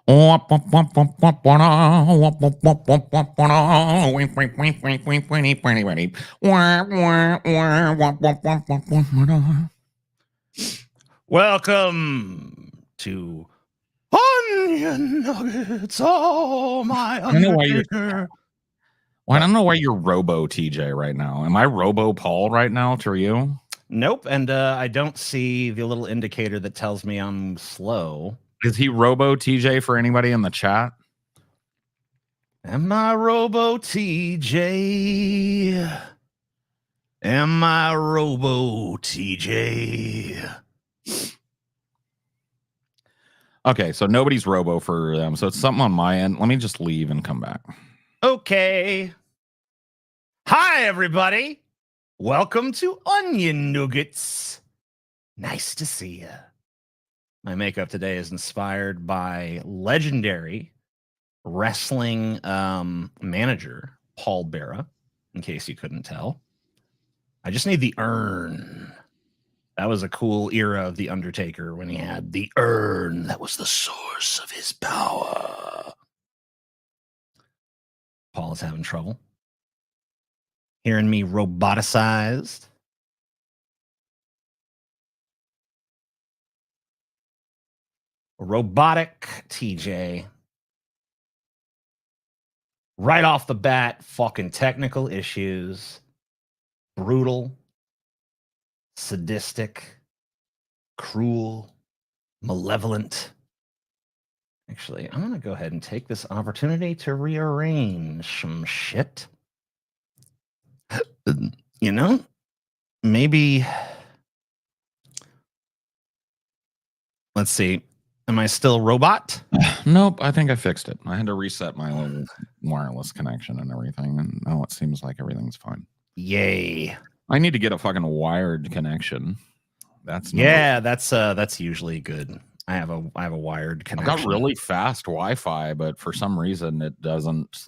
Welcome to Onion Nuggets. Oh, my I don't know why Undertaker. I don't know why you're Robo TJ right now. Am I Robo Paul right now to you? Nope, and I don't see the little indicator that tells me I'm slow. Is he Robo TJ for anybody in the chat? Am I Robo TJ? Am I Robo TJ? Okay, so nobody's Robo for them. So it's something on my end. Let me just leave and come back. Okay. Hi, everybody. Welcome to Onion Nuggets. Nice to see you. My makeup today is inspired by legendary wrestling manager Paul Bearer, in case you couldn't tell. I just need the urn. That was a cool era of The Undertaker when he had the urn that was the source of his power. Paul is having trouble hearing me roboticized. Robotic TJ. Right off the bat, fucking technical issues. Brutal. Sadistic. Cruel. Malevolent. Actually, I'm going to go ahead and take this opportunity to rearrange some shit. You know, maybe. Let's see. Am I still robot? Nope, I think I fixed it. I had to reset my little wireless connection and everything, and now it seems like everything's fine. Yay. I need to get a fucking wired connection. That's usually good. I have a wired connection. I've got really fast Wi-Fi, but for some reason it doesn't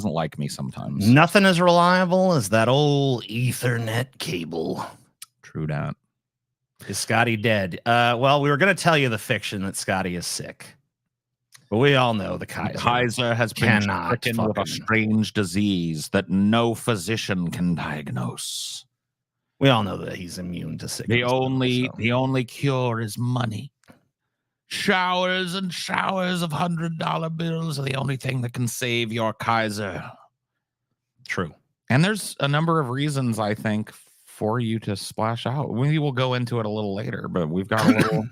like me sometimes. Nothing as reliable as that old Ethernet cable. True that. Is Scotty dead? Well, we were going to tell you the fiction that Scotty is sick, but we all know the Kaiser has been stricken with a strange disease that no physician can diagnose. We all know that he's immune to sickness. The only cure is money. Showers and showers of $100 bills are the only thing that can save your Kaiser. True. And there's a number of reasons, I think, for you to splash out. We will go into it a little later, but we've got a little,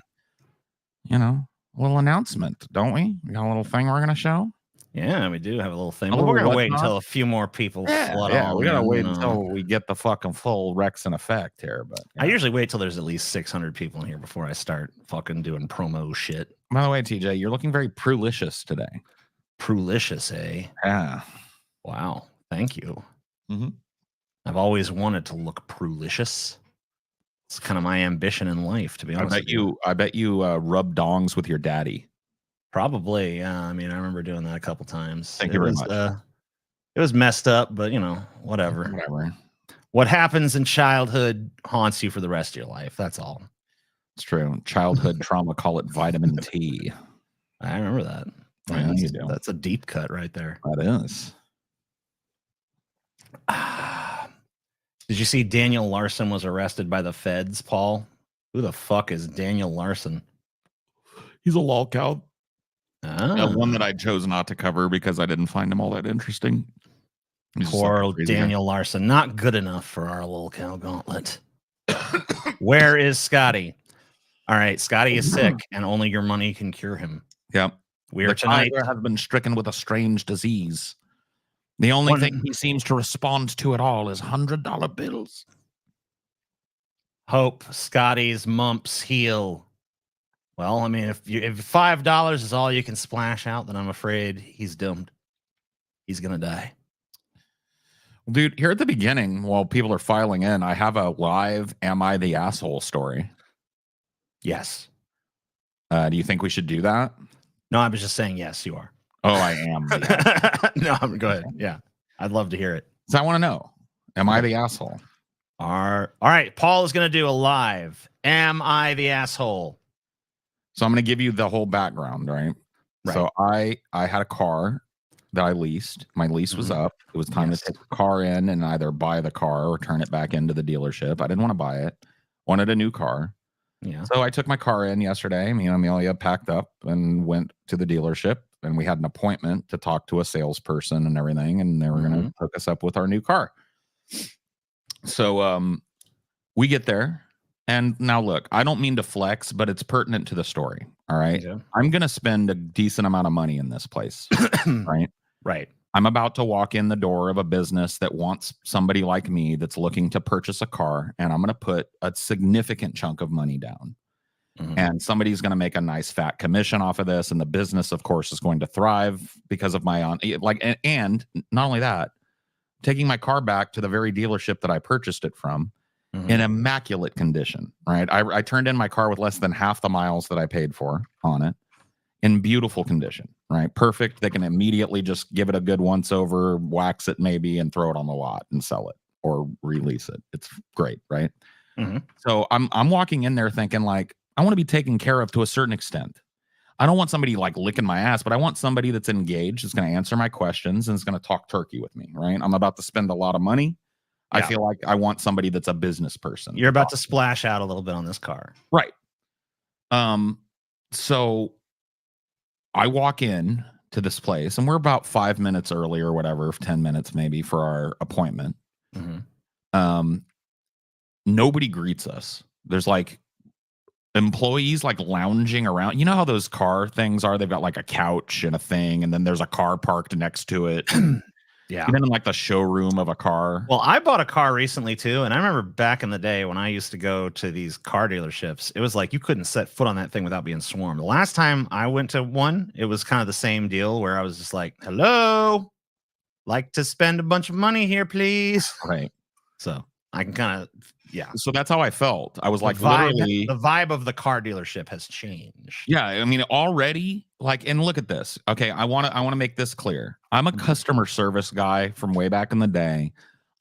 little announcement, don't we? We got a little thing we're going to show. Yeah, we do have a little thing. But we're going to wait until a few more people flood on. We got to wait until we get the fucking full Rex in effect here. But I usually wait till there's at least 600 people in here before I start fucking doing promo shit. By the way, TJ, you're looking very prulicious today. Prulicious, eh? Yeah. Wow. Thank you. Mm-hmm. I've always wanted to look prulicious. It's kind of my ambition in life, to be honest. I bet you rub dongs with your daddy. Probably, yeah. I mean, I remember doing that a couple times. Thank you very much. It was messed up, but whatever. Whatever. What happens in childhood haunts you for the rest of your life. That's all. It's true. Childhood trauma, call it vitamin T. I remember that. Yeah, you do. That's a deep cut right there. That is. Did you see Daniel Larson was arrested by the feds, Paul? Who the fuck is Daniel Larson? He's a lolcow. One that I chose not to cover because I didn't find him all that interesting. Poor old Daniel Larson. Not good enough for our lolcow gauntlet. Where is Scotty? All right, Scotty is sick, and only your money can cure him. Yep. The Kaiser has been stricken with a strange disease. The only thing he seems to respond to at all is $100 bills. Hope Scotty's mumps heal. Well, I mean, if $5 is all you can splash out, then I'm afraid he's doomed. He's going to die. Well, dude, here at the beginning, while people are filing in, I have a live Am I the Asshole story. Yes. Do you think we should do that? No, I was just saying yes, you are. Oh, I am. No, go ahead. Yeah. I'd love to hear it. So I want to know, am I the asshole? All right. Paul is going to do a live Am I the Asshole? So I'm going to give you the whole background, right? So I had a car that I leased. My lease was up. It was time to take the car in and either buy the car or turn it back into the dealership. I didn't want to buy it. Wanted a new car. Yeah. So I took my car in yesterday. Me and Amelia packed up and went to the dealership, and we had an appointment to talk to a salesperson and everything, and they were going to hook us up with our new car. So we get there, and now look, I don't mean to flex, but it's pertinent to the story. All right. Yeah. I'm going to spend a decent amount of money in this place. Right. Right. I'm about to walk in the door of a business that wants somebody like me that's looking to purchase a car, and I'm going to put a significant chunk of money down. And somebody's going to make a nice fat commission off of this, and the business, of course, is going to thrive because of my own and not only that, taking my car back to the very dealership that I purchased it from in immaculate condition. Right, I turned in my car with less than half the miles that I paid for on it, in beautiful condition. Right, perfect. They can immediately just give it a good once over, wax it maybe, and throw it on the lot and sell it or release it. It's great, right? So I'm walking in there thinking like, I want to be taken care of to a certain extent. I don't want somebody like licking my ass, but I want somebody that's engaged, that's going to answer my questions, and is going to talk turkey with me, right? I'm about to spend a lot of money. I feel like I want somebody that's a business person. You're about to splash out a little bit on this car. Right. So I walk in to this place, and we're about 5 minutes early or whatever, 10 minutes maybe for our appointment. Nobody greets us. There's like employees like lounging around. You know how those car things are? They've got like a couch and a thing, and then there's a car parked next to it. Yeah. Even in like the showroom of a car. Well, I bought a car recently too, and I remember back in the day when I used to go to these car dealerships, it was like you couldn't set foot on that thing without being swarmed. The last time I went to one, it was kind of the same deal where I was just like, hello, like to spend a bunch of money here, please. Right. So I can kind of, yeah. So that's how I felt. I was like, literally, the vibe of the car dealership has changed. Yeah, I mean, already, like, and look at this. Okay, I want to make this clear. I'm a customer service guy from way back in the day.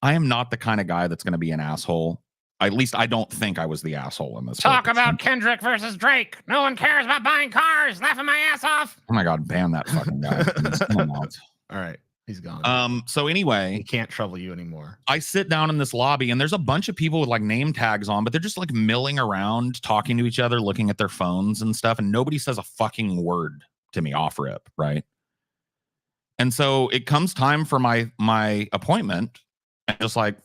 I am not the kind of guy that's going to be an asshole. At least I don't think I was the asshole in this. Talk about Kendrick versus Drake. No one cares about buying cars. Laughing my ass off. Oh my God, ban that fucking guy. All right. He's gone. So anyway, he can't trouble you anymore. I sit down in this lobby, and there's a bunch of people with like name tags on, but they're just like milling around, talking to each other, looking at their phones and stuff. And nobody says a fucking word to me off rip. Right. And so it comes time for my appointment, and just like,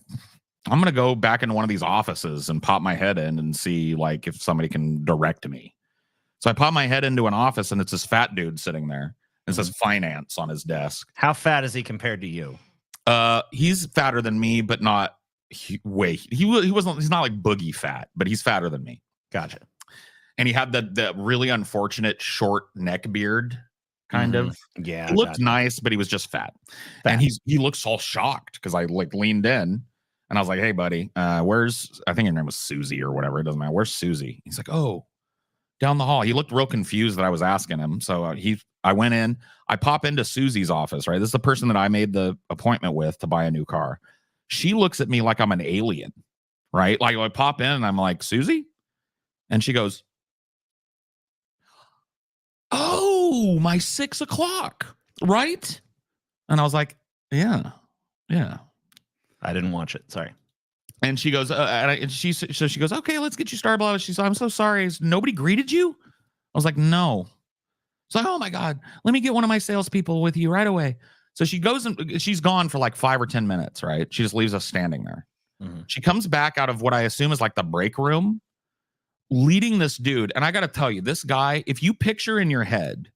I'm going to go back into one of these offices and pop my head in and see like if somebody can direct me. So I pop my head into an office, and it's this fat dude sitting there. It says finance on his desk. How fat is he compared to you? He's fatter than me, but not he's not like boogie fat, but he's fatter than me. Gotcha. And he had the really unfortunate short neck beard, kind of. Yeah. He looked nice, but he was just fat. And he looks all shocked because I like leaned in, and I was like, hey buddy, where's, I think her name was Susie or whatever. It doesn't matter. Where's Susie? He's like, oh, down the hall. He looked real confused that I was asking him. So I went in, I pop into Susie's office, right? This is the person that I made the appointment with to buy a new car. She looks at me like I'm an alien, right? Like I pop in and I'm like, Susie? And she goes, oh, my 6 o'clock, right? And I was like, yeah. I didn't watch it. Sorry. And she goes, so she goes, okay, let's get you started. Blah. She said, I'm so sorry. Nobody greeted you? I was like, no. It's like, oh my God, let me get one of my salespeople with you right away. So she goes and she's gone for like 5 or 10 minutes, right? She just leaves us standing there. She comes back out of what I assume is like the break room, leading this dude. And I got to tell you, this guy, if you picture in your head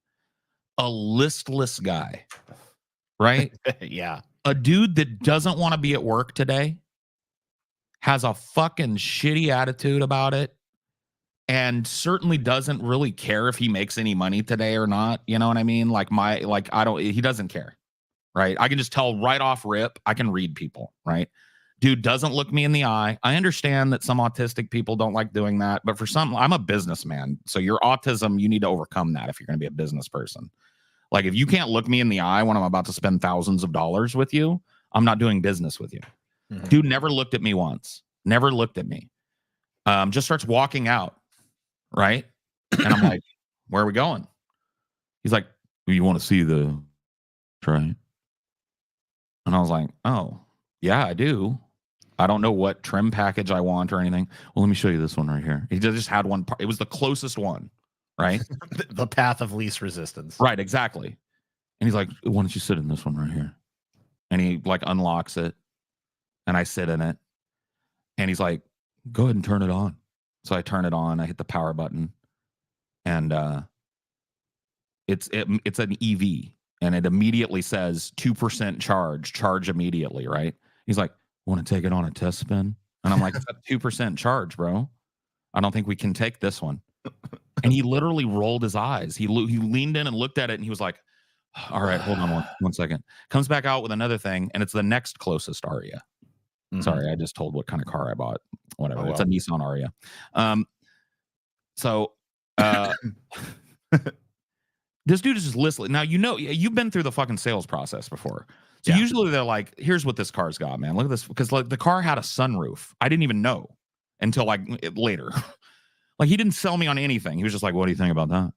a listless guy, right? Yeah. A dude that doesn't want to be at work today, has a fucking shitty attitude about it, and certainly doesn't really care if he makes any money today or not. You know what I mean? He doesn't care, right? I can just tell right off rip. I can read people, right? Dude doesn't look me in the eye. I understand that some autistic people don't like doing that, but for some, I'm a businessman. So your autism, you need to overcome that if you're going to be a business person. Like if you can't look me in the eye when I'm about to spend thousands of dollars with you, I'm not doing business with you. Dude never looked at me once. Never looked at me. Just starts walking out. Right. And I'm like, where are we going? He's like, You want to see the right? And I was like, oh, yeah, I do. I don't know what trim package I want or anything. Well, let me show you this one right here. He just had one part. It was the closest one, right? The path of least resistance. Right, exactly. And he's like, why don't you sit in this one right here? And he like unlocks it, and I sit in it. And he's like, go ahead and turn it on. So I turn it on. I hit the power button, and it's an EV, and it immediately says 2% charge immediately, right? He's like, want to take it on a test spin? And I'm like, it's a 2% charge, bro. I don't think we can take this one. And he literally rolled his eyes. He leaned in and looked at it, and he was like, all right, hold on one second. Comes back out with another thing, and it's the next closest Aria. Mm-hmm. Sorry, I just told what kind of car I bought. Whatever. Oh, it's a Nissan Aria. This dude is just listening. Now, you've been through the fucking sales process before. So usually they're like, here's what this car's got, man. Look at this. Because like the car had a sunroof. I didn't even know until like later. Like he didn't sell me on anything. He was just like, what do you think about that? And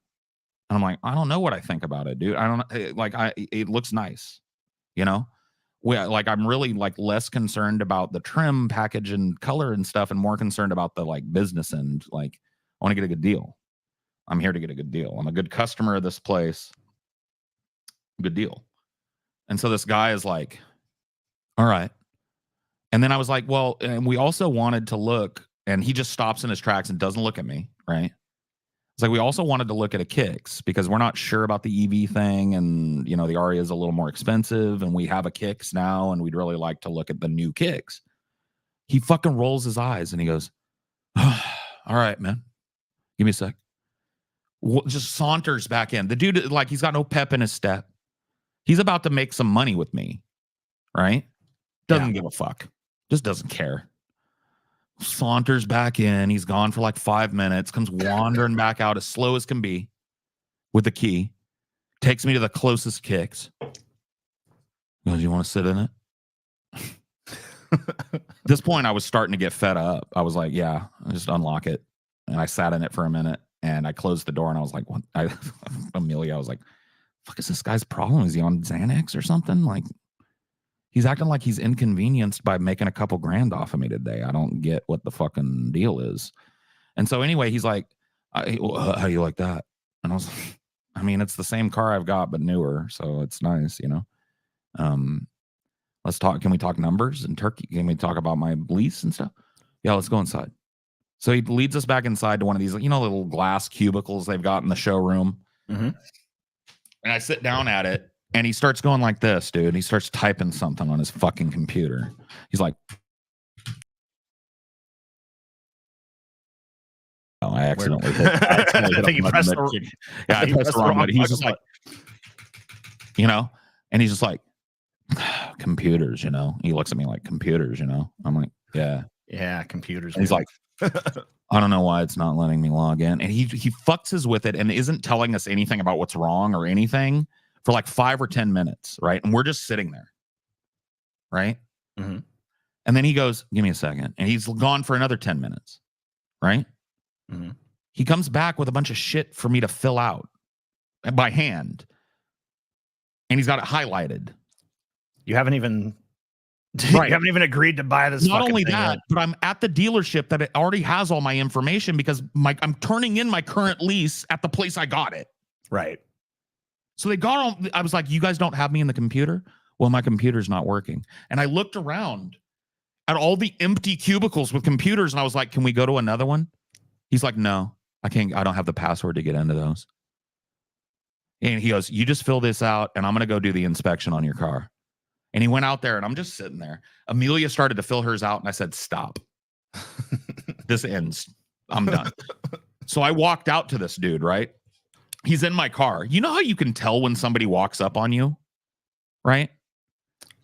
I'm like, I don't know what I think about it, dude. I don't know. Like it looks nice, you know? Like I'm really like less concerned about the trim package and color and stuff and more concerned about the like business end. Like I want to get a good deal. I'm here to get a good deal. I'm a good customer of this place. Good deal. And so this guy is like, all right. And then I was like, well, and we also wanted to look, and he just stops in his tracks and doesn't look at me, right? It's like we also wanted to look at a Kicks because we're not sure about the EV thing, and the Aria is a little more expensive, and we have a Kicks now, and we'd really like to look at the new Kicks. He fucking rolls his eyes and he goes, oh, all right, man. Give me a sec. Just saunters back in. The dude, like, he's got no pep in his step. He's about to make some money with me, right? Doesn't give a fuck. Just doesn't care. Saunters back in. He's gone for like 5 minutes. Comes wandering back out as slow as can be with the key. Takes me to the closest Kicks. Goes, you want to sit in it? At this point, I was starting to get fed up. I was like, yeah, I'll just unlock it. And I sat in it for a minute. And I closed the door and I was like, what? Amelia, I was like, fuck is this guy's problem? Is he on Xanax or something? Like, he's acting like he's inconvenienced by making a couple grand off of me today. I don't get what the fucking deal is. And so anyway, he's like, how do you like that? And I was like, I mean, it's the same car I've got, but newer. So it's nice, Let's talk. Can we talk numbers and Turkey? Can we talk about my lease and stuff? Yeah, let's go inside. So he leads us back inside to one of these, little glass cubicles they've got in the showroom. Mm-hmm. And I sit down at it, and he starts going like this, dude. He starts typing something on his fucking computer. He's like, oh, I accidentally hit I think he pressed the yeah, I pressed the wrong button. He's just like, and he's just like, computers, He looks at me like, computers, I'm like, yeah. Yeah, computers. And he's like, I don't know why it's not letting me log in. And he futzes with it and isn't telling us anything about what's wrong or anything for like 5 or 10 minutes, right? And we're just sitting there, right? Mm-hmm. And then he goes, give me a second. And he's gone for another 10 minutes, right? Mm-hmm. He comes back with a bunch of shit for me to fill out by hand. And he's got it highlighted. You haven't even... Right. You haven't even agreed to buy this. Not only that, but I'm at the dealership that it already has all my information because I'm turning in my current lease at the place I got it. Right. So they got all. I was like, "You guys don't have me in the computer." Well, my computer's not working, and I looked around at all the empty cubicles with computers, and I was like, "Can we go to another one?" He's like, "No, I can't. I don't have the password to get into those." And he goes, "You just fill this out, and I'm going to go do the inspection on your car." And he went out there, and I'm just sitting there. Amelia started to fill hers out, and I said, stop. This ends. I'm done. So I walked out to this dude, right? He's in my car. You know how you can tell when somebody walks up on you, right?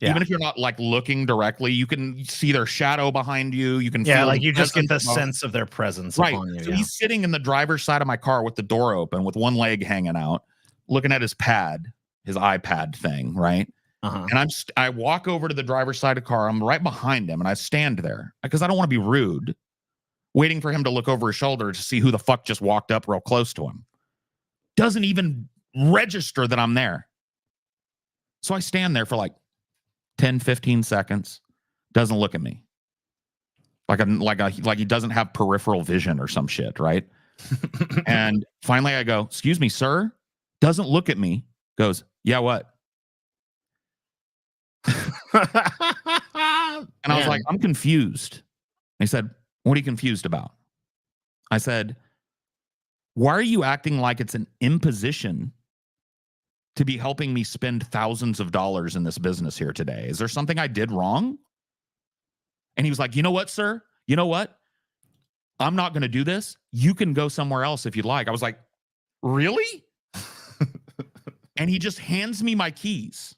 Yeah. Even if you're not like looking directly, you can see their shadow behind you. You can feel like you just get the sense of their presence upon you. So he's sitting in the driver's side of my car with the door open with one leg hanging out, looking at his pad, his iPad thing, right? Uh-huh. And I walk over to the driver's side of the car. I'm right behind him, and I stand there because I don't want to be rude, waiting for him to look over his shoulder to see who the fuck just walked up real close to him. Doesn't even register that I'm there. So I stand there for like 10, 15 seconds, doesn't look at me. Like he doesn't have peripheral vision or some shit, right? And finally I go, "Excuse me, sir." Doesn't look at me. Goes, "Yeah, what?" And I was like, "I'm confused." He said, "What are you confused about?" I said, "Why are you acting like it's an imposition to be helping me spend thousands of dollars in this business here today? Is there something I did wrong?" And he was like, "You know what, sir? You know what? I'm not going to do this. You can go somewhere else if you'd like." I was like, "Really?" And he just hands me my keys.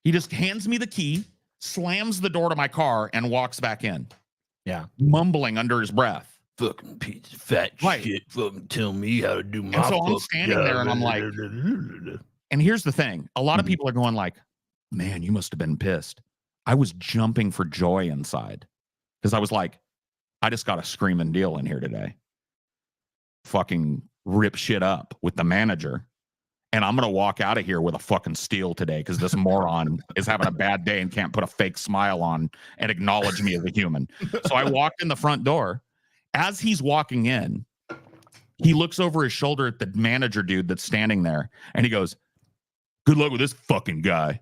He just hands me the key, slams the door to my car, and walks back in. Yeah. Mumbling under his breath. "Fucking piece of fat shit. Fucking tell me how to do my And so I'm standing there and I'm like, and here's the thing. A lot of people are going like, "Man, you must have been pissed." I was jumping for joy inside because I was like, I just got a screaming deal in here today. Fucking rip shit up with the manager. And I'm going to walk out of here with a fucking steal today because this moron is having a bad day and can't put a fake smile on and acknowledge me as a human. So I walked in the front door. As he's walking in, he looks over his shoulder at the manager dude that's standing there and he goes, "Good luck with this fucking guy."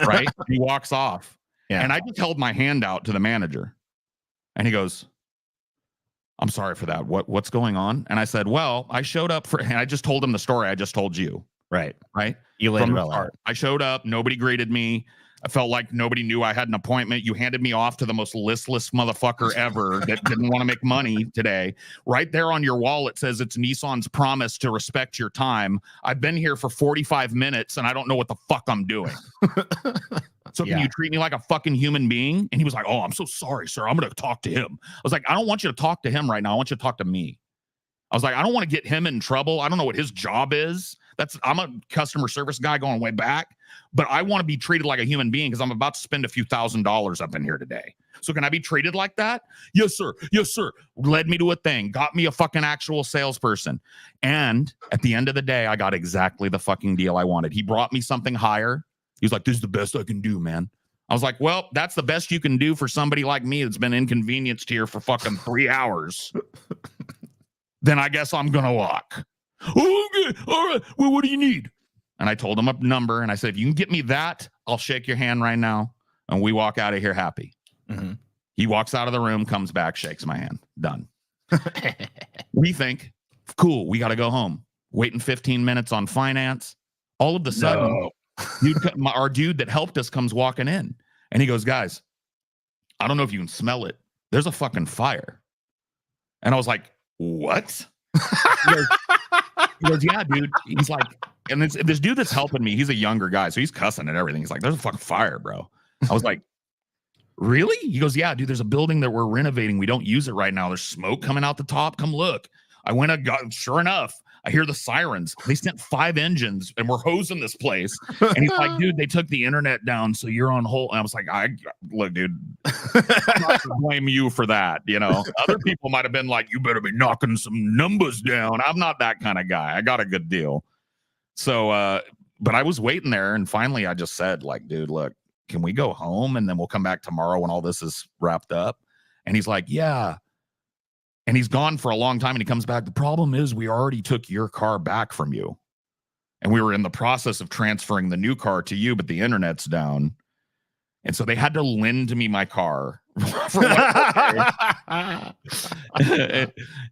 Right? He walks off. Yeah. And I just held my hand out to the manager. And he goes, "I'm sorry for that. What's going on?" And I said, "Well, I showed up for," and I just told him the story I just told you. Right. Right. You laid it all out. I showed up. Nobody greeted me. I felt like nobody knew I had an appointment. You handed me off to the most listless motherfucker ever that didn't want to make money today. Right there on your wall, it says it's Nissan's promise to respect your time. I've been here for 45 minutes and I don't know what the fuck I'm doing. So can you treat me like a fucking human being? And he was like, "Oh, I'm so sorry, sir. I'm going to talk to him." I was like, "I don't want you to talk to him right now. I want you to talk to me." I was like, "I don't want to get him in trouble. I don't know what his job is. I'm a customer service guy going way back, but I want to be treated like a human being because I'm about to spend a few $1,000s up in here today. So can I be treated like that?" "Yes, sir. Yes, sir." Led me to a thing, got me a fucking actual salesperson. And at the end of the day, I got exactly the fucking deal I wanted. He brought me something higher. He was like, "This is the best I can do, man." I was like, "Well, that's the best you can do for somebody like me that's been inconvenienced here for fucking 3 hours. Then I guess I'm going to walk." "Okay, all right. Well, what do you need?" And I told him a number, and I said, "If you can get me that, I'll shake your hand right now." And we walk out of here happy. Mm-hmm. He walks out of the room, comes back, shakes my hand. Done. We think, cool, we got to go home. Waiting 15 minutes on finance. All of a sudden, our dude that helped us comes walking in. And he goes, "Guys, I don't know if you can smell it. There's a fucking fire." And I was like, "What?" He goes, "Yeah, dude." He's like, and this dude that's helping me, he's a younger guy, so he's cussing and everything. He's like, "There's a fucking fire, bro." I was like, "Really?" He goes, "Yeah, dude, there's a building that we're renovating. We don't use it right now. There's smoke coming out the top. Come look." I went and got, sure enough, I hear the sirens. They sent 5 engines and we're hosing this place. And he's like, "Dude, they took the internet down, so you're on hold." And I was like, look, dude, I'm not gonna blame you for that. You know, other people might have been like, "You better be knocking some numbers down." I'm not that kind of guy. I got a good deal. So, but I was waiting there, and finally I just said, like, "Dude, look, can we go home and then we'll come back tomorrow when all this is wrapped up?" And he's like, "Yeah." And he's gone for a long time, and he comes back. "The problem is we already took your car back from you. And we were in the process of transferring the new car to you, but the internet's down. And so they had to lend me my car."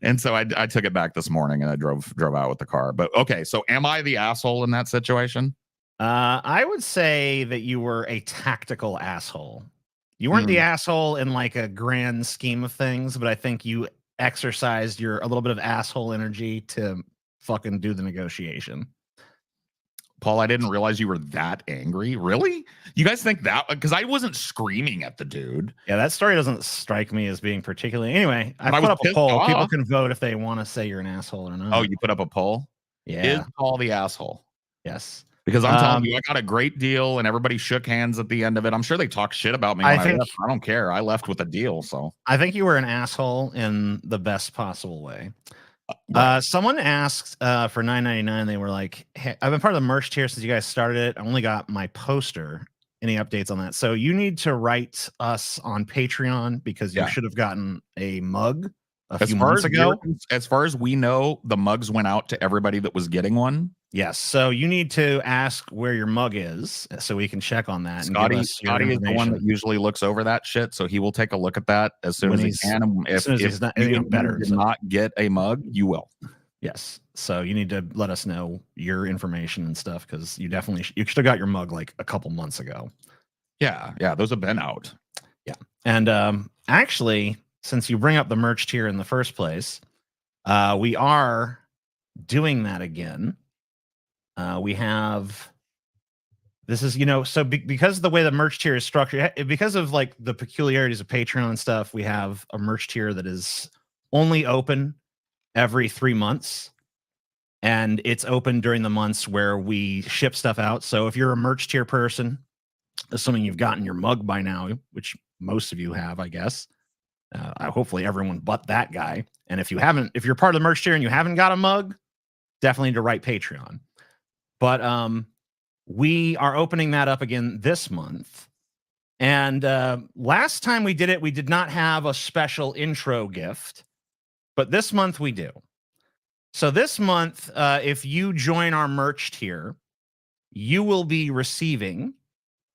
And so I took it back this morning and I drove out with the car. But okay, so am I the asshole in that situation? I would say that you were a tactical asshole. You weren't the asshole in like a grand scheme of things, but I think you exercised a little bit of asshole energy to fucking do the negotiation. Paul, I didn't realize you were that angry. Really? You guys think that? Because I wasn't screaming at the dude. Yeah, that story doesn't strike me as being particularly. Anyway, I put up a poll. Off. People can vote if they want to say you're an asshole or not. Oh, you put up a poll? Yeah. Is Paul the asshole? Yes. Because I'm telling you, I got a great deal and everybody shook hands at the end of it. I'm sure they talked shit about me when I left. I don't care. I left with a deal. So I think you were an asshole in the best possible way. Someone asked for $9.99. They were like, "Hey, I've been part of the merch tier since you guys started it. I only got my poster. Any updates on that?" So you need to write us on Patreon because you should have gotten a mug a few months ago. As far as we know, the mugs went out to everybody that was getting one. Yes, so you need to ask where your mug is so we can check on that. Scotty is the one that usually looks over that shit, so he will take a look at that as soon as he can. If you did not get a mug, you will. Yes, so you need to let us know your information and stuff because you should have got your mug like a couple months ago. Yeah, those have been out. Yeah, and actually, since you bring up the merch tier in the first place, we are doing that again. We have this is so because of the way the merch tier is structured, because of like the peculiarities of Patreon and stuff, we have a merch tier that is only open every 3 months, and it's open during the months where we ship stuff out. So if you're a merch tier person, assuming you've gotten your mug by now, which most of you have, I guess, hopefully everyone but that guy. And if you haven't, if you're part of the merch tier and you haven't got a mug, definitely need to write Patreon. But we are opening that up again this month. And last time we did it, we did not have a special intro gift, but this month we do. So this month, if you join our merch tier, you will be receiving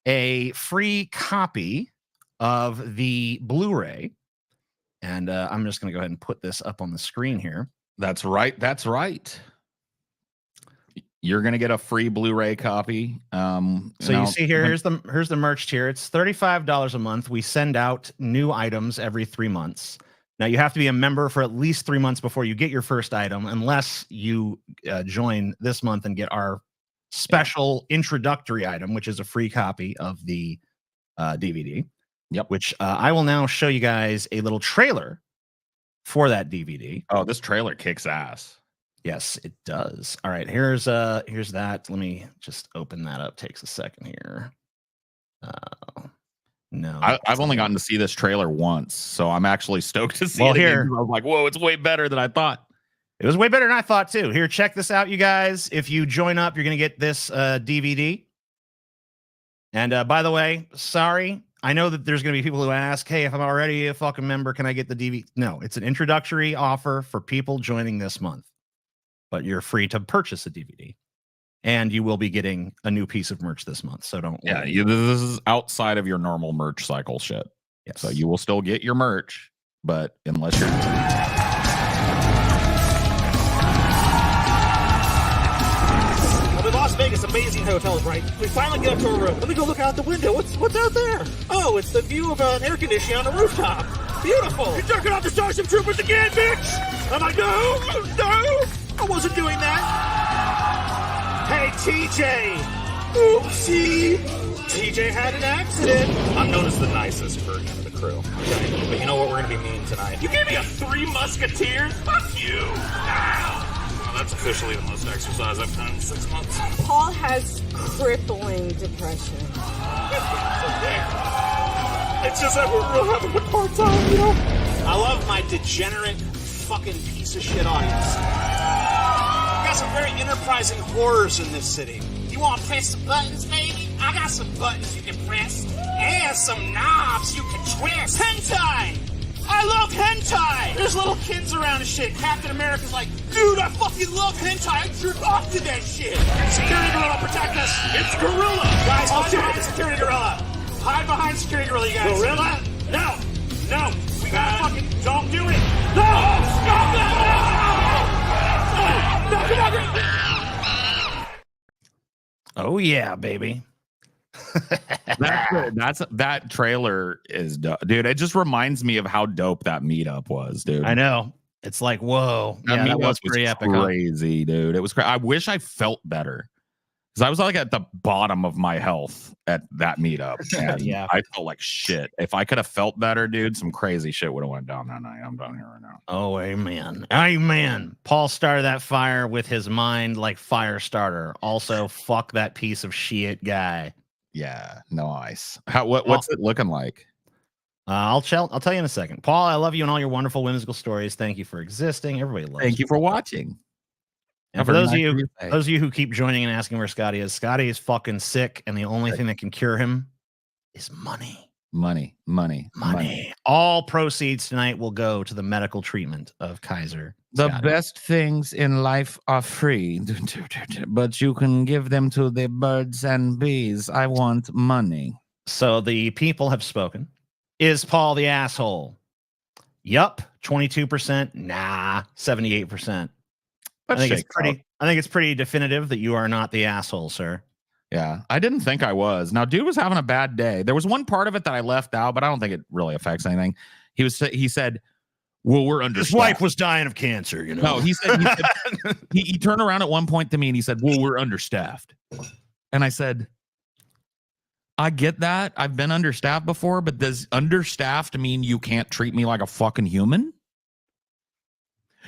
a free copy of the Blu-ray. And I'm just going to go ahead and put this up on the screen here. That's right. That's right. You're going to get a free Blu-ray copy. So you see here, here's the merch tier. It's $35 a month. We send out new items every 3 months. Now you have to be a member for at least 3 months before you get your first item, unless you join this month and get our special introductory item, which is a free copy of the DVD. Yep. Which I will now show you guys a little trailer for that DVD. Oh, this trailer kicks ass. Yes, it does. All right, here's that. Let me just open that up. Takes a second here. No, I've only gotten to see this trailer once, so I'm actually stoked to see it here. I was like, whoa, it's way better than I thought. It was way better than I thought too. Here, check this out, you guys. If you join up, you're gonna get this DVD. And by the way, sorry, I know that there's gonna be people who ask, "Hey, if I'm already a fucking member, can I get the DVD?" No, it's an introductory offer for people joining this month. But you're free to purchase a DVD, and you will be getting a new piece of merch this month. So don't worry. Yeah, this is outside of your normal merch cycle shit. Yes. So you will still get your merch, but unless you're Las Vegas amazing hotels, right? We finally get up to a room. Let me go look out the window. What's out there? Oh, it's the view of an air conditioning on the rooftop. Beautiful. You're jerking off the Starship Troopers again, bitch! I'm like, no! I wasn't doing that. Hey, TJ. Oopsie. TJ had an accident. I'm known as the nicest version of the crew. Okay, but you know what? We're gonna be mean tonight. You gave me a 3 Musketeers? Fuck you. Well, that's officially the most exercise I've done in 6 months. Paul has crippling depression. It's just that we're having a hard time, you know? I love my degenerate fucking piece of shit audience. We got some very enterprising horrors in this city. You want to press some buttons, baby? I got some buttons you can press. And some knobs you can twist. Hentai! I love hentai! There's little kids around and shit. Captain America's like, dude, I fucking love hentai. I jerk off to that shit. Security Gorilla, protect us. It's Gorilla. Guys, hide behind Security Gorilla. Hide behind Security Gorilla, you guys. Gorilla? No. We gotta fucking, don't do it. No! Stop that! No! Oh yeah, baby. that trailer is dope. Dude, it just reminds me of how dope that meetup was, dude. I know. It's like, whoa. That was pretty epic. Crazy, dude. It was crazy. I wish I felt better. Because I was like at the bottom of my health at that meetup. And yeah. I felt like shit. If I could have felt better, dude, some crazy shit would have went down that night. I'm down here right now. Oh, amen. Amen. Paul started that fire with his mind like fire starter. Also, fuck that piece of shit guy. Yeah, nice. What's it looking like? I'll tell you in a second. Paul, I love you and all your wonderful whimsical stories. Thank you for existing. Everybody loves Thank you for watching. And for those of you who keep joining and asking where Scotty is fucking sick, and the only thing that can cure him is money. Money. All proceeds tonight will go to the medical treatment of Kaiser. The Scotty. best things in life are free, but you can give them to the birds and bees. I want money. So the people have spoken. Is Paul the asshole? Yup. 22%. Nah. 78%. I think it's pretty definitive that you are not the asshole, sir. Yeah, I didn't think I was. Now, dude was having a bad day. There was one part of it that I left out, but I don't think it really affects anything. He said, "Well, we're understaffed." His wife was dying of cancer, you know. No, he said he turned around at one point to me and he said, "Well, we're understaffed." And I said, "I get that. I've been understaffed before, but does understaffed mean you can't treat me like a fucking human?"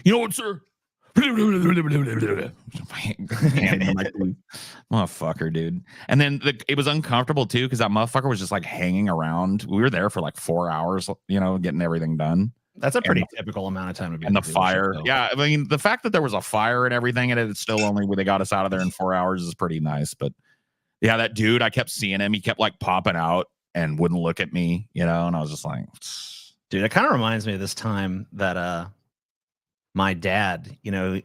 You know what, sir? Motherfucker, dude. And then it was uncomfortable too, because that motherfucker was just like hanging around. We were there for like 4 hours, getting everything done. That's a pretty typical amount of time to be. And the fire, yeah. I mean, the fact that there was a fire and everything, and it's still only they got us out of there in 4 hours is pretty nice. But yeah, that dude, I kept seeing him. He kept like popping out and wouldn't look at me, and I was just like, dude, it kind of reminds me of this time that my dad,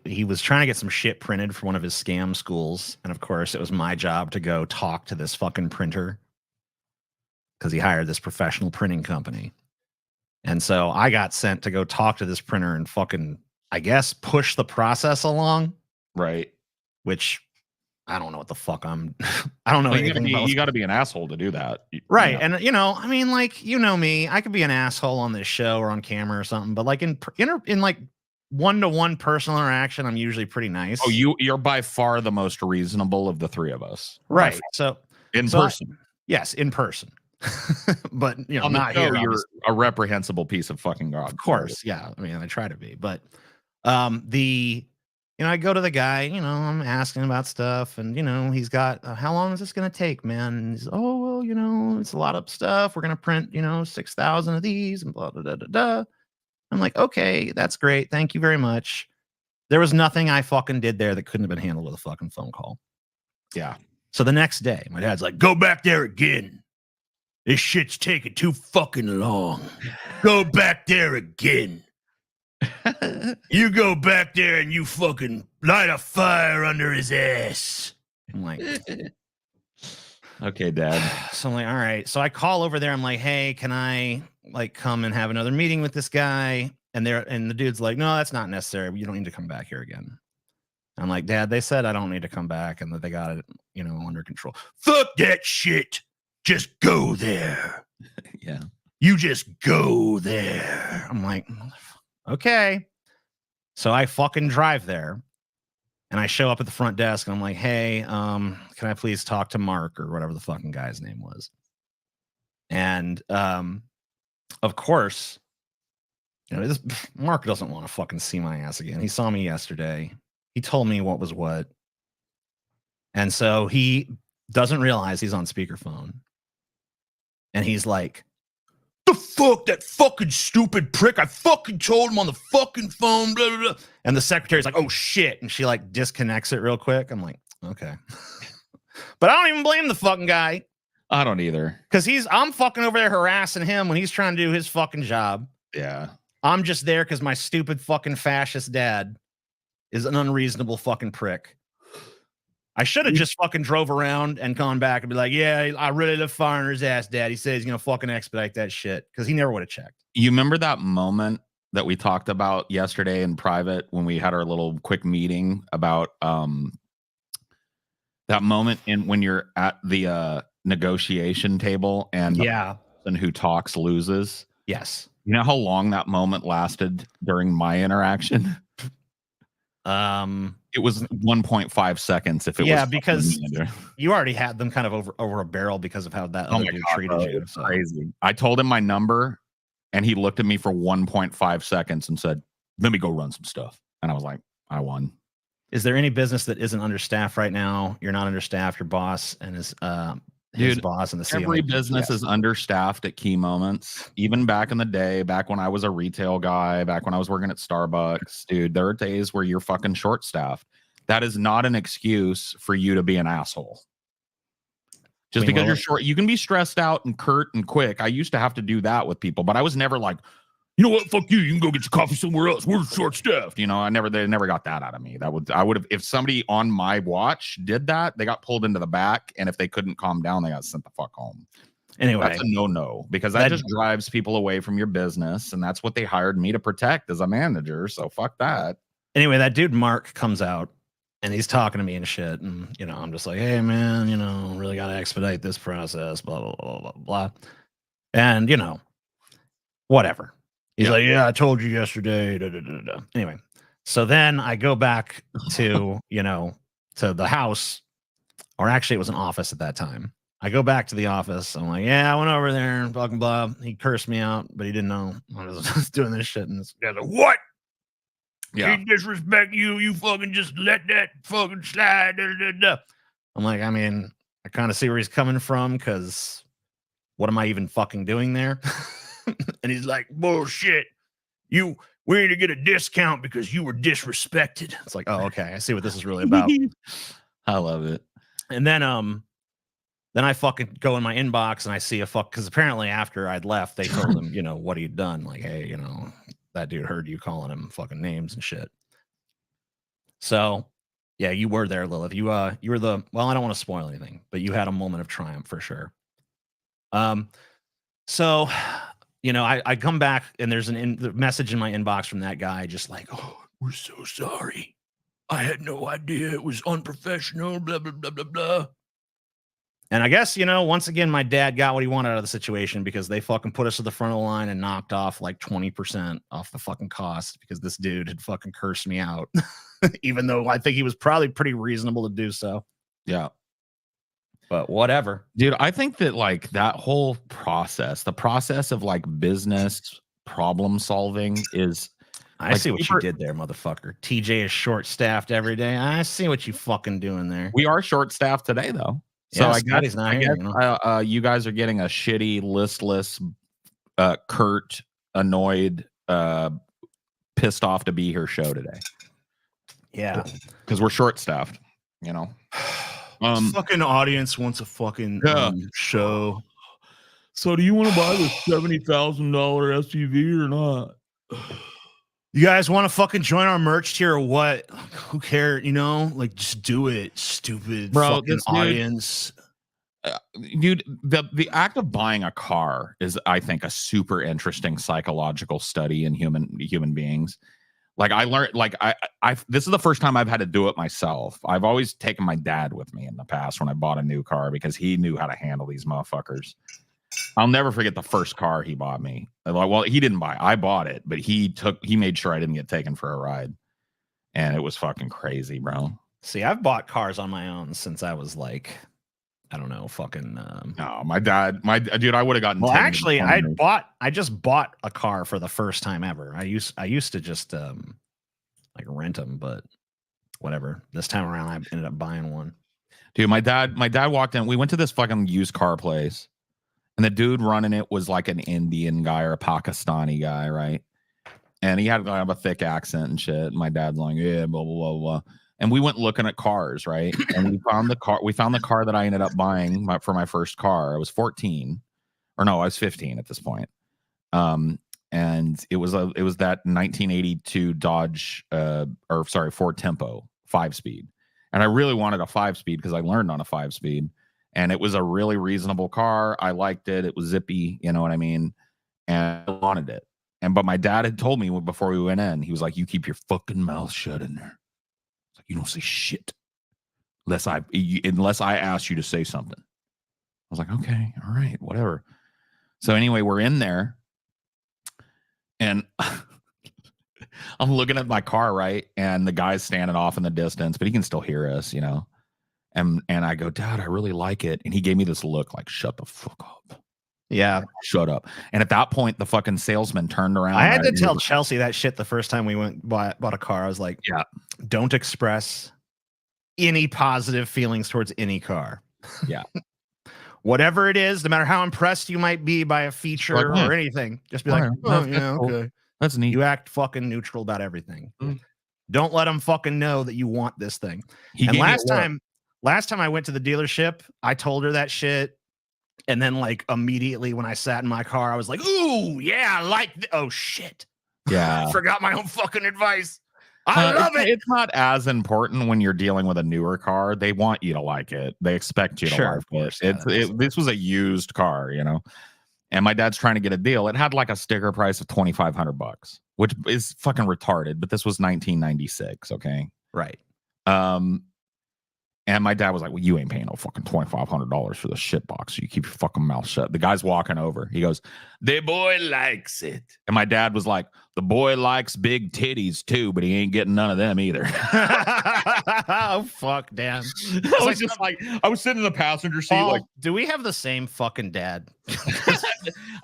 he was trying to get some shit printed for one of his scam schools. And of course, it was my job to go talk to this fucking printer because he hired this professional printing company. And so I got sent to go talk to this printer and fucking, I guess, push the process along. Right. Which I don't know what the fuck I don't know. You got to be an asshole to do that. Right. And, I mean, like, me, I could be an asshole on this show or on camera or something, but like in like, one-to-one personal interaction, I'm usually pretty nice. Oh, you're by far the most reasonable of the three of us. Right. So in person. Yes, in person. But on not the show, here. You're obviously. A reprehensible piece of fucking God. Of course. Yeah. I mean, I try to be. But I go to the guy, I'm asking about stuff, and he's got how long is this gonna take, man? And he's, oh well, it's a lot of stuff. We're gonna print, 6,000 of these and blah blah blah blah blah. I'm like, okay, that's great. Thank you very much. There was nothing I fucking did there that couldn't have been handled with a fucking phone call. Yeah. So the next day, my dad's like, go back there again. This shit's taking too fucking long. Go back there again. You go back there and you fucking light a fire under his ass. I'm like, okay, Dad. So I'm like, all right. So I call over there. I'm like, hey, can I come and have another meeting with this guy? And the dude's like, no, that's not necessary. You don't need to come back here again. I'm like, Dad, they said I don't need to come back and that they got it, under control. Fuck that shit. Just go there. Yeah. You just go there. I'm like, okay. So I fucking drive there and I show up at the front desk and I'm like, hey, can I please talk to Mark or whatever the fucking guy's name was? And of course, this Mark doesn't want to fucking see my ass again. He saw me yesterday. He told me what was what. And so he doesn't realize he's on speakerphone. And he's like, the fuck, that fucking stupid prick. I fucking told him on the fucking phone, blah, blah, blah. And the secretary's like, oh shit. And she like disconnects it real quick. I'm like, okay. But I don't even blame the fucking guy. I don't either. Because I'm fucking over there harassing him when he's trying to do his fucking job. Yeah. I'm just there because my stupid fucking fascist dad is an unreasonable fucking prick. I should have just fucking drove around and gone back and be like, yeah, I really love firing his ass, Dad. He says he's going to fucking expedite that shit because he never would have checked. You remember that moment that we talked about yesterday in private when we had our little quick meeting about that moment when you're at the negotiation table and the person who talks loses? Yes. You know how long that moment lasted during my interaction? It was 1.5 seconds. If it was because you already had them kind of over a barrel because of how that other dude treated you. So. Crazy. I told him my number, and he looked at me for 1.5 seconds and said, "Let me go run some stuff." And I was like, "I won." Is there any business that isn't understaffed right now? You're not understaffed. Your boss and his Dude, boss and the CEO. every business is understaffed at key moments. Even back in the day, back when I was a retail guy, back when I was working at Starbucks, dude, there are days where you're fucking short staffed. That is not an excuse for you to be an asshole. Just because you're short, you can be stressed out and curt and quick. I used to have to do that with people, but I was never like, you know what, fuck you, you can go get your coffee somewhere else. We're short staffed. You know, they never got that out of me. I would have, if somebody on my watch did that, they got pulled into the back, and if they couldn't calm down, they got sent the fuck home. Anyway, that's a no, because that just drives people away from your business, and that's what they hired me to protect as a manager. So fuck that. Anyway, that dude Mark comes out and he's talking to me and shit, and you know, I'm just like, hey man, you know, really got to expedite this process, blah blah blah blah blah, and you know, whatever. He's like, yeah, I told you yesterday. Da, da, da, da. Anyway, so then I go back to, you know, to the house, or actually it was an office at that time. I go back to the office. I'm like, yeah, I went over there and fucking blah. He cursed me out, but he didn't know I was doing this shit. And this guy's like, what? Yeah. He disrespect you. You fucking just let that fucking slide. Da, da, da. I'm like, I mean, I kind of see where he's coming from, because what am I even fucking doing there? And he's like, bullshit. We need to get a discount because you were disrespected. It's like, oh, okay. I see what this is really about. I love it. And then I fucking go in my inbox and I see because apparently after I'd left, they told him, you know, what he'd done. Like, hey, you know, that dude heard you calling him fucking names and shit. So yeah, you were there, Lilith. You were well, I don't want to spoil anything, but you had a moment of triumph for sure. So, you know, I come back and there's the message in my inbox from that guy, just like, oh, we're so sorry. I had no idea. It was unprofessional, blah, blah, blah, blah, blah. And I guess, you know, once again, my dad got what he wanted out of the situation, because they fucking put us to the front of the line and knocked off like 20% off the fucking cost, because this dude had fucking cursed me out, even though I think he was probably pretty reasonable to do so. Yeah. But whatever. Dude, I think that like that whole process, the process of like business problem solving is. I see what you did there, motherfucker. TJ is short-staffed every day. I see what you fucking doing there. We are short-staffed today, though. So yeah, I guess you guys are getting a shitty, listless, curt, annoyed, pissed off to be here show today. Yeah, because we're short-staffed. You know. Fucking audience wants a fucking show. So do you want to buy the $70,000 SUV or not? You guys want to fucking join our merch tier or what? Who cares? You know, like, just do it, stupid fucking audience. Dude, the act of buying a car is, I think, a super interesting psychological study in human beings. Like, I learned, like, this is the first time I've had to do it myself. I've always taken my dad with me in the past when I bought a new car, because he knew how to handle these motherfuckers. I'll never forget the first car he bought me. Like, well, he didn't buy it. I bought it, but he made sure I didn't get taken for a ride. And it was fucking crazy, bro. See, I've bought cars on my own since I was like, I don't know, fucking. No, my dude, I would have gotten. Well, actually, I just bought a car for the first time ever. I used to just like rent them, but whatever. This time around, I ended up buying one. Dude, my dad walked in. We went to this fucking used car place, and the dude running it was like an Indian guy or a Pakistani guy, right? And he had a thick accent and shit. And my dad's like, yeah, blah blah blah blah. And we went looking at cars, right? And we found the car that I ended up buying for my first car. I was 14, or no, I was 15 at this point. And it was that 1982 Dodge, Ford Tempo 5-speed. And I really wanted a 5-speed because I learned on a 5-speed, and it was a really reasonable car. I liked it. It was zippy, you know what I mean? And I wanted it. But my dad had told me before we went in, he was like, "You keep your fucking mouth shut in there. You don't say shit unless I ask you to say something." I was like, okay, all right, whatever. So anyway, we're in there, and I'm looking at my car, right? And the guy's standing off in the distance, but he can still hear us, you know? And I go, "Dad, I really like it." And he gave me this look like, "Shut the fuck up." Yeah. Shut up. And at that point, the fucking salesman turned around. I had to tell Chelsea that shit the first time we bought a car. I was like, yeah, don't express any positive feelings towards any car. Yeah. whatever it is, no matter how impressed you might be by a feature or anything, just be like, oh, yeah, okay. That's neat. You act fucking neutral about everything. Don't let them fucking know that you want this thing. Last time I went to the dealership, I told her that shit. And then like immediately when I sat in my car, I was like, ooh, yeah, I like, oh shit. Yeah. I forgot my own fucking advice. I love it. It's not as important when you're dealing with a newer car. They want you to like it. They expect you to like it. This was a used car, you know, and my dad's trying to get a deal. It had like a sticker price of $2,500, which is fucking retarded, but this was 1996. Okay. Right. And my dad was like, well, you ain't paying no fucking $2,500 for the shit box. So you keep your fucking mouth shut. The guy's walking over. He goes, the boy likes it. And my dad was like, the boy likes big titties too, but he ain't getting none of them either. Oh, fuck, damn. I was sitting in the passenger seat. Paul, like, do we have the same fucking dad?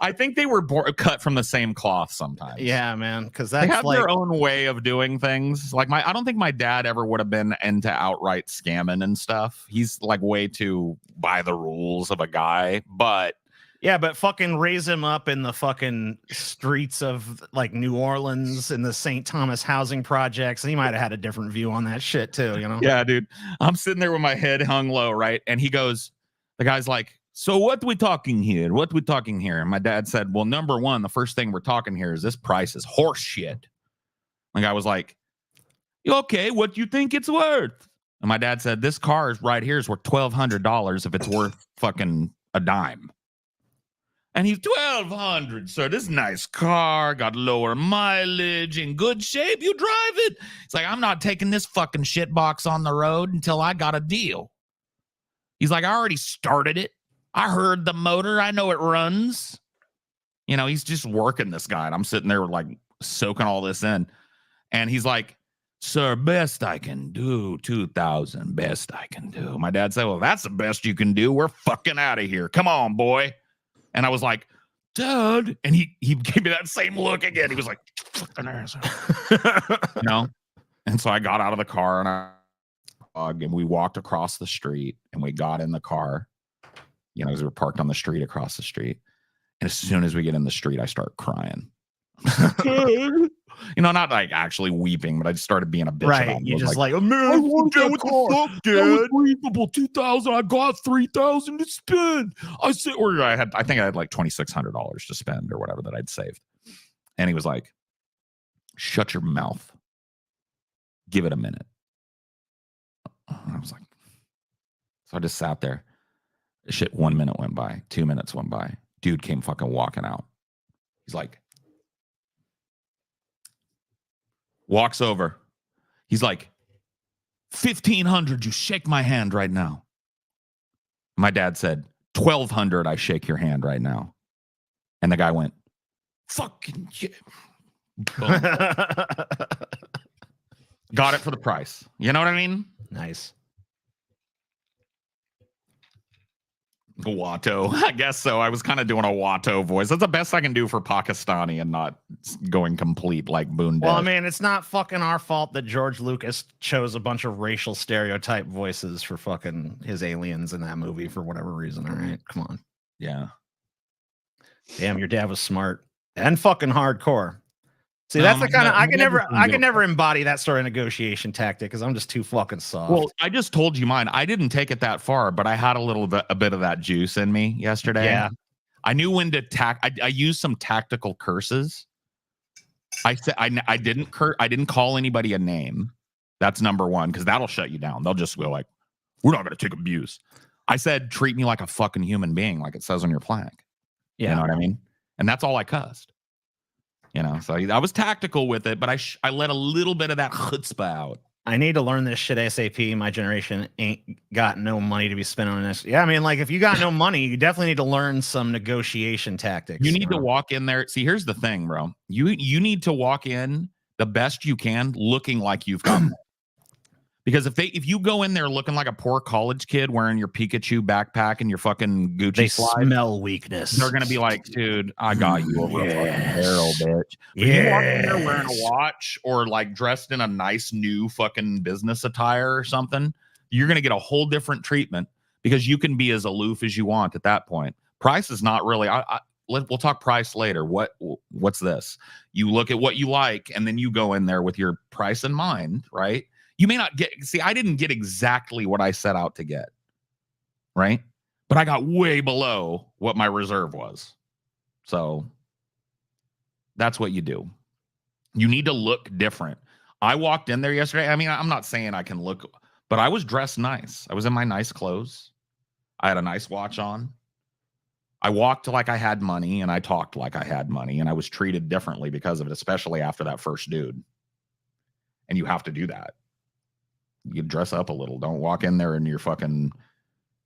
I think they were cut from the same cloth sometimes. Yeah, man. Because they have their own way of doing things. Like I don't think my dad ever would have been into outright scamming and stuff. He's like way too by the rules of a guy, but yeah, but fucking raise him up in the fucking streets of like New Orleans in the St. Thomas housing projects. And he might have had a different view on that shit too, you know? Yeah, dude. I'm sitting there with my head hung low, right? And he goes, the guy's like, so what we talking here? What we talking here? And my dad said, well, number one, the first thing we're talking here is this price is horse shit. The guy was like, okay, what do you think it's worth? And my dad said, this car is right here is worth $1,200 if it's worth fucking a dime. And he's $1,200, sir. This nice car, got lower mileage, in good shape. You drive it. It's like, I'm not taking this fucking shit box on the road until I got a deal. He's like, I already started it. I heard the motor. I know it runs. You know, he's just working this guy. And I'm sitting there like soaking all this in. And he's like, sir, best I can do, 2,000, best I can do. My dad said, well, that's the best you can do. We're fucking out of here. Come on, boy. And I was like, Dad. And he gave me that same look again. He was like, fucking asshole. You know? And so I got out of the car and we walked across the street and we got in the car, you know, because we were parked on the street across the street. And as soon as we get in the street, I start crying. You know, not like actually weeping, but I just started being a bitch. Right. You just like, oh, man, I want that what car. The fuck, Dad? That was reasonable. 2,000. I got 3,000 to spend. I think I had like $2,600 to spend or whatever that I'd saved. And he was like, shut your mouth. Give it a minute. And I was like, so I just sat there. Shit, 1 minute went by. 2 minutes went by. Dude came fucking walking out. He's like, walks over. He's like, 1,500, you shake my hand right now. My dad said, 1,200, I shake your hand right now. And the guy went, fucking shit. Got it for the price. You know what I mean? Nice. Watto. I guess so. I was kind of doing a Watto voice. That's the best I can do for Pakistani and not going complete like Boondesh. Well, I mean, it's not fucking our fault that George Lucas chose a bunch of racial stereotype voices for fucking his aliens in that movie for whatever reason. All right, come on. Yeah. Damn, your dad was smart and fucking hardcore. See, that's the kind of I can never embody that sort of negotiation tactic because I'm just too fucking soft. Well, I just told you mine. I didn't take it that far, but I had a bit of that juice in me yesterday. Yeah, I knew when to I used some tactical curses. I said I didn't call anybody a name. That's number one because that'll shut you down. They'll just go like, we're not going to take abuse. I said, treat me like a fucking human being, like it says on your plaque. Yeah, you know what I mean. And that's all I cussed. You know, so I was tactical with it, but I let a little bit of that chutzpah out. I need to learn this shit ASAP. My generation ain't got no money to be spent on this. Yeah, I mean, like if you got no money, you definitely need to learn some negotiation tactics. You need to walk in there. See, here's the thing, bro. You need to walk in the best you can, looking like you've got money. Because if you go in there looking like a poor college kid wearing your Pikachu backpack and your fucking Gucci slide, smell weakness. They're gonna be like, dude, I got you over a fucking barrel, bitch. But you walk in there wearing a watch or like dressed in a nice new fucking business attire or something, you're gonna get a whole different treatment because you can be as aloof as you want at that point. Price is not really. We'll talk price later. What's this? You look at what you like, and then you go in there with your price in mind, right? You may not get. See, I didn't get exactly what I set out to get, right? But I got way below what my reserve was. So that's what you do. You need to look different. I walked in there yesterday. I mean, I'm not saying I can look, but I was dressed nice. I was in my nice clothes. I had a nice watch on. I walked like I had money, and I talked like I had money, and I was treated differently because of it, especially after that first dude. And you have to do that. You dress up a little. Don't walk in there in your fucking,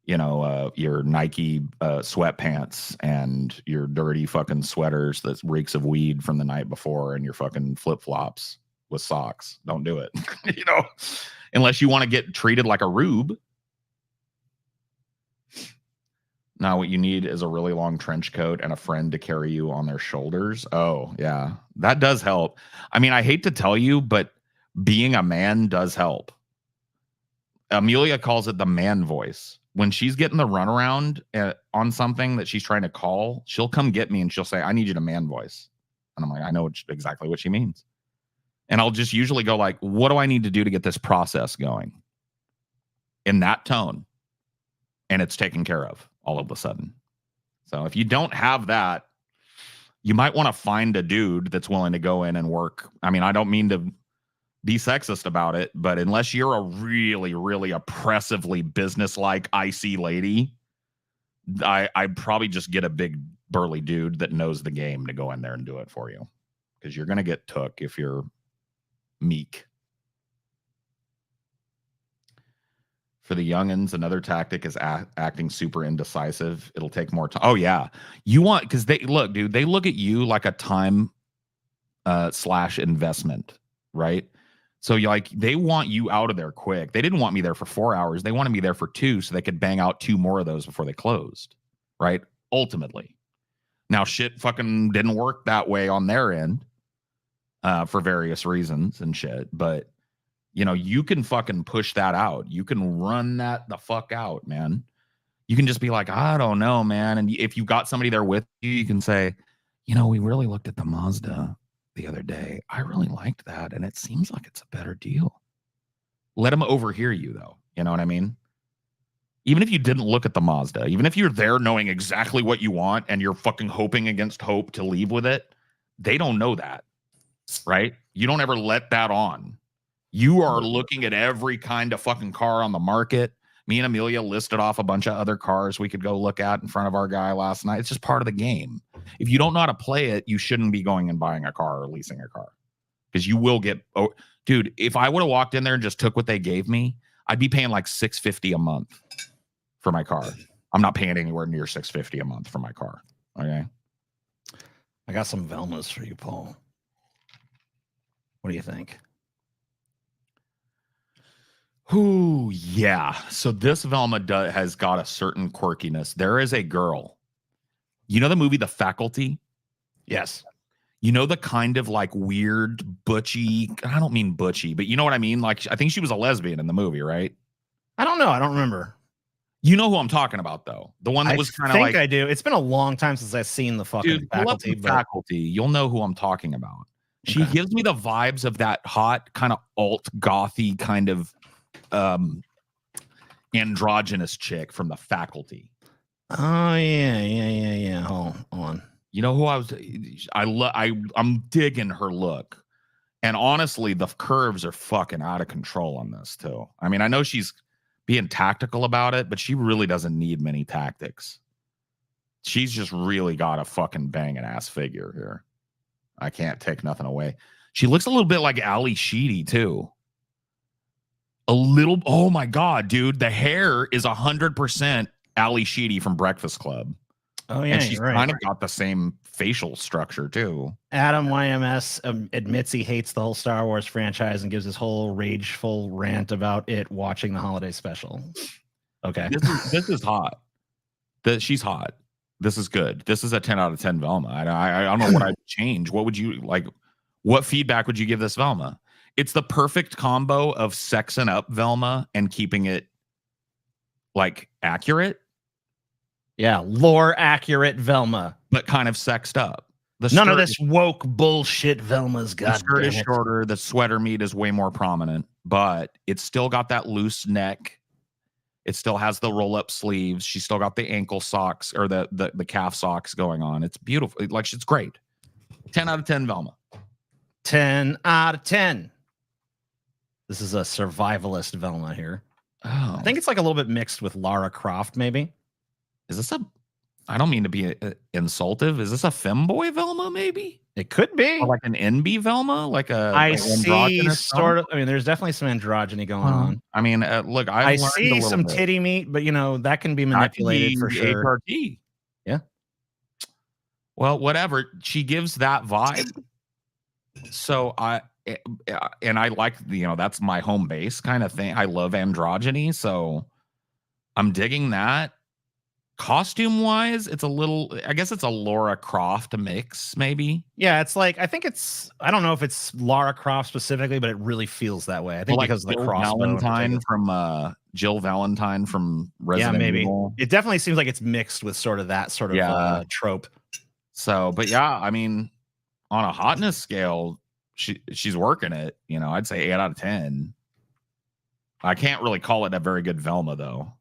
your Nike sweatpants and your dirty fucking sweaters that reeks of weed from the night before and your fucking flip-flops with socks. Don't do it. Unless you want to get treated like a rube. Now, what you need is a really long trench coat and a friend to carry you on their shoulders. Oh, yeah. That does help. I mean, I hate to tell you, but being a man does help. Amelia calls it the man voice. When she's getting the runaround on something that she's trying to call, she'll come get me and she'll say, I need you to man voice. And I'm like, I know exactly what she means. And I'll just usually go like, what do I need to do to get this process going? In that tone. And it's taken care of all of a sudden. So if you don't have that, you might want to find a dude that's willing to go in and work. I mean, I don't mean to be sexist about it, but unless you're a really, really oppressively business-like icy lady, I'd probably just get a big burly dude that knows the game to go in there and do it for you, because you're going to get took if you're meek. For the youngins, another tactic is acting super indecisive. It'll take more time. Oh, yeah. You want, because they look, dude, they look at you like a time / investment, right? So they want you out of there quick. They didn't want me there for 4 hours. They wanted me there for 2 so they could bang out 2 more of those before they closed, right? Ultimately. Now, shit fucking didn't work that way on their end for various reasons and shit. But, you can fucking push that out. You can run that the fuck out, man. You can just be like, I don't know, man. And if you got somebody there with you, you can say, we really looked at the Mazda the other day. I really liked that, and it seems like it's a better deal. Let them overhear you, though. You know what I mean? Even if you didn't look at the Mazda, even if you're there knowing exactly what you want and you're fucking hoping against hope to leave with it, they don't know that, right? You don't ever let that on. You are looking at every kind of fucking car on the market. Me and Amelia listed off a bunch of other cars we could go look at in front of our guy last night. It's just part of the game. If you don't know how to play it, you shouldn't be going and buying a car or leasing a car, because you will get. Oh, dude, if I would have walked in there and just took what they gave me, I'd be paying like $650 a month for my car. I'm not paying anywhere near $650 a month for my car. Okay. I got some Velmas for you, Paul. What do you think? Ooh, yeah. So this Velma has got a certain quirkiness. There is a girl. You know the movie The Faculty? Yes. You know the kind of like weird butchy, I don't mean butchy, but you know what I mean? Like, I think she was a lesbian in the movie, right? I don't know. I don't remember. You know who I'm talking about, though. The one that was kind of like. I do. It's been a long time since I've seen The fucking Faculty. Faculty. You'll know who I'm talking about. She gives me the vibes of that hot kind of alt gothy kind of androgynous chick from The Faculty. Oh yeah. Hold on. You know who I'm digging her look. And honestly, the curves are fucking out of control on this too. I mean, I know she's being tactical about it, but she really doesn't need many tactics. She's just really got a fucking banging ass figure here. I can't take nothing away. She looks a little bit like Ali Sheedy too. A little, oh my God, dude. The hair is 100% Ali Sheedy from Breakfast Club. Oh, yeah. And she's kind of got the same facial structure, too. Adam YMS admits he hates the whole Star Wars franchise and gives his whole rageful rant about it watching the holiday special. Okay. This is hot. She's hot. This is good. This is a 10 out of 10 Velma. I don't know what I'd change. What would you like? What feedback would you give this Velma? It's the perfect combo of sexing up Velma and keeping it like accurate. Yeah, lore accurate Velma. But kind of sexed up. None of this woke bullshit Velma's got. The skirt is shorter. The sweater meat is way more prominent, but it's still got that loose neck. It still has the roll up sleeves. She's still got the ankle socks or the calf socks going on. It's beautiful. Like, it's great. 10 out of 10 Velma. 10 out of 10. This is a survivalist Velma here. Oh, I think it's like a little bit mixed with Lara Croft, maybe. Is this a... I don't mean to be insultive. Is this a femboy Velma, maybe? It could be. Or like an NB Velma? Like a... I see sort of... I mean, there's definitely some androgyny going on. I mean, look, I see some titty meat, but, you know, that can be manipulated for sure. HRT. Yeah. Well, whatever. She gives that vibe. So I like, you know, that's my home base kind of thing. I love androgyny, so I'm digging that. Costume wise, it's a little, I guess it's a Lara Croft mix, maybe. Yeah, it's like, I think it's, I don't know if it's Lara Croft specifically, but it really feels that way. I think like because of the crossbow. Valentine from Jill Valentine from Resident Evil. It definitely seems like it's mixed with sort of that sort of trope. So, but yeah, I mean, on a hotness scale, she's working it. You know, I'd say 8 out of 10. I can't really call it a very good Velma though.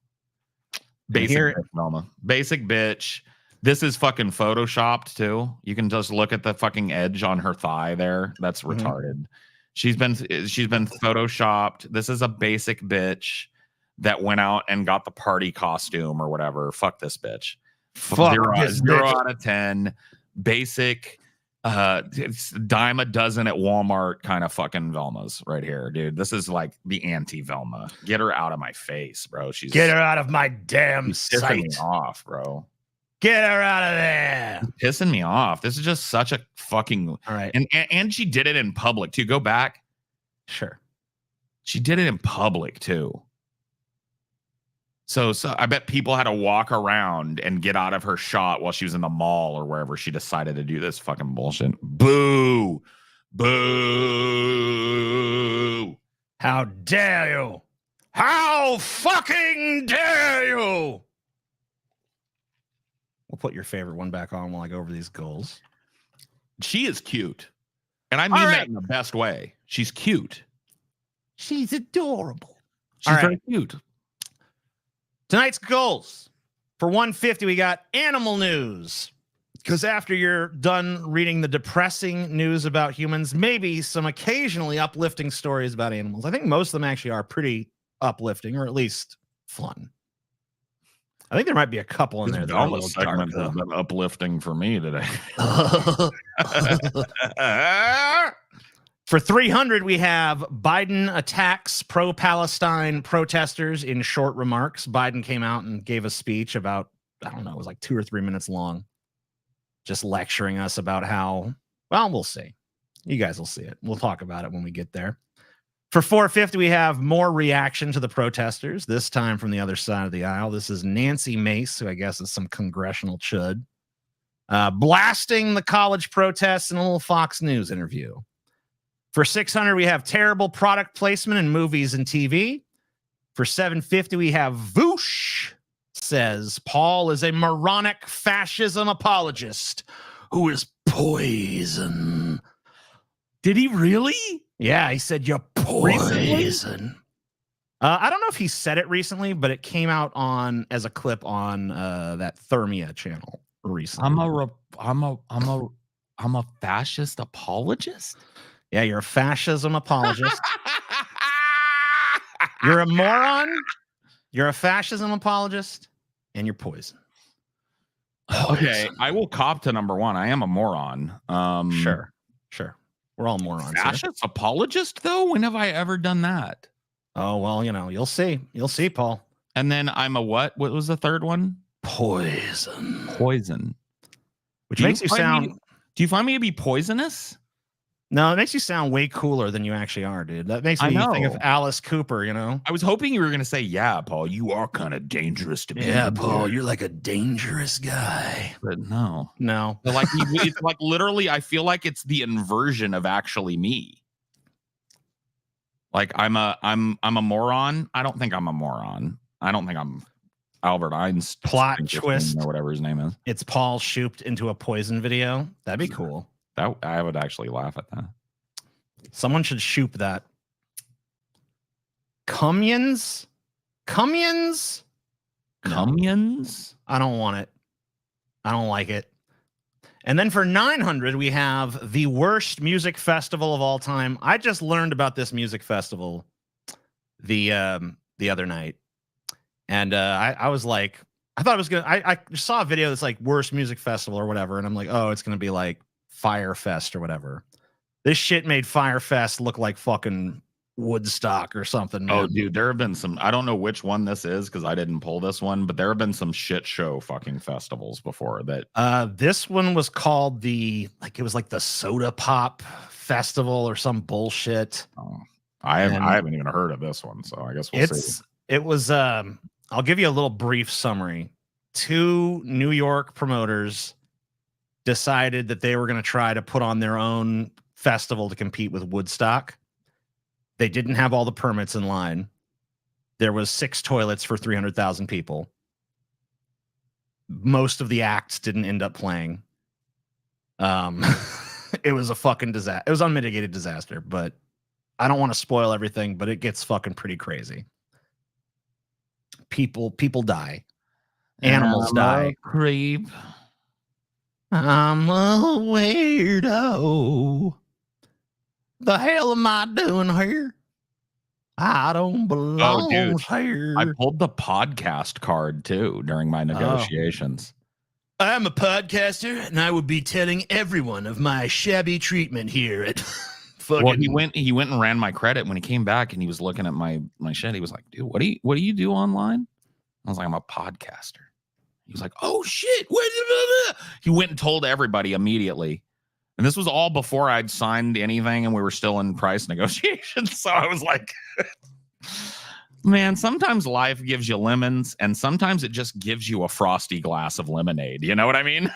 Basic bitch, Velma. Basic bitch. This is fucking photoshopped too. You can just look at the fucking edge on her thigh there. That's retarded. She's been photoshopped. This is a basic bitch that went out and got the party costume or whatever. Fuck this bitch. Fuck zero out of 10. Basic. It's dime a dozen at Walmart kind of fucking Velmas right here, dude. This is like the anti Velma. Get her out of my face, bro. Get her out of my damn sight. Pissing me off, bro. Get her out of there. She's pissing me off. This is just such a fucking... All right. And she did it in public too. Go back. Sure. She did it in public too. So I bet people had to walk around and get out of her shot while she was in the mall or wherever she decided to do this fucking bullshit. Boo. Boo. How dare you? How fucking dare you? We'll put your favorite one back on while I go over these goals. She is cute. And I mean that in the best way. She's cute. She's adorable. She's very cute. Tonight's goals. For 150, we got animal news. Because after you're done reading the depressing news about humans, maybe some occasionally uplifting stories about animals. I think most of them actually are pretty uplifting, or at least fun. I think there might be a couple in there that are a little dark, has been uplifting for me today. For 300, we have Biden attacks pro-Palestine protesters in short remarks. Biden came out and gave a speech about, I don't know, it was like 2 or 3 minutes long, just lecturing us about how, well, we'll see. You guys will see it. We'll talk about it when we get there. For 450, we have more reaction to the protesters, this time from the other side of the aisle. This is Nancy Mace, who I guess is some congressional chud, blasting the college protests in a little Fox News interview. For 600, we have terrible product placement in movies and TV. For 750, we have Voosh says Paul is a moronic fascism apologist who is poison. Did he really? Yeah, he said you're poison. I don't know if he said it recently, but it came out on as a clip on that Thermia channel recently. I'm a fascist apologist. Yeah, you're a fascism apologist. You're a moron. You're a fascism apologist, and you're poison. Okay, I will cop to number one. I am a moron. Sure. We're all morons. Fascist apologist, though? When have I ever done that? Oh, well, you know, you'll see. You'll see, Paul. And then I'm a what? What was the third one? Poison. Which makes you sound... Do you find me to be poisonous? No, it makes you sound way cooler than you actually are, dude. That makes me think of Alice Cooper, you know? I was hoping you were going to say, yeah, Paul, you are kind of dangerous to me. Yeah, Paul, you're like a dangerous guy. But no. But like, it's like literally, I feel like it's the inversion of actually me. Like I'm a moron. I don't think I'm a moron. I don't think I'm Albert Einstein Plot twist. or whatever his name is. It's Paul Shooped into a Poison video. That'd be cool. That I would actually laugh at that. Someone should shoop that. Cumyons? Cumyons? Cumyons? I don't want it. I don't like it. And then for 900, we have the worst music festival of all time. I just learned about this music festival the other night. And I was like, I thought it was I saw a video that's like worst music festival or whatever. And I'm like, oh, it's going to be like Firefest or whatever. This shit made Firefest look like fucking Woodstock or something, man. Oh, dude, there have been some. I don't know which one this is because I didn't pull this one, but there have been some shit show fucking festivals before that. This one was called it was like the Soda Pop Festival or some bullshit. Oh, I haven't even heard of this one, so I guess we'll see. It was. I'll give you a little brief summary. 2 New York promoters decided that they were going to try to put on their own festival to compete with Woodstock. They didn't have all the permits in line. There was 6 toilets for 300,000 people. Most of the acts didn't end up playing. It was a fucking disaster. It was unmitigated disaster, but I don't want to spoil everything, but it gets fucking pretty crazy. People die. Animals die. Creep. I'm a weirdo. The hell am I doing here? I don't belong here. I pulled the podcast card too during my negotiations. I'm a podcaster, and I would be telling everyone of my shabby treatment here at fucking. Well, he went and ran my credit. When he came back and he was looking at my shit, he was like, "Dude, what do you do online?" I was like, "I'm a podcaster." He was like, "Oh shit!" He went and told everybody immediately. And this was all before I'd signed anything and we were still in price negotiations. So I was like, man, sometimes life gives you lemons and sometimes it just gives you a frosty glass of lemonade. You know what I mean?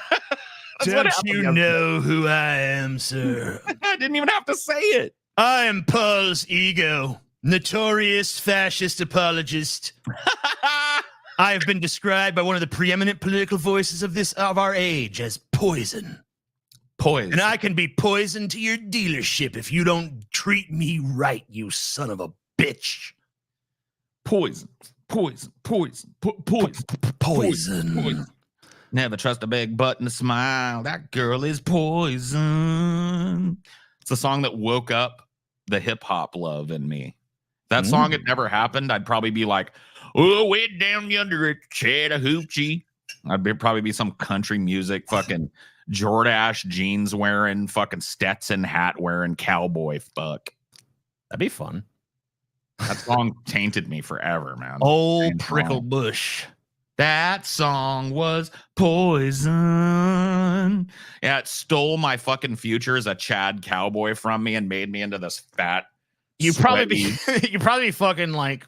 Don't you know who I am, sir? I didn't even have to say it. I am Paul's ego, notorious fascist apologist. I have been described by one of the preeminent political voices of our age as poison. Poison. And I can be poison to your dealership if you don't treat me right, you son of a bitch. Poison. Poison. Poison. Poison. Poison. Never trust a big butt and a smile. That girl is poison. It's a song that woke up the hip hop love in me. That song had never happened. I'd probably be like, oh, way down yonder at Chattahoochee. Probably be some country music fucking Jordache jeans wearing, fucking Stetson hat wearing cowboy fuck. That'd be fun. That song tainted me forever, man. Old Prickle Bush. That song was poison. Yeah, it stole my fucking future as a Chad cowboy from me and made me into this fat. You probably be fucking like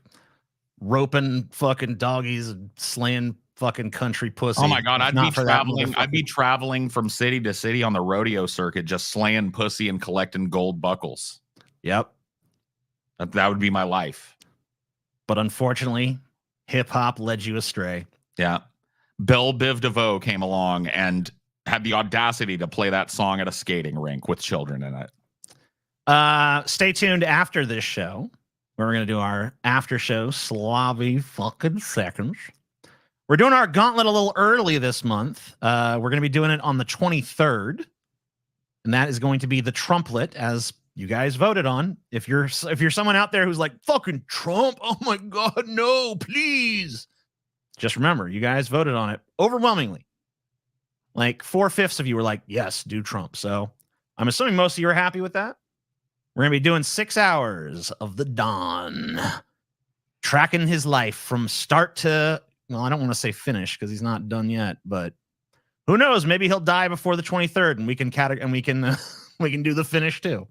roping fucking doggies and slaying fucking country pussy. Oh my god, I'd be traveling from city to city on the rodeo circuit, just slaying pussy and collecting gold buckles. Yep, that would be my life. But unfortunately, hip hop led you astray. Yeah, Belle Biv DeVoe came along and had the audacity to play that song at a skating rink with children in it. Stay tuned after this show. We're going to do our after show slobby fucking seconds. We're doing our gauntlet a little early this month. We're going to be doing it on the 23rd. And that is going to be the Trumplet, as you guys voted on. If you're someone out there who's like, fucking Trump, oh my God, no, please. Just remember, you guys voted on it overwhelmingly. Like 4/5 of you were like, yes, do Trump. So I'm assuming most of you are happy with that. We're going to be doing 6 hours of the Don, tracking his life from start to, well, I don't want to say finish because he's not done yet, but who knows? Maybe he'll die before the 23rd and we can we can do the finish too.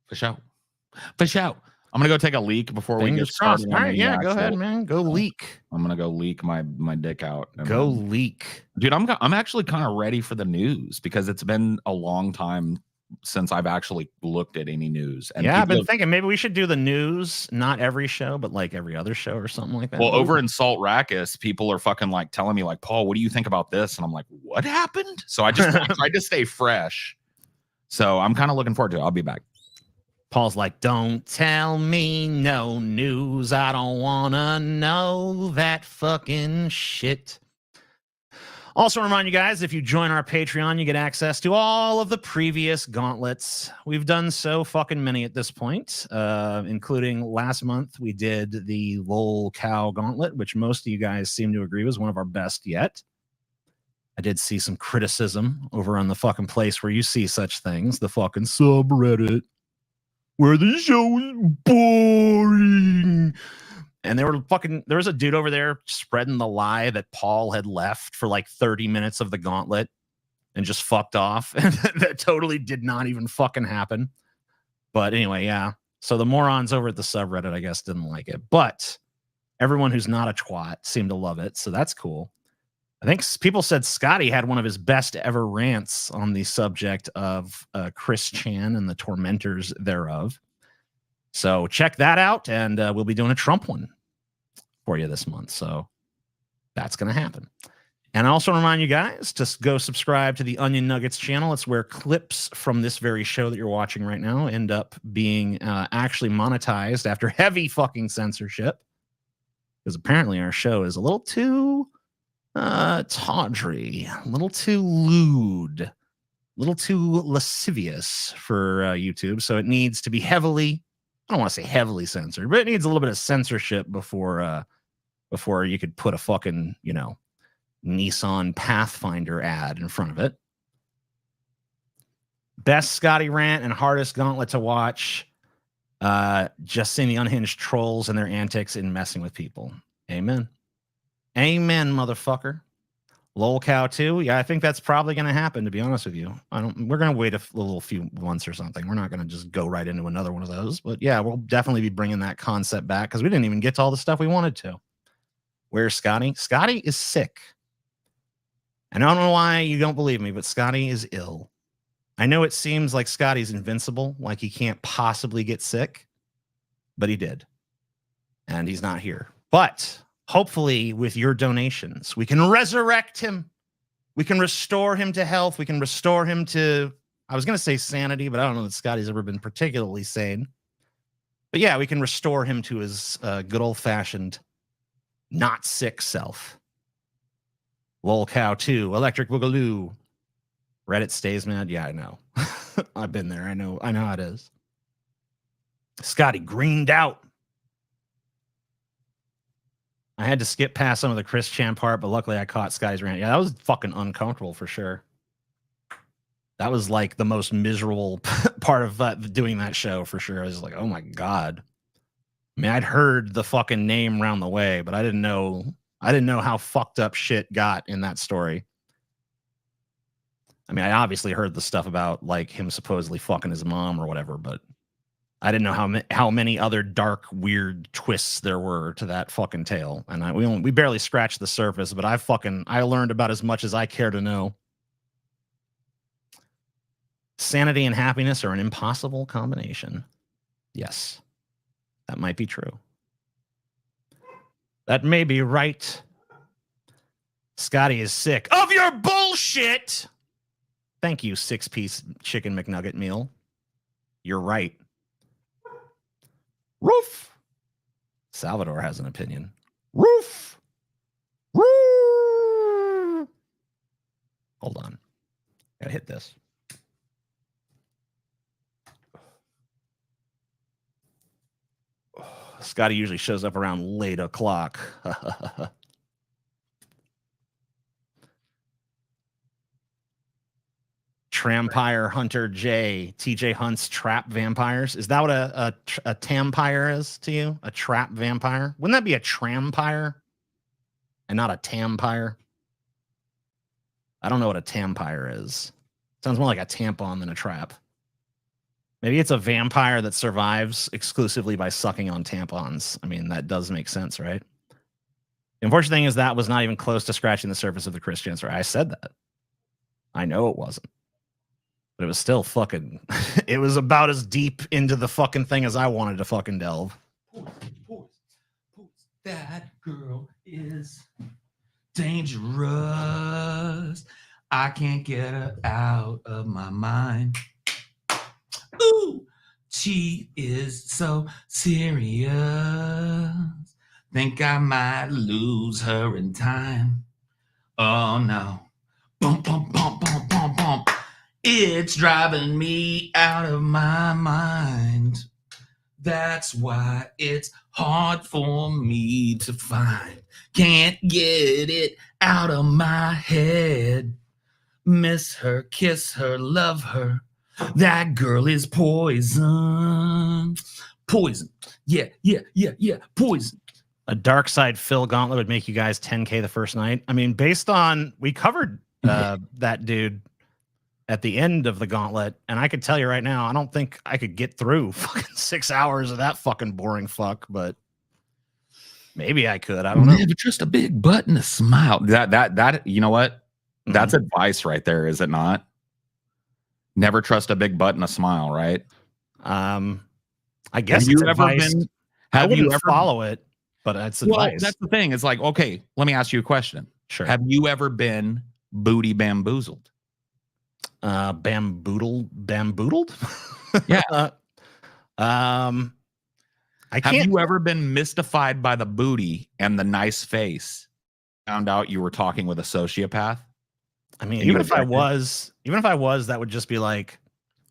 For sure. I'm going to go take a leak before we get started. All right, yeah, go ahead, man. Go leak. I'm going to go leak my dick out. Leak. Dude, I'm actually kind of ready for the news because it's been a long time since I've actually looked at any news. And yeah, I've been people thinking maybe we should do the news, not every show, but like every other show or something like that. well, over in Salt Rackus, people are fucking like telling me like, Paul, what do you think about this? And I'm like, what happened? So I tried to stay fresh. So I'm kind of looking forward to it. I'll be back. Paul's like, don't tell me no news. I don't want to know that fucking shit. Also remind you guys, if you join our Patreon, you get access to all of the previous gauntlets. We've done so fucking many at this point, including last month. We did the Lol Cow Gauntlet, which most of you guys seem to agree was one of our best yet. I did see some criticism over on the fucking place where you see such things, the fucking subreddit, where the show is boring. And there was a dude over there spreading the lie that Paul had left for like 30 minutes of the gauntlet and just fucked off. And that totally did not even fucking happen. But anyway, yeah. So the morons over at the subreddit, I guess, didn't like it. But everyone who's not a twat seemed to love it. So that's cool. I think people said Scotty had one of his best ever rants on the subject of Chris Chan and the tormentors thereof. So check that out, and we'll be doing a Trump one for you this month. So that's going to happen. And I also remind you guys to go subscribe to the Onion Nuggetz channel. It's where clips from this very show that you're watching right now end up being actually monetized after heavy fucking censorship. Because apparently our show is a little too tawdry, a little too lewd, a little too lascivious for YouTube. So it needs to be heavily, I don't want to say heavily censored, but it needs a little bit of censorship before you could put a fucking, Nissan Pathfinder ad in front of it. Best Scotty rant and hardest gauntlet to watch. Just seeing the unhinged trolls and their antics in messing with people. Amen. Amen, motherfucker. Lol Cow 2. Yeah, I think that's probably going to happen, to be honest with you. We're going to wait a little few months or something. We're not going to just go right into another one of those. But yeah, we'll definitely be bringing that concept back because we didn't even get to all the stuff we wanted to. Where's Scotty? Scotty is sick. And I don't know why you don't believe me, but Scotty is ill. I know it seems like Scotty's invincible, like he can't possibly get sick, but he did. And he's not here. But hopefully with your donations, we can resurrect him. We can restore him to health. We can restore him to, I was going to say sanity, but I don't know that Scotty's ever been particularly sane. But yeah, we can restore him to his good old-fashioned, not sick self. Lol Cow 2, Electric Boogaloo. Reddit stays mad. Yeah, I know. I've been there. I know how it is. Scotty greened out. I had to skip past some of the Chris Chan part, but luckily I caught Scotty's rant. Yeah, that was fucking uncomfortable for sure. That was like the most miserable part of doing that show for sure. I was like, oh my God. I mean, I'd heard the fucking name around the way, but I didn't know how fucked up shit got in that story. I mean, I obviously heard the stuff about like him supposedly fucking his mom or whatever, but I didn't know how many other dark, weird twists there were to that fucking tale. And we barely scratched the surface, but I learned about as much as I care to know. Sanity and happiness are an impossible combination. Yes, that might be true. That may be right. Scotty is sick of your bullshit. Thank you, 6-piece chicken McNugget meal. You're right. Roof. Salvador has an opinion. Roof. Roof. Hold on. Gotta hit this. Scotty usually shows up around late o'clock. Trampire Hunter J. TJ Hunt's trap vampires. Is that what a tampire is to you? A trap vampire? Wouldn't that be a trampire and not a tampire? I don't know what a tampire is. Sounds more like a tampon than a trap. Maybe it's a vampire that survives exclusively by sucking on tampons. I mean, that does make sense, right? The unfortunate thing is that was not even close to scratching the surface of the Chris Chan story. I said that. I know it wasn't. But it was still fucking. It was about as deep into the fucking thing as I wanted to fucking delve. That girl is dangerous. I can't get her out of my mind. Ooh, she is so serious. Think I might lose her in time. Oh no. Bump, bump, bump, bump, bump, bump. It's driving me out of my mind. That's why it's hard for me to find. Can't get it out of my head. Miss her, kiss her, love her. That girl is poison. Poison. Yeah, poison. A Dark Side Phil gauntlet would make you guys 10K the first night. I mean, based on, we covered that dude at the end of the gauntlet, and I could tell you right now, I don't think I could get through fucking 6 hours of that fucking boring fuck, but maybe I could. I don't know. Never trust a big butt and a smile. That you know what? That's advice right there, is it not? Never trust a big butt and a smile, right? I guess it's advice. I wouldn't follow it, but that's advice. Well, that's the thing. It's like, okay, let me ask you a question. Sure. Have you ever been booty bamboozled? Bamboodled? Yeah. I can't. Have you ever been mystified by the booty and the nice face? Found out you were talking with a sociopath? I mean, even if I was, that would just be like,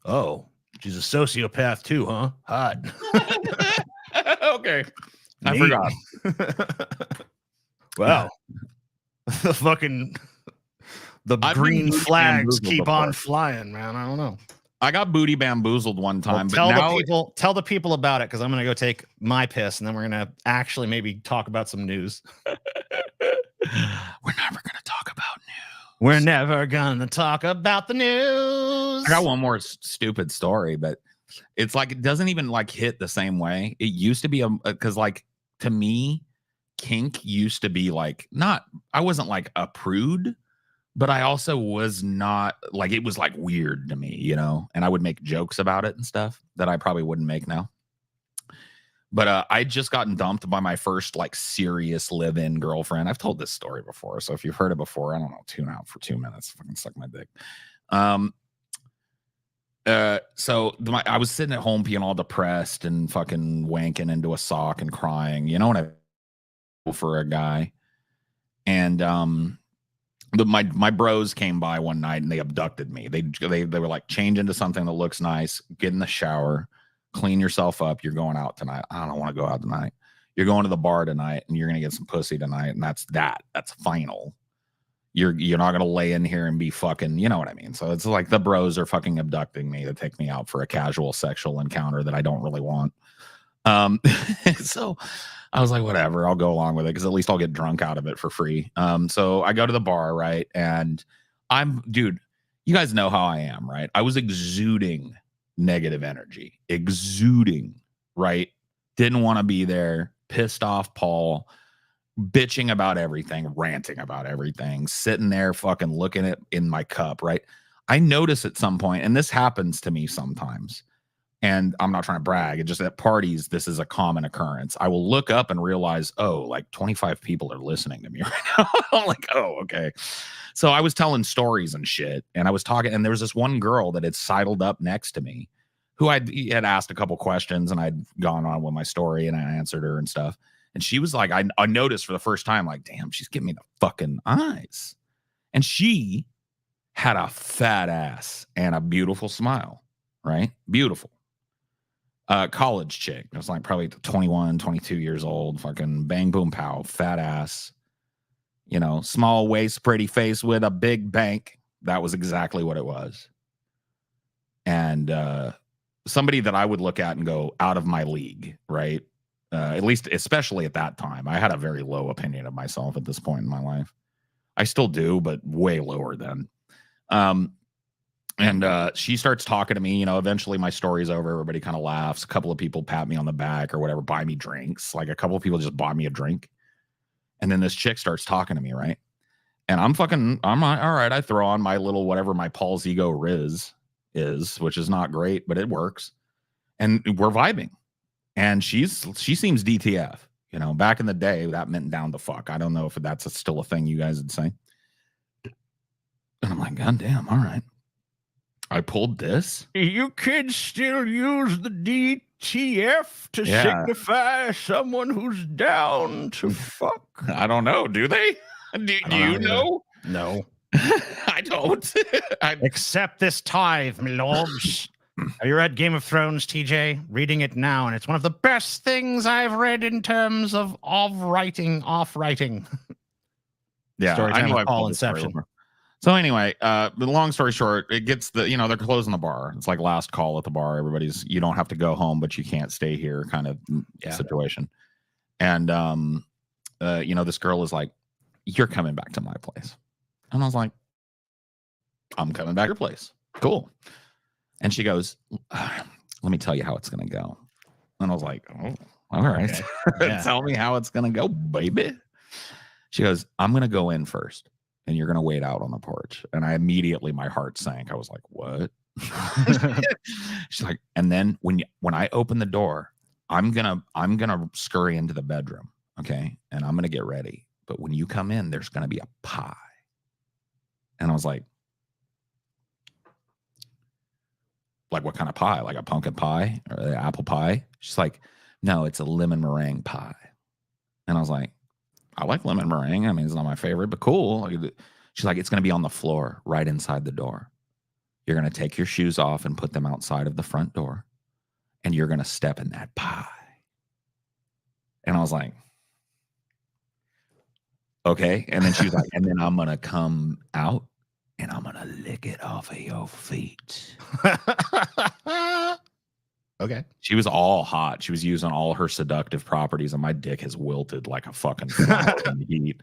oh, she's a sociopath too, huh? Hot. Okay. I forgot. Wow. The green flags keep on flying, man. I don't know. I got booty bamboozled one time. Well, tell the people about it, because I'm going to go take my piss, and then we're going to actually maybe talk about some news. We're never going to talk about news. We're never going to talk about the news. I got one more stupid story, but it's like, it doesn't even like hit the same way. It used to be because like, to me, kink used to be like, I wasn't like a prude, but I also was not like, it was like weird to me, you know, and I would make jokes about it and stuff that I probably wouldn't make now. But I'd just gotten dumped by my first like serious live-in girlfriend. I've told this story before, so if you've heard it before, I don't know, tune out for 2 minutes, fucking suck my dick. So I was sitting at home being all depressed and fucking wanking into a sock and crying, you know what I for a guy. And my bros came by one night and they abducted me. They were like, change into something that looks nice, get in the shower, clean yourself up. You're going out tonight. I don't want to go out tonight. You're going to the bar tonight and you're going to get some pussy tonight. And that's final. You're not going to lay in here and be fucking, you know what I mean? So it's like the bros are fucking abducting me to take me out for a casual sexual encounter that I don't really want. So I was like, whatever, I'll go along with it, because at least I'll get drunk out of it for free. So I go to the bar, right? And dude, you guys know how I am, right? I was exuding negative energy, right? Didn't want to be there, pissed off Paul, bitching about everything, ranting about everything, sitting there fucking looking at in my cup, right? I notice at some point, and this happens to me sometimes, and I'm not trying to brag, it just at parties, this is a common occurrence. I will look up and realize, oh, like 25 people are listening to me right now. I'm like, oh, okay. So I was telling stories and shit, and I was talking, and there was this one girl that had sidled up next to me who I had asked a couple questions, and I'd gone on with my story, and I answered her and stuff. And she was like, I noticed for the first time, like, damn, she's giving me the fucking eyes. And she had a fat ass and a beautiful smile, right? Beautiful. College chick. It was like probably 21, 22 years old, fucking bang, boom, pow, fat ass, you know, small waist, pretty face with a big bank. That was exactly what it was. And somebody that I would look at and go, out of my league, right? At least, especially at that time, I had a very low opinion of myself at this point in my life. I still do, but way lower then. And she starts talking to me, you know, eventually my story's over. Everybody kind of laughs. A couple of people pat me on the back or whatever, buy me drinks. Like a couple of people just bought me a drink. And then this chick starts talking to me, right? And I'm like, all right, I throw on my little, whatever my Paul's Ego Riz is, which is not great, but it works. And we're vibing. And she seems DTF. You know, back in the day, that meant down the fuck. I don't know if that's still a thing you guys would say. And I'm like, God damn, all right. I pulled this. You kids still use the DTF to signify someone who's down to fuck? I don't know. Do they? Do you know? No. I don't. Accept this tithe, my lords. Have you read Game of Thrones, TJ? Reading it now, and it's one of the best things I've read in terms of writing, off writing. Yeah, I know. I've Paul Inception. So anyway, the long story short, it gets they're closing the bar. It's like last call at the bar. You don't have to go home, but you can't stay here kind of situation. And, this girl is like, you're coming back to my place. And I was like, I'm coming back to your place. Cool. And she goes, let me tell you how it's going to go. And I was like, oh, all right. Okay. Yeah. Tell me how it's going to go, baby. She goes, I'm going to go in first. And you're going to wait out on the porch. And my heart sank. I was like, what? She's like, and then when I open the door, I'm going to scurry into the bedroom. Okay. And I'm going to get ready. But when you come in, there's going to be a pie. And I was like, what kind of pie? Like a pumpkin pie or an apple pie? She's like, no, it's a lemon meringue pie. And I was like, I like lemon meringue. I mean, it's not my favorite, but cool. She's like, it's going to be on the floor right inside the door. You're going to take your shoes off and put them outside of the front door. And you're going to step in that pie. And I was like, okay. And then she was like, and then I'm going to come out and I'm going to lick it off of your feet. Okay. She was all hot. She was using all her seductive properties, and my dick has wilted like a fucking flower in the heat.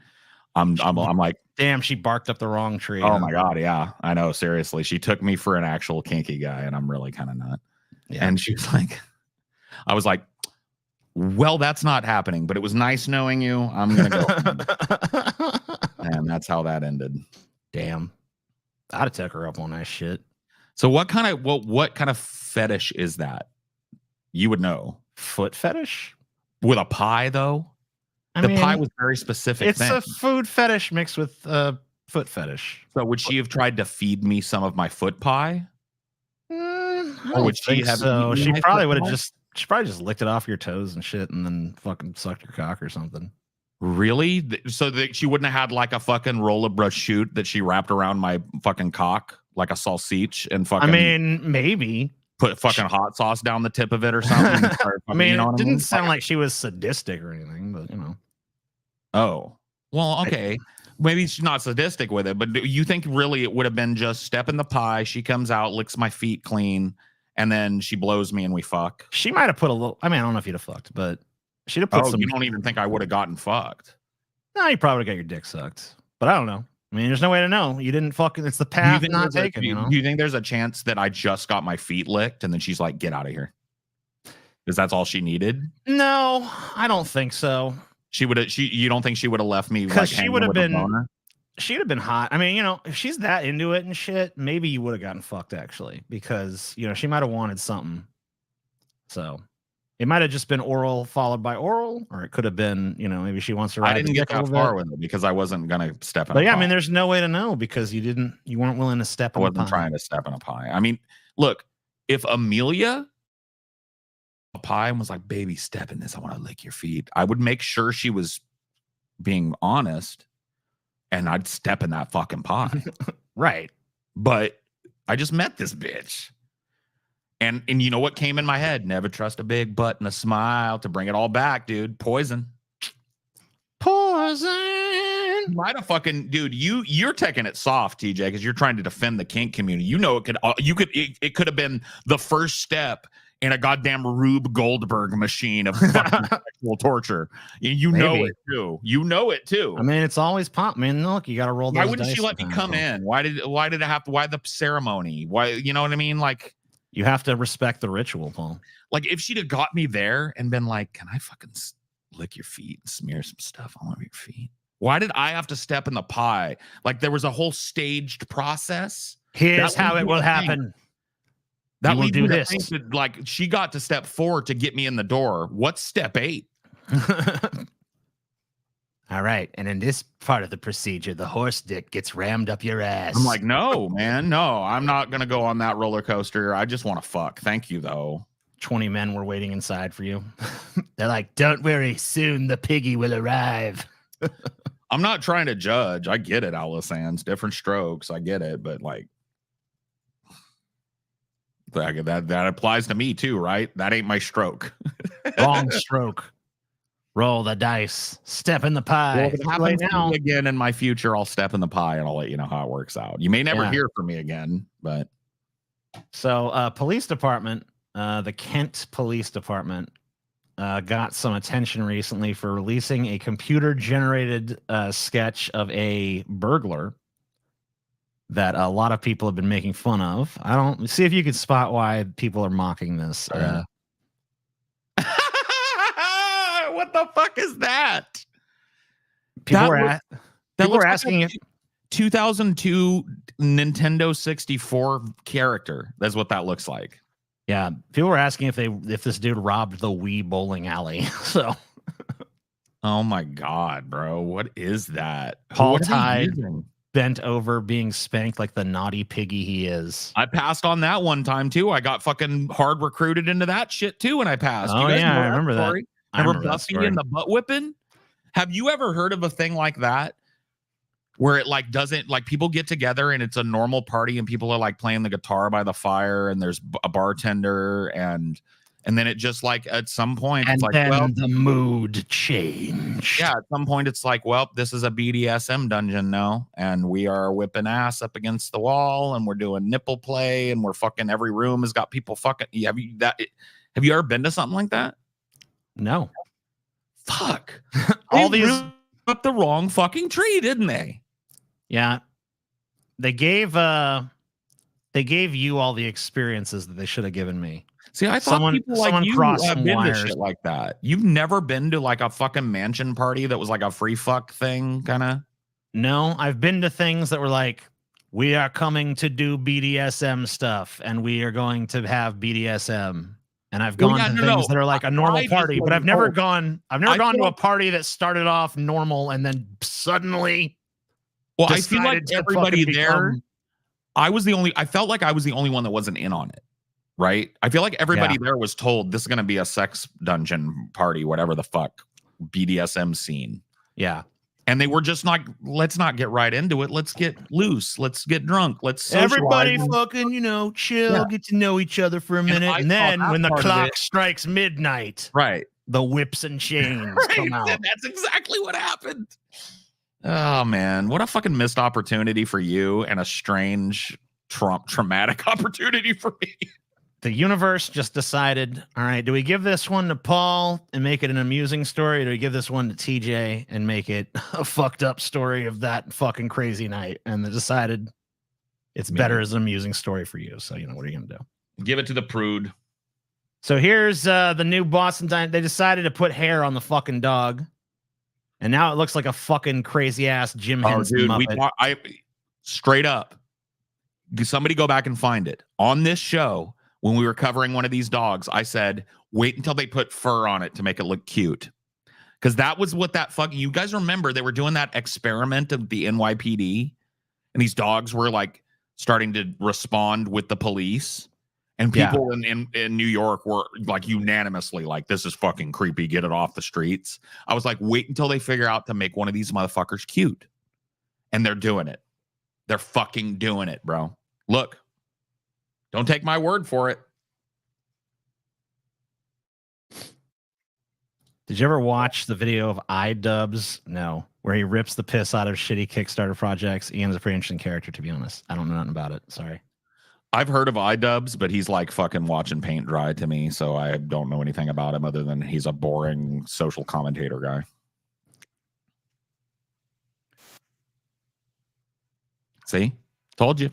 I'm like, damn, she barked up the wrong tree. Oh my God. Yeah, I know. Seriously. She took me for an actual kinky guy, and I'm really kind of not. Yeah. And she was like, I was like, well, that's not happening, but it was nice knowing you. I'm going to go. And that's how that ended. Damn. I'd have took her up on that shit. So what kind of fetish is that? You would know. Foot fetish? With a pie, though? The pie was very specific. It's a food fetish mixed with foot fetish. So would she have tried to feed me some of my foot pie? Or would she have? So she probably would have just. She probably just licked it off your toes and shit, and then fucking sucked your cock or something. Really? So that she wouldn't have had like a fucking roll of prosciutto that she wrapped around my fucking cock like a sausage and fucking. I mean, maybe put fucking hot sauce down the tip of it or something. I mean, it didn't sound like she was sadistic or anything, but you know. Oh, well, okay. Maybe she's not sadistic with it, but do you think really it would have been just step in the pie? She comes out, licks my feet clean, and then she blows me and we fuck. She might have put a little. I mean, I don't know if you'd have fucked, but she'd have put some. You don't even think I would have gotten fucked? No, you probably would have got your dick sucked, but I don't know. I mean, there's no way to know. You didn't fucking. It's the path not taken. You know. Do you think there's a chance that I just got my feet licked and then she's like, "Get out of here"? Because that's all she needed. No, I don't think so. She would have. You don't think she would have left me? Because she would have been. She'd have been hot. I mean, you know, if she's that into it and shit, maybe you would have gotten fucked actually, because you know she might have wanted something. So it might have just been oral followed by oral, or it could have been, you know, maybe she wants to ride. I didn't get that far with it because I wasn't gonna step in. But yeah, I mean, there's no way to know because you weren't willing to step. I wasn't trying to step in a pie. I mean, look, if Amelia a pie and was like, "Baby, step in this. I want to lick your feet," I would make sure she was being honest. And I'd step in that fucking pie. Right. But I just met this bitch. And you know what came in my head? Never trust a big butt and a smile to bring it all back, dude. Poison. Might have fucking, dude, you're taking it soft, TJ, because you're trying to defend the kink community. You know it could have been the first step in a goddamn Rube Goldberg machine of fucking sexual torture. You know it too. You know it too. I mean, it's always pop. Man, look, you got to roll. Why wouldn't she let me come in? Why did it have to? Why the ceremony? Why, you know what I mean? Like, you have to respect the ritual, Paul. Like, if she'd have got me there and been like, "Can I fucking lick your feet and smear some stuff all over your feet?" Why did I have to step in the pie? Like, there was a whole staged process. Here's how it will happen. That will leads do me to this. think that, like, she got to step 4 to get me in the door. What's step 8? All right. And in this part of the procedure, the horse dick gets rammed up your ass. I'm like, no, man, no, I'm not going to go on that roller coaster. I just want to fuck. Thank you, though. 20 men were waiting inside for you. They're like, don't worry, soon the piggy will arrive. I'm not trying to judge. I get it, Alice Sands, different strokes. I get it, but like that applies to me too, right? That ain't my stroke. Wrong stroke. Roll the dice. Step in the pie. Well, if it happens to me again in my future, I'll step in the pie and I'll let you know how it works out. You may never hear from me again, but so police department, the Kent Police Department got some attention recently for releasing a computer-generated sketch of a burglar that a lot of people have been making fun of. I don't see if you can spot why people are mocking this. What the fuck is that? People were asking if 2002 Nintendo 64 character. That's what that looks like. Yeah, people were asking if this dude robbed the Wii bowling alley. So, oh my god, bro, what is that? Paul Tide bent over, being spanked like the naughty piggy he is. I passed on that one time too. I got fucking hard recruited into that shit too, and I passed. Oh yeah, I remember that. Remember Buffy and the butt whipping? Have you ever heard of a thing like that? Where it like doesn't, like, people get together and it's a normal party and people are like playing the guitar by the fire and there's a bartender and then it just like at some point and it's like, then well, the mood changed. Yeah, at some point it's like, well, this is a BDSM dungeon now and we are whipping ass up against the wall and we're doing nipple play and we're fucking, every room has got people fucking. Have you ever been to something like that? No. Fuck. All these up the wrong fucking tree, didn't they? Yeah. They gave you all the experiences that they should have given me. See, I thought people like you have been to shit like that. You've never been to like a fucking mansion party that was like a free fuck thing, kind of? No, I've been to things that were like, we are coming to do BDSM stuff and we are going to have BDSM. And I've gone to things that are like a normal party, but I've never gone to a party that started off normal and then suddenly. Well, I feel like everybody there, I felt like I was the only one that wasn't in on it. Right? I feel like everybody there was told this is going to be a sex dungeon party, whatever the fuck, BDSM scene. Yeah. And they were just like, let's not get right into it. Let's get loose. Let's get drunk. Let's socialize. Everybody fucking, chill, get to know each other for a minute. And then when the clock strikes midnight, right, the whips and chains come out. That's exactly what happened. Oh, man. What a fucking missed opportunity for you and a strange, traumatic opportunity for me. The universe just decided, all right, do we give this one to Paul and make it an amusing story? Or do we give this one to TJ and make it a fucked up story of that fucking crazy night? And they decided it's better as an amusing story for you. So, what are you going to do? Give it to the prude. So here's the new Boston Dynamite. They decided to put hair on the fucking dog. And now it looks like a fucking crazy ass Jim Henson Muppet. Straight up, somebody go back and find it. On this show, when we were covering one of these dogs, I said, wait until they put fur on it to make it look cute. Because that was what that fucking, you guys remember they were doing that experiment of the NYPD and these dogs were like starting to respond with the police. And people in New York were like unanimously like, this is fucking creepy. Get it off the streets. I was like, wait until they figure out to make one of these motherfuckers cute. And they're doing it. They're fucking doing it, bro. Look. Don't take my word for it. Did you ever watch the video of iDubbbz? No. Where he rips the piss out of shitty Kickstarter projects. Ian's a pretty interesting character, to be honest. I don't know nothing about it. Sorry. I've heard of iDubbbz, but he's like fucking watching paint dry to me. So I don't know anything about him other than he's a boring social commentator guy. See? Told you.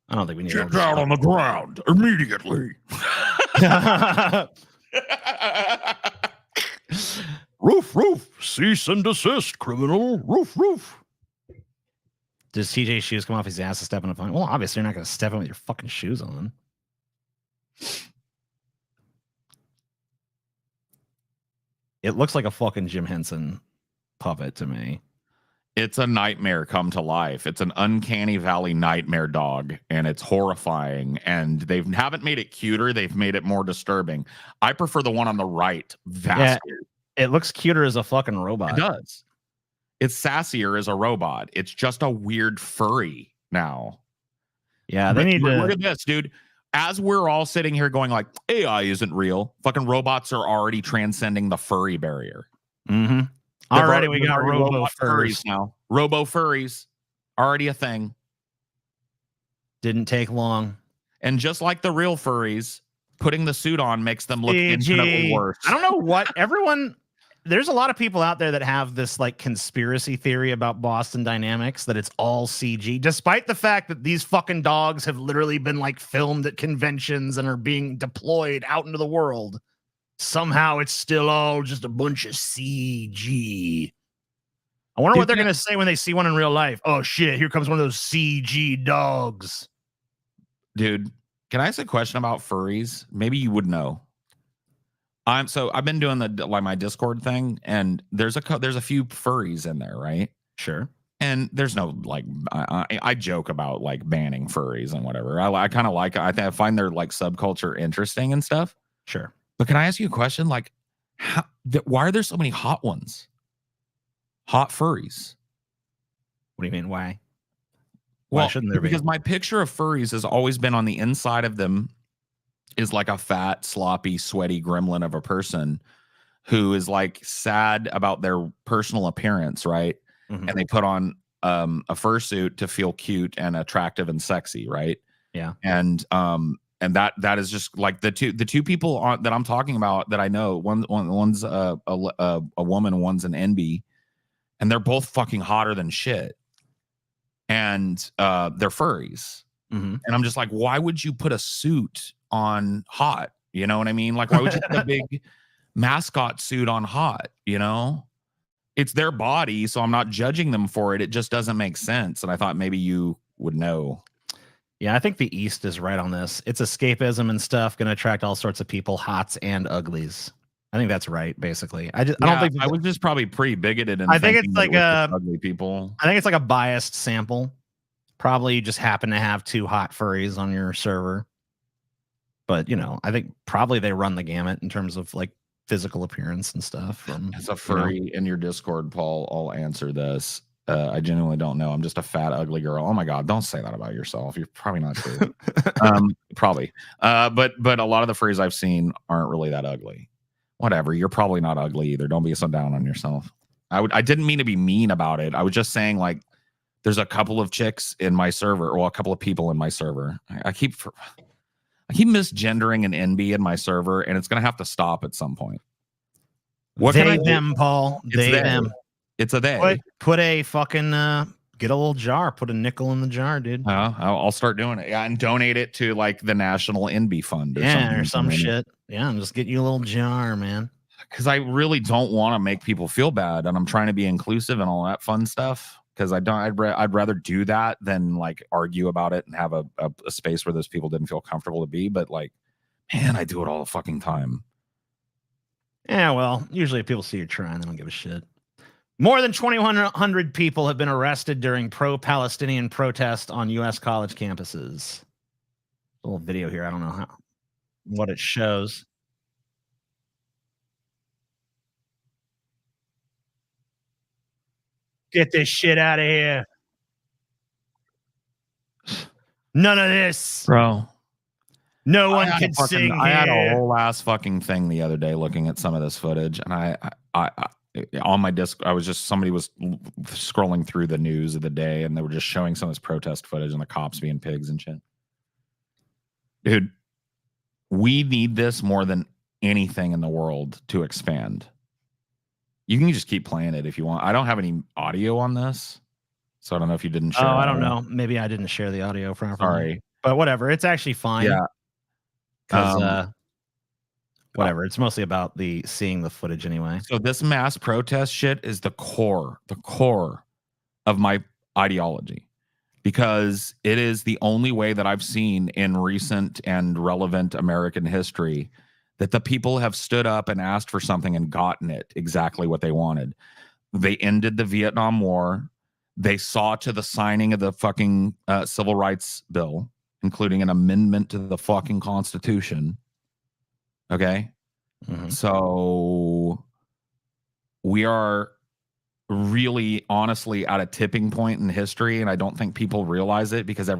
I don't think we need to get down on the ground immediately. Roof, cease and desist, criminal. Roof. Does TJ's shoes come off his ass to step in a phone? Well, obviously you're not going to step in with your fucking shoes on. It looks like a fucking Jim Henson puppet to me. It's a nightmare come to life. It's an uncanny valley nightmare dog, and it's horrifying. And they haven't made it cuter. They've made it more disturbing. I prefer the one on the right. Vastly. Yeah, it looks cuter as a fucking robot. It does. It's sassier as a robot. It's just a weird furry now. Yeah, they need to look at this, dude. As we're all sitting here going like, AI isn't real. Fucking robots are already transcending the furry barrier. Mm-hmm. Already we got robo furries now. Robo furries, already a thing. Didn't take long. And just like the real furries, putting the suit on makes them look infinitely worse. I don't know what everyone. There's a lot of people out there that have this like conspiracy theory about Boston Dynamics that it's all CG, despite the fact that these fucking dogs have literally been like filmed at conventions and are being deployed out into the world. Somehow it's still all just a bunch of CG. I wonder what they're going to say when they see one in real life. Oh shit, here comes one of those CG dogs. Dude, can I ask a question about furries? Maybe you would know. I've been doing my Discord thing, and there's a few furries in there, right? Sure. And there's no like I joke about like banning furries and whatever. I kind of like I find their like subculture interesting and stuff. Sure. But can I ask you a question? Like, why are there so many hot ones? Hot furries. What do you mean? Why? Well, why shouldn't there be? Because my picture of furries has always been on the inside of them is like a fat, sloppy, sweaty gremlin of a person who is like sad about their personal appearance, right? Mm-hmm. And they put on a fursuit to feel cute and attractive and sexy, right? Yeah. And that is just like the two people that I'm talking about that I know. One's a woman, one's an NB, and they're both fucking hotter than shit. And they're furries. Mm-hmm. And I'm just like, why would you put a suit on hot? You know what I mean? Like, why would you put a big mascot suit on hot? You know, it's their body, so I'm not judging them for it. It just doesn't make sense. And I thought maybe you would know. Yeah, I think the East is right on this. It's escapism and stuff, going to attract all sorts of people, hots and uglies. I think that's right, basically. I don't think I was just probably pretty bigoted. I think it's like ugly people. I think it's like a biased sample. Probably you just happen to have two hot furries on your server. But, you know, I think probably they run the gamut in terms of like physical appearance and stuff. As a furry in your Discord, Paul, I'll answer this. I genuinely don't know. I'm just a fat, ugly girl. Oh my God, don't say that about yourself. You're probably not true. Probably. But a lot of the furries I've seen aren't really that ugly. Whatever. You're probably not ugly either. Don't be so down on yourself. I didn't mean to be mean about it. I was just saying like there's a couple of chicks in my server, or a couple of people in my server. I keep misgendering an NB in my server, and it's gonna have to stop at some point. What can I do? Them, Paul. They them. It's a they. Put a fucking get a little jar. Put a nickel in the jar, dude. I'll start doing it. Yeah, and donate it to like the National NB Fund or some shit. Yeah, and just get you a little jar, man. Because I really don't want to make people feel bad, and I'm trying to be inclusive and all that fun stuff. Because I'd rather do that than like argue about it and have a space where those people didn't feel comfortable to be. But like, man, I do it all the fucking time. Yeah, well, usually if people see you trying, they don't give a shit. More than 2,100 people have been arrested during pro-Palestinian protests on U.S. college campuses. A little video here. I don't know what it shows. Get this shit out of here. None of this. Bro. No one can sing I had a whole ass fucking thing the other day looking at some of this footage, and I on my disc, somebody was scrolling through the news of the day, and they were just showing some of this protest footage and the cops being pigs and shit. Dude, we need this more than anything in the world to expand. You can just keep playing it if you want. I don't have any audio on this, so I don't know if you didn't share. Oh, I don't know. Maybe I didn't share the audio from. Sorry, but whatever. It's actually fine. Yeah. Because whatever. It's mostly about seeing the footage anyway. So this mass protest shit is the core of my ideology. because it is the only way that I've seen in recent and relevant American history that the people have stood up and asked for something and gotten it exactly what they wanted. They ended the Vietnam War. They saw to the signing of the fucking civil rights bill, including an amendment to the fucking Constitution. Okay. Mhm. So we are really honestly at a tipping point in history, and I don't think people realize it because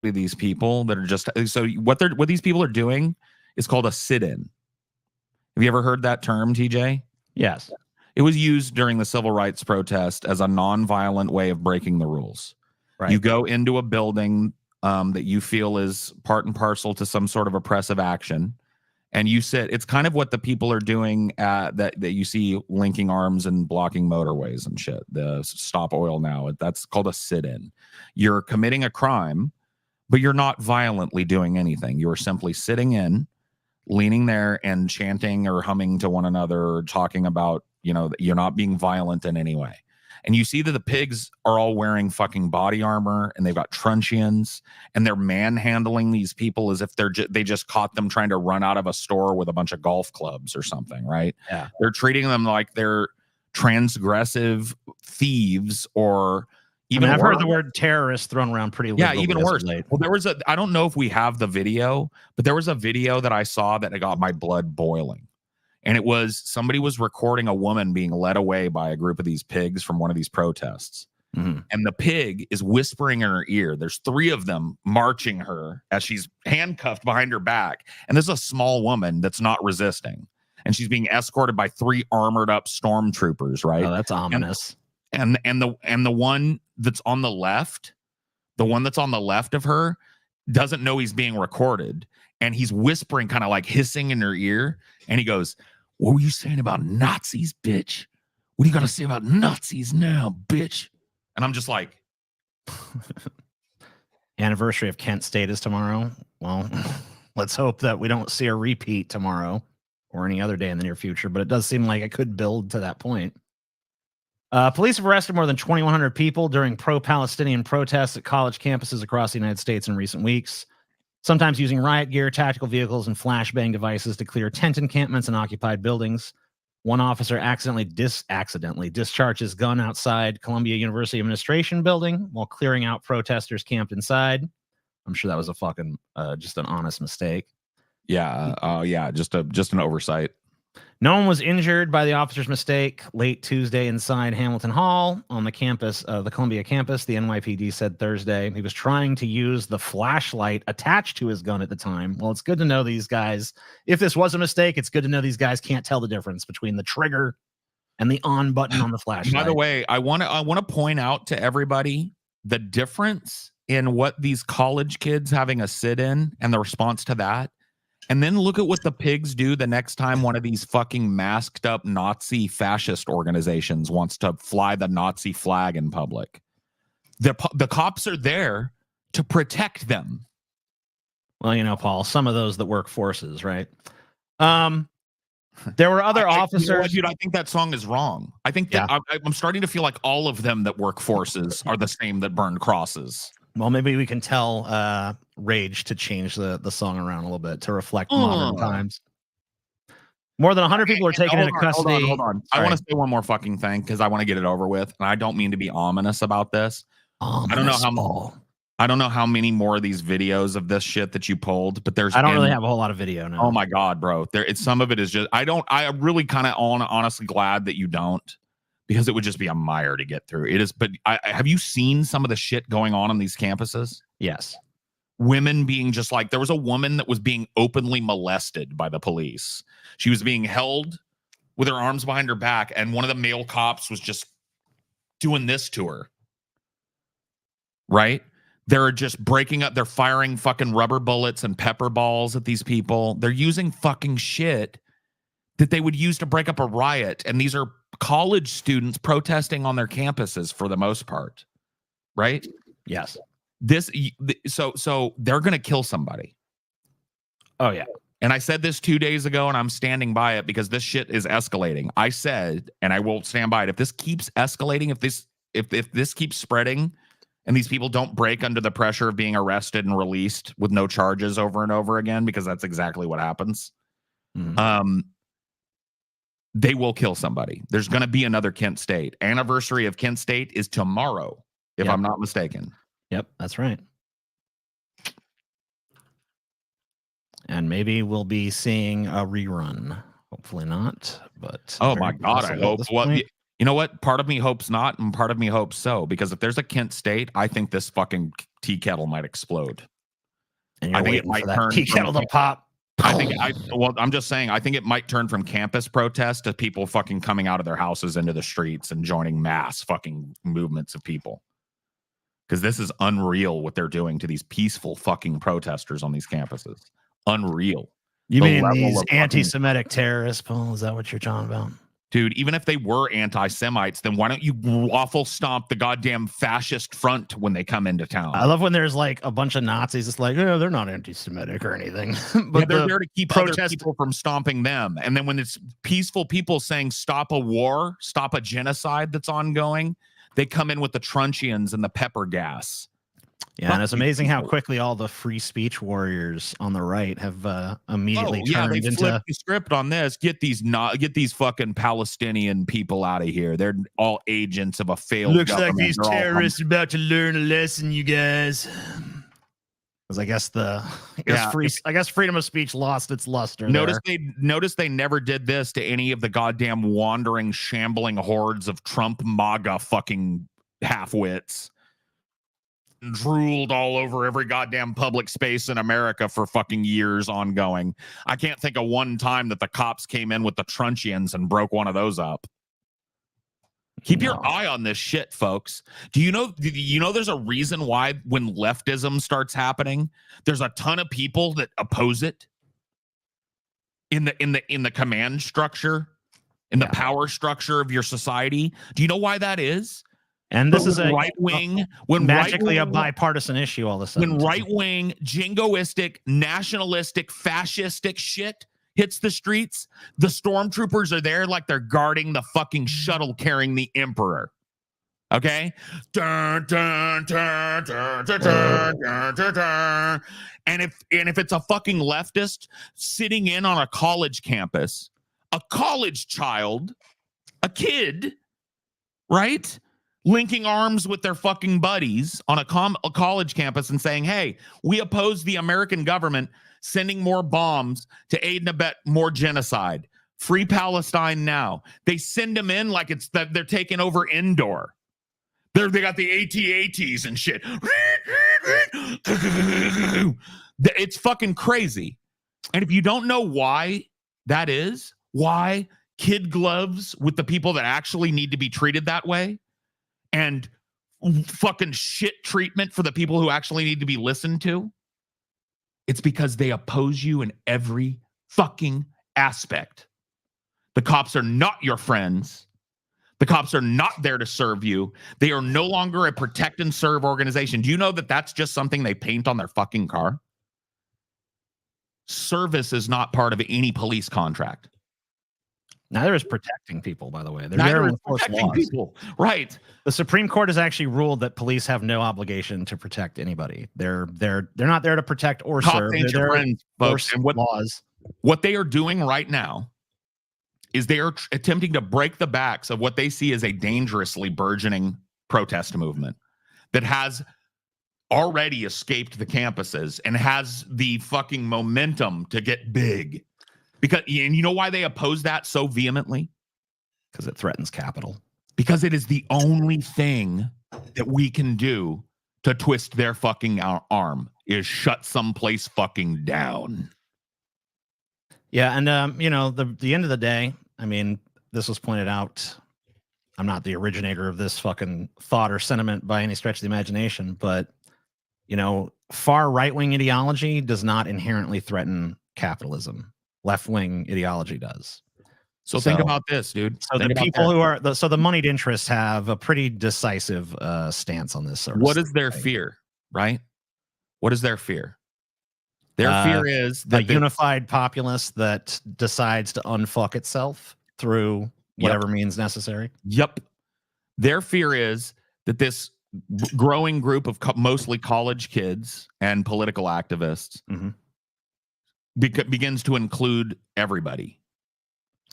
these people that are just so what these people are doing is called a sit-in. Have you ever heard that term, TJ? Yes. It was used during the civil rights protest as a non-violent way of breaking the rules. Right. You go into a building that you feel is part and parcel to some sort of oppressive action, and you sit. It's kind of what the people are doing that you see linking arms and blocking motorways and shit. The Stop Oil Now. That's called a sit-in. You're committing a crime, but you're not violently doing anything. You're simply sitting in, leaning there and chanting or humming to one another or talking about, you're not being violent in any way. And you see that the pigs are all wearing fucking body armor and they've got truncheons and they're manhandling these people as if they just caught them trying to run out of a store with a bunch of golf clubs or something, right? Yeah. They're treating them like they're transgressive thieves or even I've worse. heard the word terrorist thrown around pretty Yeah, liberally even as of worse. late. Well, I don't know if we have the video, but there was a video that I saw that got my blood boiling. And it was somebody was recording a woman being led away by a group of these pigs from one of these protests. Mhm. And the pig is whispering in her ear. There's 3 of them marching her as she's handcuffed behind her back. And this is a small woman that's not resisting. And she's being escorted by 3 armored up stormtroopers, right? Oh, that's ominous. And the one that's on the left, of her doesn't know he's being recorded, and he's whispering, kind of like hissing in her ear, and he goes, "What were you saying about Nazis, bitch? What do you got to say about Nazis now, bitch?" And I'm just like, Anniversary of Kent State is tomorrow. Well, let's hope that we don't see a repeat tomorrow or any other day in the near future, but it does seem like it could build to that point. Police have arrested more than 2,100 people during pro-Palestinian protests at college campuses across the United States in recent weeks, sometimes using riot gear, tactical vehicles, and flashbang devices to clear tent encampments and occupied buildings. One officer accidentally discharged his gun outside Columbia University Administration building while clearing out protesters camped inside. I'm sure that was a fucking just an honest mistake. yeah, just an oversight. No one was injured by the officer's mistake late Tuesday inside Hamilton Hall on the campus of the Columbia campus. The NYPD said Thursday he was trying to use the flashlight attached to his gun at the time. Well, it's good to know these guys. If this was a mistake, it's good to know these guys can't tell the difference between the trigger and the on button on the flashlight. By the way, I want to point out to everybody the difference in what these college kids having a sit-in and the response to that. And then look at what the pigs do the next time one of these fucking masked up Nazi fascist organizations wants to fly the Nazi flag in public. The cops are there to protect them. Well, Paul, some of those that work forces, right? There were other officers. Dude, I think that song is wrong. I think that I'm starting to feel like all of them that work forces are the same that burn crosses. Well, maybe we can tell Rage to change the song around a little bit to reflect modern times. More than 100 people are taken into custody. Hold on. I want to say one more fucking thing because I want to get it over with. And I don't mean to be ominous about this. I don't know how many more of these videos of this shit that you pulled, but I don't really have a whole lot of video now. Oh my God, bro. Some of it is just, I'm really kind of honestly glad that you don't, because it would just be a mire to get through. It is, but have you seen some of the shit going on these campuses? Yes. Women being just like, there was a woman that was being openly molested by the police. She was being held with her arms behind her back, and one of the male cops was just doing this to her. Right? They're just breaking up. They're firing fucking rubber bullets and pepper balls at these people. They're using fucking shit that they would use to break up a riot. And these are college students protesting on their campuses for the most part. Right? Yes. So they're going to kill somebody. Oh, yeah. And I said this 2 days ago, and I'm standing by it because this shit is escalating. I said, and I will stand by it, if this keeps escalating, if this keeps spreading, and these people don't break under the pressure of being arrested and released with no charges over and over again, because that's exactly what happens, they will kill somebody. There's going to be another Kent State. Anniversary of Kent State is tomorrow, if I'm not mistaken. Yep, that's right. And maybe we'll be seeing a rerun. Hopefully not, but oh my God, I hope. Well, you know what? Part of me hopes not, and part of me hopes so. Because if there's a Kent State, I think this fucking tea kettle might explode. And I think it might turn tea kettle to pop. I'm just saying, I think it might turn from campus protest to people fucking coming out of their houses into the streets and joining mass fucking movements of people. Because this is unreal what they're doing to these peaceful fucking protesters on these campuses. Unreal. You mean these anti-Semitic terrorists, Paul? Is that what you're talking about? Dude, even if they were anti-Semites, then why don't you waffle stomp the goddamn fascist front when they come into town? I love when there's like a bunch of Nazis. It's like, oh, they're not anti-Semitic or anything. But they're there to keep other people from stomping them. And then when it's peaceful people saying stop a war, stop a genocide that's ongoing, they come in with the truncheons and the pepper gas. Yeah, and it's amazing how quickly all the free speech warriors on the right have immediately turned they into flipped the script on this. Get these fucking Palestinian people out of here. They're all agents of a failed Looks government. like these terrorists are about to learn a lesson, you guys. Because I guess freedom of speech lost its luster. Notice they never did this to any of the goddamn wandering, shambling hordes of Trump MAGA fucking half-wits. Drooled all over every goddamn public space in America for fucking years ongoing. I can't think of one time that the cops came in with the truncheons and broke one of those up. Keep your eye on this shit, folks. Do you know there's a reason why when leftism starts happening, there's a ton of people that oppose it in the command structure, in the power structure of your society? Do you know why that is? And this is a right wing, magically a bipartisan issue all of a sudden. When right wing, jingoistic, nationalistic, fascistic shit hits the streets, the stormtroopers are there like they're guarding the fucking shuttle carrying the emperor. Okay? Dun, dun, dun, dun, dun, dun, dun, dun, dun. And if it's a fucking leftist sitting in on a college campus, a college child, a kid, right? Linking arms with their fucking buddies on a college campus and saying, hey, we oppose the American government sending more bombs to aid and abet more genocide. Free Palestine now. They send them in like it's that they're taking over indoor. They got the AT-ATs and shit. It's fucking crazy. And if you don't know why that is, why kid gloves with the people that actually need to be treated that way, and fucking shit treatment for the people who actually need to be listened to, it's because they oppose you in every fucking aspect. The cops are not your friends. The cops are not there to serve you. They are no longer a protect and serve organization. Do you know that that's just something they paint on their fucking car? Service is not part of any police contract. Neither is protecting people, by the way. They're Neither there is to enforce protecting laws. people. Right. The Supreme Court has actually ruled that police have no obligation to protect anybody. They're not there to protect or serve. Ain't They're your there friends, to folks. And laws. What they are doing right now is they are attempting to break the backs of what they see as a dangerously burgeoning protest movement that has already escaped the campuses and has the fucking momentum to get big. And you know why they oppose that so vehemently? Because it threatens capital. Because it is the only thing that we can do to twist their fucking arm is shut someplace fucking down. Yeah, and the end of the day, I mean, this was pointed out. I'm not the originator of this fucking thought or sentiment by any stretch of the imagination, but far right-wing ideology does not inherently threaten capitalism. Left-wing ideology does. So think about this, dude. So the people who are the moneyed interests have a pretty decisive stance on this. What is their fear, right? What is their fear? Their fear is a that unified populace that decides to unfuck itself through whatever means necessary. Yep. Their fear is that this growing group of mostly college kids and political activists begins to include everybody.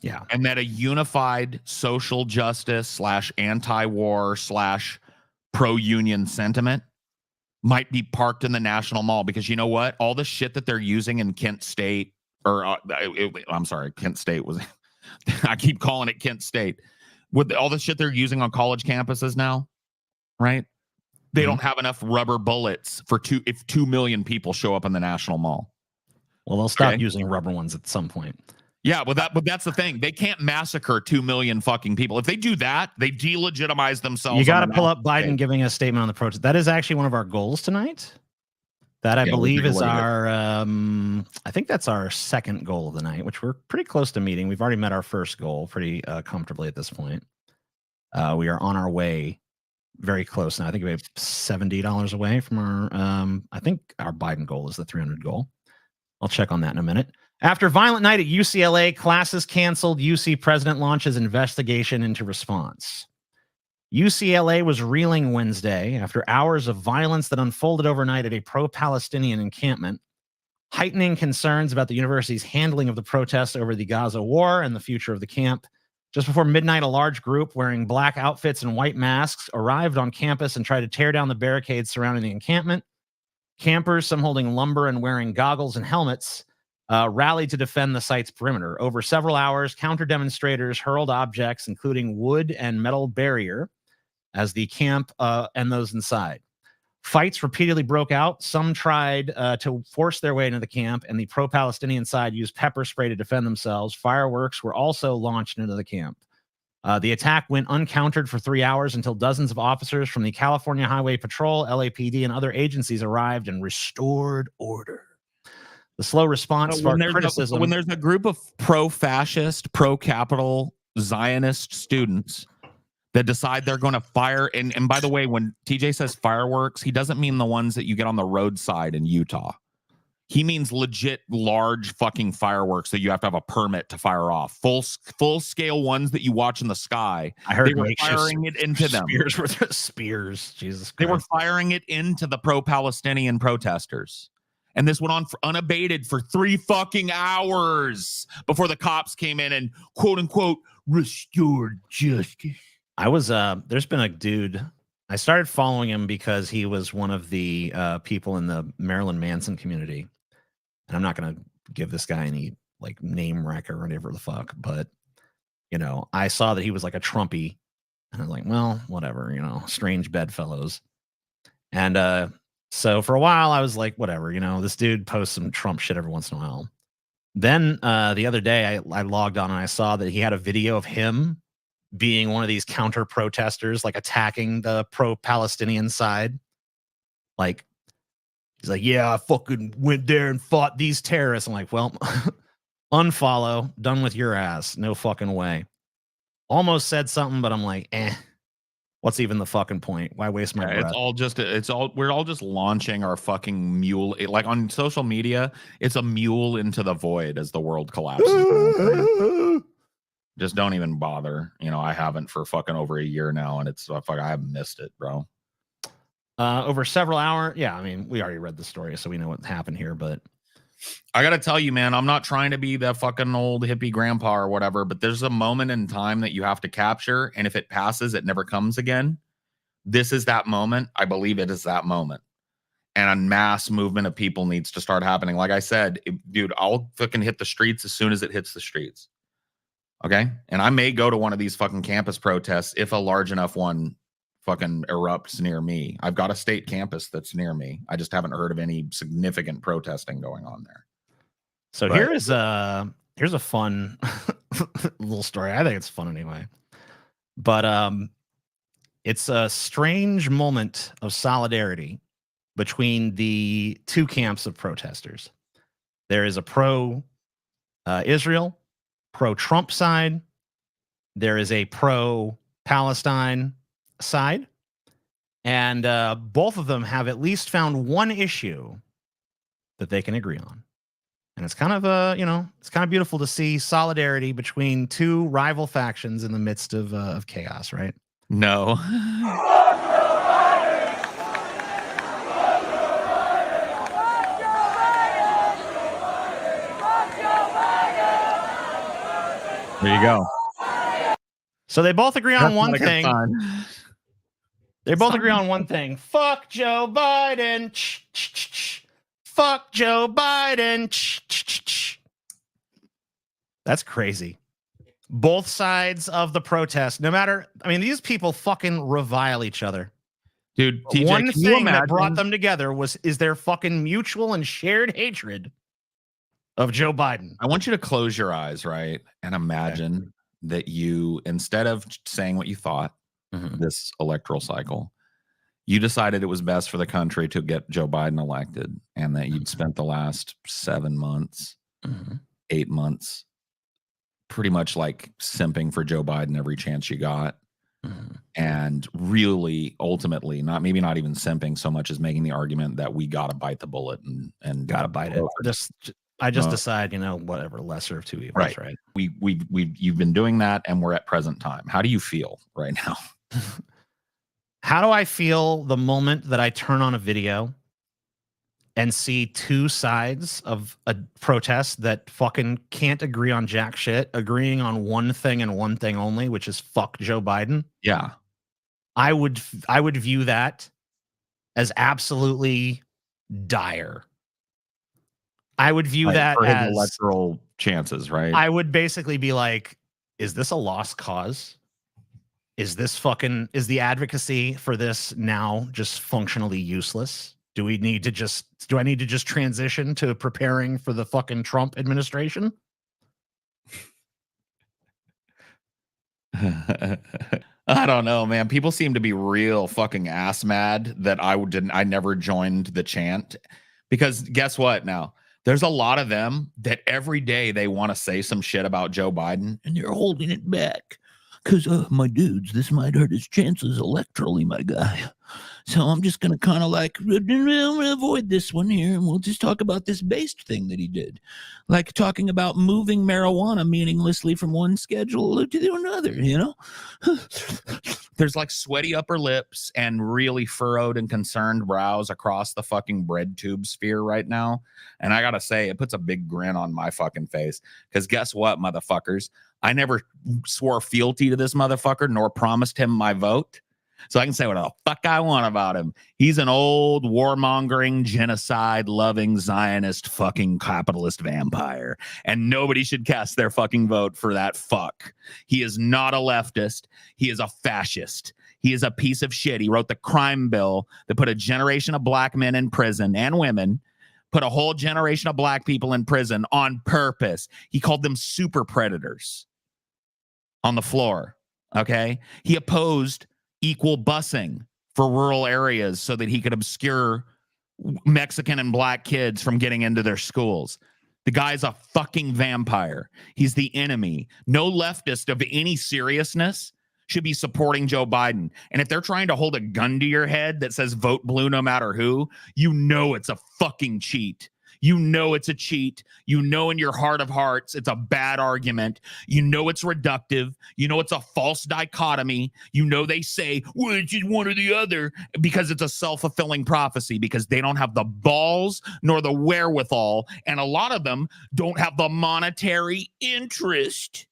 Yeah. And that a unified social justice / anti-war / pro-union sentiment might be parked in the National Mall, because you know what? All the shit that they're using in Kent State, or I'm sorry, Kent State was, I keep calling it Kent State. With all the shit they're using on college campuses now, right? They don't have enough rubber bullets for if 2 million people show up in the National Mall. Well, they'll stop using rubber ones at some point. Yeah, but that's the thing. They can't massacre 2 million fucking people. If they do that, they delegitimize themselves. You got to pull up Biden giving a statement on the protest. That is actually one of our goals tonight. That I believe is our, I think that's our second goal of the night, which we're pretty close to meeting. We've already met our first goal pretty comfortably at this point. We are on our way, very close now. I think we're $70 away from our, I think our Biden goal is the 300 goal. I'll check on that in a minute. After violent night at UCLA, classes canceled. UC president launches investigation into response. UCLA was reeling Wednesday after hours of violence that unfolded overnight at a pro-Palestinian encampment, heightening concerns about the university's handling of the protests over the Gaza war and the future of the camp. Just before midnight, a large group wearing black outfits and white masks arrived on campus and tried to tear down the barricades surrounding the encampment. Campers, some holding lumber and wearing goggles and helmets, rallied to defend the site's perimeter. Over several hours, counter-demonstrators hurled objects, including wood and metal barrier, as the camp and those inside. Fights repeatedly broke out. Some tried to force their way into the camp, and the pro-Palestinian side used pepper spray to defend themselves. Fireworks were also launched into the camp. The attack went uncountered for 3 hours until dozens of officers from the California Highway Patrol, LAPD, and other agencies arrived and restored order. The slow response sparked criticism. When there's a group of pro-fascist, pro-capital Zionist students that decide they're going to fire, and by the way, when TJ says fireworks, he doesn't mean the ones that you get on the roadside in Utah. He means legit large fucking fireworks that you have to have a permit to fire off. Full scale ones that you watch in the sky. I heard they were firing it into them. Spears. Jesus Christ. They were firing it into the pro-Palestinian protesters. And this went on unabated for 3 fucking hours before the cops came in and quote unquote restored justice. There's been a dude, I started following him because he was one of the people in the Marilyn Manson community. And I'm not going to give this guy any like name rec or whatever the fuck, but you know, I saw that he was like a Trumpy, and I was like, well, whatever, you know, strange bedfellows. And so for a while I was like, whatever, you know, this dude posts some Trump shit every once in a while. Then the other day I logged on and I saw that he had a video of him being one of these counter protesters, like attacking the pro-Palestinian side. Like, he's like, yeah, I fucking went there and fought these terrorists. I'm like, well, unfollow, done with your ass. No fucking way. Almost said something, but I'm like, what's even the fucking point? Why waste my breath? We're all just launching our fucking mule. Like on social media, it's a mule into the void as the world collapses. Just don't even bother. You know, I haven't for fucking over a year now, and it's fuck. I haven't missed it, bro. Over several hours. Yeah, I mean, we already read the story, so we know what happened here. But I gotta tell you, man, I'm not trying to be the fucking old hippie grandpa or whatever, but there's a moment in time that you have to capture, and if it passes, it never comes again. This is that moment. I believe it is that moment. And a mass movement of people needs to start happening. Like I said, dude, I'll fucking hit the streets as soon as it hits the streets. Okay. And I may go to one of these fucking campus protests if a large enough one fucking erupts near me. I've got a state campus that's near me. I just haven't heard of any significant protesting going on there. So But here's a fun little story. I think it's fun anyway. But it's a strange moment of solidarity between the two camps of protesters. There is a pro-Israel, pro-Trump side. There is a pro-Palestine side. And both of them have at least found one issue that they can agree on. And it's kind of it's kind of beautiful to see solidarity between two rival factions in the midst of chaos, right? No. There you go. So they both agree on That's one not a good thing. sign. They both agree on one thing. Fuck Joe Biden. Fuck Joe Biden. That's crazy. Both sides of the protest, no matter, I mean, these people fucking revile each other. Dude, TJ, One can you thing that brought imagine? them together is their fucking mutual and shared hatred of Joe Biden. I want you to close your eyes, right? And imagine that you, instead of saying what you thought this electoral cycle, you decided it was best for the country to get Joe Biden elected, and that you'd spent the last 7 months, 8 months, pretty much like simping for Joe Biden every chance you got. And really, ultimately, not even simping so much as making the argument that we got to bite the bullet and Gotta bite it. I just decide, whatever, lesser of two evils, right? You've been doing that, and we're at present time. How do you feel right now? How do I feel the moment that I turn on a video and see two sides of a protest that fucking can't agree on jack shit, agreeing on one thing and one thing only, which is fuck Joe Biden? Yeah. I would view that as absolutely dire. I would view that for his as electoral chances, right? I would basically be like, is this a lost cause? Is the advocacy for this now just functionally useless? Do I need to just transition to preparing for the fucking Trump administration? I don't know, man. People seem to be real fucking ass mad that I never joined the chant, because guess what now? There's a lot of them that every day they want to say some shit about Joe Biden, and they're holding it back. Because, my dudes, this might hurt his chances electorally, my guy. So I'm just going to kind of like avoid this one here, and we'll just talk about this based thing that he did. Like talking about moving marijuana meaninglessly from one schedule to another, There's like sweaty upper lips and really furrowed and concerned brows across the fucking bread tube sphere right now. And I got to say, it puts a big grin on my fucking face. Because guess what, motherfuckers? I never swore fealty to this motherfucker nor promised him my vote. So I can say what the fuck I want about him. He's an old warmongering, genocide-loving, Zionist fucking capitalist vampire. And nobody should cast their fucking vote for that fuck. He is not a leftist. He is a fascist. He is a piece of shit. He wrote the crime bill that put a generation of black men in prison and women, put a whole generation of black people in prison on purpose. He called them super predators on the floor. Okay. He opposed equal busing for rural areas so that he could obscure Mexican and black kids from getting into their schools. The guy's a fucking vampire. He's the enemy. No leftist of any seriousness should be supporting Joe Biden. And if they're trying to hold a gun to your head that says vote blue no matter who, it's a fucking cheat. It's a cheat. In your heart of hearts, it's a bad argument. It's reductive. It's a false dichotomy. They say, well, it's just one or the other, because it's a self-fulfilling prophecy, because they don't have the balls nor the wherewithal. And a lot of them don't have the monetary interest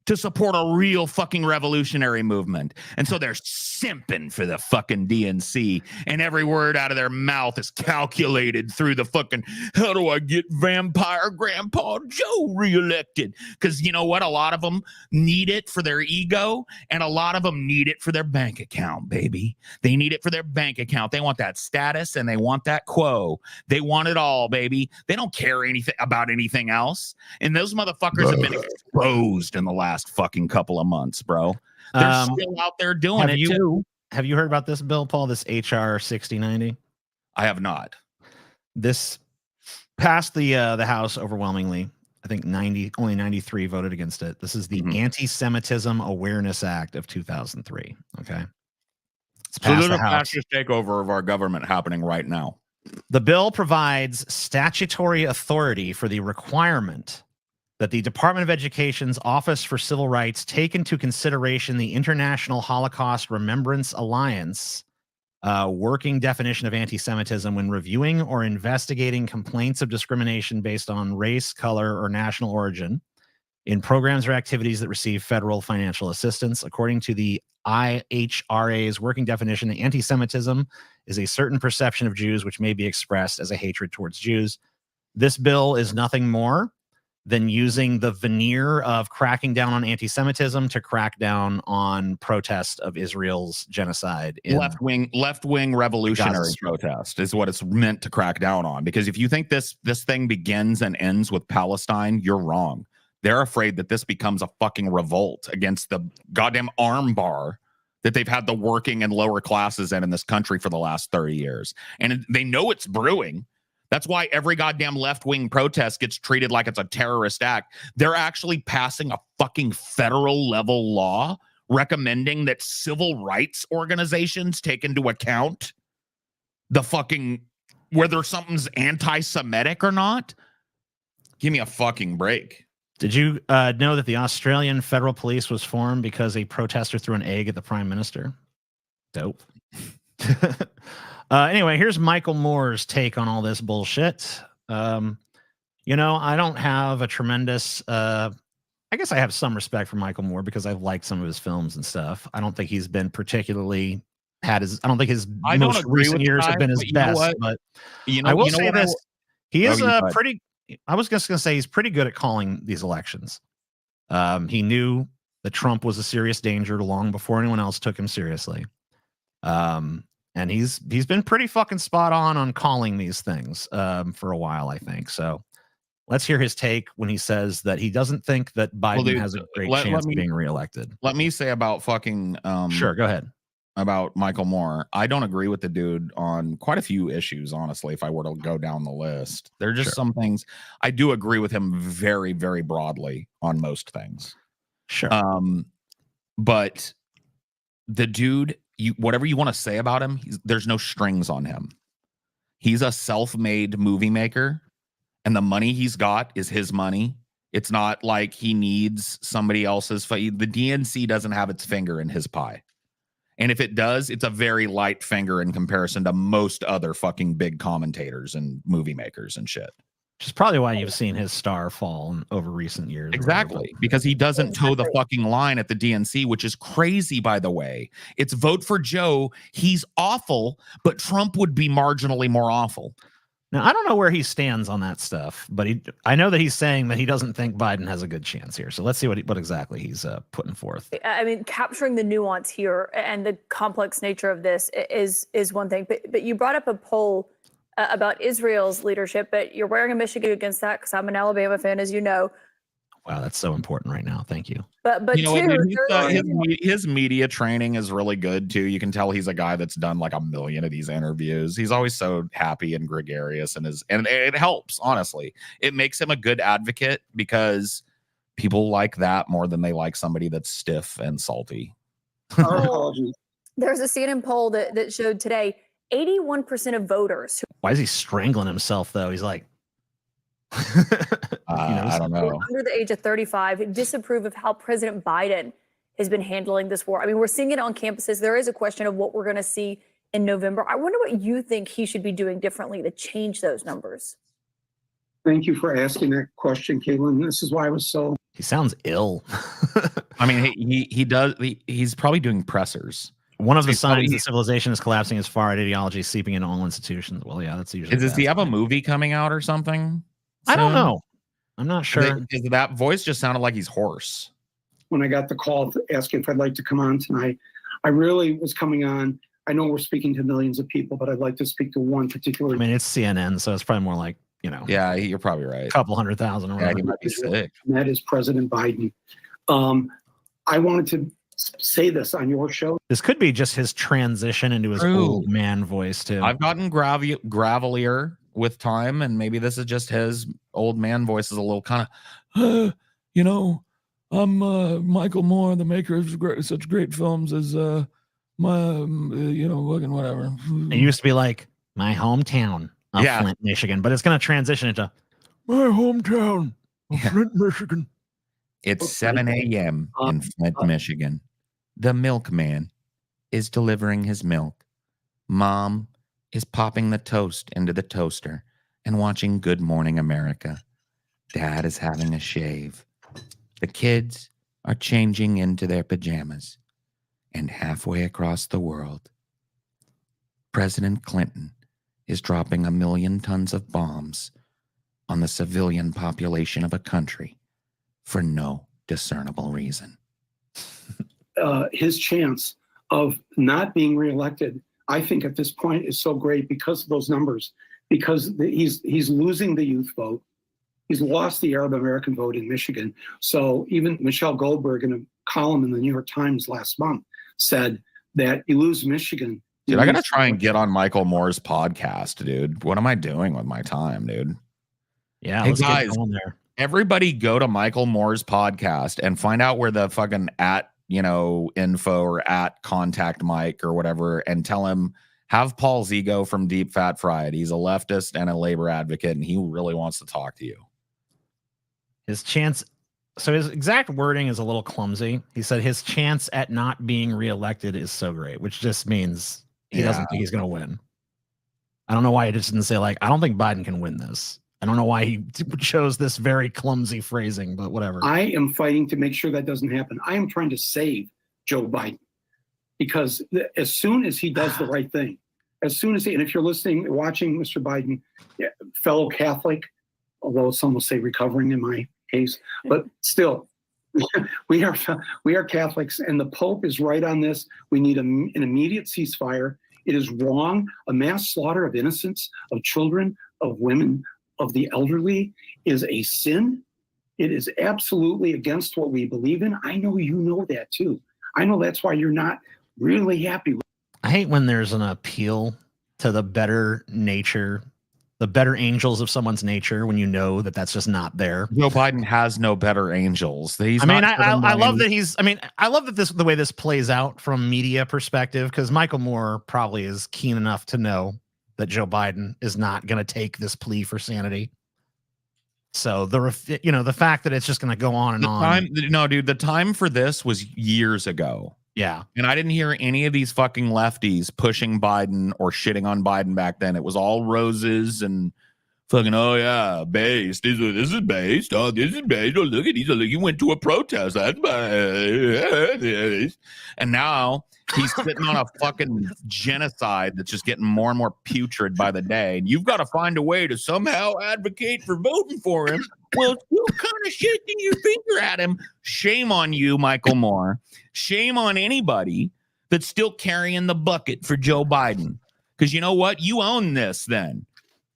to support a real fucking revolutionary movement. And so they're simping for the fucking DNC, and every word out of their mouth is calculated through the fucking, how do I get vampire Grandpa Joe reelected? Because you know what? A lot of them need it for their ego, and a lot of them need it for their bank account, baby. They need it for their bank account. They want that status, and they want that quo. They want it all, baby. They don't care anything about anything else. And those motherfuckers have been exposed in the last fucking couple of months, bro. They're still out there doing it too. Have you heard about this bill, Paul? This HR 6090? I have not. This passed the House overwhelmingly. I think only 93 voted against it. This is the Anti-Semitism Awareness Act of 2003. Okay. So there's a fascist takeover of our government happening right now. The bill provides statutory authority for the requirement that the Department of Education's Office for Civil Rights take into consideration the International Holocaust Remembrance Alliance working definition of anti-Semitism when reviewing or investigating complaints of discrimination based on race, color, or national origin in programs or activities that receive federal financial assistance. According to the IHRA's working definition, anti-Semitism is a certain perception of Jews which may be expressed as a hatred towards Jews. This bill is nothing more than using the veneer of cracking down on anti-Semitism to crack down on protest of Israel's genocide. Left-wing revolutionary protest is what it's meant to crack down on. Because if you think this thing begins and ends with Palestine, you're wrong. They're afraid that this becomes a fucking revolt against the goddamn arm bar that they've had the working and lower classes in this country for the last 30 years. And they know it's brewing. That's why every goddamn left-wing protest gets treated like it's a terrorist act. They're actually passing a fucking federal level law recommending that civil rights organizations take into account the fucking whether something's anti-Semitic or not. Give me a fucking break. Did you know that the Australian Federal Police was formed because a protester threw an egg at the Prime Minister? Dope. Anyway, here's Michael Moore's take on all this bullshit. You know, I don't have a tremendous, I guess I have some respect for Michael Moore because I've liked some of his films and stuff. I don't think he's been particularly I don't think his most recent years have been his best, but I will say this. He is I was just going to say he's pretty good at calling these elections. He knew that Trump was a serious danger long before anyone else took him seriously. And he's been pretty fucking spot on calling these things for a while, I think. So let's hear his take when he says that he doesn't think that Biden has a great chance of being reelected. Let me say about fucking sure, go ahead. About Michael Moore. I don't agree with the dude on quite a few issues, honestly, if I were to go down the list. There are just some things I do agree with him very, very broadly on most things. Sure. But the dude, whatever you want to say about him, there's no strings on him. He's a self-made movie maker, and the money he's got is his money. It's not like he needs somebody else's. The DNC doesn't have its finger in his pie. And if it does, it's a very light finger in comparison to most other fucking big commentators and movie makers and shit. Which is probably why you've seen his star fall over recent years. Exactly. Because he doesn't toe the fucking line at the DNC, which is crazy, by the way. It's vote for Joe. He's awful, but Trump would be marginally more awful. Now, I don't know where he stands on that stuff, but I know that he's saying that he doesn't think Biden has a good chance here. So let's see what exactly he's putting forth. I mean, capturing the nuance here and the complex nature of this is one thing. But you brought up a poll about Israel's leadership, but you're wearing a Michigan against that because I'm an Alabama fan, as you know. Wow, that's so important right now. Thank you. But you know, his media training is really good too. You can tell he's a guy that's done like a million of these interviews. He's always so happy and gregarious, and it helps. Honestly, it makes him a good advocate because people like that more than they like somebody that's stiff and salty. There's a CNN poll that showed today 81% of voters. Why is he strangling himself though? He's like. I don't know. Under the age of 35, disapprove of how President Biden has been handling this war. I mean, we're seeing it on campuses. There is a question of what we're going to see in November. I wonder what you think he should be doing differently to change those numbers. Thank you for asking that question, Caitlin. This is why I was so. He sounds ill. I mean, he does. He's probably doing pressers. One of the signs that civilization is collapsing is far-right ideology seeping into all institutions. Well, yeah, that's usually. Does he have a movie coming out or something? I don't know. I'm not sure. Because that voice just sounded like he's hoarse. When I got the call asking if I'd like to come on tonight, I really was coming on. I know we're speaking to millions of people, but I'd like to speak to one particular. I mean, it's CNN, so it's probably more like, you know. Yeah, you're probably right. A couple 100,000 or whatever. Yeah, he might be sick. And that is President Biden. I wanted to say this on your show. This could be just his transition into his old man voice, too. I've gotten gravelier with time, and maybe this is just his old man voice is a little kind of you know, I'm Michael Moore, the maker of such great films as my you know, fucking whatever. It used to be like my hometown of Yeah. Flint, Michigan, but it's going to transition into my hometown of Flint, Michigan. It's 7 a.m. in Flint, Michigan. The milkman is delivering his milk. Mom is popping the toast into the toaster and watching Good Morning America. Dad is having a shave. The kids are changing into their pajamas. And halfway across the world, President Clinton is dropping 1 million tons of bombs on the civilian population of a country for no discernible reason. His chance of not being reelected, I think at this point is so great because of those numbers, because he's losing the youth vote. He's lost the Arab American vote in Michigan. So even Michelle Goldberg in a column in the New York Times last month said that you lose Michigan. Dude, I got to try and get on Michael Moore's podcast, dude. What am I doing with my time, dude? Yeah, Hey, let's guys, get going there. Everybody go to Michael Moore's podcast and find out where the fucking info or at contact Mike or whatever, and tell him, have Paul Zigo from Deep Fat Fried. He's a leftist and a labor advocate, and he really wants to talk to you. His chance. So his exact wording is a little clumsy. He said his chance at not being reelected is so great, which just means he doesn't think he's going to win. I don't know why he just didn't say, like, I don't think Biden can win this. I don't know why he chose this very clumsy phrasing, but whatever. I am fighting to make sure that doesn't happen. I am trying to save Joe Biden because as soon as he does the right thing, as soon as and if you're listening, watching Mr. Biden, fellow Catholic, although some will say recovering in my case, but still, we are Catholics, and the Pope is right on this. We need an immediate ceasefire. It is wrong. A mass slaughter of innocents, of children, of women, of the elderly is a sin. It is absolutely against what we believe in. I know you know that too. I know that's why you're not really happy with I hate when there's an appeal to the better nature, the better angels of someone's nature, when you know that that's just not there. Joe Biden has no better angels. I love that I love that the way this plays out from media perspective, because Michael Moore probably is keen enough to know that Joe Biden is not going to take this plea for sanity. So the fact that it's just going to go on and on. No, dude, the time for this was years ago. Yeah. And I didn't hear any of these fucking lefties pushing Biden or shitting on Biden back then. It was all roses and fucking, oh yeah, based. This is based. Oh, this is based. Oh, look at these. He went to a protest. That's based. And now he's sitting on a fucking genocide that's just getting more and more putrid by the day. And you've got to find a way to somehow advocate for voting for him. Well, you're kind of shaking your finger at him. Shame on you, Michael Moore. Shame on anybody that's still carrying the bucket for Joe Biden. Because you know what? You own this then.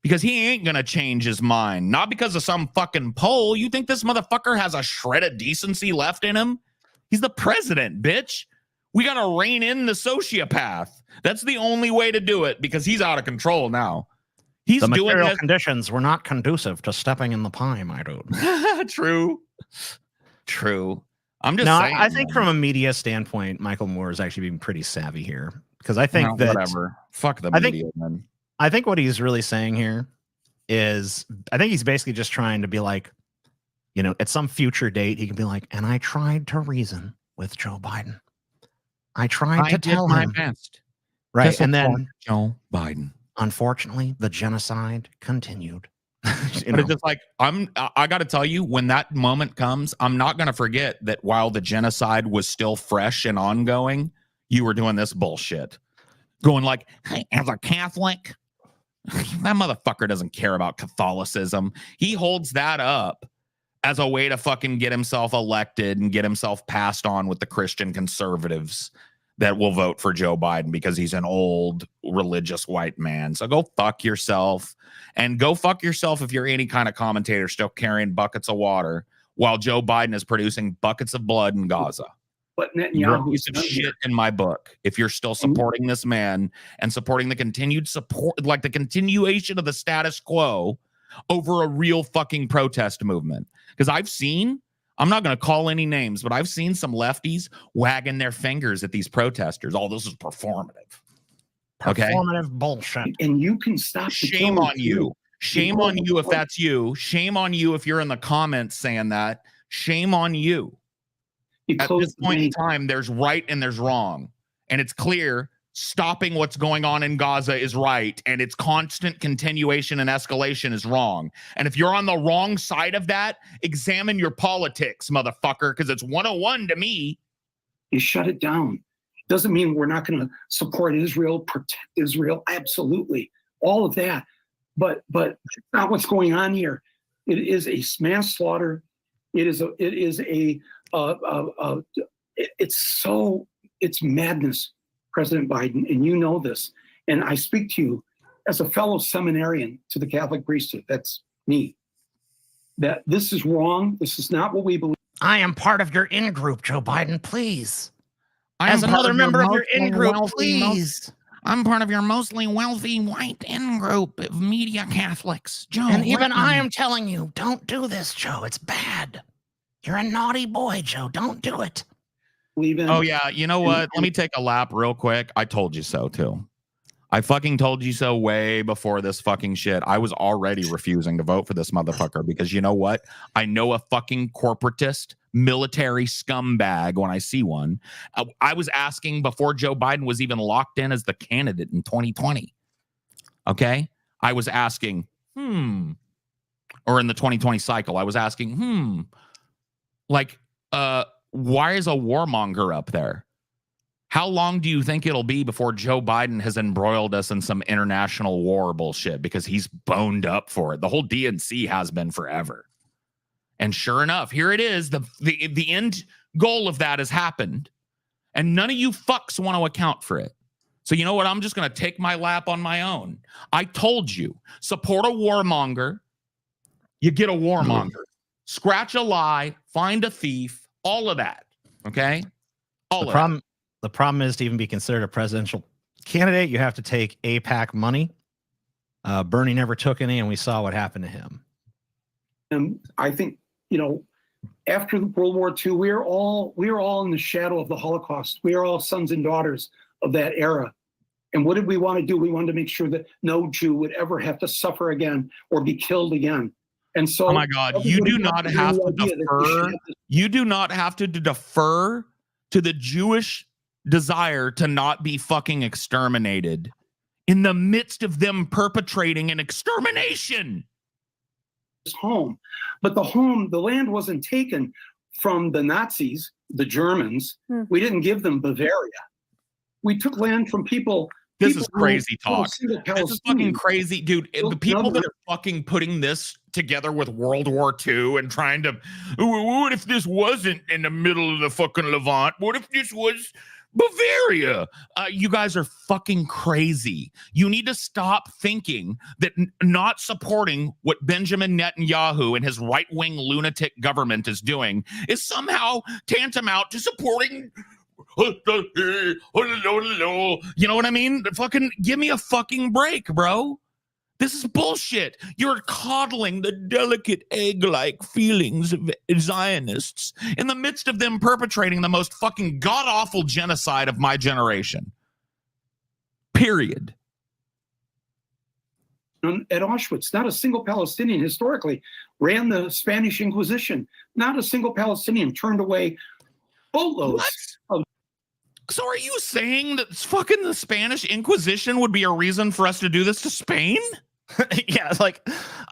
Because he ain't going to change his mind. Not because of some fucking poll. You think this motherfucker has a shred of decency left in him? He's the president, bitch. We got to rein in the sociopath. That's the only way to do it, because he's out of control now. He's the doing material this. Conditions were not conducive to stepping in the pie, my dude. True. I'm just saying. I think from a media standpoint, Michael Moore is actually being pretty savvy here, because I think whatever. Fuck the media, man. I think what he's really saying here is, I think he's basically just trying to be like, at some future date, he can be like, and I tried to reason with Joe Biden. I tried to tell him my best. Right. And then Joe Biden. Unfortunately, the genocide continued. But it's just like, I got to tell you, when that moment comes, I'm not going to forget that while the genocide was still fresh and ongoing, you were doing this bullshit. Going like, hey, as a Catholic, that motherfucker doesn't care about Catholicism. He holds that up as a way to fucking get himself elected and get himself passed on with the Christian conservatives that will vote for Joe Biden because he's an old religious white man. So go fuck yourself, and go fuck yourself if you're any kind of commentator still carrying buckets of water while Joe Biden is producing buckets of blood in Gaza. But You're a piece of shit in my book if you're still supporting this man and supporting the continued support, like the continuation of the status quo over a real fucking protest movement. Because I'm not going to call any names, but I've seen some lefties wagging their fingers at these protesters. Oh, this is performative. Okay. Performative bullshit. And you can stop. Shame on you. Shame on you if that's you. Shame on you if you're in the comments saying that. Shame on you. At this point in time, there's right and there's wrong. And it's clear stopping what's going on in Gaza is right. And its constant continuation and escalation is wrong. And if you're on the wrong side of that, examine your politics, motherfucker, because it's 101 to me. You shut it down. Doesn't mean we're not going to support Israel, protect Israel. Absolutely. All of that. But that's not what's going on here. It is a mass slaughter. It's madness, President Biden, and you know this. And I speak to you as a fellow seminarian to the Catholic priesthood. That's me. That this is wrong. This is not what we believe. I am part of your in-group, Joe Biden, please. As another member of your in-group, please. I'm part of your mostly wealthy white in-group of media Catholics. Joe, and even I am telling you, don't do this, Joe. It's bad. You're a naughty boy, Joe. Don't do it. Oh, yeah. You know what? Let me take a lap real quick. I told you so, too. I fucking told you so way before this fucking shit. I was already refusing to vote for this motherfucker because you know what? I know a fucking corporatist military scumbag when I see one. I was asking before Joe Biden was even locked in as the candidate in 2020. Okay? I was asking, or in the 2020 cycle, I was asking, like, why is a warmonger up there? How long do you think it'll be before Joe Biden has embroiled us in some international war bullshit because he's boned up for it? The whole DNC has been forever. And sure enough, here it is. The end goal of that has happened. And none of you fucks want to account for it. So you know what? I'm just going to take my lap on my own. I told you, support a warmonger. You get a warmonger. Scratch a lie, find a thief, all of that. Okay? The problem is to even be considered a presidential candidate, you have to take AIPAC money. Bernie never took any, and we saw what happened to him. And I think, after World War II, we are all in the shadow of the Holocaust. We are all sons and daughters of that era. And what did we want to do? We wanted to make sure that no Jew would ever have to suffer again or be killed again. And so, oh my God, you do not have to defer. You do not have to defer to the Jewish desire to not be fucking exterminated in the midst of them perpetrating an extermination. Home, but the land wasn't taken from the Nazis, the Germans. We didn't give them Bavaria. We took land from people. This is crazy talk. This is fucking crazy, dude. The people that are fucking putting this together with World War II and trying to, what if this wasn't in the middle of the fucking Levant? What if this was Bavaria? You guys are fucking crazy. You need to stop thinking that not supporting what Benjamin Netanyahu and his right-wing lunatic government is doing is somehow tantamount to supporting. You know what I mean? Fucking give me a fucking break, bro. This is bullshit. You're coddling the delicate egg-like feelings of Zionists in the midst of them perpetrating the most fucking god-awful genocide of my generation. Period. At Auschwitz, not a single Palestinian historically ran the Spanish Inquisition. Not a single Palestinian turned away boatloads of. So are you saying that fucking the Spanish Inquisition would be a reason for us to do this to Spain? Yeah, like,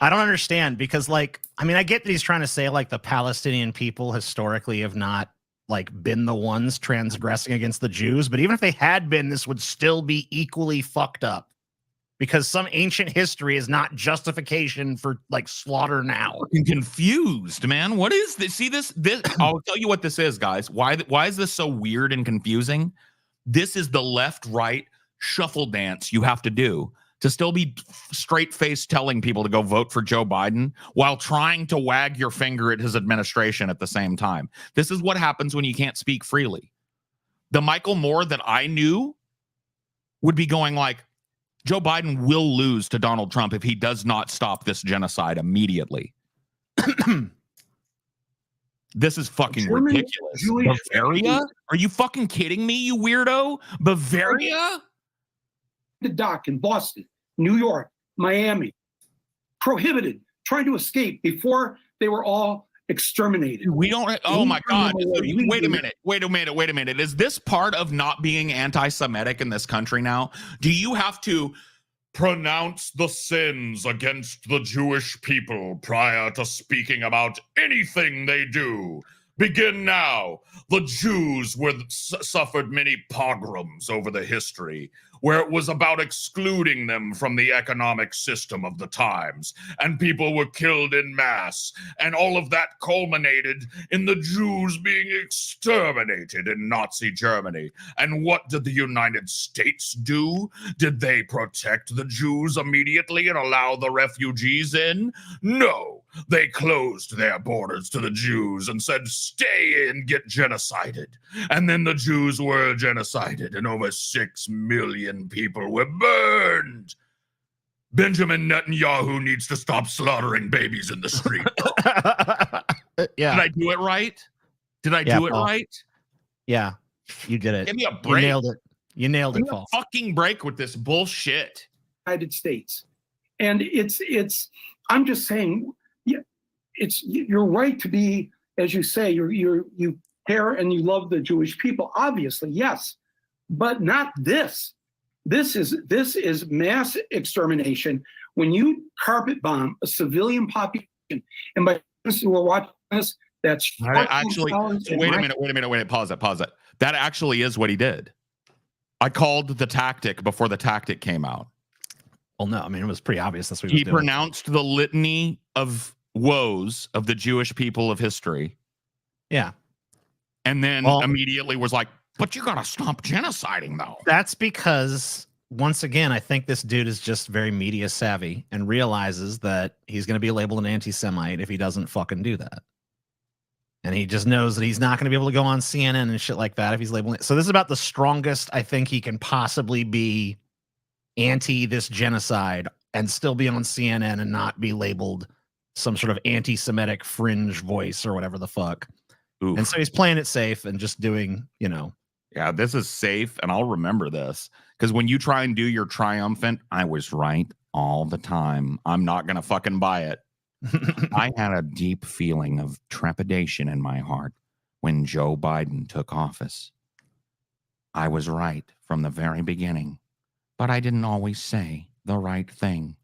I don't understand because, like, I mean, I get that he's trying to say, like, the Palestinian people historically have not, like, been the ones transgressing against the Jews. But even if they had been, this would still be equally fucked up because some ancient history is not justification for, like, slaughter now. I'm confused, man. What is this? See this? I'll tell you what this is, guys. Why is this so weird and confusing? This is the left-right shuffle dance you have to do to still be straight-faced telling people to go vote for Joe Biden while trying to wag your finger at his administration at the same time. This is what happens when you can't speak freely. The Michael Moore that I knew would be going like, Joe Biden will lose to Donald Trump if he does not stop this genocide immediately. This is fucking ridiculous. Bavaria? Are you fucking kidding me, you weirdo? Bavaria? the dock in Boston, New York, Miami, prohibited, trying to escape before they were all exterminated. We don't. Oh my God! Wait a minute. Is this part of not being anti-Semitic in this country now? Do you have to pronounce the sins against the Jewish people prior to speaking about anything they do? Begin now. The Jews suffered many pogroms over the history, where it was about excluding them from the economic system of the times, and people were killed in mass, and all of that culminated in the Jews being exterminated in Nazi Germany. And what did the United States do? Did they protect the Jews immediately and allow the refugees in? No. They closed their borders to the Jews and said, stay in, get genocided. And then the Jews were genocided, and over 6 million people were burned. Benjamin Netanyahu needs to stop slaughtering babies in the street. Yeah. Did I do it right? Did I do it right? Yeah, you did it. Give me a break. You nailed it. You nailed it, Paul. Fucking break with this bullshit. United States. And I'm just saying, you're right to be, as you say, you care and you love the Jewish people, obviously, yes, but not this. This is mass extermination. When you carpet bomb a civilian population, and by those who are watching this, that's actually. Wait a minute. Pause it. That actually is what he did. I called the tactic before the tactic came out. Well, no, I mean, it was pretty obvious that's what he was doing. Pronounced the litany of woes of the Jewish people of history. Yeah. And then immediately was like, but you got to stop genociding, though. That's because, once again, I think this dude is just very media savvy and realizes that he's going to be labeled an anti-Semite if he doesn't fucking do that. And he just knows that he's not going to be able to go on CNN and shit like that if he's labeling it. So this is about the strongest I think he can possibly be anti this genocide and still be on CNN and not be labeled some sort of anti-Semitic fringe voice or whatever the fuck. Oof. And so he's playing it safe and just doing, Yeah, this is safe, and I'll remember this. Because when you try and do your triumphant, I was right all the time. I'm not going to fucking buy it. I had a deep feeling of trepidation in my heart when Joe Biden took office. I was right from the very beginning, but I didn't always say the right thing.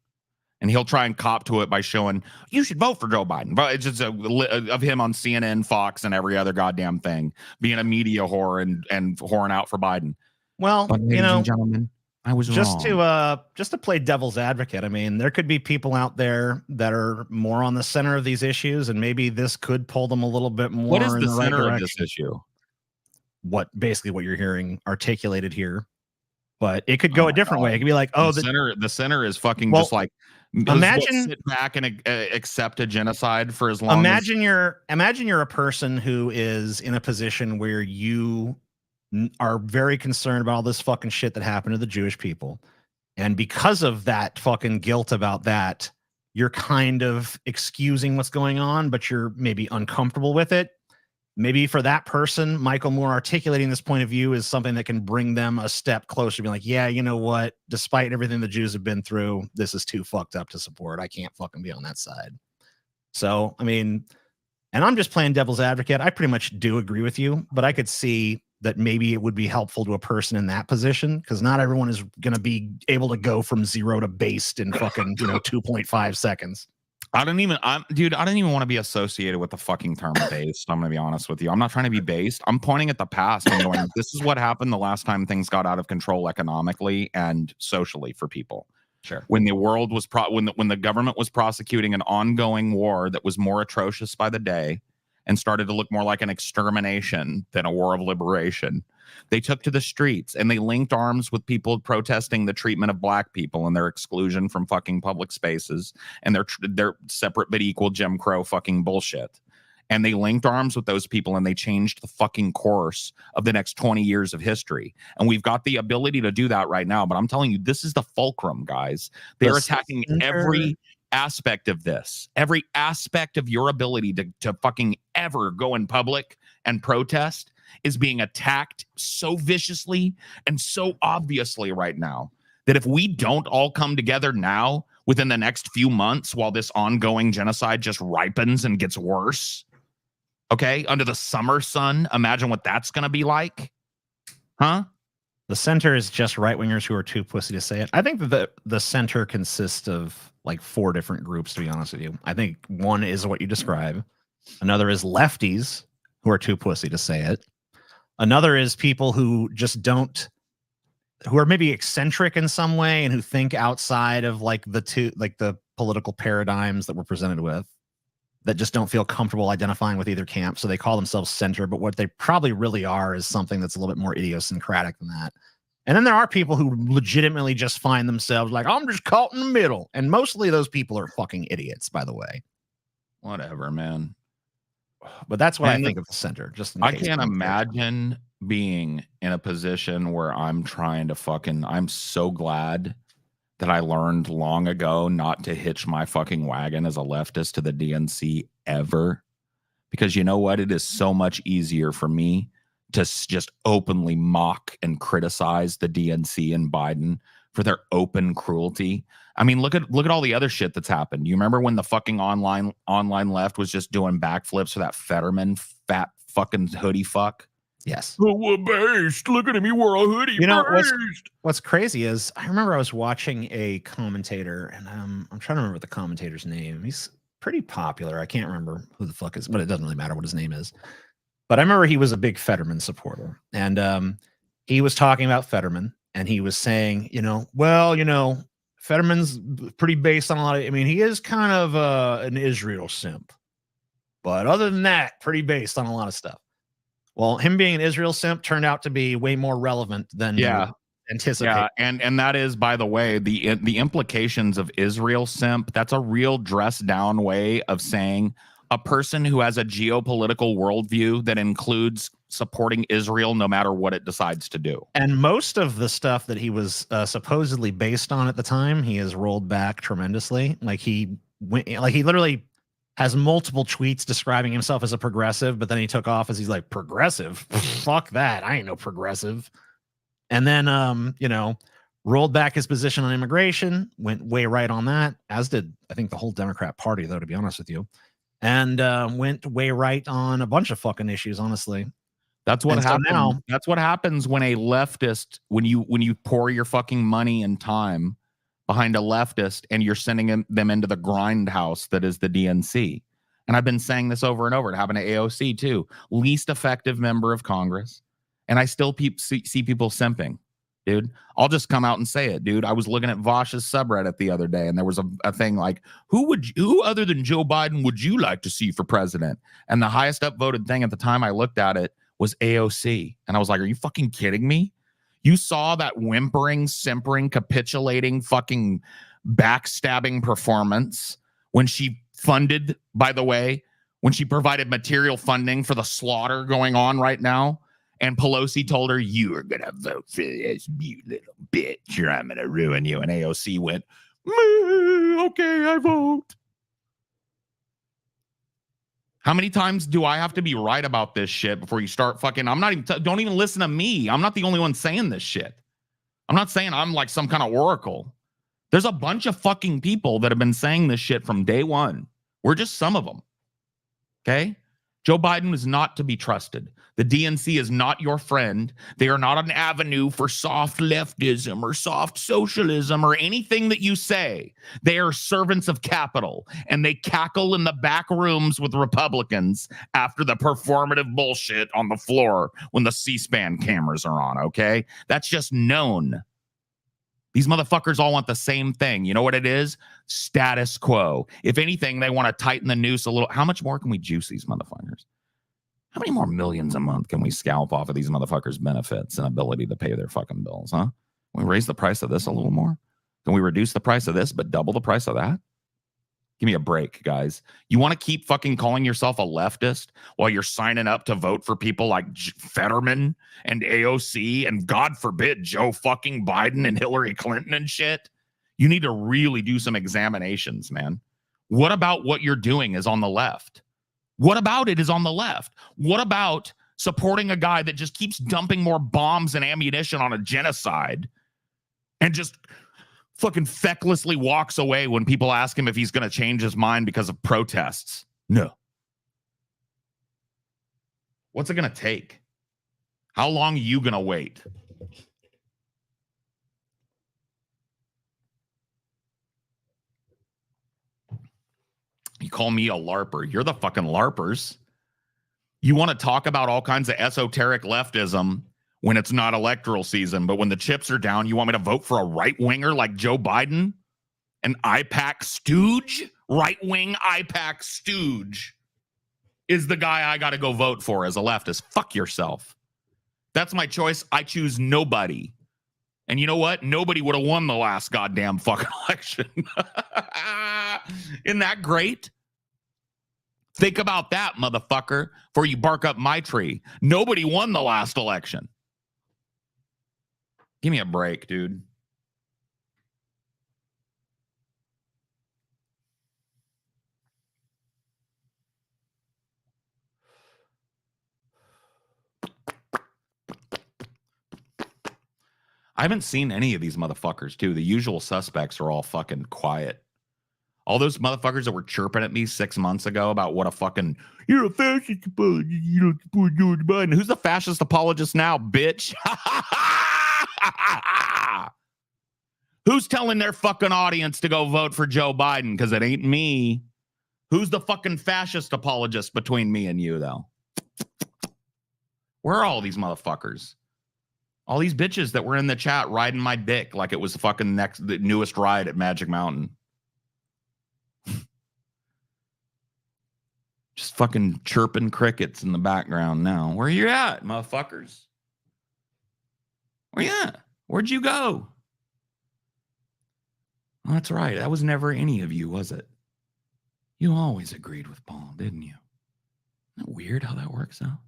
And he'll try and cop to it by showing, you should vote for Joe Biden. But it's just of him on CNN, Fox, and every other goddamn thing, being a media whore and whoring out for Biden. Well, but ladies and gentlemen, I was just wrong. Just to play devil's advocate. I mean, there could be people out there that are more on the center of these issues, and maybe this could pull them a little bit more. What is in the right center direction. of this issue? Basically what you're hearing articulated here, but it could go a different way. It could be like, the center is fucking just like, imagine sit back and accept a genocide for as long. Imagine you're a person who is in a position where you are very concerned about all this fucking shit that happened to the Jewish people, and because of that fucking guilt about that, you're kind of excusing what's going on, but you're maybe uncomfortable with it. Maybe for that person, Michael Moore articulating this point of view is something that can bring them a step closer to being like, yeah, you know what? Despite everything the Jews have been through, this is too fucked up to support. I can't fucking be on that side. So, I mean, and I'm just playing devil's advocate. I pretty much do agree with you, but I could see that maybe it would be helpful to a person in that position, because not everyone is going to be able to go from zero to based in fucking 2.5 seconds. I don't even want to be associated with the fucking term based. I'm going to be honest with you. I'm not trying to be based. I'm pointing at the past and going, this is what happened the last time things got out of control economically and socially for people. Sure. When the world was when the government was prosecuting an ongoing war that was more atrocious by the day and started to look more like an extermination than a war of liberation, they took to the streets and they linked arms with people protesting the treatment of black people and their exclusion from fucking public spaces and their separate but equal Jim Crow fucking bullshit. And they linked arms with those people and they changed the fucking course of the next 20 years of history. And we've got the ability to do that right now. But I'm telling you, this is the fulcrum, guys. They're attacking every aspect of this, every aspect of your ability to fucking ever go in public and protest is being attacked so viciously and so obviously right now that if we don't all come together now within the next few months while this ongoing genocide just ripens and gets worse, okay, under the summer sun, imagine what that's going to be like. Huh? The center is just right-wingers who are too pussy to say it. I think that the center consists of like 4 different groups, to be honest with you. I think one is what you describe. Another is lefties who are too pussy to say it. Another is people who just don't, who are maybe eccentric in some way and who think outside of like the political paradigms that we're presented with, that just don't feel comfortable identifying with either camp. So they call themselves center, but what they probably really are is something that's a little bit more idiosyncratic than that. And then there are people who legitimately just find themselves like, I'm just caught in the middle. And mostly those people are fucking idiots, by the way. Whatever, man. But that's what I think of the center. Just in I case can't imagine being in a position where I'm trying to I'm so glad that I learned long ago not to hitch my fucking wagon as a leftist to the DNC ever. Because you know what? It is so much easier for me to just openly mock and criticize the DNC and Biden for their open cruelty. I mean, look at all the other shit that's happened. You remember when the fucking online left was just doing backflips for that Fetterman fat fucking hoodie fuck? Yes. Oh, we're based. Look at him. He wore a hoodie. You know, what's crazy is I remember I was watching a commentator, and I'm trying to remember the commentator's name. He's pretty popular. I can't remember who the fuck is, but it doesn't really matter what his name is. But I remember he was a big Fetterman supporter, and he was talking about Fetterman, and he was saying, Fetterman's pretty based on a lot of, I mean, he is kind of an Israel simp, but other than that, pretty based on a lot of stuff. Well, him being an Israel simp turned out to be way more relevant than you anticipate. Yeah, and that is, by the way, the implications of Israel simp. That's a real dressed down way of saying a person who has a geopolitical worldview that includes supporting Israel no matter what it decides to do. And most of the stuff that he was supposedly based on at the time, he has rolled back tremendously. Like he literally has multiple tweets describing himself as a progressive, but then he took off as he's like, progressive? Fuck that. I ain't no progressive. And then, rolled back his position on immigration, went way right on that, as did, I think, the whole Democrat Party, though, to be honest with you. And went way right on a bunch of fucking issues, honestly. That's what happens. That's what happens when a leftist, when you pour your fucking money and time behind a leftist and you're sending them into the grindhouse that is the DNC. And I've been saying this over and over. It happened to AOC too. Least effective member of Congress. And I still see people simping, dude. I'll just come out and say it, dude. I was looking at Vosh's subreddit the other day, and there was a thing like, who other than Joe Biden would you like to see for president? And the highest upvoted thing at the time I looked at it was AOC. And I was like, are you fucking kidding me? You saw that whimpering, simpering, capitulating, fucking backstabbing performance when she funded, by the way, when she provided material funding for the slaughter going on right now. And Pelosi told her, you are going to vote for this, you little bitch, or I'm going to ruin you. And AOC went, okay, I vote. How many times do I have to be right about this shit before you start fucking? I'm not even, don't even listen to me. I'm not the only one saying this shit. I'm not saying I'm like some kind of oracle. There's a bunch of fucking people that have been saying this shit from day one. We're just some of them. Okay? Joe Biden is not to be trusted. The DNC is not your friend. They are not an avenue for soft leftism or soft socialism or anything that you say. They are servants of capital, and they cackle in the back rooms with Republicans after the performative bullshit on the floor when the C-SPAN cameras are on, okay? That's just known. These motherfuckers all want the same thing. You know what it is? Status quo. If anything, they want to tighten the noose a little. How much more can we juice these motherfuckers? How many more millions a month can we scalp off of these motherfuckers' benefits and ability to pay their fucking bills, huh? Can we raise the price of this a little more? Can we reduce the price of this, but double the price of that? Give me a break, guys. You want to keep fucking calling yourself a leftist while you're signing up to vote for people like Fetterman and AOC and, God forbid, Joe fucking Biden and Hillary Clinton and shit? You need to really do some examinations, man. What about what you're doing is on the left? What about it is on the left? What about supporting a guy that just keeps dumping more bombs and ammunition on a genocide and just fucking fecklessly walks away when people ask him if he's going to change his mind because of protests. No. What's it going to take? How long are you going to wait? You call me a LARPer. You're the fucking LARPers. You want to talk about all kinds of esoteric leftism when it's not electoral season, but when the chips are down, you want me to vote for a right-winger like Joe Biden? An IPAC stooge? Right-wing IPAC stooge is the guy I got to go vote for as a leftist. Fuck yourself. That's my choice. I choose nobody. And you know what? Nobody would have won the last goddamn fucking election. Isn't that great? Think about that, motherfucker, before you bark up my tree. Nobody won the last election. Give me a break, dude. I haven't seen any of these motherfuckers, too. The usual suspects are all fucking quiet. All those motherfuckers that were chirping at me 6 months ago about what a fucking, you're a fascist apologist, you don't support Joe Biden. Who's the fascist apologist now, bitch? Who's telling their fucking audience to go vote for Joe Biden? Because it ain't me. Who's the fucking fascist apologist between me and you, though? Where are all these motherfuckers? All these bitches that were in the chat riding my dick like it was the fucking the newest ride at Magic Mountain. Just fucking chirping crickets in the background now. Where you at, motherfuckers? Where you at? Where'd you go? Oh, that's right. That was never any of you, was it? You always agreed with Paul, didn't you? Isn't that weird how that works out?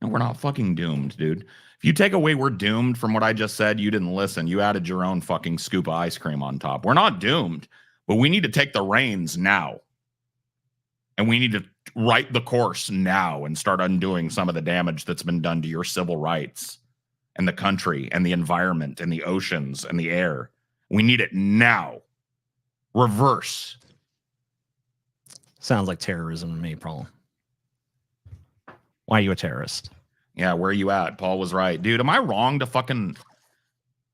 No, we're not fucking doomed, dude. If you take away we're doomed from what I just said, you didn't listen. You added your own fucking scoop of ice cream on top. We're not doomed, but we need to take the reins now. And we need to right the course now and start undoing some of the damage that's been done to your civil rights and the country and the environment and the oceans and the air. We need it now. Reverse. Sounds like terrorism to me, Paul. Why are you a terrorist? Yeah, where are you at? Paul was right. Dude, am I wrong to fucking...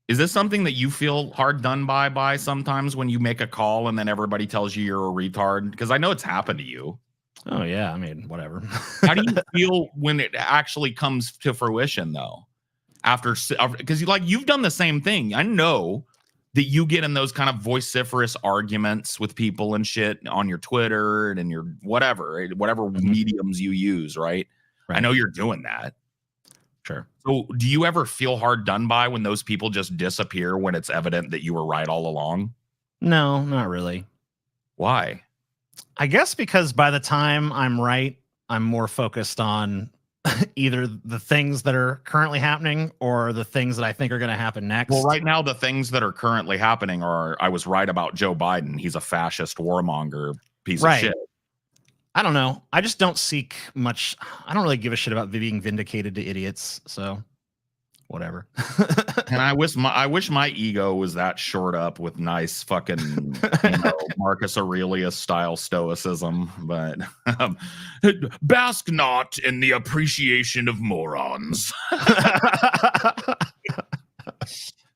Is this something that you feel hard done by sometimes when you make a call and then everybody tells you you're a retard? Because I know it's happened to you. Oh, yeah. I mean, whatever. How do you feel when it actually comes to fruition, though? Because you've done the same thing. I know that you get in those kind of vociferous arguments with people and shit on your Twitter and in your whatever mediums you use, right? I know you're doing that. Sure. So do you ever feel hard done by when those people just disappear when it's evident that you were right all along? No, not really. Why? I guess because by the time I'm right, I'm more focused on either the things that are currently happening or the things that I think are going to happen next. Well, right now, the things that are currently happening are I was right about Joe Biden. He's a fascist warmonger piece of shit. I don't know. I just don't seek much. I don't really give a shit about being vindicated to idiots. So whatever. And I wish my ego was that shored up with nice fucking Marcus Aurelius style stoicism, but bask not in the appreciation of morons.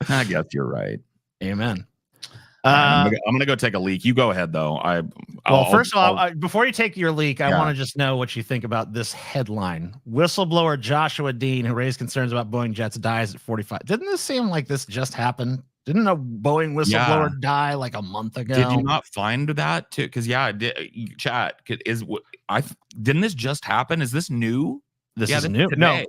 I guess you're right. Amen. I'm gonna go take a leak. You go ahead though. First of all, before you take your leak, I want to just know what you think about this headline. Whistleblower Joshua Dean, who raised concerns about Boeing jets, dies at 45. Didn't this seem like this just happened? Didn't a Boeing whistleblower die like a month ago? Did you not find that too? Because chat didn't this just happen? Is this new? This is new. Today. No,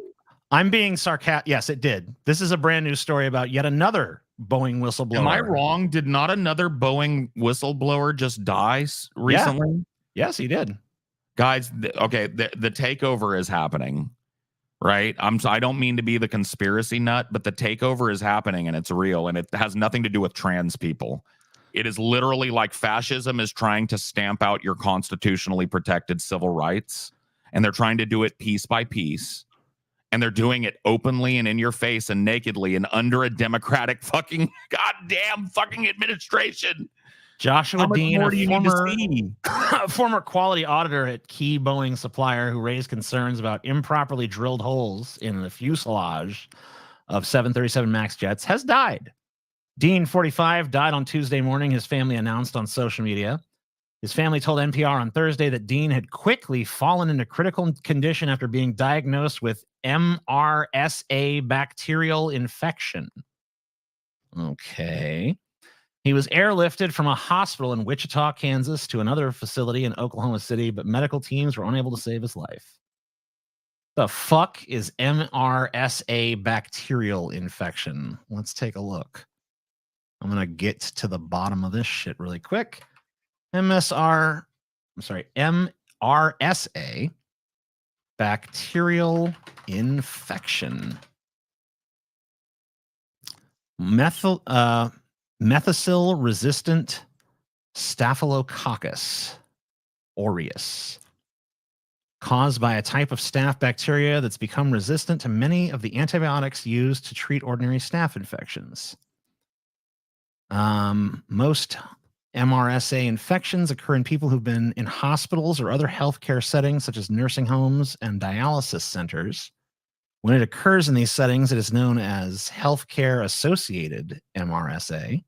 I'm being sarcastic. Yes, it did. This is a brand new story about yet another Boeing whistleblower. Am I wrong? Did not another Boeing whistleblower just die recently? Yeah. Yes, he did. Guys, the takeover is happening, right? I don't mean to be the conspiracy nut, but the takeover is happening and it's real and it has nothing to do with trans people. It is literally like fascism is trying to stamp out your constitutionally protected civil rights, and they're trying to do it piece by piece. and they're doing it openly and in your face and nakedly and under a Democratic fucking goddamn fucking administration. Joshua How much Dean, more a do you need to see? former quality auditor at key Boeing supplier who raised concerns about improperly drilled holes in the fuselage of 737 MAX jets, has died. Dean, 45, died on Tuesday morning, his family announced on social media. His family told NPR on Thursday that Dean had quickly fallen into critical condition after being diagnosed with MRSA bacterial infection. Okay. He was airlifted from a hospital in Wichita, Kansas to another facility in Oklahoma City, but medical teams were unable to save his life. The fuck is MRSA bacterial infection? Let's take a look. I'm going to get to the bottom of this shit really quick. MRSA bacterial infection. Methicillin-resistant Staphylococcus aureus, caused by a type of staph bacteria that's become resistant to many of the antibiotics used to treat ordinary staph infections. Most MRSA infections occur in people who've been in hospitals or other healthcare settings, such as nursing homes and dialysis centers. When it occurs in these settings, it is known as healthcare-associated MRSA.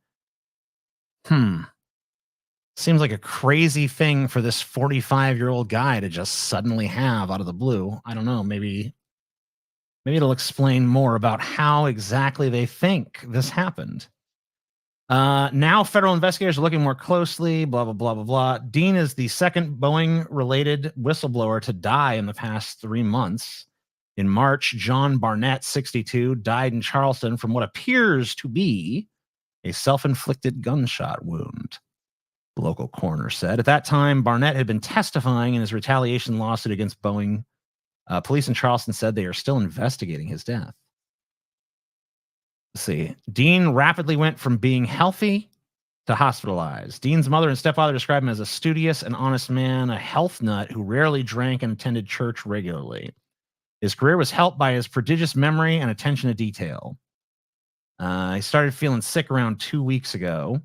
Seems like a crazy thing for this 45-year-old guy to just suddenly have out of the blue. I don't know. Maybe it'll explain more about how exactly they think this happened. Now federal investigators are looking more closely, blah, blah, blah, blah, blah. Dean is the second Boeing-related whistleblower to die in the past 3 months. In March, John Barnett, 62, died in Charleston from what appears to be a self-inflicted gunshot wound, the local coroner said. At that time, Barnett had been testifying in his retaliation lawsuit against Boeing. Police in Charleston said they are still investigating his death. Let's see. Dean rapidly went from being healthy to hospitalized. Dean's mother and stepfather described him as a studious and honest man, a health nut who rarely drank and attended church regularly. His career was helped by his prodigious memory and attention to detail. He started feeling sick around 2 weeks ago.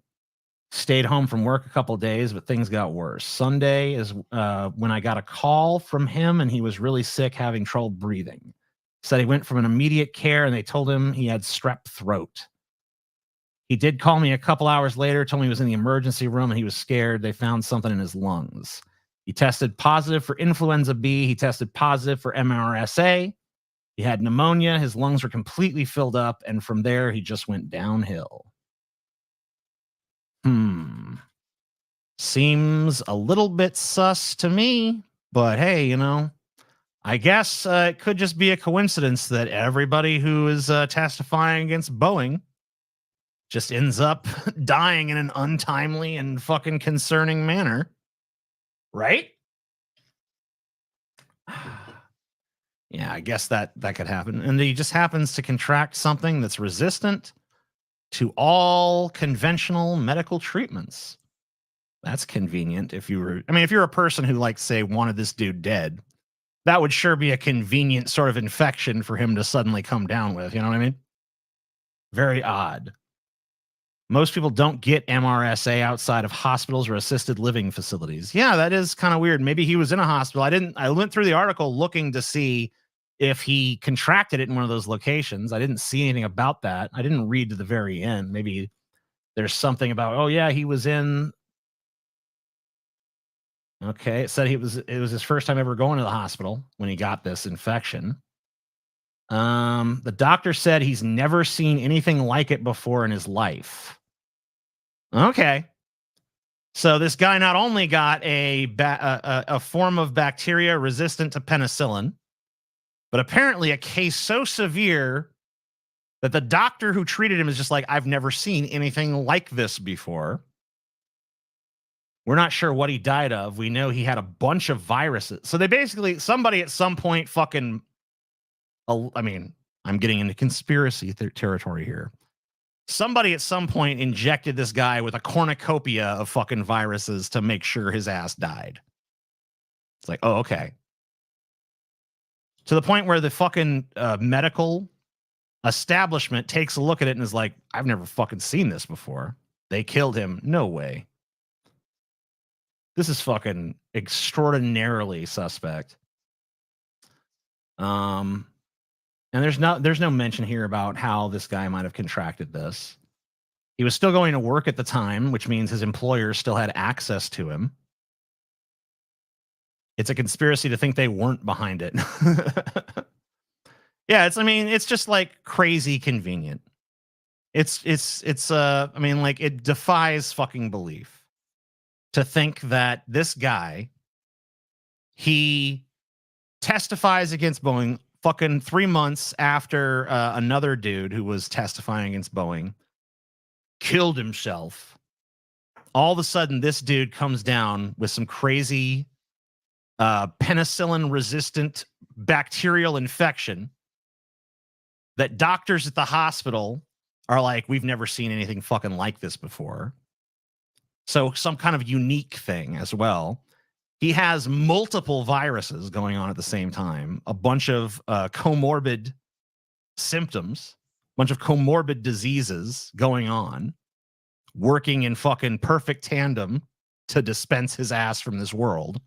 Stayed home from work a couple days, but things got worse. Sunday is when I got a call from him, and he was really sick, having trouble breathing. Said he went from an immediate care, and they told him he had strep throat. He did call me a couple hours later, told me he was in the emergency room, and he was scared. They found something in his lungs. He tested positive for influenza B. He tested positive for MRSA. He had pneumonia. His lungs were completely filled up, and from there, he just went downhill. Seems a little bit sus to me, but hey, you know, I guess it could just be a coincidence that everybody who is testifying against Boeing just ends up dying in an untimely and fucking concerning manner. Right? Yeah, I guess that could happen. And he just happens to contract something that's resistant to all conventional medical treatments. That's convenient. If you're a person who, like, say, wanted this dude dead, that would sure be a convenient sort of infection for him to suddenly come down with. You know what I mean? Very odd. Most people don't get MRSA outside of hospitals or assisted living facilities. Yeah, that is kind of weird. Maybe he was in a hospital. I went through the article looking to see if he contracted it in one of those locations. I didn't see anything about that. I didn't read to the very end. Maybe there's something about, oh yeah, he was in. Okay, it said it was his first time ever going to the hospital when he got this infection. The doctor said he's never seen anything like it before in his life. Okay. So this guy not only got a form of bacteria resistant to penicillin, but apparently a case so severe that the doctor who treated him is just like, I've never seen anything like this before. We're not sure what he died of. We know he had a bunch of viruses. So they basically, somebody at some point fucking, I mean, I'm getting into conspiracy territory here. Somebody at some point injected this guy with a cornucopia of fucking viruses to make sure his ass died. It's like, oh, okay. to the point where the fucking medical establishment takes a look at it and is like, I've never fucking seen this before. They killed him. No way. This is fucking extraordinarily suspect. And there's no mention here about how this guy might have contracted this. He was still going to work at the time, which means his employer still had access to him. It's a conspiracy to think they weren't behind it. Yeah, it's just like crazy convenient. It defies fucking belief to think that this guy, he testifies against Boeing fucking 3 months after another dude who was testifying against Boeing killed himself. All of a sudden, this dude comes down with some crazy penicillin-resistant bacterial infection that doctors at the hospital are like, we've never seen anything fucking like this before. So some kind of unique thing as well. He has multiple viruses going on at the same time, a bunch of comorbid symptoms, a bunch of comorbid diseases going on, working in fucking perfect tandem to dispense his ass from this world.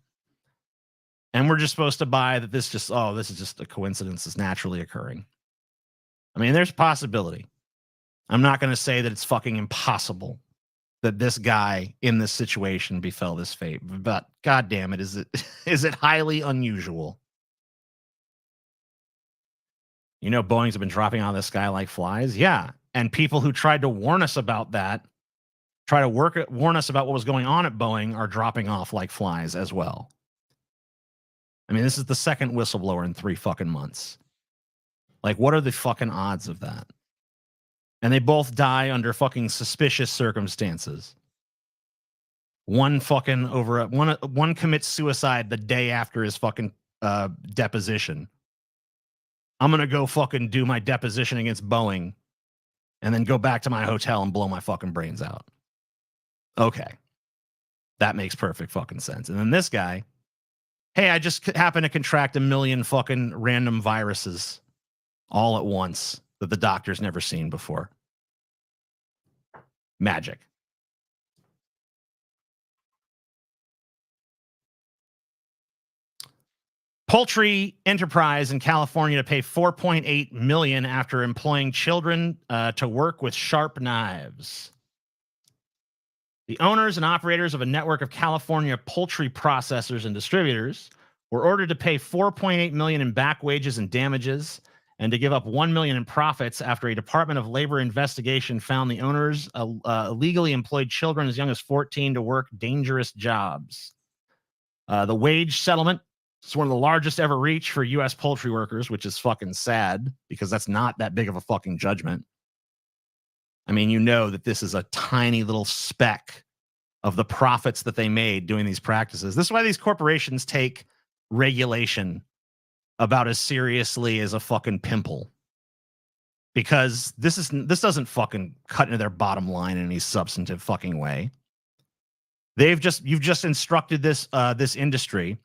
And we're just supposed to buy that this is just a coincidence that's naturally occurring. I mean, there's a possibility. I'm not going to say that it's fucking impossible that this guy in this situation befell this fate, but God damn it, is it highly unusual? You know, Boeing's have been dropping out of the sky like flies. Yeah. And people who tried to warn us about that, warn us about what was going on at Boeing, are dropping off like flies as well. I mean, this is the second whistleblower in 3 fucking months. Like, what are the fucking odds of that? And they both die under fucking suspicious circumstances. One commits suicide the day after his fucking deposition. I'm gonna go fucking do my deposition against Boeing and then go back to my hotel and blow my fucking brains out. Okay. That makes perfect fucking sense. And then this guy, hey, I just happen to contract 1 million fucking random viruses all at once that the doctor's never seen before. Magic. Poultry enterprise in California to pay $4.8 million after employing children to work with sharp knives. The owners and operators of a network of California poultry processors and distributors were ordered to pay $4.8 million in back wages and damages, and to give up $1 million in profits after a Department of Labor investigation found the owners illegally employed children as young as 14 to work dangerous jobs. The wage settlement is one of the largest ever reached for U.S. poultry workers, which is fucking sad because that's not that big of a fucking judgment. I mean, you know that this is a tiny little speck of the profits that they made doing these practices. This is why these corporations take regulation about as seriously as a fucking pimple, because this doesn't fucking cut into their bottom line in any substantive fucking way. You've just instructed this industry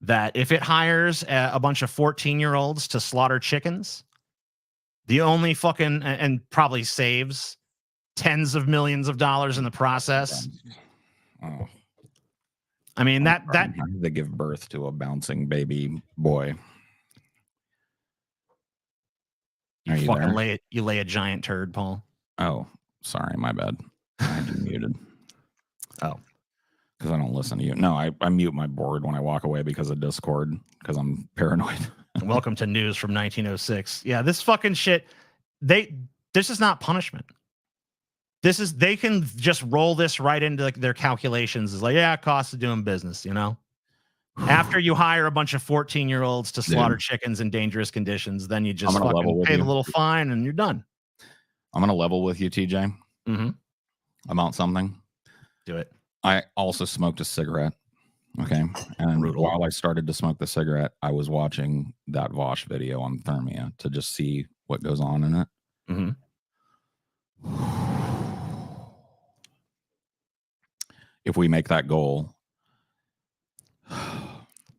that if it hires a bunch of 14-year-olds to slaughter chickens, the only fucking and probably saves tens of millions of dollars in the process. Oh. I mean, that they give birth to a bouncing baby boy. Are you fucking there? lay a giant turd, Paul. Oh, sorry, my bad. I had you muted. Oh, because I don't listen to you. No, I mute my board when I walk away because of Discord because I'm paranoid. Welcome to news from 1906. Yeah, this fucking shit. This is not punishment. They can just roll this right into like their calculations. It's like, yeah, cost of doing business, you know. After you hire a bunch of 14-year-olds to slaughter chickens in dangerous conditions, then you just fucking pay the little fine and you're done. I'm gonna level with you, TJ. Mm-hmm. About something. Do it. I also smoked a cigarette. Okay. And while I started to smoke the cigarette, I was watching that Vosh video on Thermia to just see what goes on in it. Mm-hmm. If we make that goal,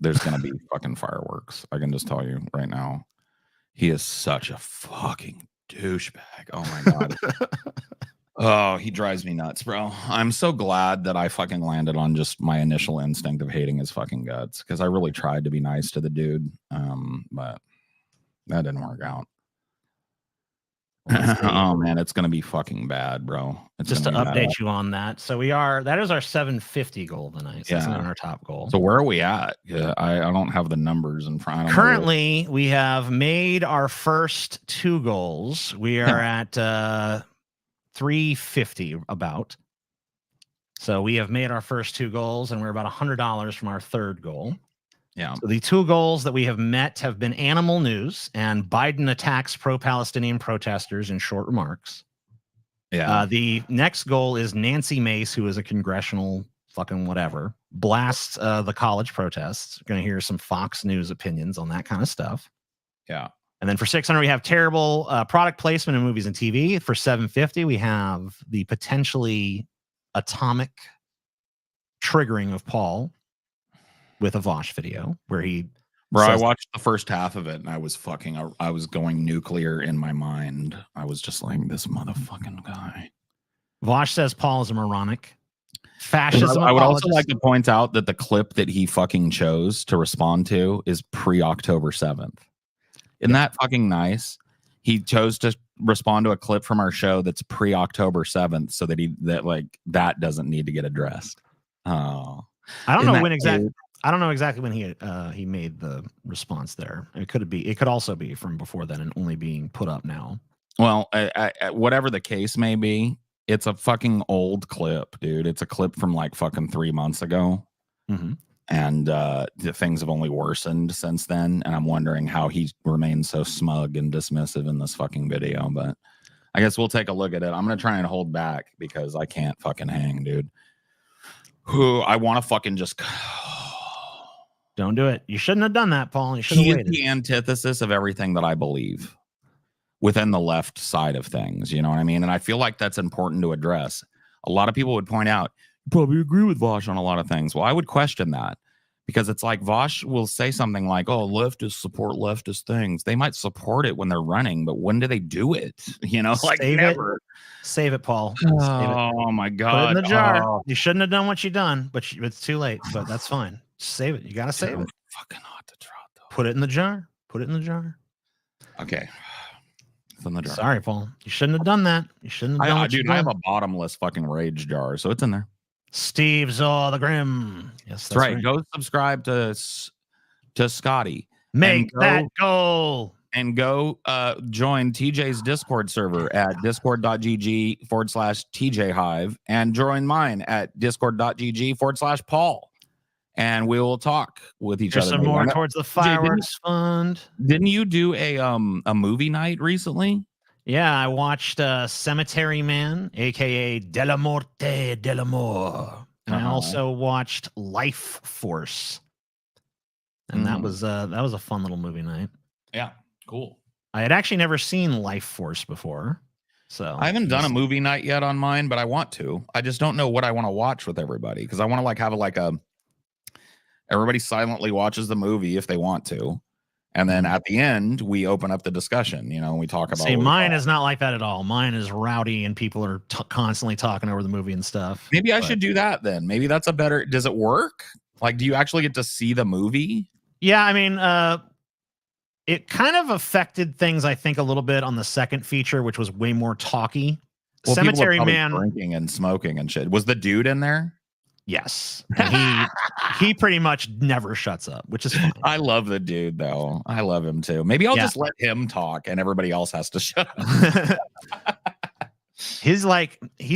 there's gonna be fucking fireworks. I can just tell you right now. He is such a fucking douchebag. Oh my god. Oh, he drives me nuts, bro. I'm so glad that I fucking landed on just my initial instinct of hating his fucking guts, because I really tried to be nice to the dude, but that didn't work out. Oh man, it's gonna be fucking bad, bro. It's Just to gonna be update bad. you on that. So that is our 750 goal tonight. So that's not our top goal. So where are we at? I don't have the numbers in front. Currently, we have made our first 2 goals. We are at 350 about. So we have made our first 2 goals, and we're about $100 from our 3rd goal. Yeah. So the 2 goals that we have met have been animal news and Biden attacks pro-Palestinian protesters in short remarks. Yeah. The next goal is Nancy Mace, who is a congressional fucking whatever, blasts the college protests. Going to hear some Fox News opinions on that kind of stuff. Yeah. And then for 600, we have terrible product placement in movies and TV. For 750, we have the potentially atomic triggering of Paul with a Vosh video where he I watched the first half of it and I was going nuclear in my mind. I was just like, this motherfucking guy. Vosh says Paul is a moronic. Fascism. I would also like to point out that the clip that he fucking chose to respond to is pre-October 7th. Isn't that fucking nice? He chose to respond to a clip from our show that's pre-October 7th so that that doesn't need to get addressed. Oh. I don't know when exactly. I don't know exactly when he made the response there. It could also be from before then and only being put up now. Well, whatever the case may be, it's a fucking old clip, dude. It's a clip from like fucking 3 months ago. Mm-hmm. And the things have only worsened since then. And I'm wondering how he remains so smug and dismissive in this fucking video. But I guess we'll take a look at it. I'm going to try and hold back because I can't fucking hang, dude. I want to fucking just... Don't do it. You shouldn't have done that, Paul. You should have waited. He is the antithesis of everything that I believe within the left side of things. You know what I mean? And I feel like that's important to address. A lot of people would point out, you probably agree with Vosh on a lot of things. Well, I would question that because it's like Vosh will say something like, oh, leftists support leftist things. They might support it when they're running, but when do they do it? You know, like never. Save it, Paul. Oh, my God. Put it in the jar. You shouldn't have done what you done, but it's too late. But that's fine. Save it. You gotta save it. Fucking hot to trot, though. Put it in the jar. Put it in the jar. Okay. It's in the jar. Sorry, Paul. You shouldn't have done that. You shouldn't have done what you did. I have a bottomless fucking rage jar, so it's in there. Steve Zaw the Grim. Yes, that's right. Go subscribe to Scotty. Make that goal. And go join TJ's Discord server at discord.gg/TJ Hive and join mine at discord.gg/Paul. And we will talk with each other. Some more towards the fireworks fund. Didn't you do a movie night recently? Yeah, I watched Cemetery Man, aka De La Morte de l'Amor. And I also watched Life Force. And that was a fun little movie night. Yeah, cool. I had actually never seen Life Force before. So I haven't done a movie night yet on mine, but I want to. I just don't know what I want to watch with everybody because I want to have everybody silently watches the movie if they want to. And then at the end, we open up the discussion, and we talk about. See, mine is not like that at all. Mine is rowdy and people are constantly talking over the movie and stuff. Maybe I should do that then. Maybe that's does it work? Like, do you actually get to see the movie? Yeah, I mean, it kind of affected things, I think, a little bit on the second feature, which was way more talky. Well, Cemetery Man. Drinking and smoking and shit. Was the dude in there? Yes. And he pretty much never shuts up, which is fine. I love the dude, though. I love him, too. Maybe I'll just let him talk and everybody else has to shut up. He's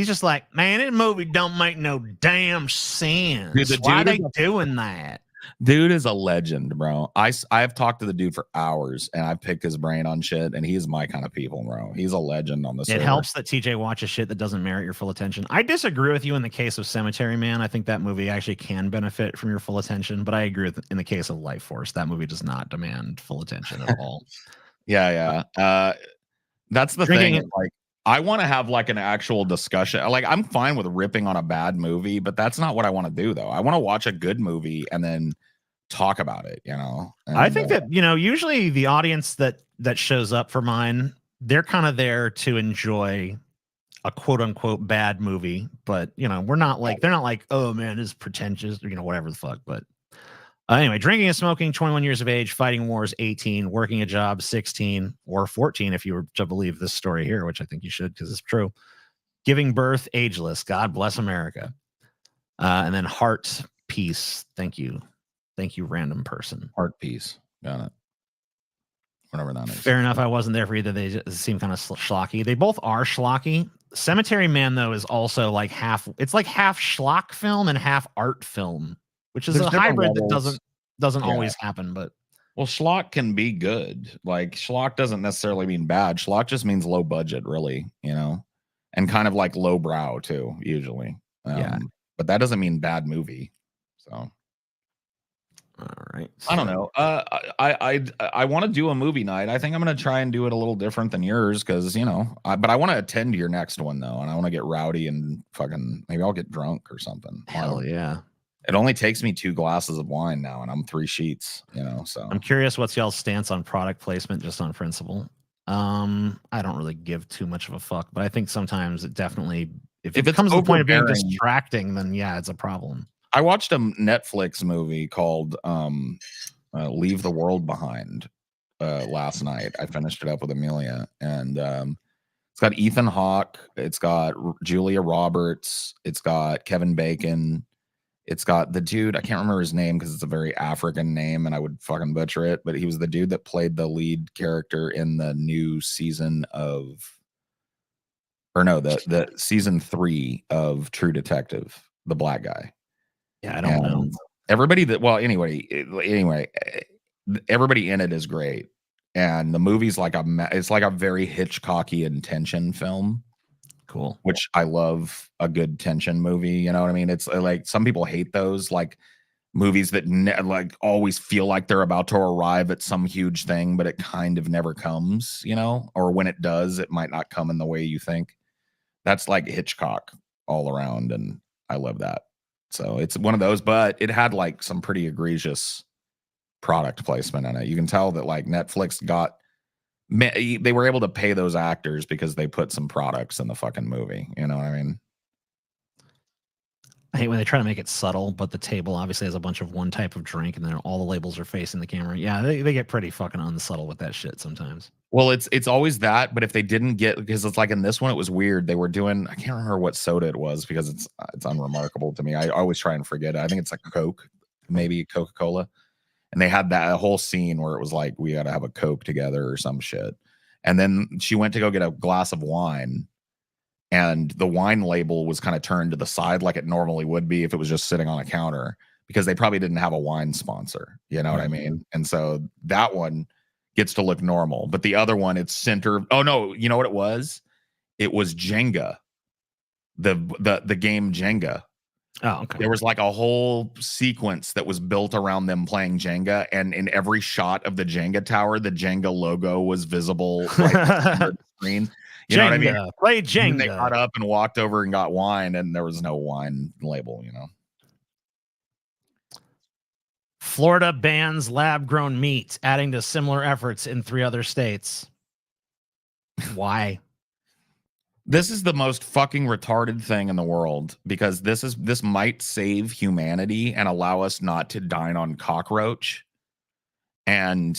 just like, man, this movie don't make no damn sense. Dude, why are they doing that? Dude is a legend, bro. I've talked to the dude for hours and I've picked his brain on shit, and he's my kind of people, bro. He's a legend on this. It helps that TJ watches shit that doesn't merit your full attention. I disagree with you in the case of Cemetery Man. I think that movie actually can benefit from your full attention, but I agree with in the case of Life Force, that movie does not demand full attention at all. Yeah. That's the thing. Like, I want to have an actual discussion. Like, I'm fine with ripping on a bad movie, but that's not what I want to do, though. I want to watch a good movie and then talk about it, you know. I think that, you know, usually the audience that shows up for mine, they're kind of there to enjoy a quote unquote bad movie, but you know, we're not like, they're not like, oh man, this is pretentious, or, you know, whatever the fuck. But anyway, drinking and smoking, 21 years of age, fighting wars, 18, working a job, 16 or 14, if you were to believe this story here, which I think you should because it's true. Giving birth, ageless. God bless America. And then heart, peace. Thank you, random person. Heart piece. Got it. Whatever that is. Fair enough. I wasn't there for either. They just seem kind of schlocky. They both are schlocky. Cemetery Man, though, is also like half. It's like half schlock film and half art film, which is There's a different hybrid levels. that doesn't always happen. But well, schlock can be good. Like schlock doesn't necessarily mean bad. Schlock just means low budget, really, you know, and kind of like low brow too, usually. Yeah. But that doesn't mean bad movie. So. All right. I don't know. I want to do a movie night. I think I'm going to try and do it a little different than yours because, you know, but I want to attend to your next one, though. And I want to get rowdy and fucking maybe I'll get drunk or something. Hell yeah. It only takes me 2 glasses of wine now and I'm 3 sheets, you know, so. I'm curious what's y'all's stance on product placement just on principle. I don't really give too much of a fuck, but I think sometimes it definitely, if it comes to the point of being distracting, then yeah, it's a problem. I watched a Netflix movie called Leave the World Behind last night. I finished it up with Amelia, and it's got Ethan Hawke, it's got Julia Roberts, it's got Kevin Bacon, it's got the dude, I can't remember his name because it's a very African name and I would fucking butcher it, but he was the dude that played the lead character in the new season of, or no, the season 3 of True Detective, the black guy. Yeah, I don't know. Everybody that, well, anyway, everybody in it is great, and the movie's like it's like a very Hitchcockian tension film. Cool, which I love a good tension movie. You know what I mean? It's like some people hate those like movies that like always feel like they're about to arrive at some huge thing, but it kind of never comes. You know, or when it does, it might not come in the way you think. That's like Hitchcock all around, and I love that. So it's one of those, but it had like some pretty egregious product placement in it. You can tell that like Netflix they were able to pay those actors because they put some products in the fucking movie. You know what I mean? I hate when they try to make it subtle, but the table obviously has a bunch of one type of drink and then all the labels are facing the camera. Yeah, they get pretty fucking unsubtle with that shit sometimes. Well, it's always that, but if they didn't get, because it's like in this one, it was weird. They were doing, I can't remember what soda it was because it's unremarkable to me. I always try and forget it. I think it's like Coke, maybe Coca-Cola. And they had that whole scene where it was like, we got to have a Coke together or some shit. And then she went to go get a glass of wine. And the wine label was kind of turned to the side like it normally would be if it was just sitting on a counter because they probably didn't have a wine sponsor. You know what I mean? And so that one gets to look normal. But the other one, it's center. Oh, no. You know what it was? It was Jenga. The game Jenga. Oh, okay. There was like a whole sequence that was built around them playing Jenga. And in every shot of the Jenga tower, the Jenga logo was visible like, on the screen. You know what I mean? Play Jenga. And they got up and walked over and got wine, and there was no wine label, you know. Florida bans lab-grown meat, adding to similar efforts in 3 other states. Why? This is the most fucking retarded thing in the world because this might save humanity and allow us not to dine on cockroach. And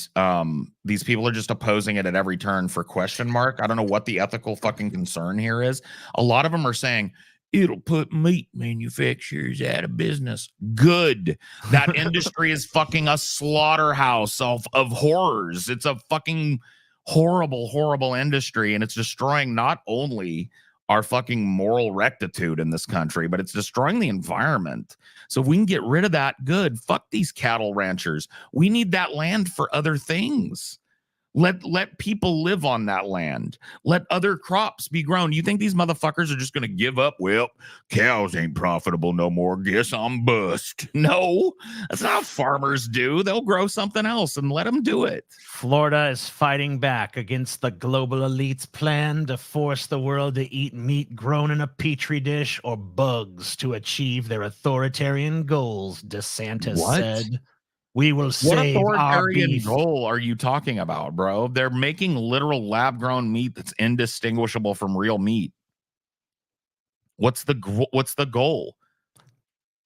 these people are just opposing it at every turn for question mark. I don't know what the ethical fucking concern here is. A lot of them are saying it'll put meat manufacturers out of business. Good. That industry is fucking a slaughterhouse of horrors. It's a fucking horrible, horrible industry. And it's destroying not only our fucking moral rectitude in this country, but it's destroying the environment. So if we can get rid of that, good. Fuck these cattle ranchers. We need that land for other things. Let people live on that land. Let other crops be grown. You think these motherfuckers are just going to give up? Well, cows ain't profitable no more. Guess I'm bust. No, that's not what farmers do. They'll grow something else and let them do it. Florida is fighting back against the global elite's plan to force the world to eat meat grown in a petri dish or bugs to achieve their authoritarian goals, DeSantis said. We will What save our authoritarian beef. goal are you talking about, bro? They're making literal lab-grown meat that's indistinguishable from real meat. What's the goal?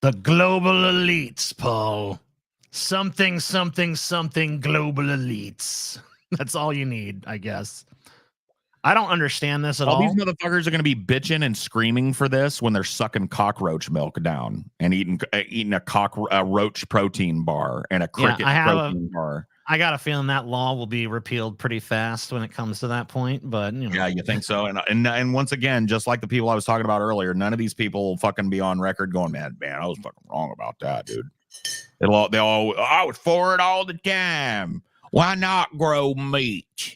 The global elites, Paul. Something, something, something global elites. That's all you need, I guess. I don't understand this at all. These motherfuckers are going to be bitching and screaming for this when they're sucking cockroach milk down and eating a roach protein bar and a cricket protein bar. I got a feeling that law will be repealed pretty fast when it comes to that point, but you know. Yeah, you think so? And once again, just like the people I was talking about earlier, none of these people will fucking be on record going, man, I was fucking wrong about that, dude. I was for it all the time. Why not grow meat?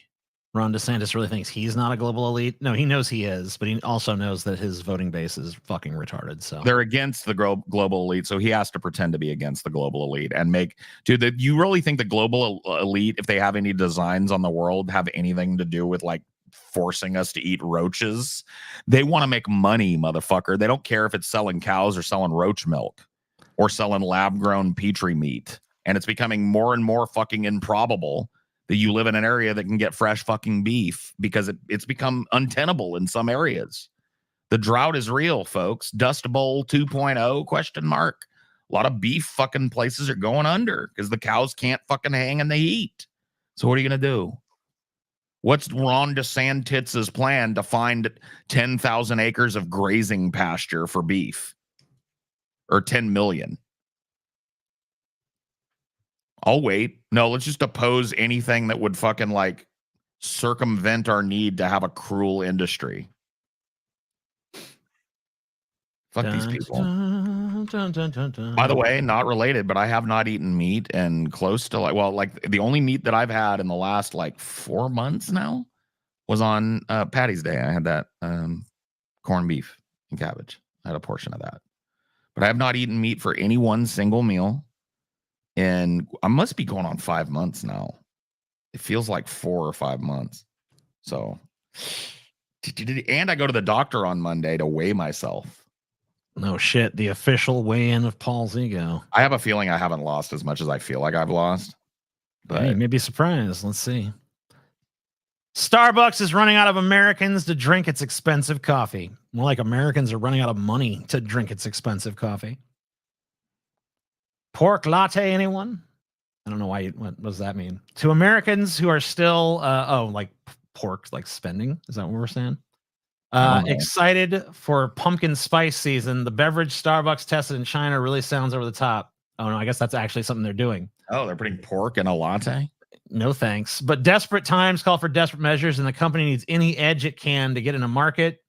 Ron DeSantis really thinks he's not a global elite. No, he knows he is, but he also knows that his voting base is fucking retarded. So they're against the global elite. So he has to pretend to be against the global elite and you really think the global elite, if they have any designs on the world, have anything to do with like forcing us to eat roaches? They want to make money, motherfucker. They don't care if it's selling cows or selling roach milk or selling lab grown petri meat. And it's becoming more and more fucking improbable that you live in an area that can get fresh fucking beef because it's become untenable in some areas. The drought is real, folks. Dust Bowl 2.0 question mark. A lot of beef fucking places are going under because the cows can't fucking hang in the heat. So what are you going to do? What's Ron DeSantis' plan to find 10,000 acres of grazing pasture for beef? Or 10 million? I'll wait. No, let's just oppose anything that would fucking like circumvent our need to have a cruel industry. Fuck these people. By the way, not related, but I have not eaten meat and close to like the only meat that I've had in the last like 4 months now was on Patty's Day. I had that corned beef and cabbage. I had a portion of that. But I have not eaten meat for any one single meal. And I must be going on 5 months now. It feels like 4 or 5 months. So, and I go to the doctor on Monday to weigh myself. No shit. The official weigh-in of Paul's ego. I have a feeling I haven't lost as much as I feel like I've lost. But you may be surprised. Let's see. Starbucks is running out of Americans to drink its expensive coffee. More like Americans are running out of money to drink its expensive coffee. Pork latte, anyone? I don't know why. What does that mean? To Americans who are still, like pork, like spending. Is that what we're saying? Excited for pumpkin spice season. The beverage Starbucks tested in China really sounds over the top. Oh no, I guess that's actually something they're doing. Oh, they're putting pork in a latte? No thanks. But desperate times call for desperate measures, and the company needs any edge it can to get in a market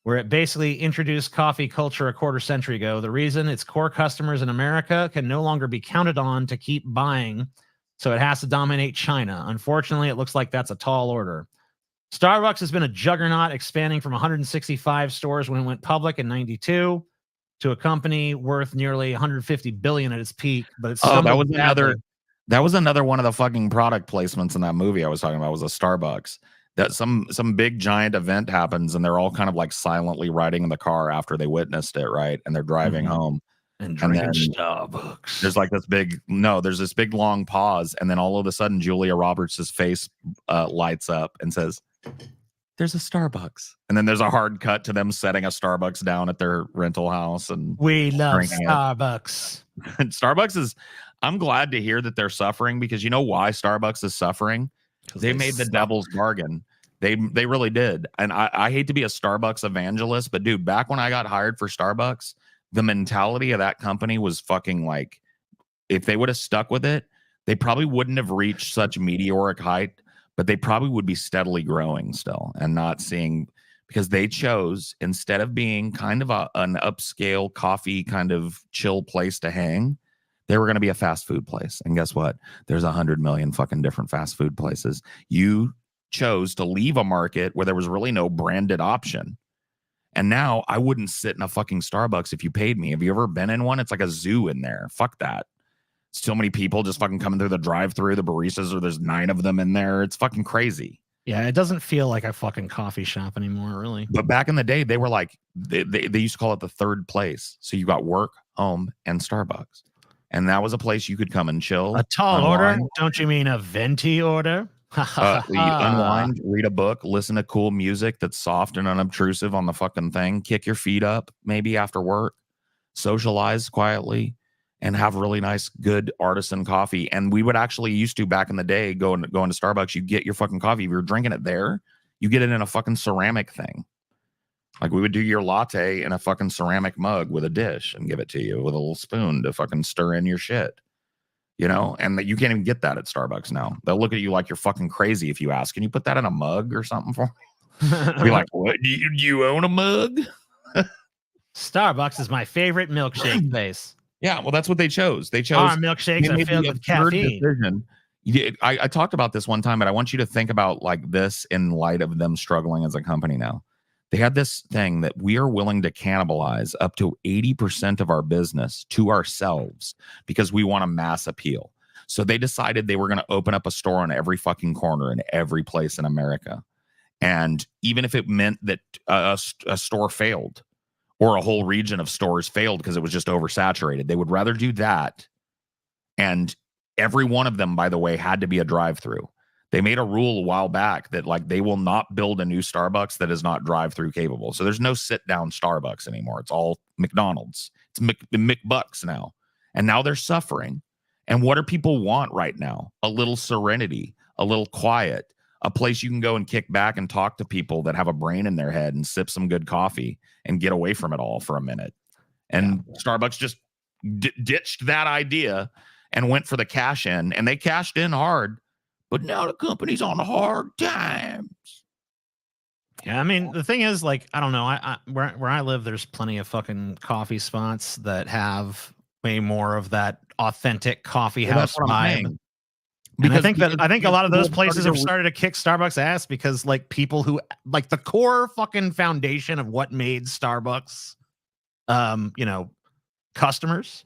where it basically introduced coffee culture a quarter century ago. The reason its core customers in America can no longer be counted on to keep buying, so it has to dominate China. Unfortunately, it looks like that's a tall order. Starbucks has been a juggernaut, expanding from 165 stores when it went public in 92 to a company worth nearly 150 billion at its peak. But it's that was another one of the fucking product placements in that movie I was talking about. Was a Starbucks. That some big giant event happens and they're all kind of like silently riding in the car after they witnessed it, right? And they're driving home and drinking Starbucks. There's this big long pause, and then all of a sudden Julia Roberts' face lights up and says, "There's a Starbucks." And then there's a hard cut to them setting a Starbucks down at their rental house, and we love Starbucks. And Starbucks is. I'm glad to hear that they're suffering, because you know why Starbucks is suffering? They made the devil's bargain. They really did. And I hate to be a Starbucks evangelist, but dude, back when I got hired for Starbucks, the mentality of that company was fucking like, if they would have stuck with it, they probably wouldn't have reached such meteoric height, but they probably would be steadily growing still and not seeing, because they chose, instead of being kind of an upscale coffee kind of chill place to hang, they were going to be a fast food place. And guess what? There's 100 million fucking different fast food places. You chose to leave a market where there was really no branded option. And now I wouldn't sit in a fucking Starbucks if you paid me. Have you ever been in one? It's like a zoo in there. Fuck that. So many people just fucking coming through the drive-through, the baristas, or there's 9 of them in there. It's fucking crazy. Yeah, it doesn't feel like a fucking coffee shop anymore, really. But back in the day, they were like, they used to call it the third place. So you got work, home, and Starbucks. And that was a place you could come and chill. A tall order? unwind, Don't you mean a venti order? unwind, read a book, listen to cool music that's soft and unobtrusive on the fucking thing, kick your feet up maybe after work, socialize quietly, and have really nice, good artisan coffee. And we would actually used to back in the day going to Starbucks, you get your fucking coffee. If you're drinking it there, you get it in a fucking ceramic thing. Like we would do your latte in a fucking ceramic mug with a dish and give it to you with a little spoon to fucking stir in your shit. You know, and that you can't even get that at Starbucks now. They'll look at you like you're fucking crazy if you ask. Can you put that in a mug or something for me? Be like, what? Do you own a mug? Starbucks is my favorite milkshake place. Yeah, well, that's what they chose. They chose Our milkshakes are filled with caffeine. I talked about this one time, but I want you to think about like this in light of them struggling as a company now. They had this thing that we are willing to cannibalize up to 80% of our business to ourselves because we want a mass appeal. So they decided they were going to open up a store on every fucking corner in every place in America. And even if it meant that a store failed or a whole region of stores failed because it was just oversaturated, they would rather do that. And every one of them, by the way, had to be a drive-through. They made a rule a while back that like they will not build a new Starbucks that is not drive-through capable. So there's no sit-down Starbucks anymore. It's all McDonald's. It's McBucks now. And now they're suffering. And what do people want right now? A little serenity, a little quiet, a place you can go and kick back and talk to people that have a brain in their head and sip some good coffee and get away from it all for a minute. And Starbucks just ditched that idea and went for the cash in, and they cashed in hard. But now the company's on hard times. Yeah, I mean, the thing is, like, I don't know. Where I live, there's plenty of fucking coffee spots that have way more of that authentic coffee house vibe. And I think a lot of those places have started to kick Starbucks ass because like people who like the core fucking foundation of what made Starbucks, customers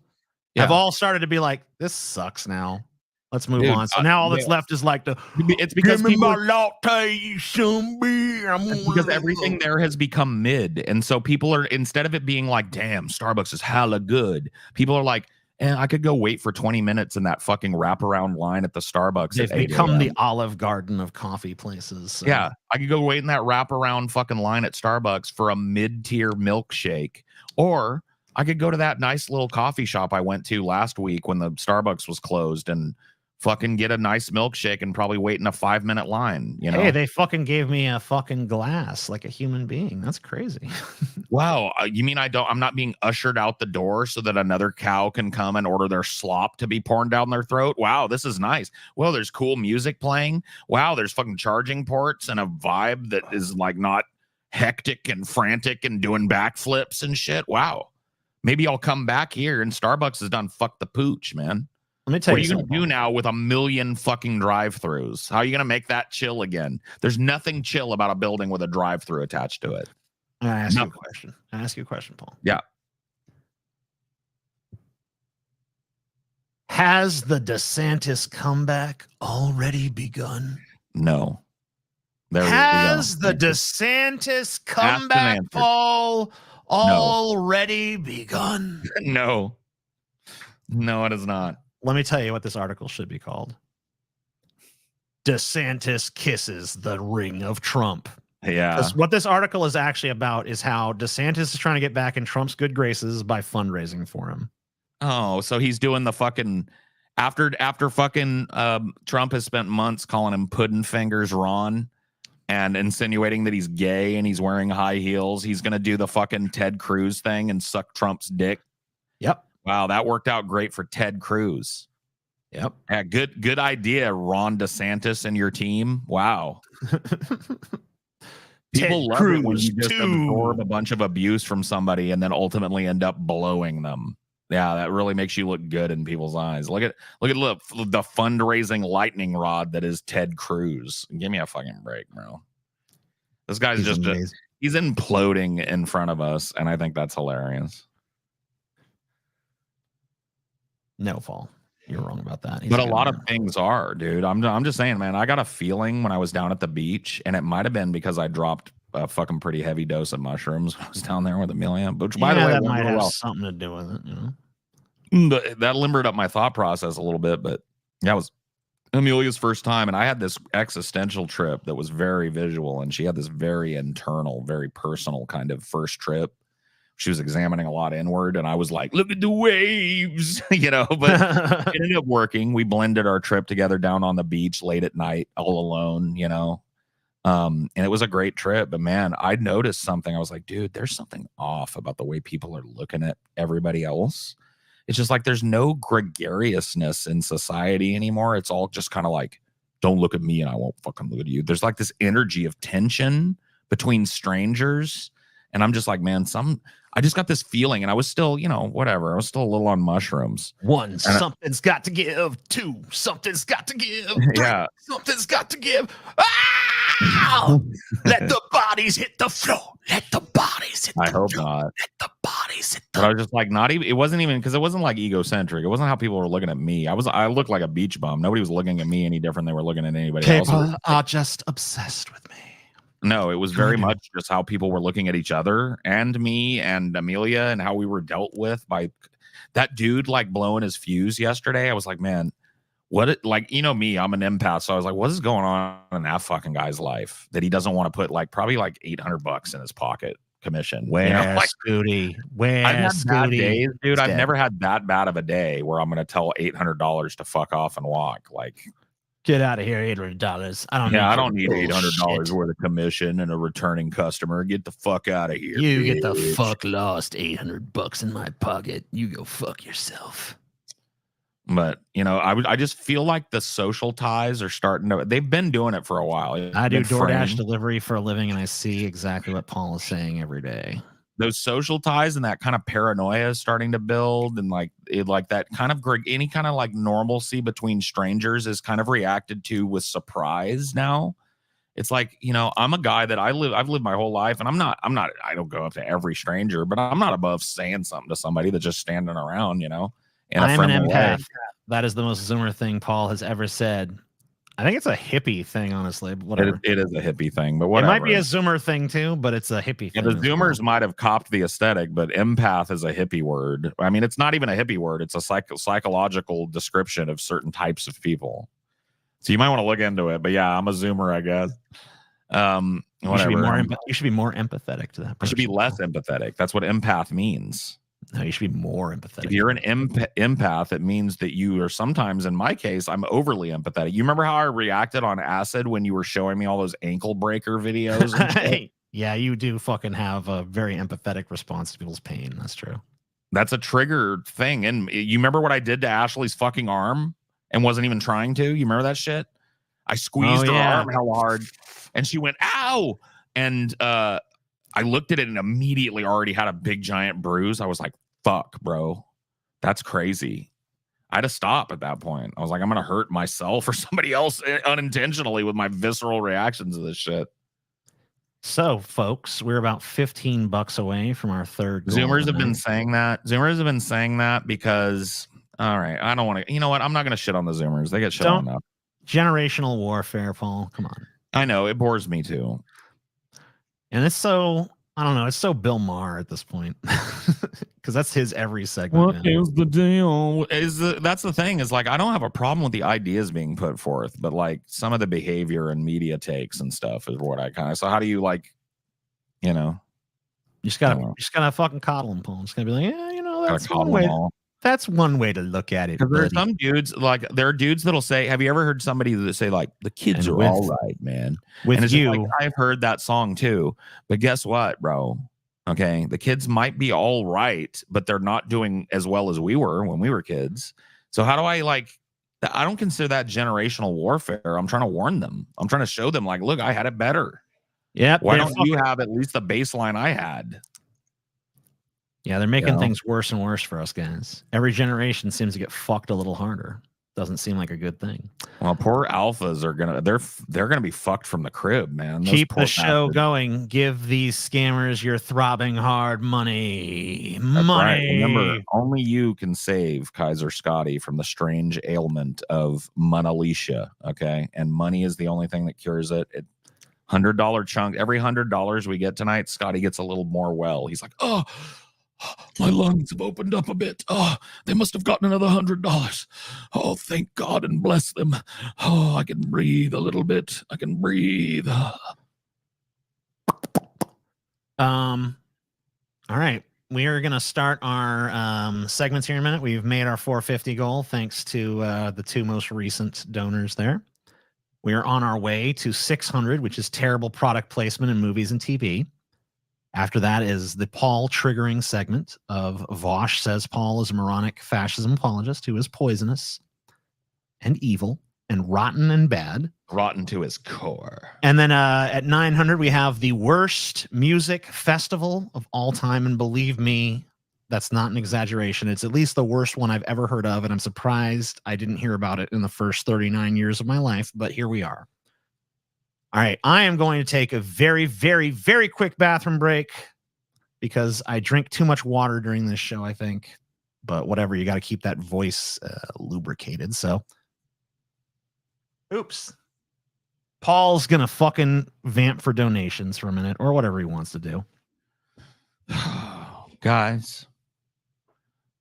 have all started to be like, this sucks now. Let's move on. So now all that's left is like it's because give me my latte, some beer. Because everything there has become mid. And so people are, instead of it being like, damn, Starbucks is hella good, people are like, I could go wait for 20 minutes in that fucking wraparound line at the Starbucks. They've become the Olive Garden of coffee places. So. Yeah. I could go wait in that wraparound fucking line at Starbucks for a mid-tier milkshake. Or I could go to that nice little coffee shop I went to last week when the Starbucks was closed and fucking get a nice milkshake and probably wait in a 5-minute line. You know, hey, they fucking gave me a fucking glass like a human being. That's crazy. Wow. You mean I'm not being ushered out the door so that another cow can come and order their slop to be poured down their throat? Wow, this is nice. Well, there's cool music playing. Wow, there's fucking charging ports and a vibe that is like not hectic and frantic and doing backflips and shit. Wow. Maybe I'll come back here and Starbucks has done fuck the pooch, man. Let me tell you what are you going to do now with 1 million fucking drive-throughs? How are you going to make that chill again? There's nothing chill about a building with a drive-through attached to it. I ask you a question, Paul. Yeah. Has the DeSantis comeback already begun? No. Has the DeSantis comeback, Paul, already begun? No. No, it is not. Let me tell you what this article should be called. DeSantis kisses the ring of Trump. Yeah. Because what this article is actually about is how DeSantis is trying to get back in Trump's good graces by fundraising for him. Oh, so he's doing the fucking after fucking Trump has spent months calling him Puddin' Fingers Ron and insinuating that he's gay and he's wearing high heels. He's going to do the fucking Ted Cruz thing and suck Trump's dick. Yep. Wow, that worked out great for Ted Cruz. Yep. Yeah, good idea, Ron DeSantis and your team. Wow. People love it when you just absorb a bunch of abuse from somebody and then ultimately end up blowing them. Yeah, that really makes you look good in people's eyes. Look at the fundraising lightning rod that is Ted Cruz. Give me a fucking break, bro. This guy's he's imploding in front of us, and I think that's hilarious. No, Paul. You're wrong about that. But a lot of things are, dude. I'm just saying, man, I got a feeling when I was down at the beach, and it might have been because I dropped a fucking pretty heavy dose of mushrooms when I was down there with Amelia. Which, by the way, that might have something to do with it. You know? that limbered up my thought process a little bit, but that was Amelia's first time, and I had this existential trip that was very visual, and she had this very internal, very personal kind of first trip. She was examining a lot inward, and I was like, look at the waves, you know, but it ended up working. We blended our trip together down on the beach late at night, all alone, you know. And it was a great trip, but man, I noticed something. I was like, dude, there's something off about the way people are looking at everybody else. It's just like there's no gregariousness in society anymore. It's all just kind of like, don't look at me and I won't fucking look at you. There's like this energy of tension between strangers. And I'm just like, man, I just got this feeling, and I was still, you know, whatever. I was still a little on mushrooms. One, something's got to give. Two, something's got to give. Three, yeah, something's got to give. Ah! Let the bodies hit the floor. Let the bodies hit the floor. I hope not. Let the bodies hit the But I was just like, not even. It wasn't even because it wasn't like egocentric. It wasn't how people were looking at me. I looked like a beach bum. Nobody was looking at me any different than they were looking at anybody else. People are just obsessed with me. No, it was very much just how people were looking at each other and me and Amelia, and how we were dealt with by that dude like blowing his fuse yesterday. I was like, man, like, you know me, I'm an empath. So I was like, what is going on in that fucking guy's life that he doesn't want to put like probably like $800 in his pocket commission? Where, you know, like, Scooty? Where, I've had bad Scooty? days, dude. I've never had that bad of a day where I'm going to tell $800 to fuck off and walk. Like, get out of here, $800. I don't need $800 worth of commission and a returning customer. Get the fuck out of here. You bitch. get the fuck lost. $800 in my pocket. You go fuck yourself. But you know, I just feel like the social ties are starting to. They've been doing it for a while. I do DoorDash delivery for a living, and I see exactly what Paul is saying every day. Those social ties and that kind of paranoia is starting to build, and like that kind of any kind of like normalcy between strangers is kind of reacted to with surprise now. It's like, you know, I'm a guy that I've lived my whole life, and I don't go up to every stranger, but I'm not above saying something to somebody that's just standing around, you know. I am an empath. That is the most Zoomer thing Paul has ever said. I think it's a hippie thing, honestly. But whatever. It is a hippie thing, but whatever. It might be a Zoomer thing too, but it's a hippie thing. Yeah, the Zoomers might have copped the aesthetic, but empath is a hippie word. I mean, it's not even a hippie word. It's a psychological description of certain types of people. So you might want to look into it. But yeah, I'm a Zoomer, I guess. Whatever. You should be more empathetic to that person. You should be less empathetic. That's what empath means. No, you should be more empathetic. If you're an empath, it means that you are sometimes, in my case, I'm overly empathetic. You remember how I reacted on acid when you were showing me all those ankle breaker videos? And shit? Yeah, you do fucking have a very empathetic response to people's pain. That's true. That's a trigger thing. And you remember what I did to Ashley's fucking arm and wasn't even trying to? You remember that shit? I squeezed her arm hella hard and she went, ow. And I looked at it and immediately already had a big giant bruise. I was like, fuck, bro. That's crazy. I had to stop at that point. I was like, I'm going to hurt myself or somebody else unintentionally with my visceral reactions to this shit. So, folks, we're about $15 away from our third goal. Zoomers have been saying that. Zoomers have been saying that because, all right, I don't want to, you know what? I'm not going to shit on the Zoomers. They get shit on enough. Generational warfare, Paul. Come on. I know. It bores me too. And it's so, I don't know, it's so Bill Maher at this point. Because that's his every segment. What is the deal? That's the thing, is like, I don't have a problem with the ideas being put forth, but like some of the behavior and media takes and stuff is what I kind of, so how do you like, you know? You just gotta fucking coddle him, Paul. Just gonna be like, yeah, you know, that's one way. That's one way to look at it. There are some dudes, like there are dudes that'll say, have you ever heard somebody that say like, the kids are all right, man? With you, like, I've heard that song too, but guess what, bro? Okay, the kids might be all right, but they're not doing as well as we were when we were kids. So how do I like? I don't consider that generational warfare. I'm trying to warn them. I'm trying to show them like, look, I had it better. Yeah. Why don't you have at least the baseline I had? Yeah, they're making things worse and worse for us guys. Every generation seems to get fucked a little harder. Doesn't seem like a good thing. Well, poor alphas are they're gonna be fucked from the crib, man. Keep the show going. Give these scammers your throbbing hard money. Right. Remember, only you can save Kaiser Scotty from the strange ailment of monalicia. Okay, and money is the only thing that cures it. $100 chunk. Every $100 we get tonight, Scotty gets a little more well. He's like, oh, My lungs have opened up a bit. Oh, they must have gotten another $100. Oh, thank God and bless them. Oh, I can breathe a little bit. I can breathe. All right. We are going to start our segments here in a minute. We've made our 450 goal thanks to the two most recent donors there. We are on our way to 600, which is terrible product placement in movies and TV. After that is the Paul triggering segment of Vosh says Paul is a moronic fascism apologist who is poisonous and evil and rotten and bad. Rotten to his core. And then at 900, we have the worst music festival of all time. And believe me, that's not an exaggeration. It's at least the worst one I've ever heard of. And I'm surprised I didn't hear about it in the first 39 years of my life. But here we are. All right. I am going to take a very, very, very quick bathroom break because I drink too much water during this show, I think. But whatever, you got to keep that voice lubricated. So, oops. Paul's going to fucking vamp for donations for a minute or whatever he wants to do. Guys,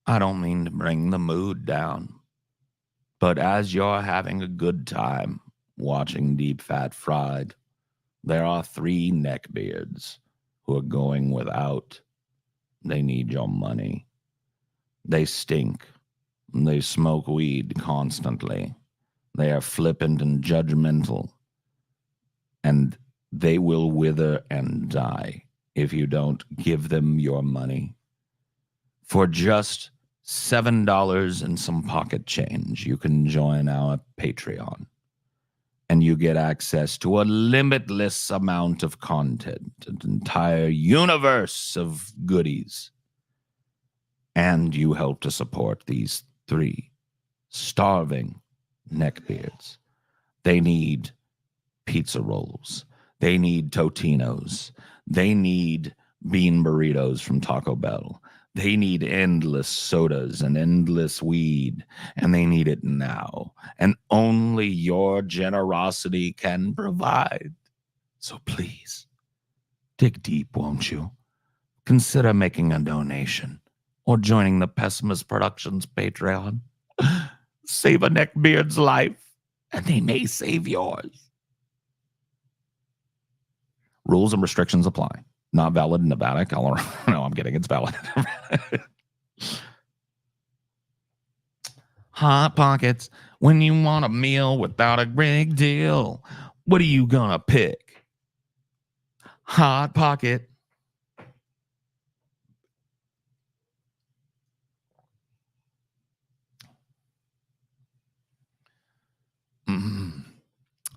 I don't mean to bring the mood down, but as you're having a good time watching Deep Fat Fried, there are 3 neckbeards who are going without. They need your money. They stink. They smoke weed constantly. They are flippant and judgmental. And they will wither and die if you don't give them your money. For just $7 and some pocket change, you can join our Patreon. And you get access to a limitless amount of content, an entire universe of goodies. And you help to support these 3 starving neckbeards. They need pizza rolls. They need Totinos. They need bean burritos from Taco Bell. They need endless sodas and endless weed, and they need it now. And only your generosity can provide. So please, dig deep, won't you? Consider making a donation or joining the Pessimist Productions Patreon. Save a neckbeard's life, and they may save yours. Rules and restrictions apply. Not valid in Nevada, Colorado. No, I'm kidding. It's valid. Hot Pockets. When you want a meal without a big deal, what are you gonna pick? Hot Pocket.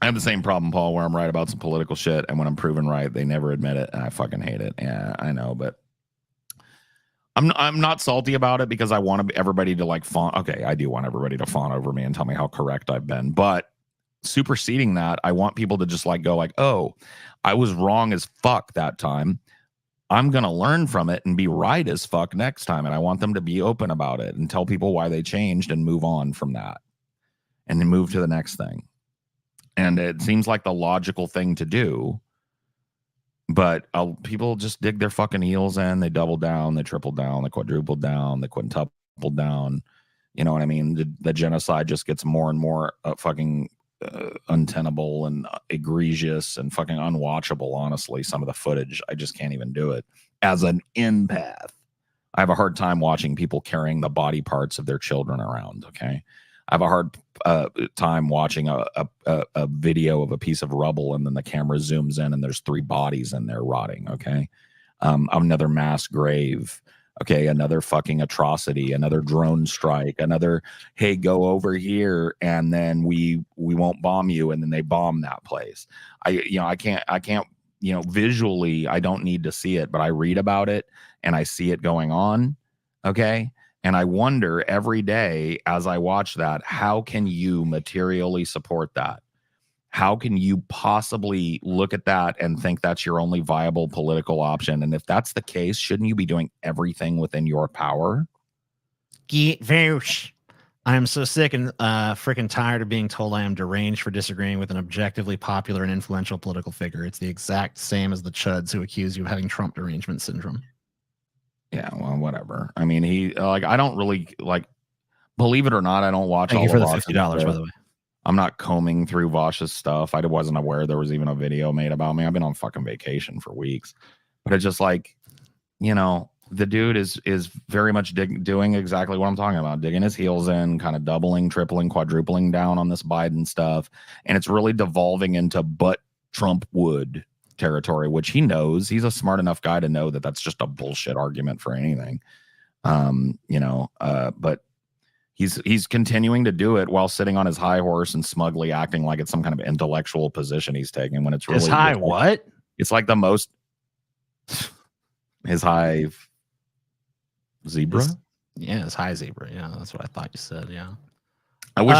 I have the same problem, Paul, where I'm right about some political shit, and when I'm proven right, they never admit it, and I fucking hate it. Yeah, I know, but I'm not salty about it because I want everybody to like fawn. Okay, I do want everybody to fawn over me and tell me how correct I've been, but superseding that, I want people to just like go like, oh, I was wrong as fuck that time. I'm gonna learn from it and be right as fuck next time, and I want them to be open about it and tell people why they changed and move on from that, and then move to the next thing. And it seems like the logical thing to do, but people just dig their fucking heels in. They double down, they triple down, they quadruple down, they quintuple down. You know what I mean? The genocide just gets more and more fucking untenable and egregious and fucking unwatchable. Honestly, some of the footage, I just can't even do it. As an empath, I have a hard time watching people carrying the body parts of their children around. Okay. I have a hard time watching a video of a piece of rubble and then the camera zooms in and there's 3 bodies in there rotting. Okay. Another mass grave. Okay. Another fucking atrocity, another drone strike, another, hey, go over here and then we won't bomb you. And then they bomb that place. I can't, visually, I don't need to see it, but I read about it and I see it going on. Okay. And I wonder every day as I watch that, how can you materially support that? How can you possibly look at that and think that's your only viable political option? And if that's the case, shouldn't you be doing everything within your power? I am so sick and freaking tired of being told I am deranged for disagreeing with an objectively popular and influential political figure. It's the exact same as the chuds who accuse you of having Trump derangement syndrome. Yeah, well, whatever. I mean, he like I don't really like. Believe it or not, I don't watch. Thank all you for the of Vosh's $50, by stuff. the way. I'm not combing through Vosh's stuff. I wasn't aware there was even a video made about me. I've been on fucking vacation for weeks, but it's just like, you know, the dude is very much doing exactly what I'm talking about, digging his heels in, kind of doubling, tripling, quadrupling down on this Biden stuff, and it's really devolving into but Trump would territory, which he knows. He's a smart enough guy to know that that's just a bullshit argument for anything. But he's continuing to do it while sitting on his high horse and smugly acting like it's some kind of intellectual position he's taking when it's really His high what? It's like the most his high zebra. His high zebra. Yeah, that's what I thought you said. Yeah. I wish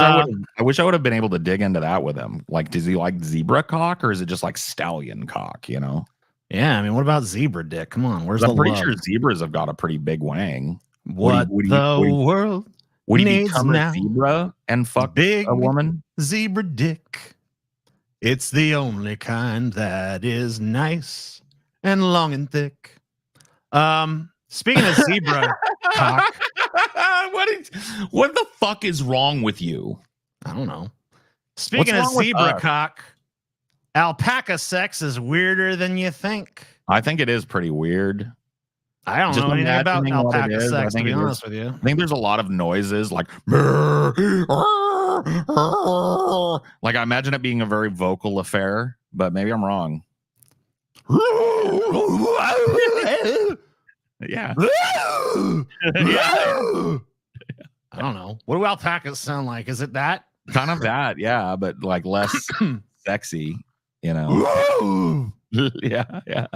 I would have been able to dig into that with him. Like, does he like zebra cock or is it just like stallion cock? You know? Yeah. I mean, what about zebra dick? Come on. Where's I'm the pretty love? sure zebras have got a pretty big wang. Would he needs become now a zebra and fuck big a woman? Zebra dick. It's the only kind that is nice and long and thick. Speaking of zebra cock, what the fuck is wrong with you? I don't know. Speaking of zebra cock, alpaca sex is weirder than you think. I think it is pretty weird. I don't know anything about alpaca sex, to be honest with you. I think there's a lot of noises like I imagine it being a very vocal affair, but maybe I'm wrong. Yeah. I don't know. What do alpacas sound like? Is it that? Kind of that, yeah, but like less sexy, you know. Yeah.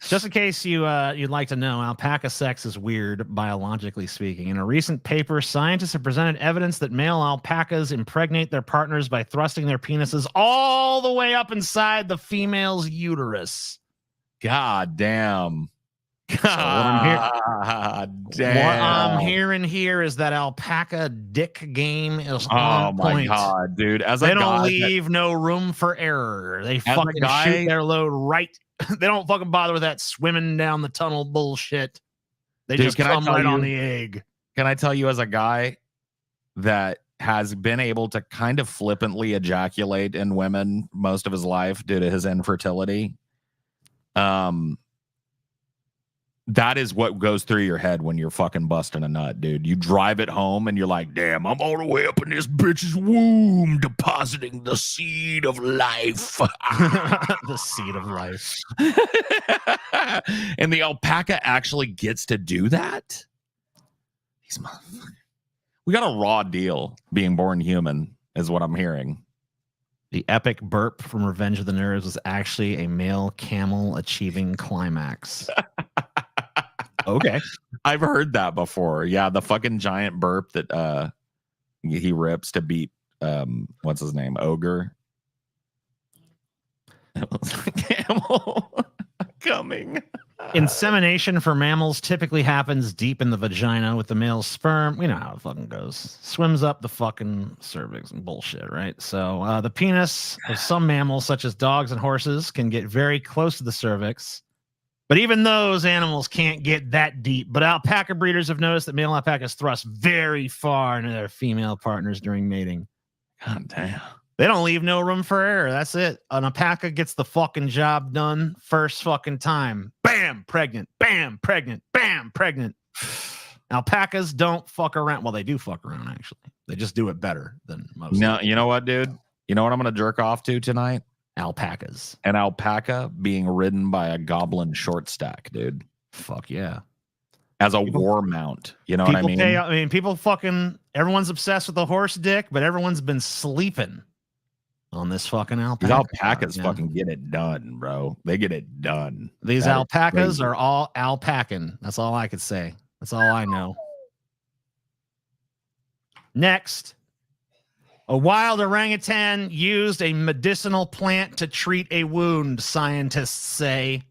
Just in case you'd like to know, alpaca sex is weird, biologically speaking. In a recent paper, scientists have presented evidence that male alpacas impregnate their partners by thrusting their penises all the way up inside the female's uterus. God damn. What I'm hearing here is that alpaca dick game is on point. Oh my god, dude! They don't leave no room for error. They fucking shoot their load right. They don't fucking bother with that swimming down the tunnel bullshit. They just come right on the egg. Can I tell you, as a guy that has been able to kind of flippantly ejaculate in women most of his life due to his infertility, that is what goes through your head when you're fucking busting a nut, dude. You drive it home and you're like, damn, I'm all the way up in this bitch's womb depositing the seed of life. The seed of life. And the alpaca actually gets to do that? These motherfuckers. We got a raw deal being born human, is what I'm hearing. The epic burp from Revenge of the Nerds was actually a male camel achieving climax. Okay. I've heard that before. Yeah, the fucking giant burp that he rips to beat what's his name? Ogre. It was a camel coming. Insemination for mammals typically happens deep in the vagina with the male's sperm. We know how it fucking goes. Swims up the fucking cervix and bullshit, right? So the penis of some mammals, such as dogs and horses, can get very close to the cervix. But even those animals can't get that deep. But alpaca breeders have noticed that male alpacas thrust very far into their female partners during mating. God damn. They don't leave no room for error. That's it. An alpaca gets the fucking job done first fucking time. Bam, pregnant. Bam, pregnant. Bam, pregnant. Alpacas don't fuck around. Well, they do fuck around, actually. They just do it better than most. No, you know what, dude? You know what I'm going to jerk off to tonight? Alpacas. An alpaca being ridden by a goblin short stack, dude. Fuck yeah. As a war mount. You know what I mean? People fucking, everyone's obsessed with the horse dick, but everyone's been sleeping on this fucking alpaca. These alpacas fucking get it done, bro. They get it done. These alpacas are all alpacing. That's all I could say. That's all I know. Next. A wild orangutan used a medicinal plant to treat a wound, scientists say.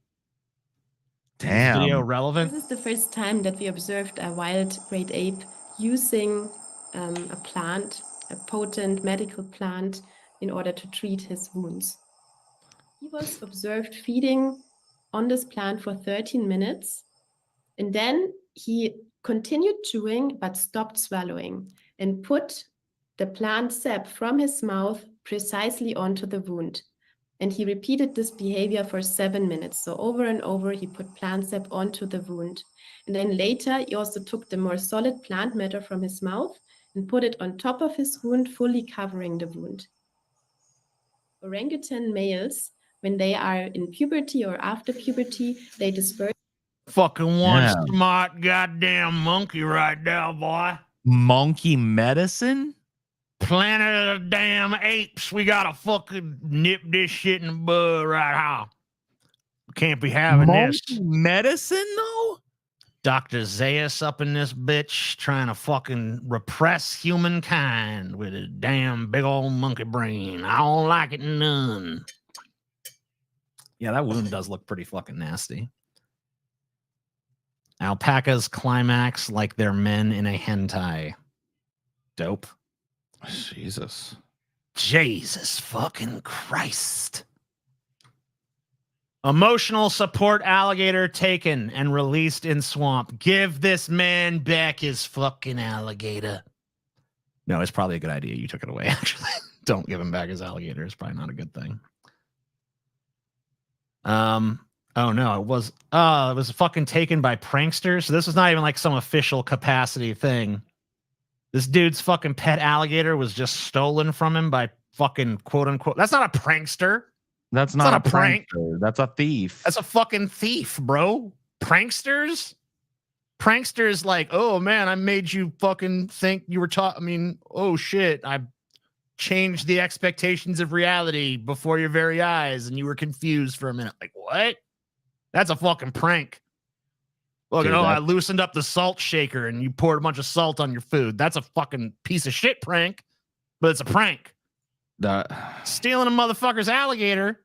Damn. Is video relevant? This is the first time that we observed a wild great ape using a plant, a potent medical plant, in order to treat his wounds. He was observed feeding on this plant for 13 minutes And then he continued chewing but stopped swallowing and put the plant sap from his mouth precisely onto the wound. And he repeated this behavior for 7 minutes. So over and over, he put plant sap onto the wound. And then later, he also took the more solid plant matter from his mouth and put it on top of his wound, fully covering the wound. Orangutan males, when they are in puberty or after puberty, they disperse. Fucking one Yeah. smart goddamn monkey right now, boy. Monkey medicine? Planet of the damn apes. We gotta fucking nip this shit in the bud right now. Can't be having Monkey this. medicine, though? Dr. Zaius up in this bitch trying to fucking repress humankind with a damn big old monkey brain. I don't like it none. Yeah, that wound does look pretty fucking nasty. Alpacas climax like they're men in a hentai. Dope. Jesus. Jesus fucking Christ. Emotional support alligator taken and released in swamp. Give this man back his fucking alligator. No, it's probably a good idea. You took it away, actually. Don't give him back his alligator. It's probably not a good thing. Oh no, it was fucking taken by pranksters. So this was not even like some official capacity thing. This dude's fucking pet alligator was just stolen from him by fucking quote unquote. That's not a prankster. That's not not a a prank. prankster. That's a thief. That's a fucking thief, bro. Pranksters? Pranksters like, oh man, I made you fucking think you were I mean, oh shit, I changed the expectations of reality before your very eyes and you were confused for a minute. Like, what? That's a fucking prank. Look, Dude, I loosened up the salt shaker and you poured a bunch of salt on your food. That's a fucking piece of shit prank, but it's a prank. Stealing a motherfucker's alligator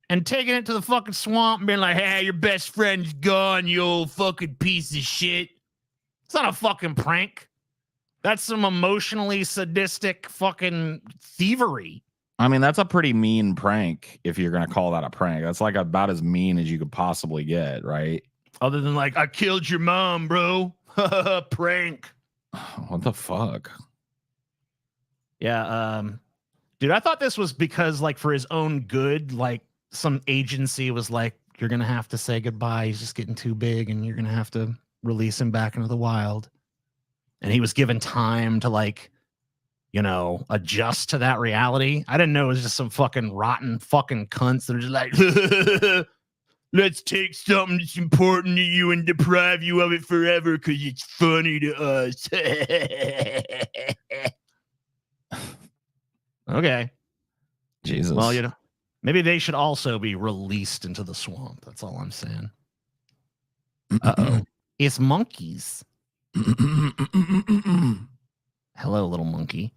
and taking it to the fucking swamp and being like, hey, your best friend's gone, you old fucking piece of shit. It's not a fucking prank. That's some emotionally sadistic fucking thievery. I mean, that's a pretty mean prank if you're going to call that a prank. That's like about as mean as you could possibly get, right? Other than like, I killed your mom, bro. Prank. What the fuck? Yeah, dude, I thought this was because, like, for his own good, like, some agency was like, you're going to have to say goodbye. He's just getting too big and you're going to have to release him back into the wild. And he was given time to, like, you know, adjust to that reality. I didn't know it was just some fucking rotten fucking cunts that are just like, let's take something that's important to you and deprive you of it forever because it's funny to us. Okay. Jesus. Well, you know, maybe they should also be released into the swamp. That's all I'm saying. Uh-oh. It's monkeys. Hello, little monkey.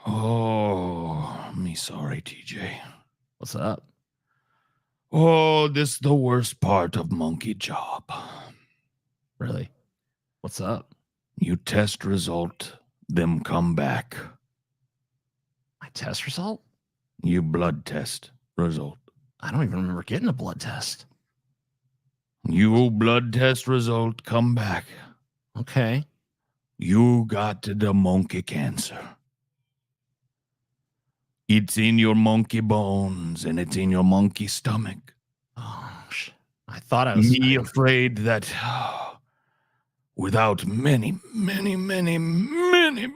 Oh, me sorry, TJ. What's up? Oh, this is the worst part of monkey job. Really? What's up? You test result, them come back. My test result? You blood test result. I don't even remember getting a blood test. You blood test result come back. Okay. You got the monkey cancer. It's in your monkey bones and it's in your monkey stomach. Oh, I thought I was Me afraid that without many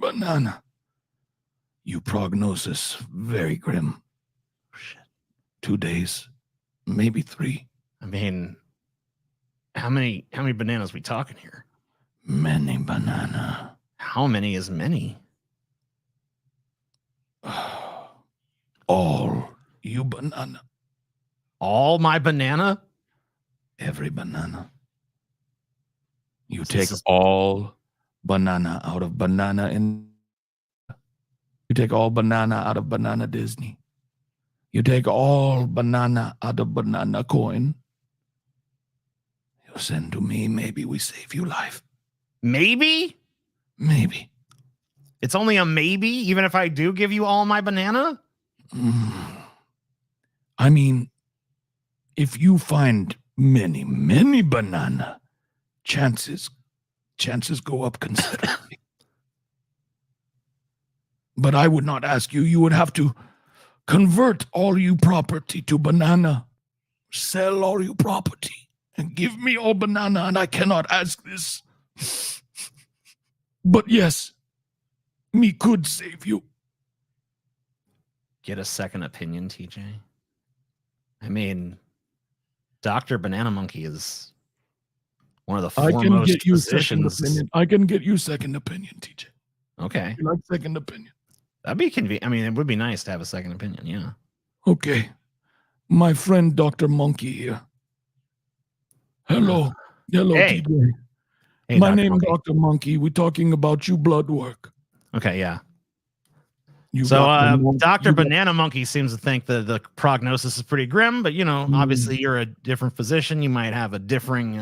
banana, your prognosis very grim. Shit. 2 days, maybe 3. I mean, how many bananas we talking here? Many banana. How many is many? All you banana. All my banana? Every banana. You This take is- all banana out of banana in. You take all banana out of banana Disney. You take all banana out of banana coin. You send to me, maybe we save you life. Maybe? Maybe. It's only a maybe, even if I do give you all my banana? I mean, if you find Many, many banana. Chances go up considerably. But I would not ask you. You would have to convert all you property to banana. Sell all your property and give me all banana, and I cannot ask this. But yes, me could save you. Get a second opinion, TJ. I mean, Dr. Banana Monkey is one of the foremost physicians. I can get you second opinion, TJ. Okay. You like second opinion? That'd be convenient. I mean, it would be nice to have a second opinion. Yeah. Okay. My friend Dr. Monkey here. Hello. Hello, Hey. TJ. Hey, My Dr. name Monkey. Dr. Monkey. We're talking about you blood work. Okay, yeah. You So got the- Dr. you got- Banana Monkey seems to think that the prognosis is pretty grim, but obviously you're a different physician. You might have a differing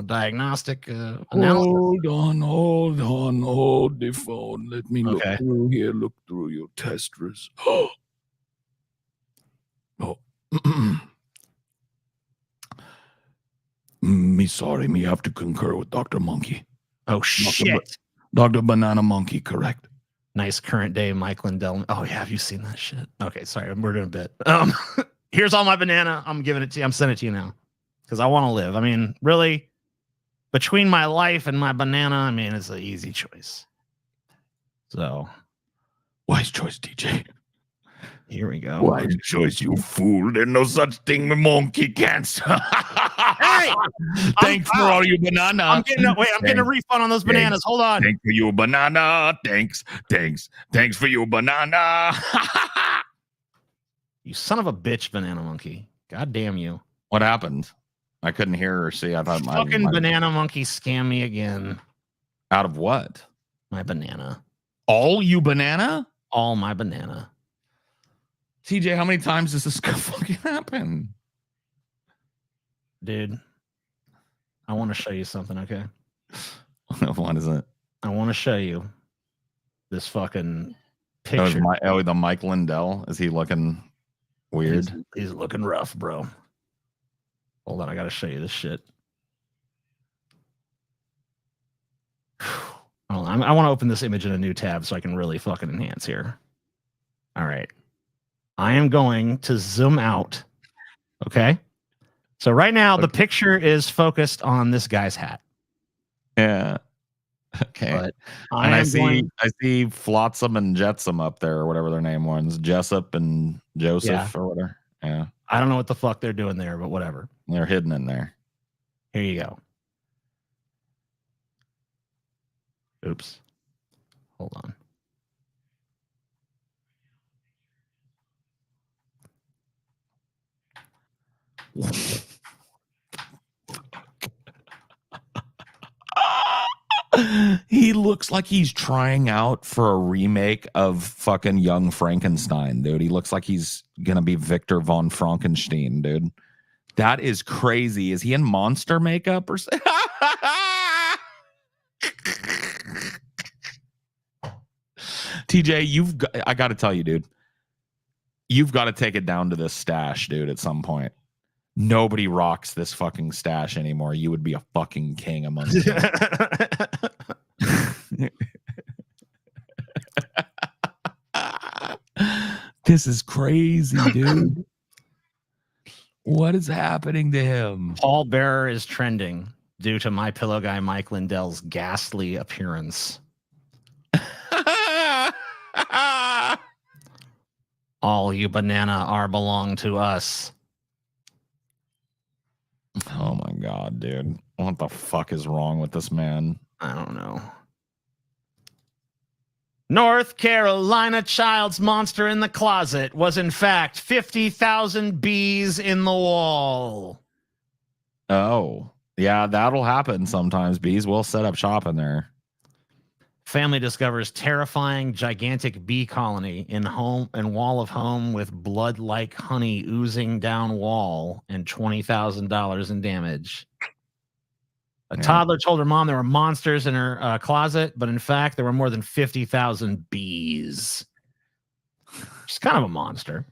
diagnostic analysis. Hold the phone. Let me look Okay. through here. Look through your test results. Oh. Me sorry, me have to concur with Dr. Monkey. Oh shit. Dr. Banana Monkey, correct. Nice current day Mike Lindell. Oh yeah, have you seen that shit? Okay, sorry, we're doing a bit. Here's all my banana. I'm giving it to you. I'm sending it to you now. Because I want to live. I mean, really, between my life and my banana, I mean, it's an easy choice. So Wise choice, DJ. here we go. Wise choice, you fool. There's no such thing as monkey cancer. Hey! Thanks for all your banana. I'm getting a refund on those bananas. Hold on. Thanks for your banana. Thanks for your banana. You son of a bitch, Banana Monkey. God damn you. What happened? I couldn't hear or see. I thought Fucking Banana Monkey scam me again. Out of what? My banana. All you banana? All my banana. TJ, how many times does this fucking happen? Dude, I want to show you something, okay? What is it? I want to show you this fucking That was picture. the Mike Lindell. Is he looking weird? He's looking rough, bro. Hold on, I gotta show you this shit. Hold on, I want to open this image in a new tab so I can really fucking enhance here. All right. I am going to zoom out. Okay. So right now the picture is focused on this guy's hat. Yeah. Okay. But I see Flotsam and Jetsam up there, or whatever their name was. Jessup and Joseph or whatever. Yeah. I don't know what the fuck they're doing there, but whatever. They're hidden in there. Here you go. Oops. Hold on. He looks like he's trying out for a remake of fucking Young Frankenstein, dude. He looks like he's gonna be Victor von Frankenstein, dude. That is crazy. Is he in monster makeup or something? TJ, I got to tell you, dude, you've got to take it down to this stash, dude, at some point. Nobody rocks this fucking stash anymore. You would be a fucking king among them. This is crazy, dude. What is happening to him? Paul Bearer is trending due to my pillow guy Mike Lindell's ghastly appearance. All you banana are belong to us. Oh my god, dude. What the fuck is wrong with this man? I don't know. North Carolina child's monster in the closet was in fact 50,000 bees in the wall. Oh, yeah, that'll happen sometimes. Bees will set up shop in there. Family discovers terrifying gigantic bee colony in wall of home with blood like honey oozing down wall and $20,000 in damage. A toddler told her mom there were monsters in her closet, but in fact there were more than 50,000 bees. She's kind of a monster.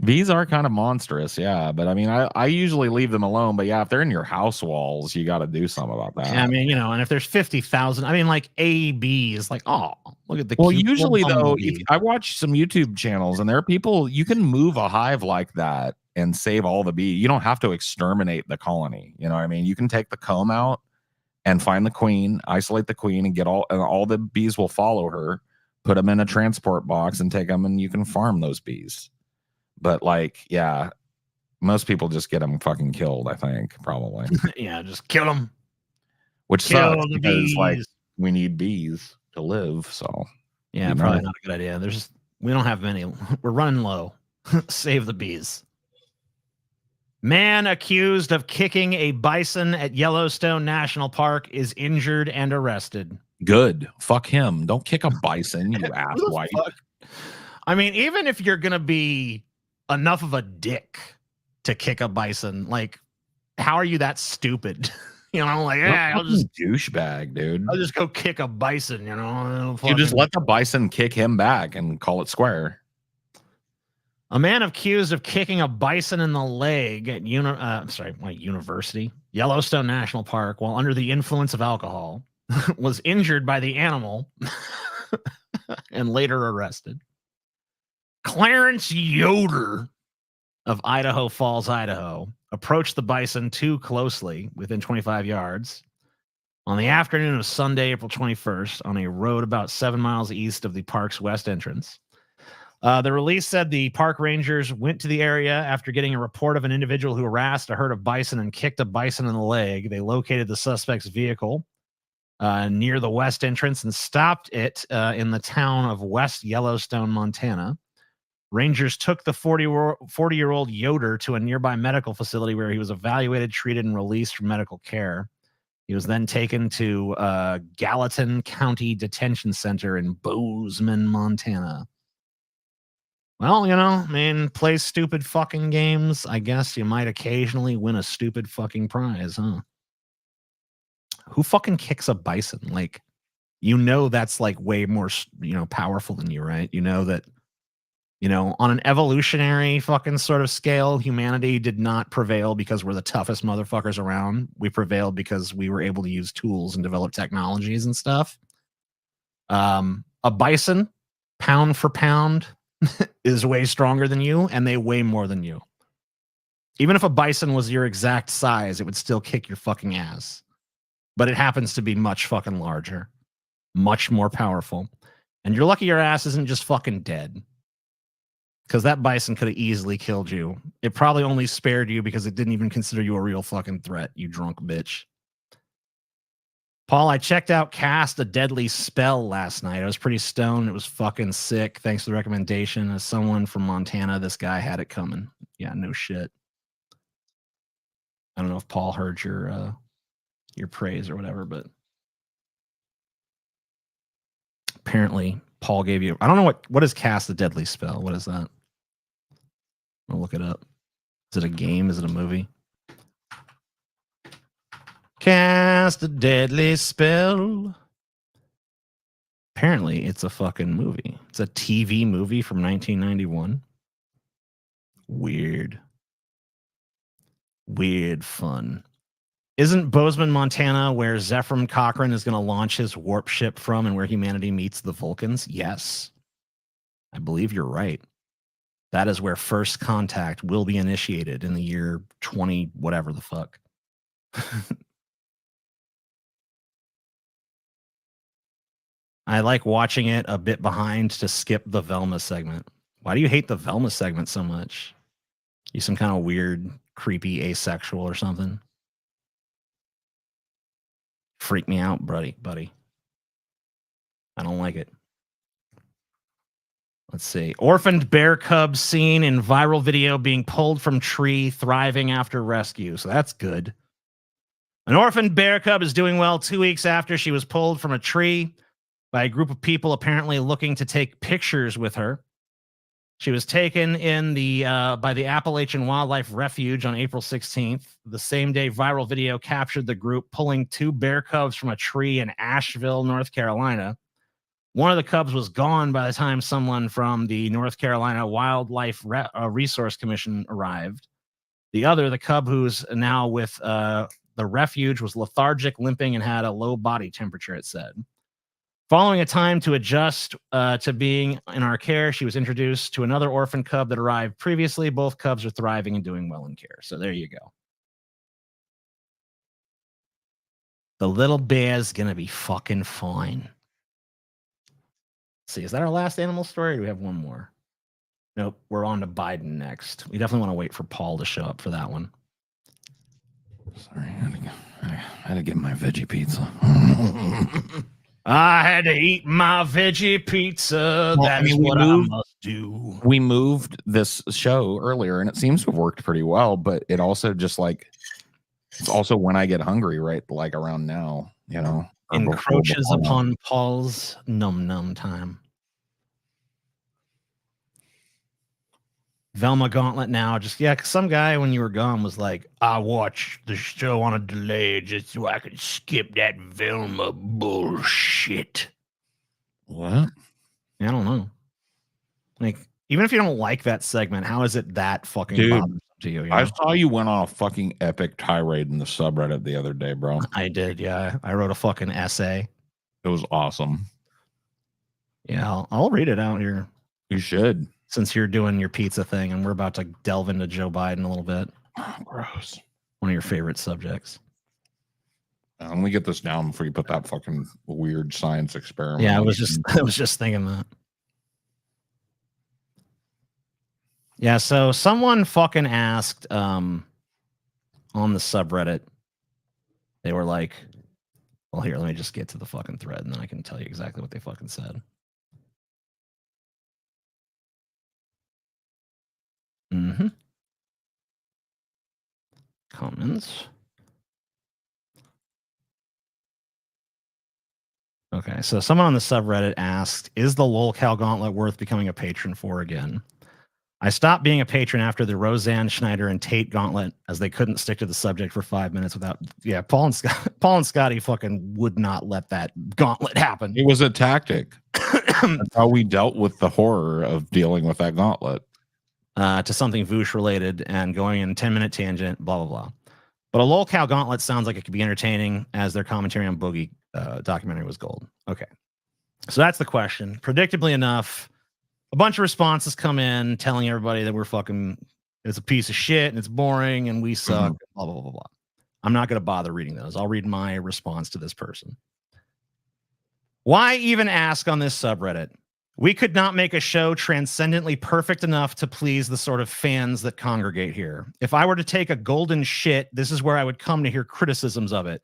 Bees are kind of monstrous, yeah. But I mean, I usually leave them alone. But yeah, if they're in your house walls, you got to do something about that. Yeah, I mean, and if there's 50,000, I mean, like a bee is like, oh, look at the well, cute usually little though, bumblebee. if I watch some YouTube channels and there are people, you can move a hive like that and save all the bees. You don't have to exterminate the colony. You know what I mean? You can take the comb out and find the queen, isolate the queen, and all the bees will follow her. Put them in a transport box and take them, and you can farm those bees. But like, yeah, most people just get them fucking killed. I think probably. Yeah, just kill them. Which Kill sucks the because like bees. we need bees to live. So Yeah, probably not a good idea. We don't have many. We're running low. Save the bees. Man accused of kicking a bison at Yellowstone National Park is injured and arrested. Good. Fuck him. Don't kick a bison, you asswipe. I mean, even if you're gonna be enough of a dick to kick a bison, like, how are you that stupid? Like, yeah, I'll just douchebag, dude. I'll just go kick a bison. You just let the bison kick him back and call it square. A man accused of kicking a bison in the leg at University, Yellowstone National Park, while under the influence of alcohol, was injured by the animal and later arrested. Clarence Yoder of Idaho Falls, Idaho, approached the bison too closely within 25 yards on the afternoon of Sunday, April 21st, on a road about 7 miles east of the park's west entrance. The release said the park rangers went to the area after getting a report of an individual who harassed a herd of bison and kicked a bison in the leg. They located the suspect's vehicle near the west entrance and stopped it in the town of West Yellowstone, Montana. Rangers took the 40-year-old Yoder to a nearby medical facility where he was evaluated, treated, and released from medical care. He was then taken to Gallatin County Detention Center in Bozeman, Montana. Well, play stupid fucking games. I guess you might occasionally win a stupid fucking prize, huh? Who fucking kicks a bison? Like, that's like way more, powerful than you, right? That, on an evolutionary fucking sort of scale, humanity did not prevail because we're the toughest motherfuckers around. We prevailed because we were able to use tools and develop technologies and stuff. A bison, pound for pound, is way stronger than you, and they weigh more than you. Even if a bison was your exact size, it would still kick your fucking ass. But it happens to be much fucking larger, much more powerful. And you're lucky your ass isn't just fucking dead. Because that bison could have easily killed you. It probably only spared you because it didn't even consider you a real fucking threat, you drunk bitch. Paul, I checked out Cast a Deadly Spell last night. I was pretty stoned. It was fucking sick. Thanks for the recommendation. As someone from Montana, this guy had it coming. Yeah, no shit. I don't know if Paul heard your praise or whatever, but apparently Paul gave you. I don't know what is Cast a Deadly Spell. What is that? I'll look it up. Is it a game? Is it a movie? Cast a Deadly Spell. Apparently, it's a fucking movie. It's a TV movie from 1991. Weird fun. Isn't Bozeman, Montana, where Zephram Cochrane is going to launch his warp ship from and where humanity meets the Vulcans? Yes. I believe you're right. That is where first contact will be initiated in the year 20, whatever the fuck. I like watching it a bit behind to skip the Velma segment. Why do you hate the Velma segment so much? You some kind of weird, creepy asexual or something? Freak me out, buddy. I don't like it. Let's see. Orphaned bear cub seen in viral video being pulled from tree, thriving after rescue. So that's good. An orphaned bear cub is doing well 2 weeks after she was pulled from a tree by a group of people apparently looking to take pictures with her. She was taken in by the Appalachian Wildlife Refuge on April 16th. The same day, viral video captured the group pulling 2 bear cubs from a tree in Asheville, North Carolina. One of the cubs was gone by the time someone from the North Carolina Wildlife Resource Commission arrived. The other, the cub who's now with the refuge, was lethargic, limping, and had a low body temperature, it said. Following a time to adjust to being in our care, she was introduced to another orphan cub that arrived previously. Both cubs are thriving and doing well in care. So there you go. The little bear's going to be fucking fine. Let's see, is that our last animal story? Or do we have one more? Nope, we're on to Biden next. We definitely want to wait for Paul to show up for that one. Sorry, I had to get my veggie pizza. I had to eat my veggie pizza. Well, That's what I must do. We moved this show earlier, and it seems to have worked pretty well, but it also just like, it's also when I get hungry, right? Like around now, you know. Encroaches upon Paul's num time. Velma Gauntlet now, just, yeah, 'cause some guy when you were gone was like, I watched the show on a delay just so I could skip that Velma bullshit. What? I don't know. Like, even if you don't like that segment, how is it that fucking bothersome to you? I saw you went on a fucking epic tirade in the subreddit the other day, bro. I did, yeah. I wrote a fucking essay. It was awesome. Yeah, I'll read it out here. You should. Since you're doing your pizza thing and we're about to delve into Joe Biden a little bit. Oh, gross. One of your favorite subjects. Let me get this down before you put that fucking weird science experiment. Yeah, I was just thinking that. Yeah, so someone fucking asked on the subreddit, they were like, well, here, let me just get to the fucking thread and then I can tell you exactly what they fucking said. Mm-hmm. Comments. Okay, so someone on the subreddit asked, is the lolcow gauntlet worth becoming a patron for again? I stopped being a patron after the Roseanne Schneider and Tate gauntlet, as they couldn't stick to the subject for 5 minutes without. Yeah, Paul and Scotty fucking would not let that gauntlet happen. It was a tactic. That's how we dealt with the horror of dealing with that gauntlet. To something Voosh related and going in 10-minute tangent, blah, blah, blah. But a lolcow gauntlet sounds like it could be entertaining, as their commentary on Boogie documentary was gold. Okay. So that's the question. Predictably enough, a bunch of responses come in telling everybody that we're fucking, it's a piece of shit and it's boring and we suck, blah, blah, blah, blah. I'm not going to bother reading those. I'll read my response to this person. Why even ask on this subreddit? We could not make a show transcendently perfect enough to please the sort of fans that congregate here. If I were to take a golden shit, this is where I would come to hear criticisms of it.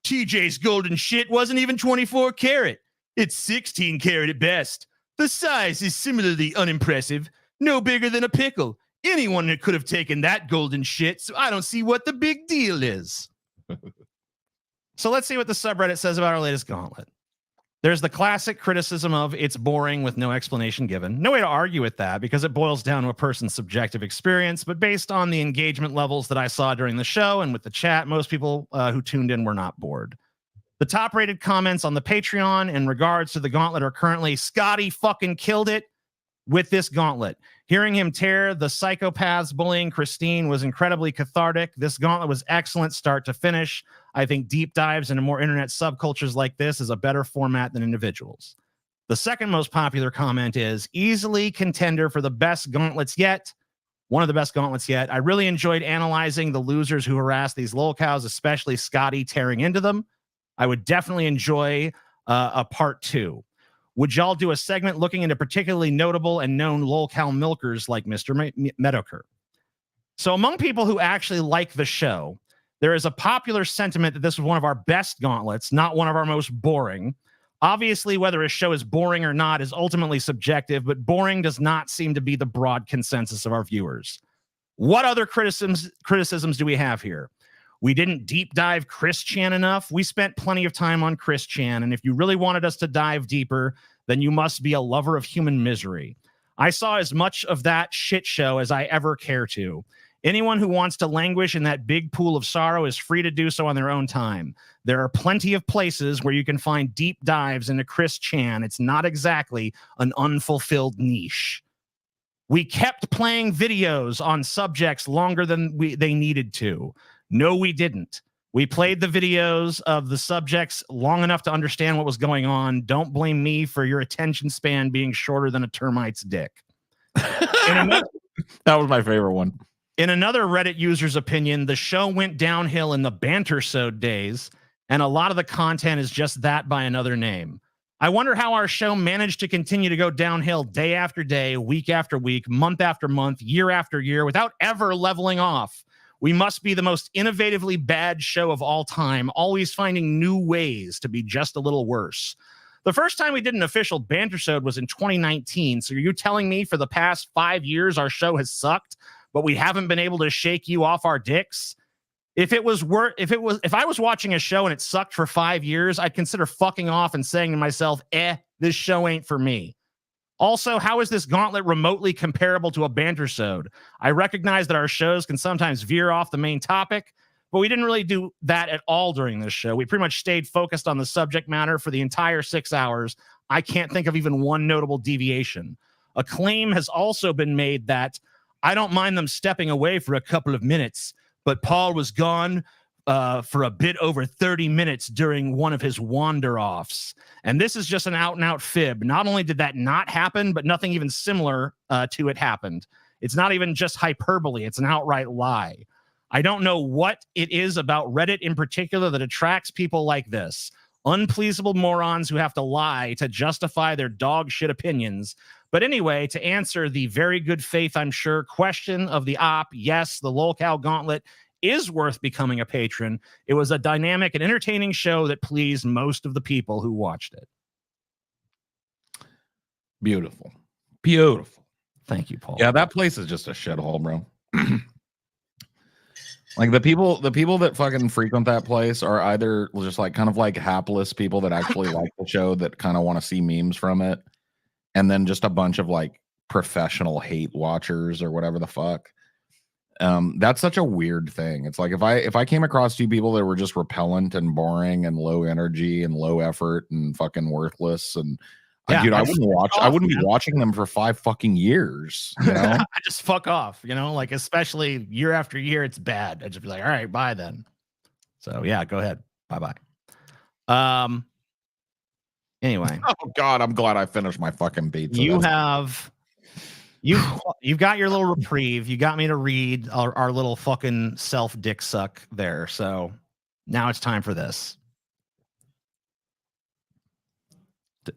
TJ's golden shit wasn't even 24 karat. It's 16 karat at best. The size is similarly unimpressive, no bigger than a pickle. Anyone could have taken that golden shit, so I don't see what the big deal is. So let's see what the subreddit says about our latest gauntlet. There's the classic criticism of it's boring with no explanation given. No way to argue with that because it boils down to a person's subjective experience, but based on the engagement levels that I saw during the show and with the chat, most people who tuned in were not bored. The top rated comments on the Patreon in regards to the gauntlet are currently, Scotty fucking killed it with this gauntlet. Hearing him tear the psychopaths bullying Christine was incredibly cathartic. This gauntlet was excellent start to finish. I think deep dives into more internet subcultures like this is a better format than individuals. The second most popular comment is easily contender for the best gauntlets yet. One of the best gauntlets yet. I really enjoyed analyzing the losers who harassed these lolcows, especially Scotty tearing into them. I would definitely enjoy a part 2. Would y'all do a segment looking into particularly notable and known lolcow milkers like Mr. Meadowker? So among people who actually like the show, there is a popular sentiment that this was one of our best gauntlets, not one of our most boring. Obviously, whether a show is boring or not is ultimately subjective, but boring does not seem to be the broad consensus of our viewers. What other criticisms do we have here? We didn't deep dive Chris Chan enough. We spent plenty of time on Chris Chan, and if you really wanted us to dive deeper, then you must be a lover of human misery. I saw as much of that shit show as I ever care to. Anyone who wants to languish in that big pool of sorrow is free to do so on their own time. There are plenty of places where you can find deep dives into Chris Chan. It's not exactly an unfulfilled niche. We kept playing videos on subjects longer than they needed to. No, we didn't. We played the videos of the subjects long enough to understand what was going on. Don't blame me for your attention span being shorter than a termite's dick. That was my favorite one. In another Reddit user's opinion, the show went downhill in the Bantersode days, and a lot of the content is just that by another name. I wonder how our show managed to continue to go downhill day after day, week after week, month after month, year after year, without ever leveling off. We must be the most innovatively bad show of all time, always finding new ways to be just a little worse. The first time we did an official Bantersode was in 2019, so are you telling me for the past 5 years our show has sucked, but we haven't been able to shake you off our dicks? If I was watching a show and it sucked for 5 years, I'd consider fucking off and saying to myself, this show ain't for me. Also, how is this gauntlet remotely comparable to a Bantersode? I recognize that our shows can sometimes veer off the main topic, but we didn't really do that at all during this show. We pretty much stayed focused on the subject matter for the entire 6 hours. I can't think of even one notable deviation. A claim has also been made that I don't mind them stepping away for a couple of minutes, but Paul was gone for a bit over 30 minutes during one of his wander-offs. And this is just an out-and-out fib. Not only did that not happen, but nothing even similar to it happened. It's not even just hyperbole. It's an outright lie. I don't know what it is about Reddit in particular that attracts people like this. Unpleasable morons who have to lie to justify their dog shit opinions. But anyway, to answer the very good faith, I'm sure, question of the op, yes, the Lolcow Gauntlet is worth becoming a patron. It was a dynamic and entertaining show that pleased most of the people who watched it. Beautiful. Beautiful. Thank you, Paul. Yeah, that place is just a shithole, bro. Like the people that fucking frequent that place are either just like kind of like hapless people that actually like the show that kind of want to see memes from it, and then just a bunch of like professional hate watchers or whatever the fuck. That's such a weird thing. It's like if I came across two people that were just repellent and boring and low energy and low effort and fucking worthless, and yeah, dude, I wouldn't be watching them for 5 fucking years. You know, I just fuck off. You know, like especially year after year, it's bad. I'd just be like, all right, bye then. So yeah, go ahead, bye bye. Anyway, oh god, I'm glad I finished my fucking pizza. You've got your little reprieve. You got me to read our little fucking self dick suck there. So now it's time for this.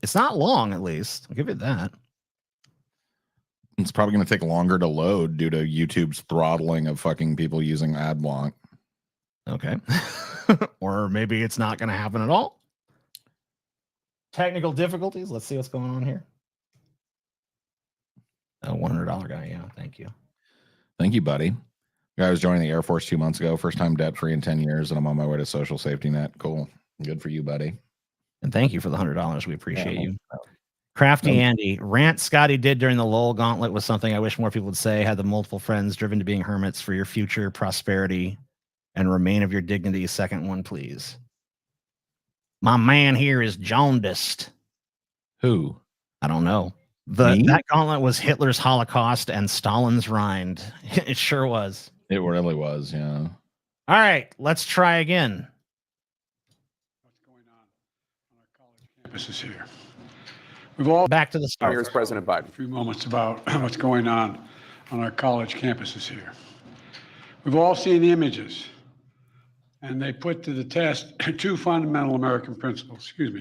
It's not long, at least. I'll give it that. It's probably going to take longer to load due to YouTube's throttling of fucking people using ad block. Okay. Or maybe it's not going to happen at all. Technical difficulties. Let's see what's going on here. A $100 guy. Yeah. Thank you. Thank you, buddy. I was joining the Air Force 2 months ago. First time debt free in 10 years, and I'm on my way to social safety net. Cool. Good for you, buddy. And thank you for the $100. We appreciate you. Crafty Andy, rant Scotty did during the LOL Gauntlet was something I wish more people would say. Had the multiple friends driven to being hermits for your future prosperity and remain of your dignity. Second one, please. My man here is jaundiced. Who? I don't know. That gauntlet was Hitler's Holocaust and Stalin's Rind. It sure was. It really was, yeah. All right, let's try again. Campuses here. We've all back to the start. Here's President Biden. A few moments about what's going on our college campuses here. We've all seen the images, and they put to the test 2 fundamental American principles. Excuse me.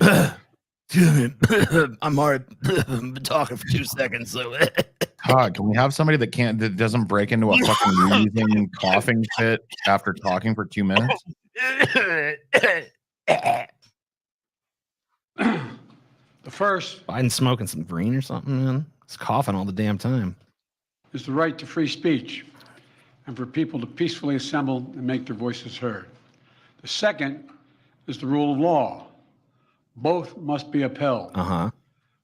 I'm already been talking for 2 seconds. So, God, can we have somebody that doesn't break into a fucking wheezing, coughing fit after talking for 2 minutes? The first, Biden's smoking some green or something, man. He's coughing all the damn time. Is the right to free speech and for people to peacefully assemble and make their voices heard. The second is the rule of law. Both must be upheld.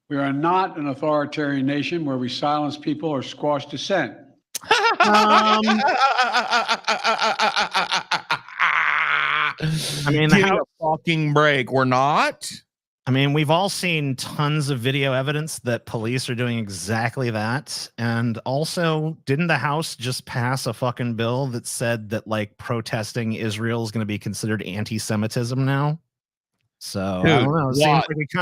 We are not an authoritarian nation where we silence people or squash dissent. I mean, give me a fucking break. We're not. I mean, we've all seen tons of video evidence that police are doing exactly that. And also, didn't the House just pass a fucking bill that said that like protesting Israel is going to be considered anti-Semitism now? So Dude, I don't know.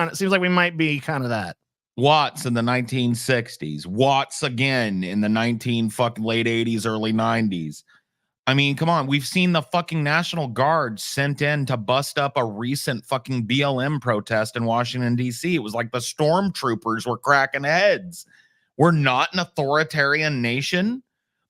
It seems like we might be kind of that. Watts in the 1960s. Watts again in the late 80s, early 90s. I mean, come on. We've seen the fucking National Guard sent in to bust up a recent fucking BLM protest in Washington, D.C. It was like the stormtroopers were cracking heads. We're not an authoritarian nation.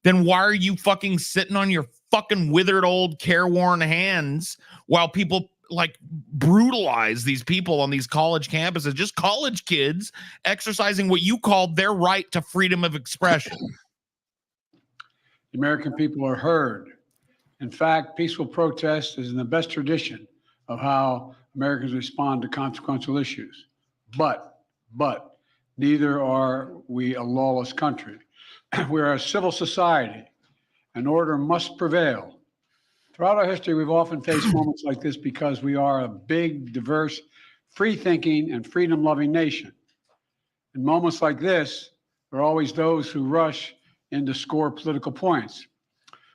Then why are you fucking sitting on your fucking withered old careworn hands while people like brutalize these people on these college campuses? Just college kids exercising what you called their right to freedom of expression. The American people are heard. In fact, peaceful protest is in the best tradition of how Americans respond to consequential issues. But neither are we a lawless country. We are a civil society, and order must prevail. Throughout our history, we've often faced moments like this because we are a big, diverse, free-thinking, and freedom-loving nation. In moments like this, there are always those who rush in to score political points.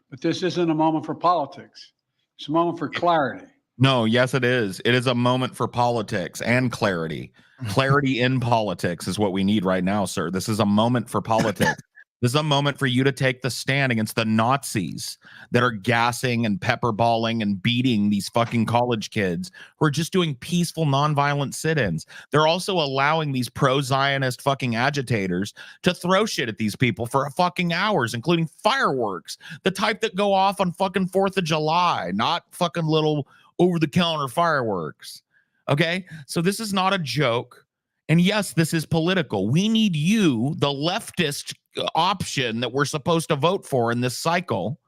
But this isn't a moment for politics. It's a moment for clarity. No, yes, it is. It is a moment for politics and clarity. Clarity in politics is what we need right now, sir. This is a moment for politics. This is a moment for you to take the stand against the Nazis that are gassing and pepperballing and beating these fucking college kids who are just doing peaceful, nonviolent sit-ins. They're also allowing these pro-Zionist fucking agitators to throw shit at these people for fucking hours, including fireworks, the type that go off on fucking 4th of July, not fucking little over-the-counter fireworks. Okay? So this is not a joke. And yes, this is political. We need you, the leftist option that we're supposed to vote for in this cycle,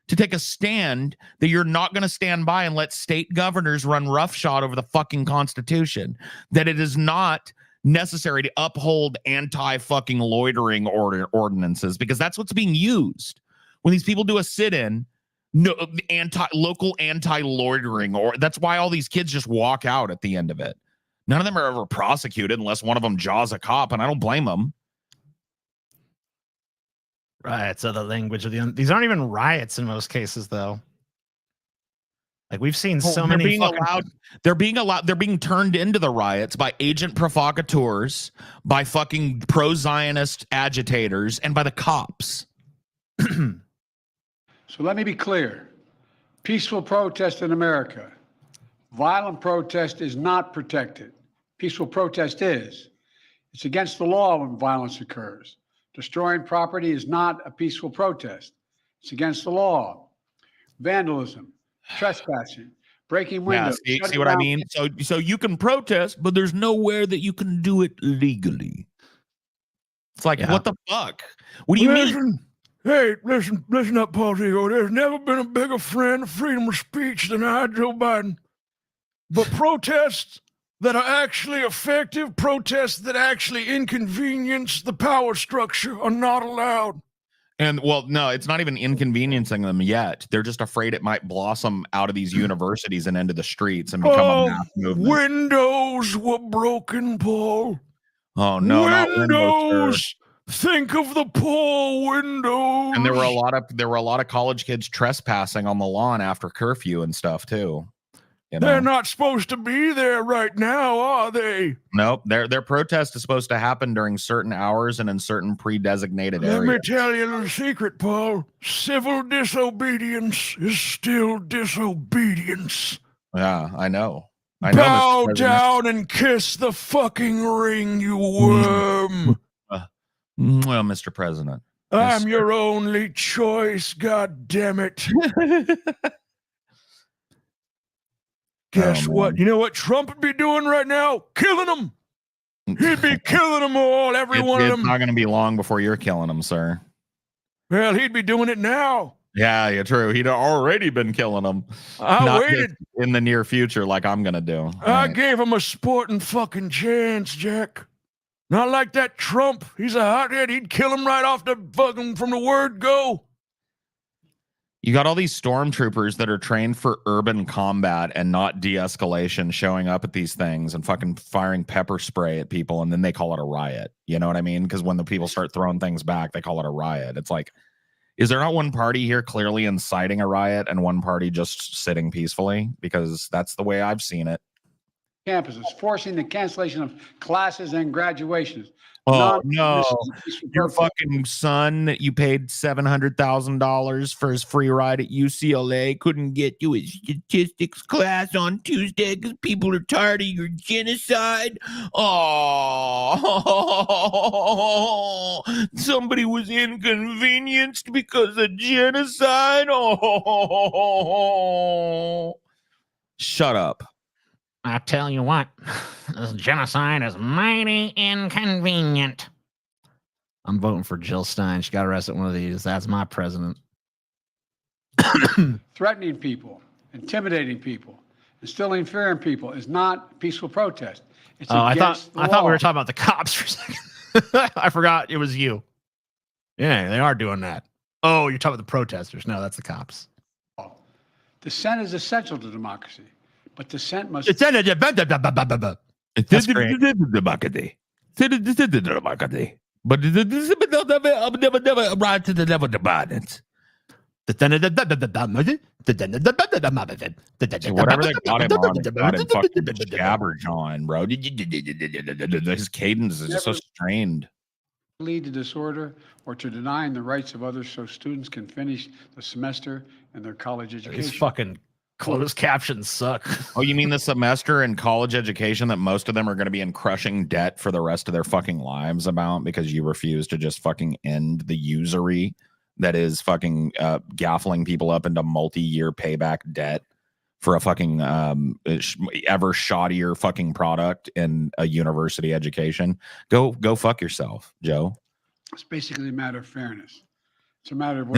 to take a stand that you're not going to stand by and let state governors run roughshod over the fucking Constitution, that it is not necessary to uphold anti-fucking loitering ordinances, because that's what's being used. When these people do a sit-in, no local anti-loitering, or that's why all these kids just walk out at the end of it. None of them are ever prosecuted unless one of them jaws a cop, and I don't blame them. Right. So the language of these aren't even riots in most cases, though. Like we've seen so many they're being turned into the riots by agent provocateurs, by fucking pro-Zionist agitators, and by the cops. So let me be clear. Peaceful protest in America. Violent protest is not protected. Peaceful protest is. It's against the law when violence occurs. Destroying property is not a peaceful protest. It's against the law. Vandalism, trespassing, breaking windows. Yeah, see what I mean? So you can protest, but there's nowhere that you can do it legally. It's like, what the fuck? What do you mean? Hey, listen up, Paul Diego. There's never been a bigger friend of freedom of speech than I, Joe Biden. But protests that are actually effective, protests that actually inconvenience the power structure are not allowed. And well, no, it's not even inconveniencing them yet. They're just afraid it might blossom out of these universities and into the streets and become a mass movement. Windows were broken, Paul. Oh no, not windows. Think of the poor windows. And there were a lot of college kids trespassing on the lawn after curfew and stuff too. You know? They're not supposed to be there right now, are they? Nope. Their protest is supposed to happen during certain hours and in certain pre-designated areas. Let me tell you a little secret, Paul. Civil disobedience is still disobedience. Yeah, I know. Bow down and kiss the fucking ring, you worm. Well, Mr. President. I'm your only choice, God damn it. Guess what? You know what Trump would be doing right now? Killing them. He'd be killing them all, every one of them. It's not going to be long before you're killing them, sir. Well, he'd be doing it now. Yeah, true. He'd already been killing them. I waited in the near future, like I'm going to do. I gave him a sporting fucking chance, Jack. Not like that Trump. He's a hothead. He'd kill him right off the fucking from the word go. You got all these stormtroopers that are trained for urban combat and not de-escalation showing up at these things and fucking firing pepper spray at people, and then they call it a riot. You know what I mean? Because when the people start throwing things back, they call it a riot. It's like, is there not one party here clearly inciting a riot and one party just sitting peacefully? Because that's the way I've seen it. Campuses, forcing the cancellation of classes and graduations. Oh no, your fucking son that you paid $700,000 for his free ride at UCLA couldn't get to his statistics class on Tuesday because people are tired of your genocide. Oh, somebody was inconvenienced because of genocide. Oh, shut up. I tell you what, this genocide is mighty inconvenient. I'm voting for Jill Stein. She got arrested one of these. That's my president. Threatening people, intimidating people, instilling fear in people is not peaceful protest. It's I against thought the law. we were talking about the cops for a second. I forgot it was you. Yeah, they are doing that. Oh, you're talking about the protesters. No, that's the cops. Dissent is essential to democracy, but dissent must. That's great. But never right to the level of violence. Whatever they got him on, they got him fucking jabber on, bro. His cadence is just so strained. Lead to disorder or to denying the rights of others so students can finish the semester in their college education. These fucking closed captions suck. Oh, you mean the semester in college education that most of them are going to be in crushing debt for the rest of their fucking lives about because you refuse to just fucking end the usury that is fucking gaffling people up into multi-year payback debt for a fucking ever shoddier fucking product in a university education? Go fuck yourself, Joe. It's basically a matter of fairness. It's a matter of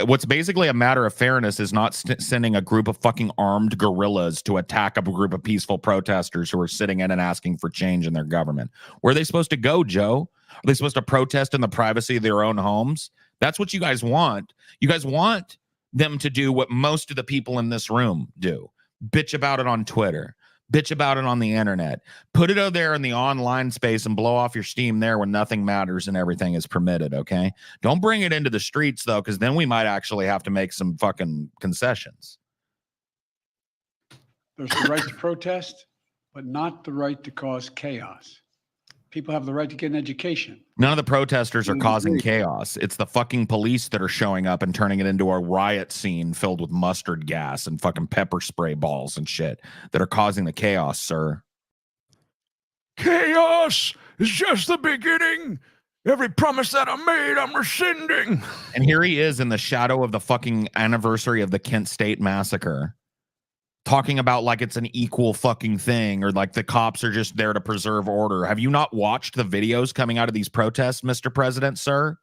what's basically a matter of fairness is not sending a group of fucking armed guerrillas to attack a group of peaceful protesters who are sitting in and asking for change in their government. Where are they supposed to go, Joe? Are they supposed to protest in the privacy of their own homes? That's what you guys want. You guys want them to do what most of the people in this room do. Bitch about it on Twitter. Bitch about it on the internet. Put it out there in the online space and blow off your steam there when nothing matters and everything is permitted, okay? Don't bring it into the streets, though, because then we might actually have to make some fucking concessions. There's the right to protest, but not the right to cause chaos. People have the right to get an education. None of the protesters are causing chaos. It's the fucking police that are showing up and turning it into a riot scene filled with mustard gas and fucking pepper spray balls and shit that are causing the chaos, sir. Chaos is just the beginning. Every promise that I made, I'm rescinding. And here he is in the shadow of the fucking anniversary of the Kent State Massacre, talking about like it's an equal fucking thing or like the cops are just there to preserve order. Have you not watched the videos coming out of these protests, Mr. President, sir?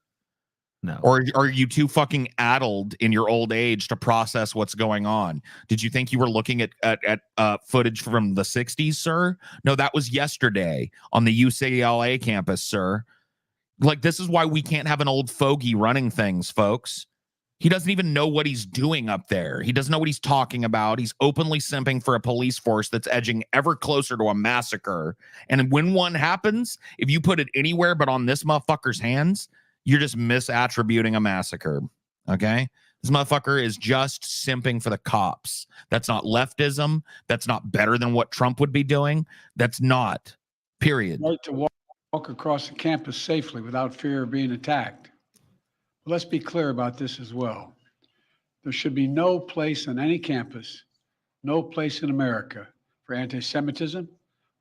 No. Or are you too fucking addled in your old age to process what's going on? Did you think you were looking at footage from the 60s, sir? No, that was yesterday on the UCLA campus, sir. Like, this is why we can't have an old fogey running things, folks. He doesn't even know what he's doing up there. He doesn't know what he's talking about. He's openly simping for a police force that's edging ever closer to a massacre. And when one happens, if you put it anywhere but on this motherfucker's hands, you're just misattributing a massacre. Okay? This motherfucker is just simping for the cops. That's not leftism. That's not better than what Trump would be doing. That's not. Period. Right to walk across the campus safely without fear of being attacked. Let's be clear about this as well. There should be no place on any campus, no place in America for anti-Semitism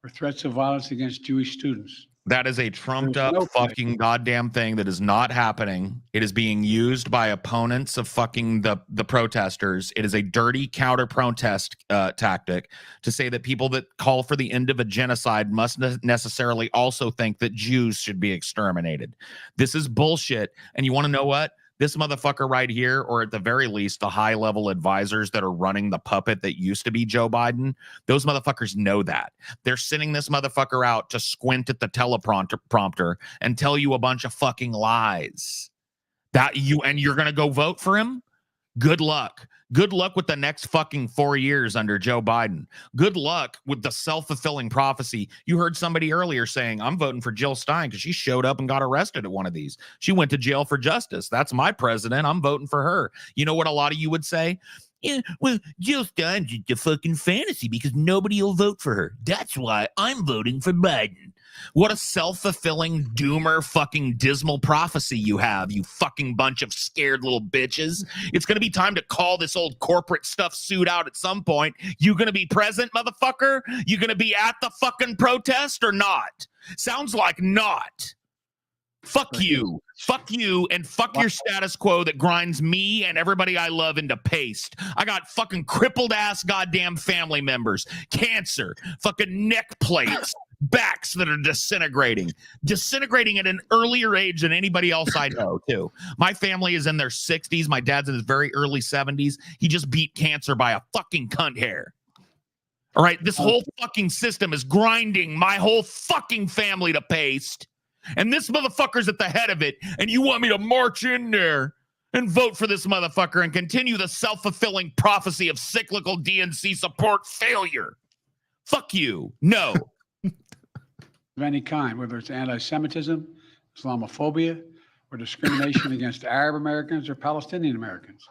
or threats of violence against Jewish students. That is a trumped up fucking goddamn thing that is not happening. It is being used by opponents of fucking the protesters. It is a dirty counter protest tactic to say that people that call for the end of a genocide must necessarily also think that Jews should be exterminated. This is bullshit. And you want to know what? This motherfucker right here, or at the very least, the high-level advisors that are running the puppet that used to be Joe Biden, those motherfuckers know that. They're sending this motherfucker out to squint at the teleprompter and tell you a bunch of fucking lies. You're gonna go vote for him? Good luck. Good luck with the next fucking 4 years under Joe Biden. Good luck with the self-fulfilling prophecy. You heard somebody earlier saying, I'm voting for Jill Stein because she showed up and got arrested at one of these. She went to jail for justice. That's my president. I'm voting for her. You know what a lot of you would say? Yeah, well, Jill Stein's just a fucking fantasy because nobody will vote for her. That's why I'm voting for Biden. What a self-fulfilling doomer fucking dismal prophecy you have, you fucking bunch of scared little bitches. It's going to be time to call this old corporate stuff suit out at some point. You going to be present, motherfucker? You going to be at the fucking protest or not? Sounds like not. Fuck you. Fuck you and fuck your status quo that grinds me and everybody I love into paste. I got fucking crippled ass goddamn family members, cancer, fucking neck plates, backs that are disintegrating at an earlier age than anybody else I know too. My family is in their 60s. My dad's in his very early 70s. He just beat cancer by a fucking cunt hair. All right. This whole fucking system is grinding my whole fucking family to paste. And this motherfucker's at the head of it. And you want me to march in there and vote for this motherfucker and continue the self-fulfilling prophecy of cyclical DNC support failure. Fuck you. No. Of any kind, whether it's anti-Semitism, Islamophobia, or discrimination against Arab Americans or Palestinian Americans.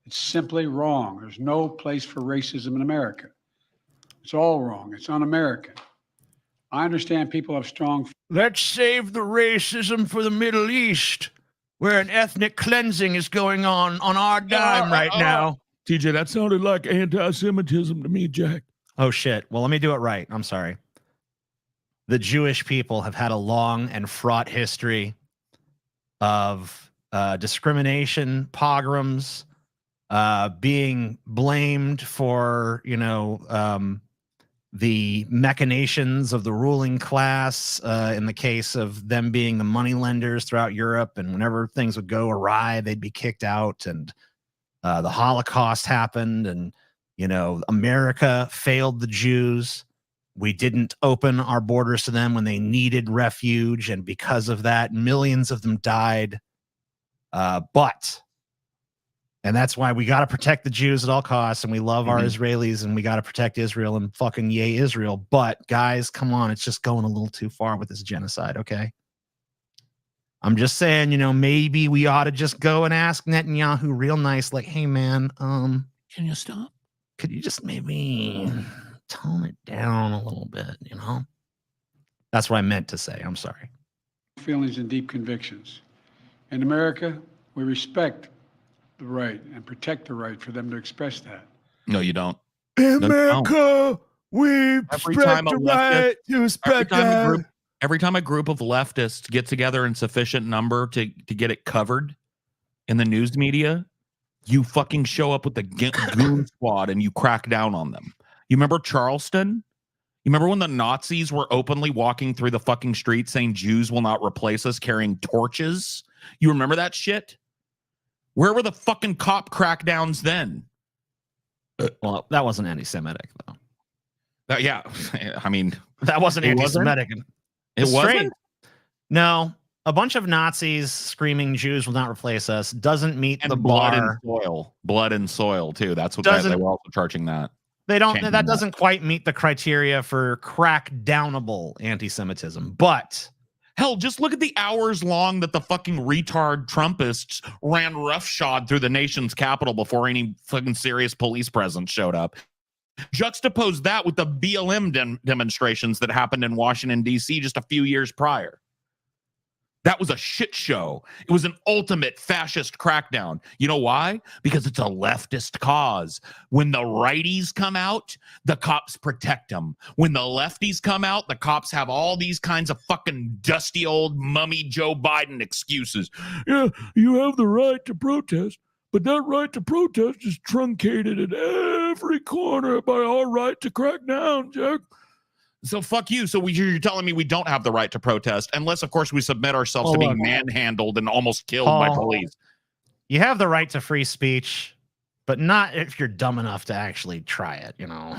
It's simply wrong. There's no place for racism in America. It's all wrong. It's un-American. I understand people have strong. Let's save the racism for the Middle East, where an ethnic cleansing is going on our dime right now. TJ, that sounded like anti-Semitism to me, Jack. Oh, shit. Well, let me do it right. I'm sorry. The Jewish people have had a long and fraught history of discrimination, pogroms, being blamed for, the machinations of the ruling class in the case of them being the money lenders throughout Europe. And whenever things would go awry, they'd be kicked out. And the Holocaust happened. And, America failed the Jews. We didn't open our borders to them when they needed refuge. And because of that, millions of them died. And that's why we got to protect the Jews at all costs. And we love our Israelis and we got to protect Israel and fucking yay Israel. But guys, come on. It's just going a little too far with this genocide. Okay. I'm just saying, maybe we ought to just go and ask Netanyahu real nice, like, hey man, can you stop? Could you just maybe tone it down a little bit, That's what I meant to say. I'm sorry. Feelings and deep convictions. In America, we respect the right and protect the right for them to express that. No, you don't. In America, we respect the right to respect that. Every time a group of leftists get together in sufficient number to get it covered in the news media, you fucking show up with the goon squad and you crack down on them. You remember Charleston? You remember when the Nazis were openly walking through the fucking street saying Jews will not replace us carrying torches? You remember that shit? Where were the fucking cop crackdowns then? Well, that wasn't anti-Semitic, though. Yeah, I mean, that wasn't anti-Semitic. It wasn't? No. A bunch of Nazis screaming Jews will not replace us doesn't meet and the blood bar. And soil. Blood and soil, too. That's what they were also charging that. They don't. That doesn't quite meet the criteria for crackdownable anti-Semitism. But hell, just look at the hours long that the fucking retard Trumpists ran roughshod through the nation's capital before any fucking serious police presence showed up. Juxtapose that with the BLM demonstrations that happened in Washington, D.C. just a few years prior. That was a shit show. It was an ultimate fascist crackdown. You know why? Because it's a leftist cause. When the righties come out, the cops protect them. When the lefties come out, the cops have all these kinds of fucking dusty old mummy Joe Biden excuses. Yeah, you have the right to protest, but that right to protest is truncated at every corner by our right to crack down, Jack. So fuck you. So you're telling me we don't have the right to protest unless, of course, we submit ourselves to being manhandled and almost killed by police. you have the right to free speech, but not if you're dumb enough to actually try it, you know.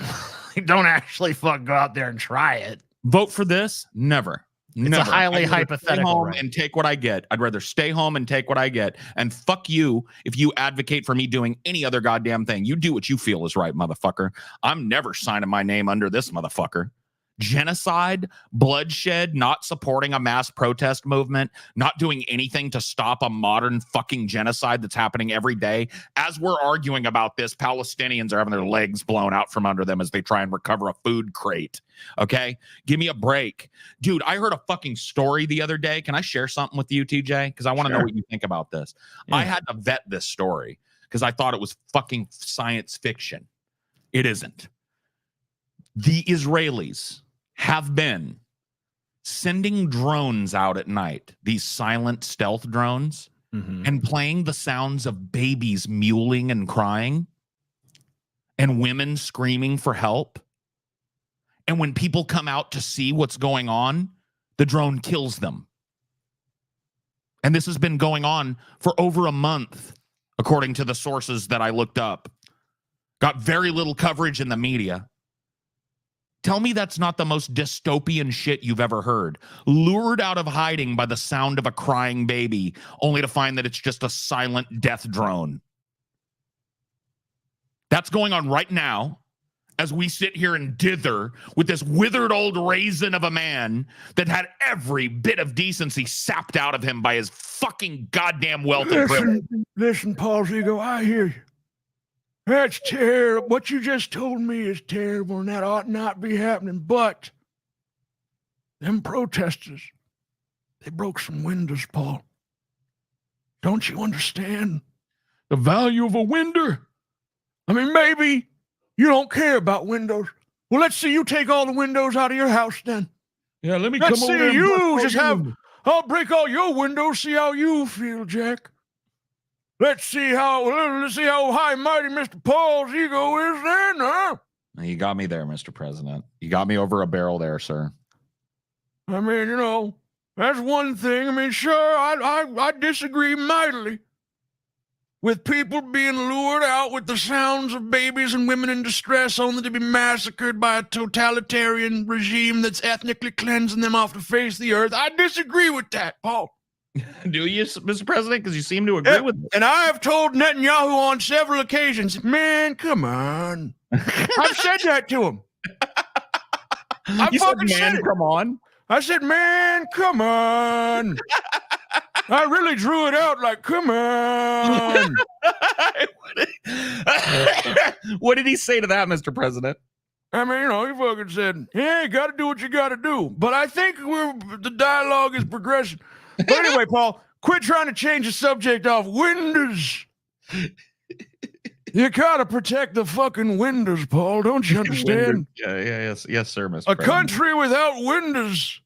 You don't actually go out there and try it. Vote for this? Never. It's a highly hypothetical. Stay home right? and take what I get. I'd rather stay home and take what I get. And fuck you if you advocate for me doing any other goddamn thing. You do what you feel is right, motherfucker. I'm never signing my name under this motherfucker. Genocide, bloodshed, not supporting a mass protest movement, not doing anything to stop a modern fucking genocide that's happening every day. As we're arguing about this, Palestinians are having their legs blown out from under them as they try and recover a food crate. Okay? Give me a break. Dude, I heard a fucking story the other day. Can I share something with you, TJ? Because I want to know what you think about this. Yeah. I had to vet this story because I thought it was fucking science fiction. It isn't. The Israelis have been sending drones out at night, these silent stealth drones, and playing the sounds of babies mewling and crying and women screaming for help. And when people come out to see what's going on, the drone kills them. And this has been going on for over a month, according to the sources that I looked up. Got very little coverage in the media. Tell me that's not the most dystopian shit you've ever heard. Lured out of hiding by the sound of a crying baby, only to find that it's just a silent death drone. That's going on right now as we sit here and dither with this withered old raisin of a man that had every bit of decency sapped out of him by his fucking goddamn wealth and privilege. Listen, Paul Zigo, I hear you. That's terrible. What you just told me is terrible, and that ought not be happening. But them protesters, they broke some windows, Paul. Don't you understand the value of a window? I mean, maybe you don't care about windows. Well, let's see you take all the windows out of your house then. Yeah, let me Let's come over see and you just have. windows. I'll break all your windows. See how you feel, Jack. Let's see how high mighty Mr. Paul's ego is then, huh? You got me there, Mr. President. You got me over a barrel there, sir. I mean, you know, that's one thing. I mean, sure, I disagree mightily with people being lured out with the sounds of babies and women in distress only to be massacred by a totalitarian regime that's ethnically cleansing them off the face of the earth. I disagree with that, Paul. Do you, Mr. President? Because you seem to agree with me. And I have told Netanyahu on several occasions, man, come on. I've said that to him. You said, man, come on. I said, man, come on. I really drew it out like, come on. What did he say to that, Mr. President? I mean, you know, he fucking said, yeah, you got to do what you got to do. But I think the dialogue is progressing. But anyway, Paul, quit trying to change the subject off windows. You gotta protect the fucking windows, Paul. Don't you understand? Yes, sir, Mr. A President. country without windows.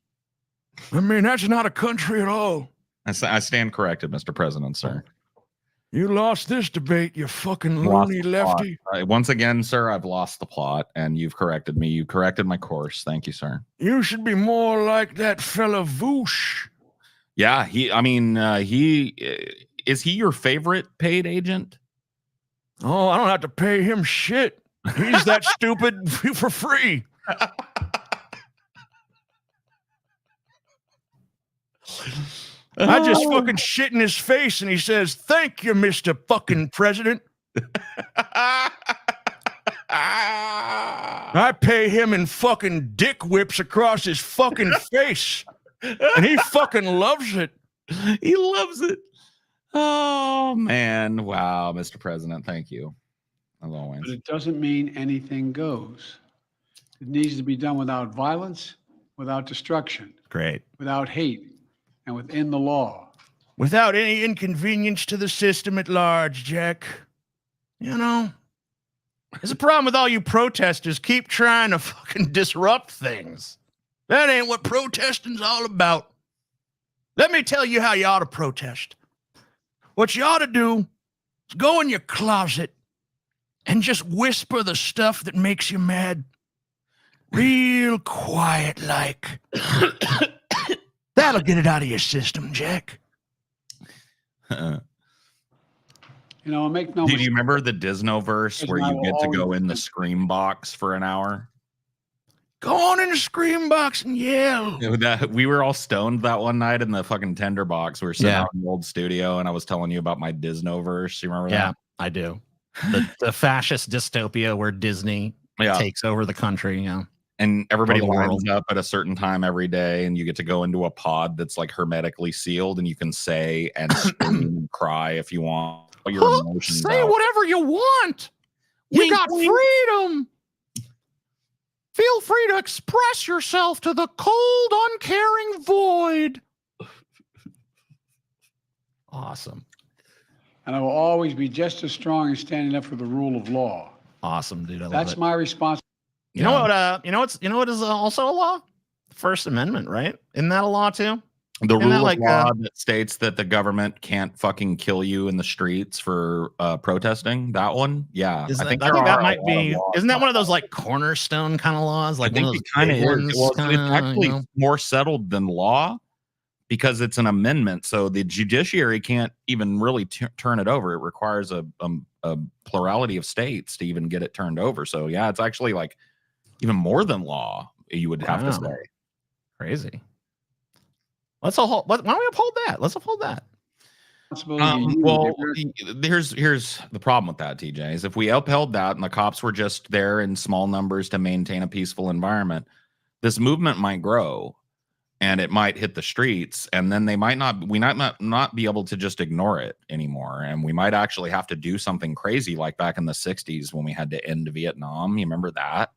I mean, that's not a country at all. I stand corrected, Mr. President, sir. You lost this debate, you fucking loony lefty. Once again, sir, I've lost the plot, and you've corrected me. You corrected my course. Thank you, sir. You should be more like that fella Voosh. Yeah, is he your favorite paid agent? Oh, I don't have to pay him shit. He's that stupid for free. I just fucking shit in his face and he says, thank you, Mr. fucking President. I pay him in fucking dick whips across his fucking face. And he fucking loves it. He loves it. Oh, man. Wow, Mr. President. Thank you. As always. But it doesn't mean anything goes. It needs to be done without violence, without destruction, Great. without hate, and within the law. Without any inconvenience to the system at large, Jack. You know, there's a problem with all you protesters. Keep trying to fucking disrupt things. That ain't what protesting's all about. Let me tell you how you ought to protest. What you ought to do is go in your closet and just whisper the stuff that makes you mad. Real quiet like. That'll get it out of your system, Jack. You know, make no Do mistake. you remember the Disneyverse where you get to go in the scream box for an hour? Go on in the scream box and yell. We were all stoned that one night in the fucking tender box. We were sitting Yeah. out in the old studio, and I was telling you about my Disneyverse. You remember that? Yeah, I do. The fascist dystopia where Disney Yeah. takes over the country. Yeah. And everybody Or the lines world. up at a certain time every day, and you get to go into a pod that's like hermetically sealed, and you can say and scream and cry if you want. All your emotions Say out. whatever you want. You Wink, got wink. freedom. Feel free to express yourself to the cold, uncaring void. Awesome. And I will always be just as strong in standing up for the rule of law. Awesome, dude. I love That's it. my responsibility. You know what? You know what is also a law? First Amendment, right? Isn't that a law too? The Isn't that rule like, of law that states that the government can't fucking kill you in the streets for protesting. That one, yeah. I think there that are a might lot be. of laws Isn't that like one of those like cornerstone kind of laws? Like I think one of it those kind of big is. ones. Well, kinda, it's actually you know? more settled than law because it's an amendment. So the judiciary can't even really turn it over. It requires a plurality of states to even get it turned over. So yeah, it's actually like even more than law. You would have to Wow. say. Crazy. Why don't we uphold that? Let's uphold that. Well, here's the problem with that, TJ, is if we upheld that and the cops were just there in small numbers to maintain a peaceful environment, this movement might grow and it might hit the streets, and then we might not be able to just ignore it anymore. And we might actually have to do something crazy like back in the 60s when we had to end Vietnam. You remember that?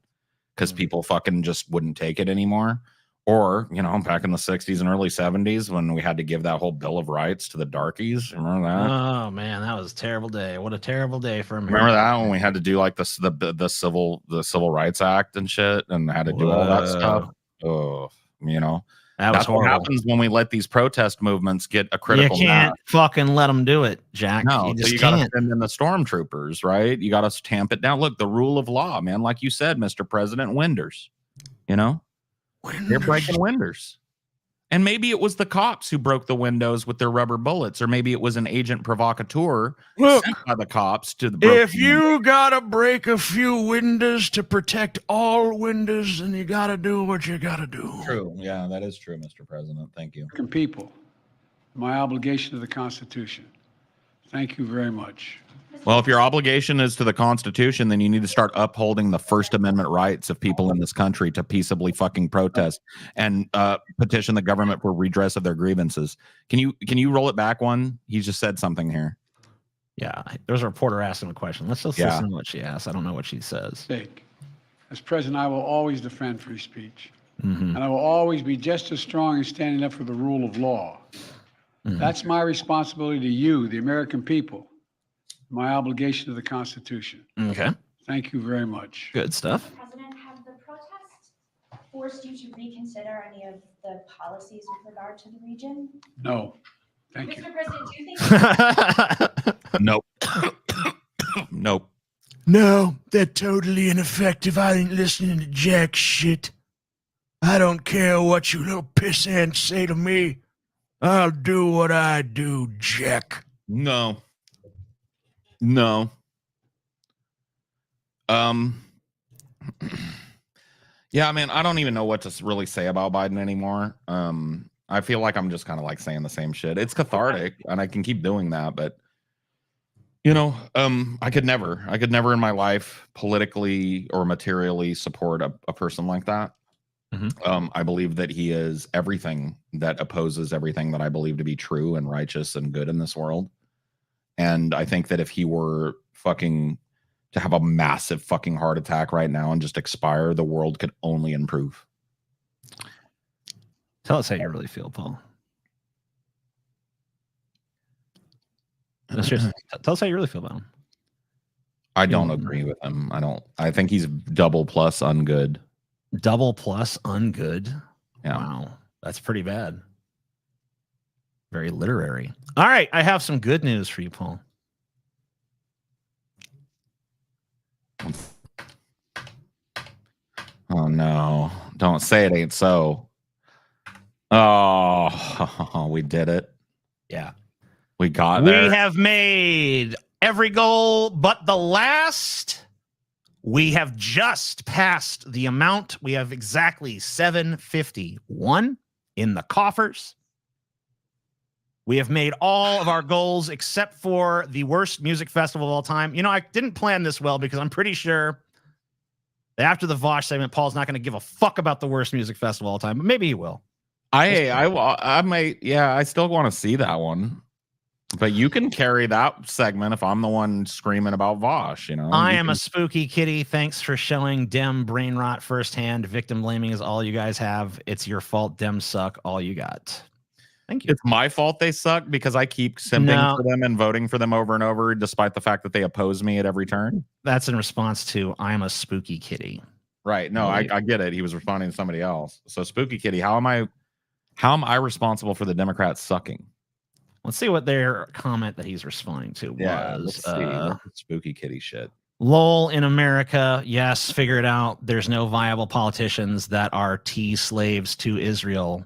Because people fucking just wouldn't take it anymore. Or, you know, back in the 60s and early 70s when we had to give that whole Bill of Rights to the darkies. Remember that? Oh man, that was a terrible day. What a terrible day for America. Remember that when we had to do like the Civil Rights Act and shit and had to do all that stuff? Oh, you know, That's what horrible. happens when we let these protest movements get a You critical can't mass. fucking let them do it, Jack. No, you so just you got to can't. send in the stormtroopers, right? You got to tamp it down. Look, the rule of law, man. Like you said, Mr. President, Winders, you know? They're breaking windows. And maybe it was the cops who broke the windows with their rubber bullets, or maybe it was an agent provocateur Look, sent by the cops to the if you gotta break a few windows to protect all windows, then you gotta do what you gotta do. True. Yeah, that is true, Mr. President. Thank you. American people, my obligation to the Constitution. Thank you very much. Well, if your obligation is to the Constitution, then you need to start upholding the First Amendment rights of people in this country to peaceably fucking protest and petition the government for redress of their grievances. Can you roll it back one? He just said something here. Yeah, there's a reporter asking a question. Let's just listen to what she asks. I don't know what she says. As president, I will always defend free speech. Mm-hmm. And I will always be just as strong in standing up for the rule of law. Mm-hmm. That's my responsibility to you, the American people. My obligation to the Constitution. Okay. Thank you very much. Good stuff. President, have the protests forced you to reconsider any of the policies with regard to the region? No. Thank you. Mr. President, do you think Nope. Nope. No, they're totally ineffective. I ain't listening to jack shit. I don't care what you little pissants say to me. I'll do what I do, Jack. No. Yeah, I mean, I don't even know what to really say about Biden anymore. I feel like I'm just kind of like saying the same shit. It's cathartic and I can keep doing that, but you know, I could never in my life politically or materially support a person like that. Mm-hmm. I believe that he is everything that opposes everything that I believe to be true and righteous and good in this world. And I think that if he were fucking to have a massive fucking heart attack right now and just expire, the world could only improve. Tell us how you really feel, Paul. Tell us how you really feel about him. I don't agree with him. I think he's double plus ungood. Double plus ungood? Yeah. Wow. That's pretty bad. Very literary. All right. I have some good news for you, Paul. Oh, no. Don't say it ain't so. Oh, we did it. Yeah. We got We there. have made Every goal but the last. We have just passed the amount. We have exactly 751 in the coffers. We have made all of our goals except for the worst music festival of all time. You know, I didn't plan this well because I'm pretty sure that after the Vosh segment, Paul's not going to give a fuck about the worst music festival of all time, but maybe he will. I might, yeah, I still want to see that one. But you can carry that segment if I'm the one screaming about Vosh, you know. I am a spooky kitty. Thanks for showing Dem brain rot firsthand. Victim blaming is all you guys have. It's your fault. Dem suck. All you got. Thank you. It's my fault they suck because I keep simping for them and voting for them over and over, despite the fact that they oppose me at every turn. That's in response to I am a spooky kitty. Right. No, I get it. He was responding to somebody else. So spooky kitty, how am I responsible for the Democrats sucking? Let's see what their comment that he's responding to was. Yeah, let's see. Spooky kitty shit. Lol in America. Yes, figure it out. There's no viable politicians that are slaves to Israel.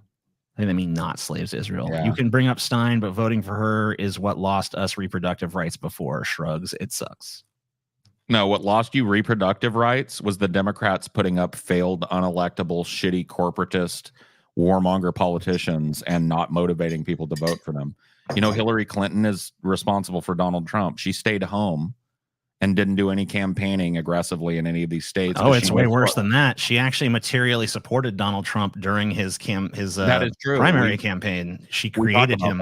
I think they mean not slaves to Israel. Yeah. You can bring up Stein, but voting for her is what lost us reproductive rights before. Shrugs. It sucks. No, what lost you reproductive rights was the Democrats putting up failed, unelectable, shitty, corporatist, warmonger politicians and not motivating people to vote for them. You know, Hillary Clinton is responsible for Donald Trump. She stayed home and didn't do any campaigning aggressively in any of these states. Oh, it's way worse than that. She actually materially supported Donald Trump during his that is true. primary campaign. She created him.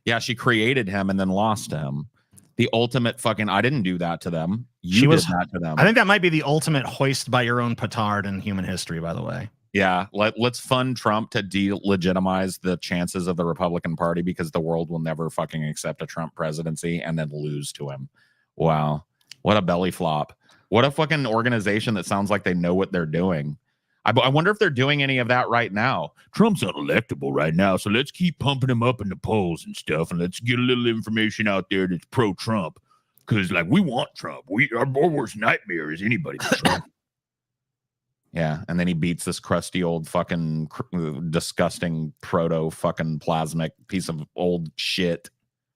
Yeah, she created him and then lost him. The ultimate fucking, I didn't do that to them. You did that to them. I think that might be the ultimate hoist by your own petard in human history, by the way. Yeah, let's fund Trump to delegitimize the chances of the Republican Party because the world will never fucking accept a Trump presidency and then lose to him. Wow. What a belly flop. What a fucking organization that sounds like they know what they're doing. I wonder if they're doing any of that right now. Trump's unelectable right now, so let's keep pumping him up in the polls and stuff, and let's get a little information out there that's pro-Trump. Because, like, we want Trump. Our worst nightmare is anybody but Trump. Yeah, and then he beats this crusty old fucking disgusting proto fucking plasmic piece of old shit.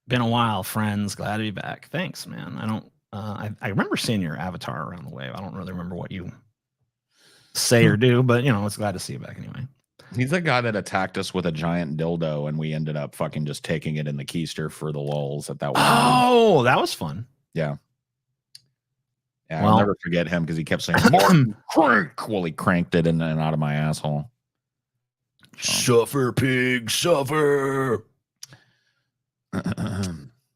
Been a while, friends. Glad to be back. Thanks, man. I don't. I remember seeing your avatar around the way. I don't really remember what you say or do, but you know, it's glad to see you back anyway. He's the guy that attacked us with a giant dildo, and we ended up fucking just taking it in the keister for the lulz at that one. Oh, that was fun. Yeah. Yeah, well, I'll never forget him because he kept saying Martin crank while he cranked it in and out of my asshole. Suffer, pig, suffer.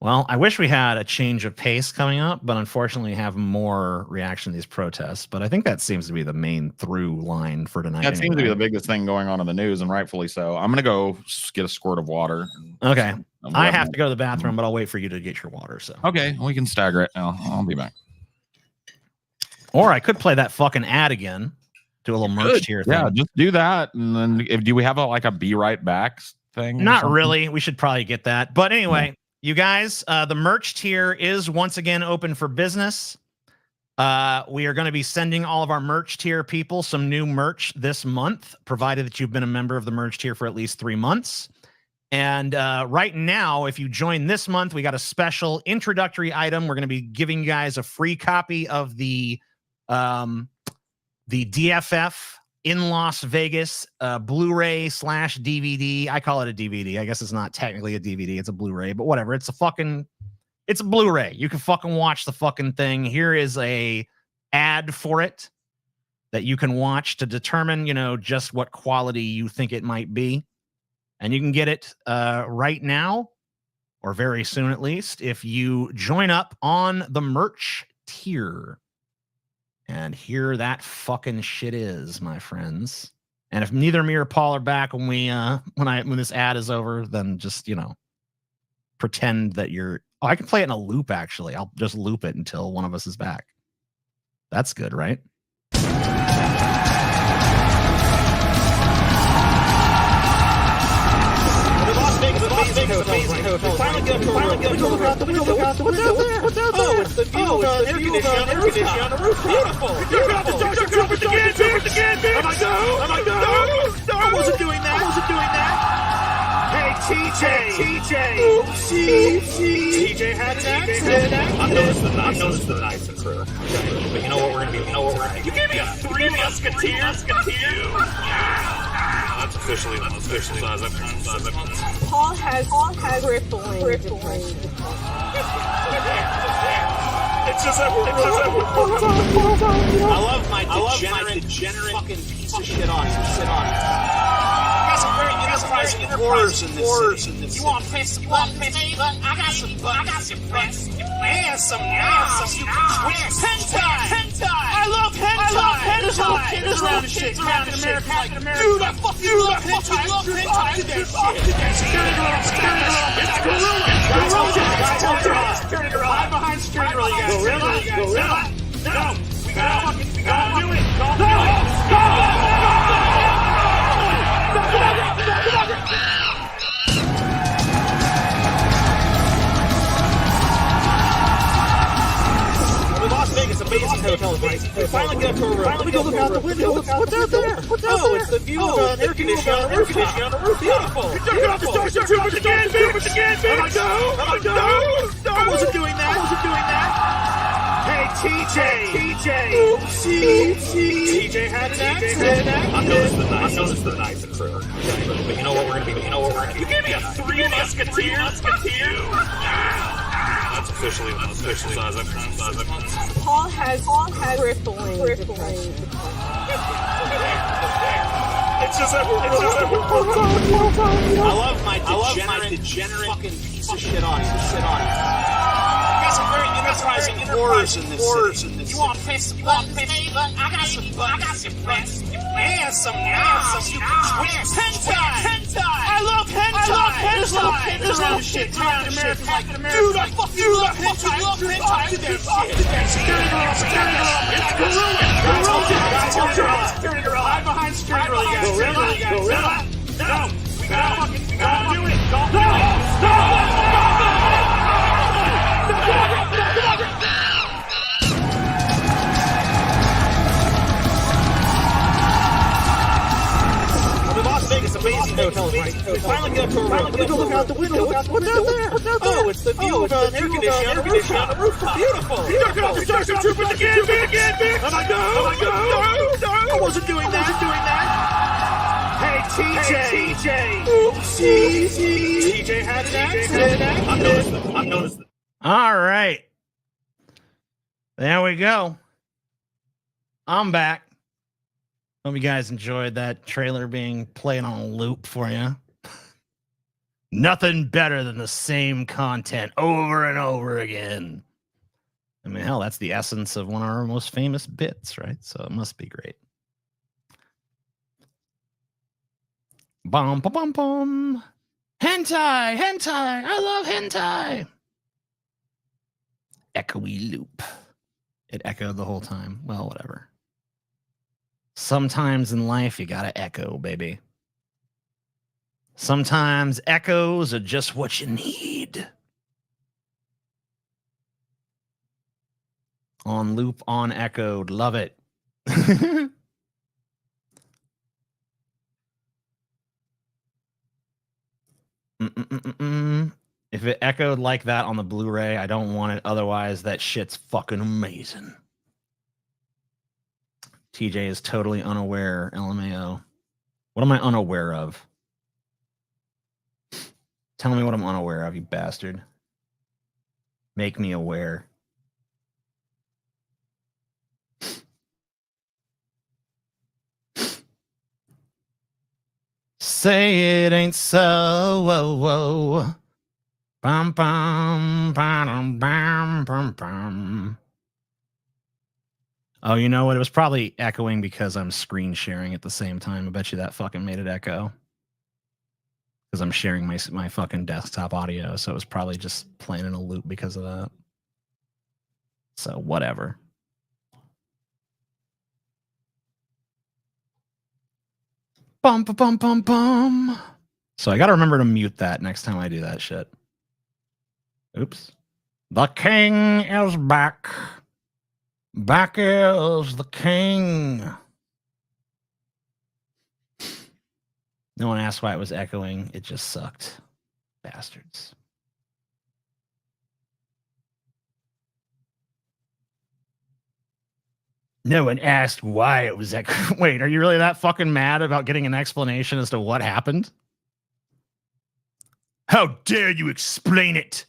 Well, I wish we had a change of pace coming up, but unfortunately have more reaction to these protests. But I think that seems to be the main through line for tonight. That seems to be the biggest thing going on in the news, and rightfully so. I'm going to go get a squirt of water. Okay. I have to go to the bathroom, but I'll wait for you to get your water. So okay, we can stagger it. I'll be back. Or I could play that fucking ad again. Do a little merch tier thing. Yeah, just do that. And then do we have a be right back thing? Not really. We should probably get that. But anyway, you guys, the merch tier is once again open for business. We are going to be sending all of our merch tier people some new merch this month, provided that you've been a member of the merch tier for at least 3 months. And right now, if you join this month, we got a special introductory item. We're going to be giving you guys a free copy of the DFF in Las Vegas Blu-ray/DVD. I call it a DVD. I guess it's not technically a DVD. It's a Blu-ray, but whatever. It's a Blu-ray. You can fucking watch the fucking thing. Here is a ad for it that you can watch to determine, just what quality you think it might be. And you can get it right now, or very soon at least, if you join up on the merch tier. And here that fucking shit is, my friends. And if neither me or Paul are back when when this ad is over, then just pretend that you're. Oh, I can play it in a loop. Actually, I'll just loop it until one of us is back. That's good, right? Finally get to look out the window. What's out there? Oh, it's the view. Air conditioning on the roof. Beautiful. Jumping again. Am I go? No. I wasn't doing that. Hey, TJ. TJ had an accident. I've noticed the knights and crew. But you know what we're gonna be? You gave me a three musketeers. That's officially size up. Paul has crippling depression. It's just that we're I love my degenerate fucking piece of shit on it. I got some very enterprising horrors in this city. You want piss? I got some butts. And some hentai. I love hentai. There's little kids around and shit. Captain America, like, dude, I fucking love hentai. Security gorilla. Hide behind security gorilla, you guys. Gorilla. No. We gotta do it. Las Vegas, amazing hotels, right? We finally get up to a room. Let me go look out the window. What's out there? Oh, it's the view of an air conditioner on the roof. Beautiful. You're jumping off the Starship Troopers again, bitch. No. I wasn't doing that. Hey, TJ. TJ had an accident. I've noticed the knights and crew. But you know what we're gonna be? You gave me a three musketeers. That's officially size up. Paul has crippling depression. It's just that I love my degenerate fucking piece of shit on it. I got some very enterprising horrors in this city. You want piss? I got some butts. And some hentai. I love hentai. There's little kids around and shit. Captain America, like, dude, I fucking love hentai. Security gorilla. Hide behind security gorilla, you guys. Gorilla. No. We gotta do it. Las Vegas, amazing hotels, right? We finally get up to a room. Let me go look out the window. What's out there? Oh, it's the view of an air conditioner on the roof. Beautiful. You're jumping off the Starship Troopers again, bitch. I'm like, no. I wasn't doing that. Hey, TJ. TJ had an accident. I've noticed it. All right. There we go. I'm back. Hope you guys enjoyed that trailer being played on a loop for you. Nothing better than the same content over and over again. I mean, hell, that's the essence of one of our most famous bits, right? So it must be great. Bum, bum, bum, bum. Hentai. I love hentai. Echoey loop. It echoed the whole time. Well, whatever. Sometimes in life, you gotta echo, baby. Sometimes echoes are just what you need. On loop, on echoed. Love it. If it echoed like that on the Blu-ray, I don't want it. Otherwise, that shit's fucking amazing. TJ is totally unaware, LMAO. What am I unaware of? Tell me what I'm unaware of, you bastard. Make me aware. Say it ain't so. Whoa, whoa. Bum, bum, bum, bum, bum, bum. Oh, you know what? It was probably echoing because I'm screen sharing at the same time. I bet you that fucking made it echo. Because I'm sharing my fucking desktop audio, so it was probably just playing in a loop because of that. So whatever. Bum, bum, bum, bum, bum. So I got to remember to mute that next time I do that shit. Oops. The king is back. Back is the king. No one asked why it was echoing. It just sucked. Bastards. No one asked why it was that. Wait, are you really that fucking mad about getting an explanation as to what happened? How dare you explain it?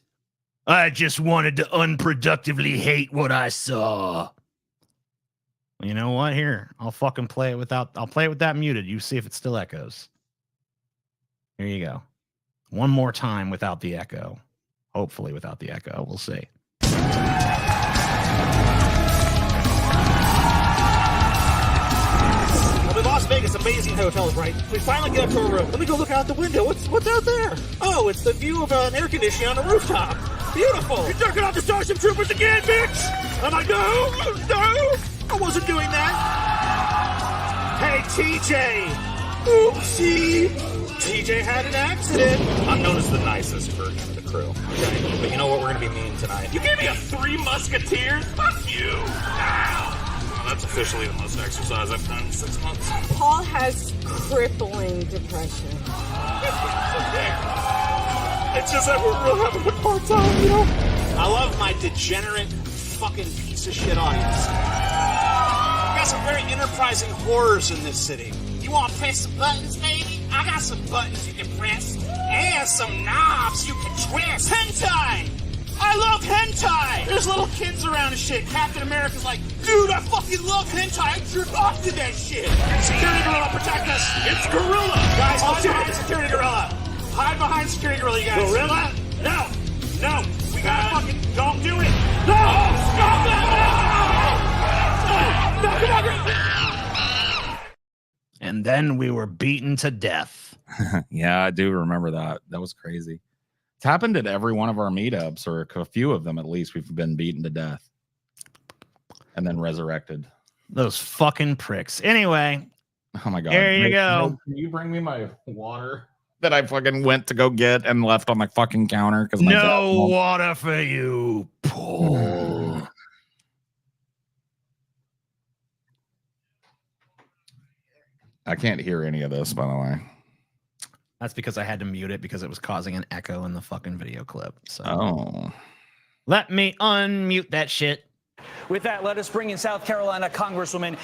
I just wanted to unproductively hate what I saw. Well, you know what? Here, I'll fucking play it without. I'll play it with that muted. You see if it still echoes. Here you go. One more time without the echo. Hopefully without the echo. We'll see. I'm in Las Vegas, amazing hotels, right? We finally get up to a room. Let me go look out the window. What's out there? Oh, it's the view of an air conditioning on the rooftop. Beautiful. You're jerking off the Starship Troopers again, bitch! I'm like, no! I wasn't doing that. Hey, TJ. Oopsie. TJ had an accident. I'm known as the nicest version of the crew. Okay? But you know what? We're going to be mean tonight. You gave me a 3 Musketeers? Fuck you. Ow. Well, that's officially the most exercise I've done in 6 months. Paul has crippling depression. It's just that we're having a hard time, you know? I love my degenerate fucking piece of shit audience. We got some very enterprising horrors in this city. You want to press some buttons, baby? I got some buttons you can press. And some knobs you can twist. Hentai! I love hentai! There's little kids around and shit. Captain America's like, dude, I fucking love hentai. I jerk off to that shit. Security Gorilla, protect us. It's Gorilla. Guys, hide behind Security Gorilla. Hide behind Security Gorilla, you guys. Gorilla? No. We gotta fucking, don't do it. No! Stop that! No! Come on. And then we were beaten to death. Yeah, I do remember that. That was crazy. It's happened at every one of our meetups, or a few of them at least. We've been beaten to death and then resurrected. Those fucking pricks. Anyway. Oh my God. There you go. Can you bring me my water that I fucking went to go get and left on my fucking counter? Because no water for you, Paul. I can't hear any of this, by the way. That's because I had to mute it because it was causing an echo in the fucking video clip. So let me unmute that shit. With that, let us bring in South Carolina Congresswoman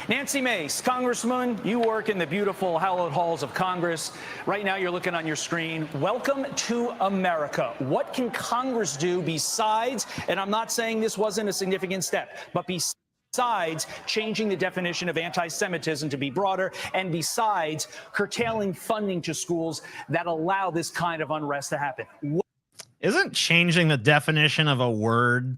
Nancy Mace. Congresswoman, you work in the beautiful hallowed halls of Congress. Right now, you're looking on your screen. Welcome to America. What can Congress do besides, and I'm not saying this wasn't a significant step, but besides changing the definition of anti-Semitism to be broader, and besides curtailing funding to schools that allow this kind of unrest to happen? Isn't changing the definition of a word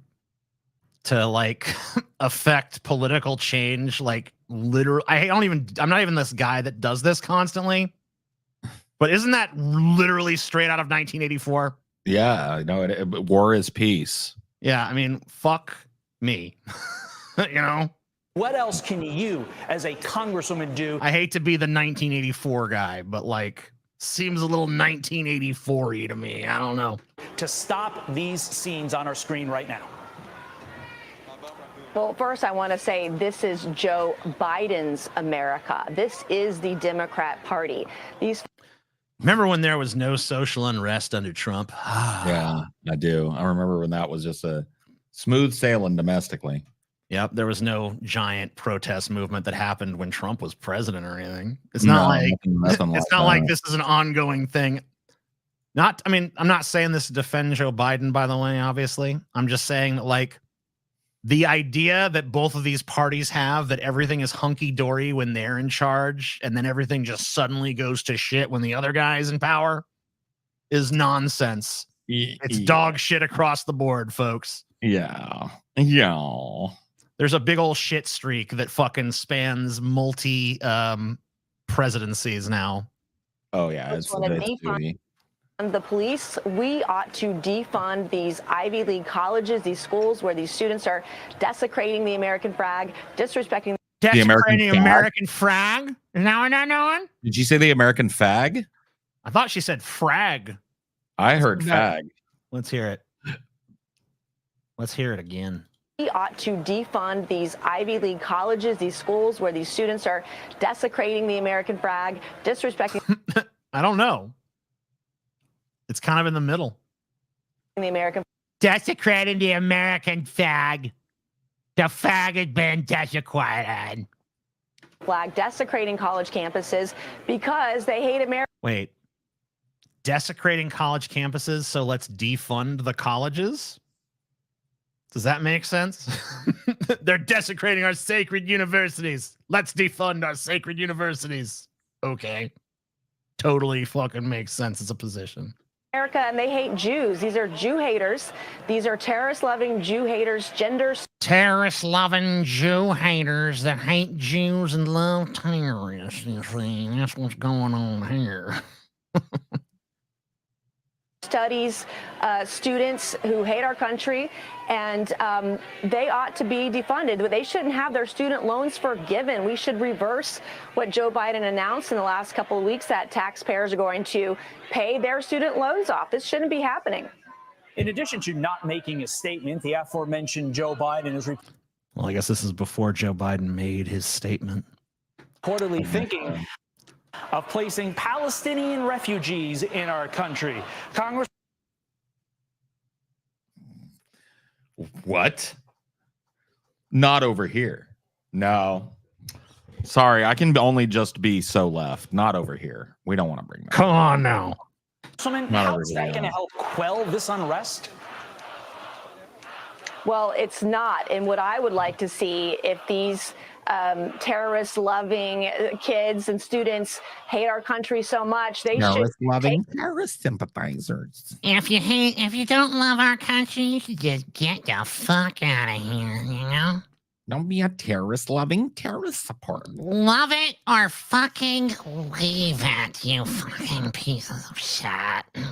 to like affect political change like literally? I'm not even this guy that does this constantly, but isn't that literally straight out of 1984? Yeah, I know. War is peace. Yeah, I mean, fuck me. You know? What else can you, as a congresswoman, do? I hate to be the 1984 guy, but like, seems a little 1984-y to me. I don't know. To stop these scenes on our screen right now. Well, first, I want to say this is Joe Biden's America. This is the Democrat Party. Remember when there was no social unrest under Trump? Yeah, I do. I remember when that was just a smooth sailing domestically. Yep, there was no giant protest movement that happened when Trump was president or anything. It's not like this is an ongoing thing. I mean, I'm not saying this to defend Joe Biden, by the way, obviously. I'm just saying that, like, the idea that both of these parties have that everything is hunky-dory when they're in charge and then everything just suddenly goes to shit when the other guy is in power is nonsense. It's dog shit across the board, folks. Yeah. There's a big old shit streak that fucking spans multi presidencies now. Oh yeah, it's the police, we ought to defund these Ivy League colleges, these schools where these students are desecrating the American flag, disrespecting the American flag. Is that what that knowing? Did you say the American fag? I thought she said frag. I heard fag. Let's hear it. Let's hear it again. We ought to defund these Ivy League colleges, these schools where these students are desecrating the American flag, disrespecting. I don't know. It's kind of in the middle. The American. Desecrating the American flag. The flag had been desecrated. Flag desecrating college campuses because they hate America. Wait. Desecrating college campuses, so let's defund the colleges? Does that make sense? They're desecrating our sacred universities. Let's defund our sacred universities. Okay. Totally fucking makes sense as a position. And they hate Jews. These are Jew haters. These are terrorist-loving Jew haters, terrorist-loving Jew haters that hate Jews and love terrorists. You see, that's what's going on here. studies students who hate our country, and they ought to be defunded. But they shouldn't have their student loans forgiven. We should reverse what Joe Biden announced in the last couple of weeks, that taxpayers are going to pay their student loans off. This shouldn't be happening. In addition to not making a statement, the aforementioned Joe Biden is well, I guess this is before Joe Biden made his statement. reportedly thinking of placing Palestinian refugees in our country. Congress. What? Not over here. No. Sorry, I can only just be so left. Not over here. We don't want to bring that. Come on now. How is that going to help quell this unrest? Well, it's not. And what I would like to see, if these terrorist-loving kids and students hate our country so much, they should loving terrorist sympathizers. If you don't love our country, you should just get the fuck out of here, you know? Don't be a terrorist-loving terrorist supporter. Love it or fucking leave it, you fucking pieces of shit.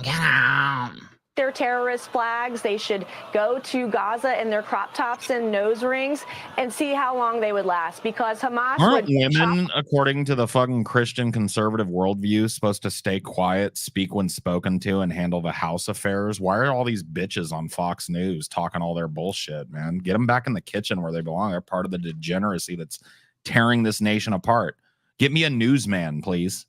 Get out. their terrorist flags. They should go to Gaza in their crop tops and nose rings and see how long they would last, because Hamas aren't would women, according to the fucking Christian conservative worldview, supposed to stay quiet, speak when spoken to, and handle the house affairs? Why are all these bitches on Fox News talking all their bullshit, man? Get them back in the kitchen where they belong. They're part of the degeneracy that's tearing this nation apart. Get me a newsman, please,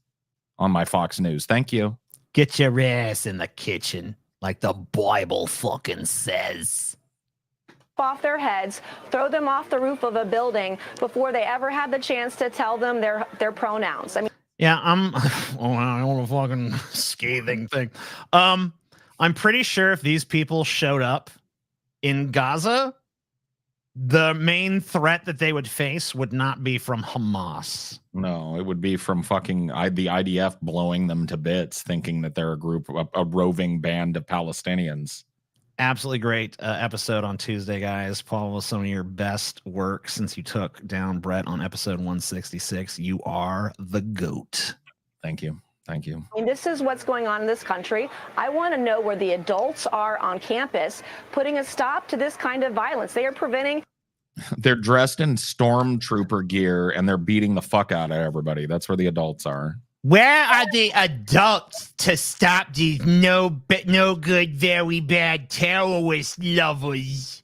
on my Fox News. Thank you. Get your ass in the kitchen, like the Bible fucking says. off their heads, throw them off the roof of a building before they ever had the chance to tell them their pronouns. I mean, yeah, I don't know, fucking scathing thing. I'm pretty sure if these people showed up in Gaza, the main threat that they would face would not be from Hamas. No, it would be from fucking the IDF blowing them to bits, thinking that they're a roving band of Palestinians. Absolutely great episode on Tuesday, guys. Paul, was some of your best work since you took down Brett on episode 166. You are the GOAT. Thank you. Thank you. I mean, this is what's going on in this country. I want to know where the adults are on campus putting a stop to this kind of violence. They are preventing. They're dressed in stormtrooper gear and they're beating the fuck out of everybody. That's where the adults are. Where are the adults to stop these no good, very bad terrorist lovers?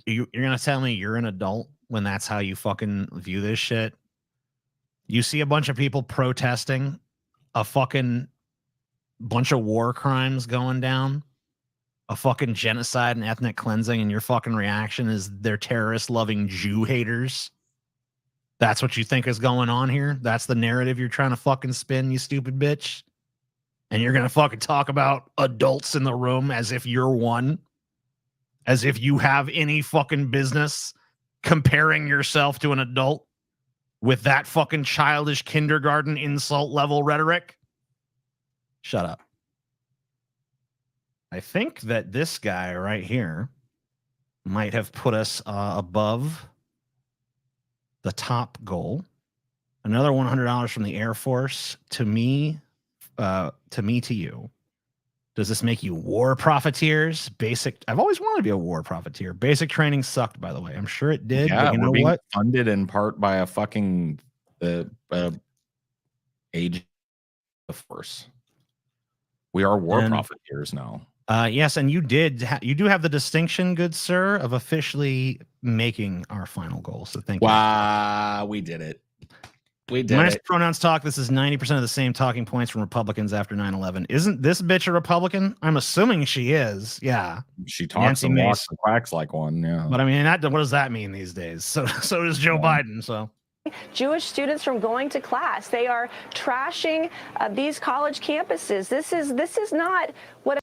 You're going to tell me you're an adult when that's how you fucking view this shit? You see a bunch of people protesting a fucking bunch of war crimes going down, a fucking genocide and ethnic cleansing, and your fucking reaction is they're terrorist-loving Jew haters. That's what you think is going on here? That's the narrative you're trying to fucking spin, you stupid bitch? And you're going to fucking talk about adults in the room as if you're one? As if you have any fucking business comparing yourself to an adult with that fucking childish kindergarten insult level rhetoric? Shut up. I think that this guy right here might have put us above the top goal. Another $100 from the Air Force to me, to you. Does this make you war profiteers? I've always wanted to be a war profiteer. Basic training sucked, by the way. I'm sure it did. Yeah, but you know we're being what? funded in part by a fucking age of force. We are war profiteers now. Yes, and you do have the distinction, good sir, of officially making our final goal. So thank you. Wow, we did it. We did Nice it. pronouns talk. This is 90% of the same talking points from Republicans after 9/11. Isn't this bitch a Republican? I'm assuming she is. Yeah. She talks Nancy and Mace. walks and quacks like one. Yeah. But I mean, what does that mean these days? So does Joe Biden. So Jewish students from going to class. They are trashing these college campuses. This is not what.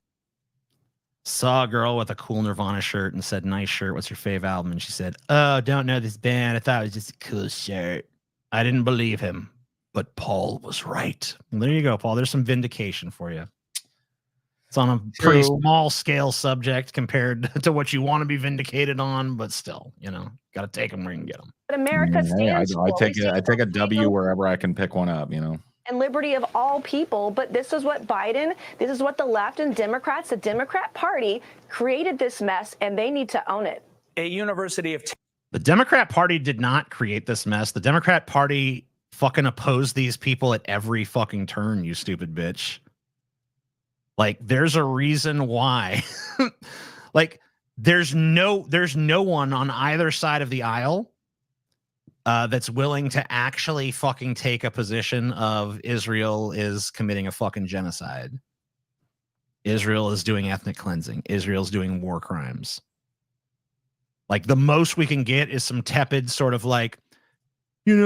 saw a girl with a cool Nirvana shirt and said, "Nice shirt. What's your fave album?" And she said, "Oh, don't know this band. I thought it was just a cool shirt." I didn't believe him, but Paul was right. Well, there you go, Paul. There's some vindication for you. It's on a pretty small scale subject compared to what you want to be vindicated on, but still, got to take them where you can get them. But America stands for. I take a W wherever I can pick one up, And liberty of all people. But this is what this is what the left and Democrats, the Democrat Party created this mess, and they need to own it. A University of The Democrat Party did not create this mess. The Democrat Party fucking opposed these people at every fucking turn, you stupid bitch. Like, there's a reason why. Like, there's no one on either side of the aisle that's willing to actually fucking take a position of Israel is committing a fucking genocide. Israel is doing ethnic cleansing. Israel's doing war crimes. Like, the most we can get is some tepid sort of like, this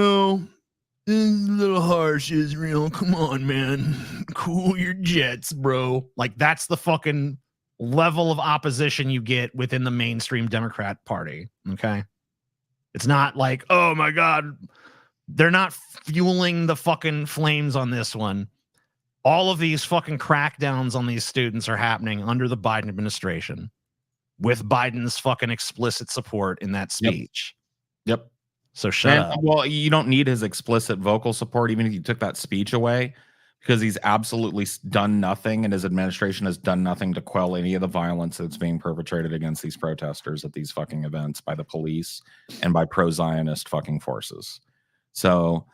is a little harsh, Israel. Come on, man. Cool your jets, bro. Like, that's the fucking level of opposition you get within the mainstream Democrat Party. Okay. It's not like, oh my God, they're not fueling the fucking flames on this one. All of these fucking crackdowns on these students are happening under the Biden administration with Biden's fucking explicit support in that speech. Yep. So shut up. Well, you don't need his explicit vocal support, even if you took that speech away, because he's absolutely done nothing, and his administration has done nothing to quell any of the violence that's being perpetrated against these protesters at these fucking events by the police and by pro-Zionist fucking forces. So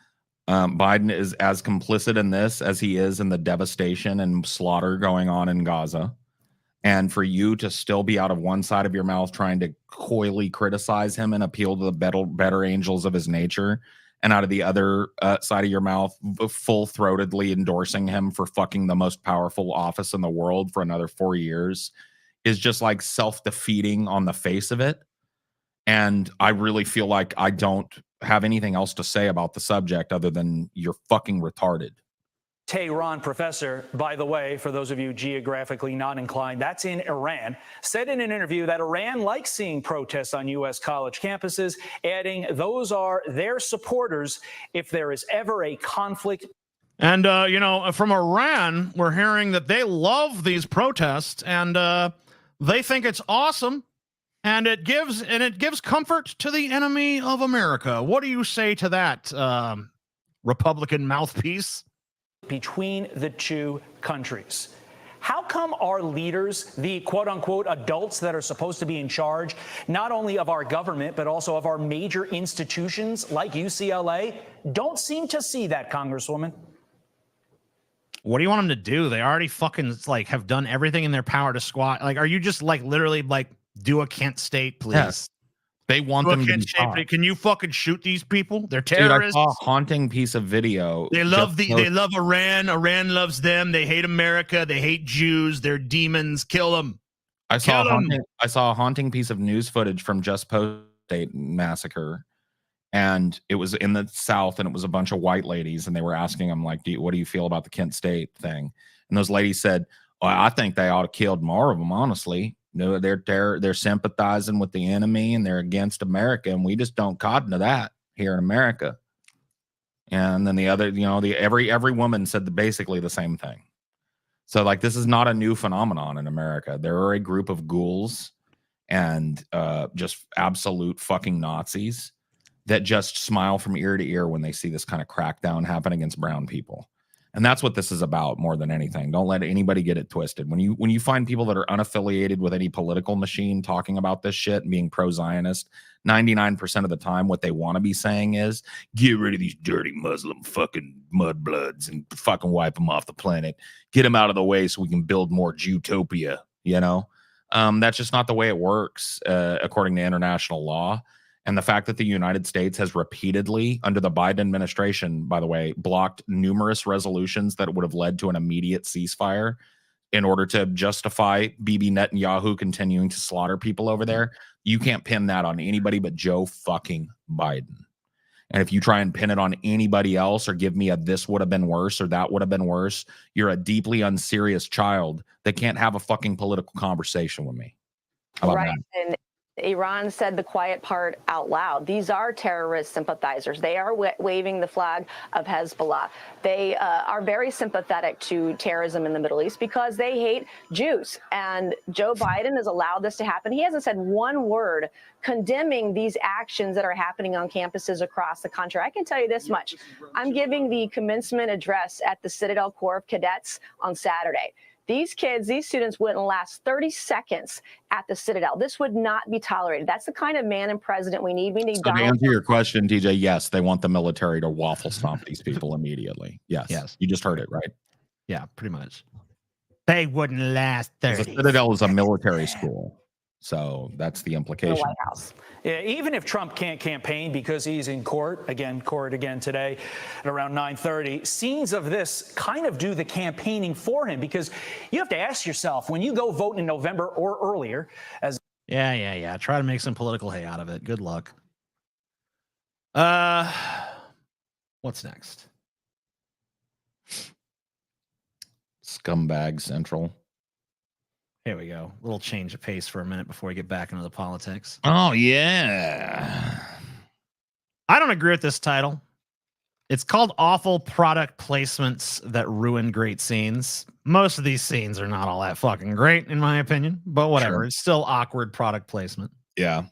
Biden is as complicit in this as he is in the devastation and slaughter going on in Gaza. And for you to still be out of one side of your mouth trying to coyly criticize him and appeal to the better angels of his nature, and out of the other side of your mouth full-throatedly endorsing him for fucking the most powerful office in the world for another 4 years, is just like self-defeating on the face of it. And I really feel like I don't have anything else to say about the subject other than you're fucking retarded. Tehran professor, by the way, for those of you geographically not inclined, that's in Iran, said in an interview that Iran likes seeing protests on U.S. college campuses, adding those are their supporters if there is ever a conflict. And, from Iran, we're hearing that they love these protests and they think it's awesome. And it gives comfort to the enemy of America. What do you say to that, Republican mouthpiece? Between the two countries. How come our leaders, the quote unquote adults that are supposed to be in charge, not only of our government, but also of our major institutions like UCLA, don't seem to see that, Congresswoman? What do you want them to do? They already fucking have done everything in their power to squat. Like, are you just literally do a Kent State, please? Yes. They want them to be shot. Can you fucking shoot these people? They're terrorists. Dude, I saw a haunting piece of video. They love Iran. Iran loves them. They hate America. They hate Jews. They're demons. Kill them. I saw a haunting piece of news footage from Just Post State massacre, and it was in the South, and it was a bunch of white ladies, and they were asking them what do you feel about the Kent State thing? And those ladies said, well, I think they ought to killed more of them, honestly. No, they're sympathizing with the enemy and they're against America, and we just don't cotton to that here in America. And then the other, every woman said basically the same thing. So this is not a new phenomenon in America. There are a group of ghouls and just absolute fucking Nazis that just smile from ear to ear when they see this kind of crackdown happen against brown people. And that's what this is about more than anything. Don't let anybody get it twisted. When you find people that are unaffiliated with any political machine talking about this shit and being pro-Zionist, 99% of the time what they want to be saying is, get rid of these dirty Muslim fucking mudbloods and fucking wipe them off the planet. Get them out of the way so we can build more Jewtopia, That's just not the way it works, according to international law. And the fact that the United States has repeatedly, under the Biden administration, by the way, blocked numerous resolutions that would have led to an immediate ceasefire in order to justify Bibi Netanyahu continuing to slaughter people over there, you can't pin that on anybody but Joe fucking Biden. And if you try and pin it on anybody else or give me a this would have been worse or that would have been worse, you're a deeply unserious child that can't have a fucking political conversation with me. How about Right. that? And Iran said the quiet part out loud. These are terrorist sympathizers. They are waving the flag of Hezbollah. They are very sympathetic to terrorism in the Middle East because they hate Jews. And Joe Biden has allowed this to happen. He hasn't said one word condemning these actions that are happening on campuses across the country. I can tell you this much. I'm giving the commencement address at the Citadel Corps of Cadets on Saturday. These kids, these students wouldn't last 30 seconds at the Citadel. This would not be tolerated. That's the kind of man and president we need. We need So to answer your question, TJ, yes, they want the military to waffle stomp these people immediately. Yes. Yes. You just heard it, right? Yeah, pretty much. They wouldn't last 30. The Citadel is a military school. So that's the implication. The White House. Yeah, even if Trump can't campaign because he's in court again today at around 9:30, scenes of this kind of do the campaigning for him, because you have to ask yourself, when you go vote in November or earlier, as Yeah. Try to make some political hay out of it. Good luck. What's next? Scumbag Central. Here we go. A little change of pace for a minute before we get back into the politics. Oh, yeah. I don't agree with this title. It's called Awful Product Placements That Ruin Great Scenes. Most of these scenes are not all that fucking great, in my opinion, but whatever. Sure. It's still awkward product placement. Yeah.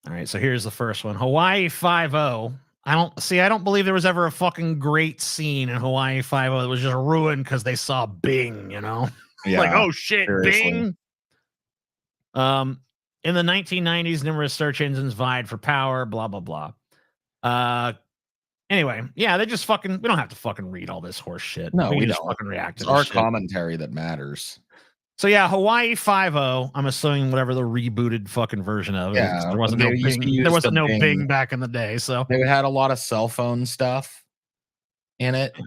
All right, so here's the first one. Hawaii 5-0. I don't believe there was ever a fucking great scene in Hawaii 5-0 that was just ruined because they saw Bing, you know? Yeah, like, oh shit, seriously. Bing. In the 1990s, numerous search engines vied for power, blah, blah, blah. Anyway, yeah, they just we don't have to fucking read all this horse shit. No, we can just don't. fucking react to It's this our shit. commentary that matters. So yeah, Hawaii 5-0. I'm assuming whatever the rebooted fucking version of it. Yeah, There wasn't no they used to Bing. use There wasn't the no Bing. Bing back in the day. So They had a lot of cell phone stuff in it.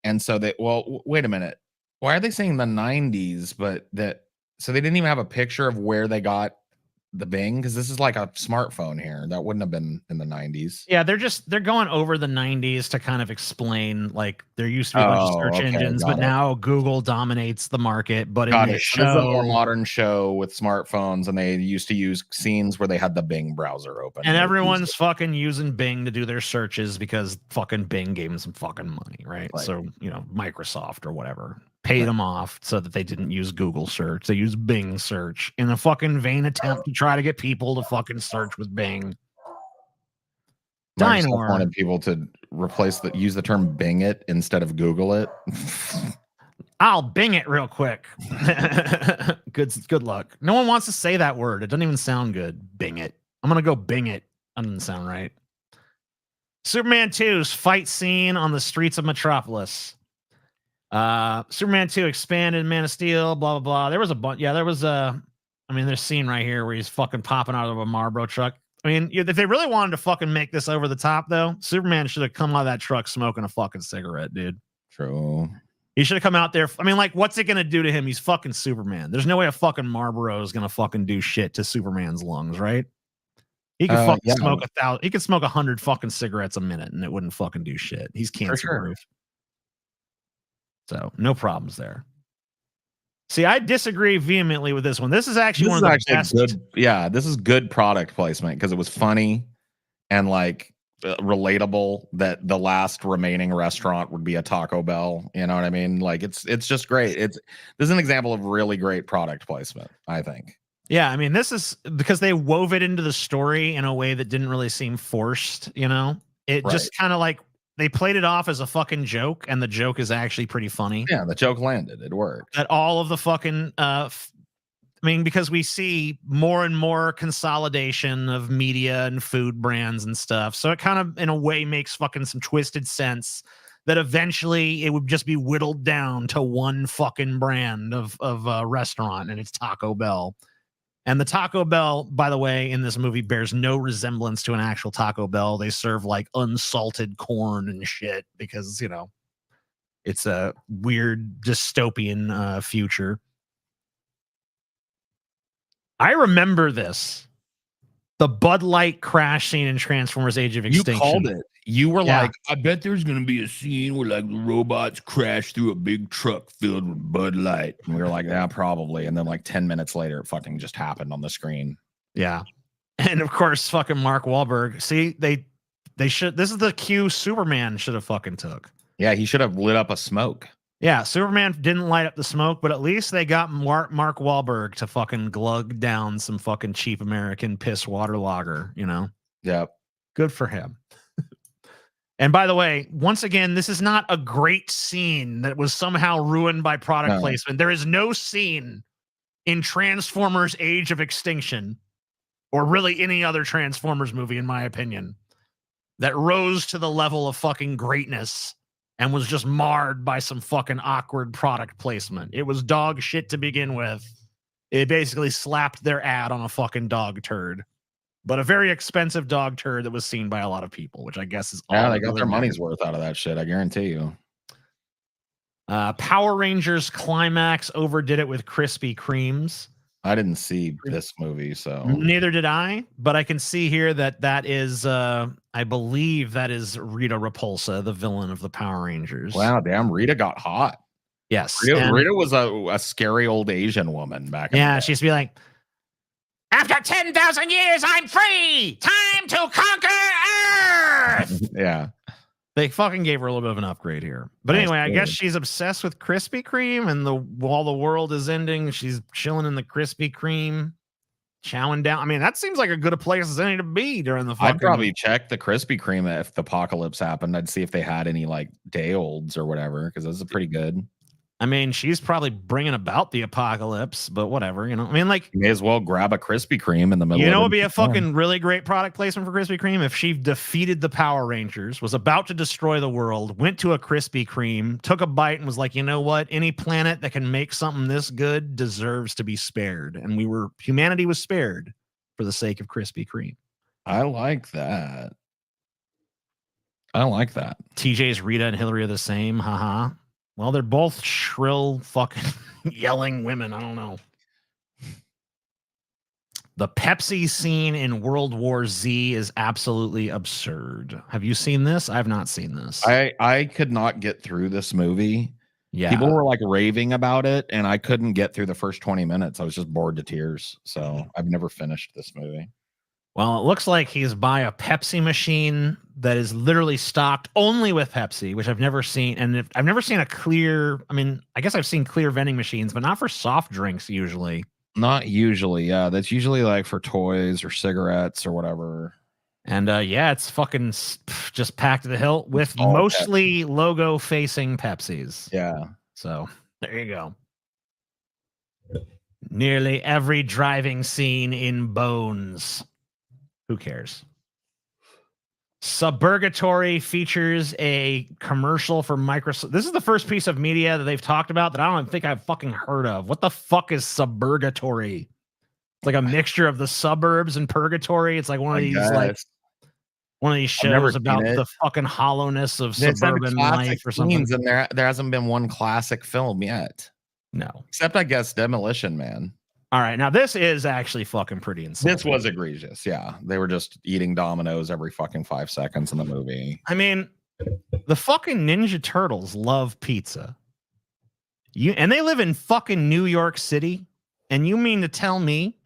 And so wait a minute. Why are they saying the 90s, so they didn't even have a picture of where they got the Bing? Because this is like a smartphone here. That wouldn't have been in the 90s. yeah, they're going over the 90s to kind of explain, like, there used to be a bunch of search engines, but now Google dominates the market. But in the This is a more show, modern show with smartphones, and they used to use scenes where they had the Bing browser open. and everyone's fucking using Bing to do their searches because fucking Bing gave them some fucking money, right? Right. So, Microsoft or whatever paid them off so that they didn't use Google search. They used Bing search in a fucking vain attempt to try to get people to fucking search with Bing. Microsoft Dynor. wanted people to use the term Bing it instead of Google it. I'll Bing it real quick. Good luck. No one wants to say that word. It doesn't even sound good. Bing it. I'm gonna go Bing it. That doesn't sound right. Superman 2's fight scene on the streets of Metropolis. Superman 2 expanded, Man of Steel, blah blah blah. There was a bunch. Yeah, there was there's a scene right here where he's fucking popping out of a Marlboro truck. I mean, if they really wanted to fucking make this over the top, though, Superman should have come out of that truck smoking a fucking cigarette, dude. True. He should have come out there. I mean, like, what's it gonna do to him? He's fucking Superman. There's no way a fucking Marlboro is gonna fucking do shit to Superman's lungs, right? He could fucking smoke 1,000. He could smoke 100 fucking cigarettes a minute, and it wouldn't fucking do shit. He's cancer proof. So no problems there. See, I disagree vehemently with this one. This is actually one of the best. Good. Yeah, this is good product placement because it was funny and like relatable that the last remaining restaurant would be a Taco Bell. You know what I mean? Like it's just great. This is an example of really great product placement, I think. Yeah, I mean, this is because they wove it into the story in a way that didn't really seem forced. It just kind of like they played it off as a fucking joke, and the joke is actually pretty funny. Yeah, the joke landed. It worked. That all of the fucking because we see more and more consolidation of media and food brands and stuff. So it kind of, in a way, makes fucking some twisted sense that eventually it would just be whittled down to one fucking brand of restaurant, and it's Taco Bell. And the Taco Bell, by the way, in this movie bears no resemblance to an actual Taco Bell. They serve like unsalted corn and shit because, you know, it's a weird dystopian future. I remember this. The Bud Light crash scene in Transformers Age of Extinction. You called it. You were Yeah. like, I bet there's going to be a scene where like the robots crash through a big truck filled with Bud Light. And we were like, yeah, probably. And then like 10 minutes later, it fucking just happened on the screen. Yeah. And of course, fucking Mark Wahlberg. See, they should, this is the cue Superman should have fucking took. Yeah, he should have lit up a smoke. Yeah, Superman didn't light up the smoke, but at least they got Mark Wahlberg to fucking glug down some fucking cheap American piss water lager, you know? Yep. Good for him. And by the way, once again, this is not a great scene that was somehow ruined by product placement. There is no scene in Transformers Age of Extinction, or really any other Transformers movie, in my opinion, that rose to the level of fucking greatness and was just marred by some fucking awkward product placement. It was dog shit to begin with. It basically slapped their ad on a fucking dog turd, but a very expensive dog turd that was seen by a lot of people, which I guess is all. Yeah, they got their money's worth out of that shit. I guarantee you. Power Rangers Climax overdid it with Krispy Kremes. I didn't see this movie, so neither did I, but I can see here that is I believe that is Rita Repulsa, the villain of the Power Rangers. Wow, damn, Rita got hot. Yes. Rita was a scary old Asian woman back in the day. She used to be like, after 10,000 years, I'm free. Time to conquer Earth. Yeah. They fucking gave her a little bit of an upgrade here. But anyway, I guess she's obsessed with Krispy Kreme, and while the world is ending, she's chilling in the Krispy Kreme, chowing down. I mean, that seems like a good a place as any to be during the fucking... I'd probably check the Krispy Kreme if the apocalypse happened. I'd see if they had any like day olds or whatever, because those are pretty good. I mean, she's probably bringing about the apocalypse, but whatever, you know. I mean, like, you may as well grab a Krispy Kreme in the middle. You know, of it'd be a fucking really great product placement for Krispy Kreme if she defeated the Power Rangers, was about to destroy the world, went to a Krispy Kreme, took a bite, and was like, you know what? Any planet that can make something this good deserves to be spared, and humanity was spared for the sake of Krispy Kreme. I like that. I like that. TJ's Rita and Hillary are the same. Haha. Well, they're both shrill, fucking yelling women. I don't know. The Pepsi scene in World War Z is absolutely absurd. Have you seen this? I've not seen this. I could not get through this movie. Yeah. People were like raving about it, and I couldn't get through the first 20 minutes. I was just bored to tears. So I've never finished this movie. Well, it looks like he's by a Pepsi machine that is literally stocked only with Pepsi, which I've never seen. And I've never seen a clear, I mean, I guess I've seen clear vending machines, but not for soft drinks usually. Not usually. Yeah. That's usually like for toys or cigarettes or whatever. And yeah, it's fucking just packed to the hilt with mostly Pepsi logo facing Pepsis. Yeah. So there you go. Nearly every driving scene in Bones. Who cares? Suburgatory features a commercial for Microsoft. This is the first piece of media that they've talked about that I don't think I've fucking heard of. What the fuck is Suburgatory? It's like a mixture of the suburbs and purgatory. It's like one of these shows about the fucking hollowness of suburban life or something. And there hasn't been one classic film yet. No. Except I guess Demolition Man. All right, now this is actually fucking pretty insane. This was egregious. Yeah, they were just eating Dominoes every fucking 5 seconds in the movie. I mean, the fucking Ninja Turtles love pizza. And they live in fucking New York City. And you mean to tell me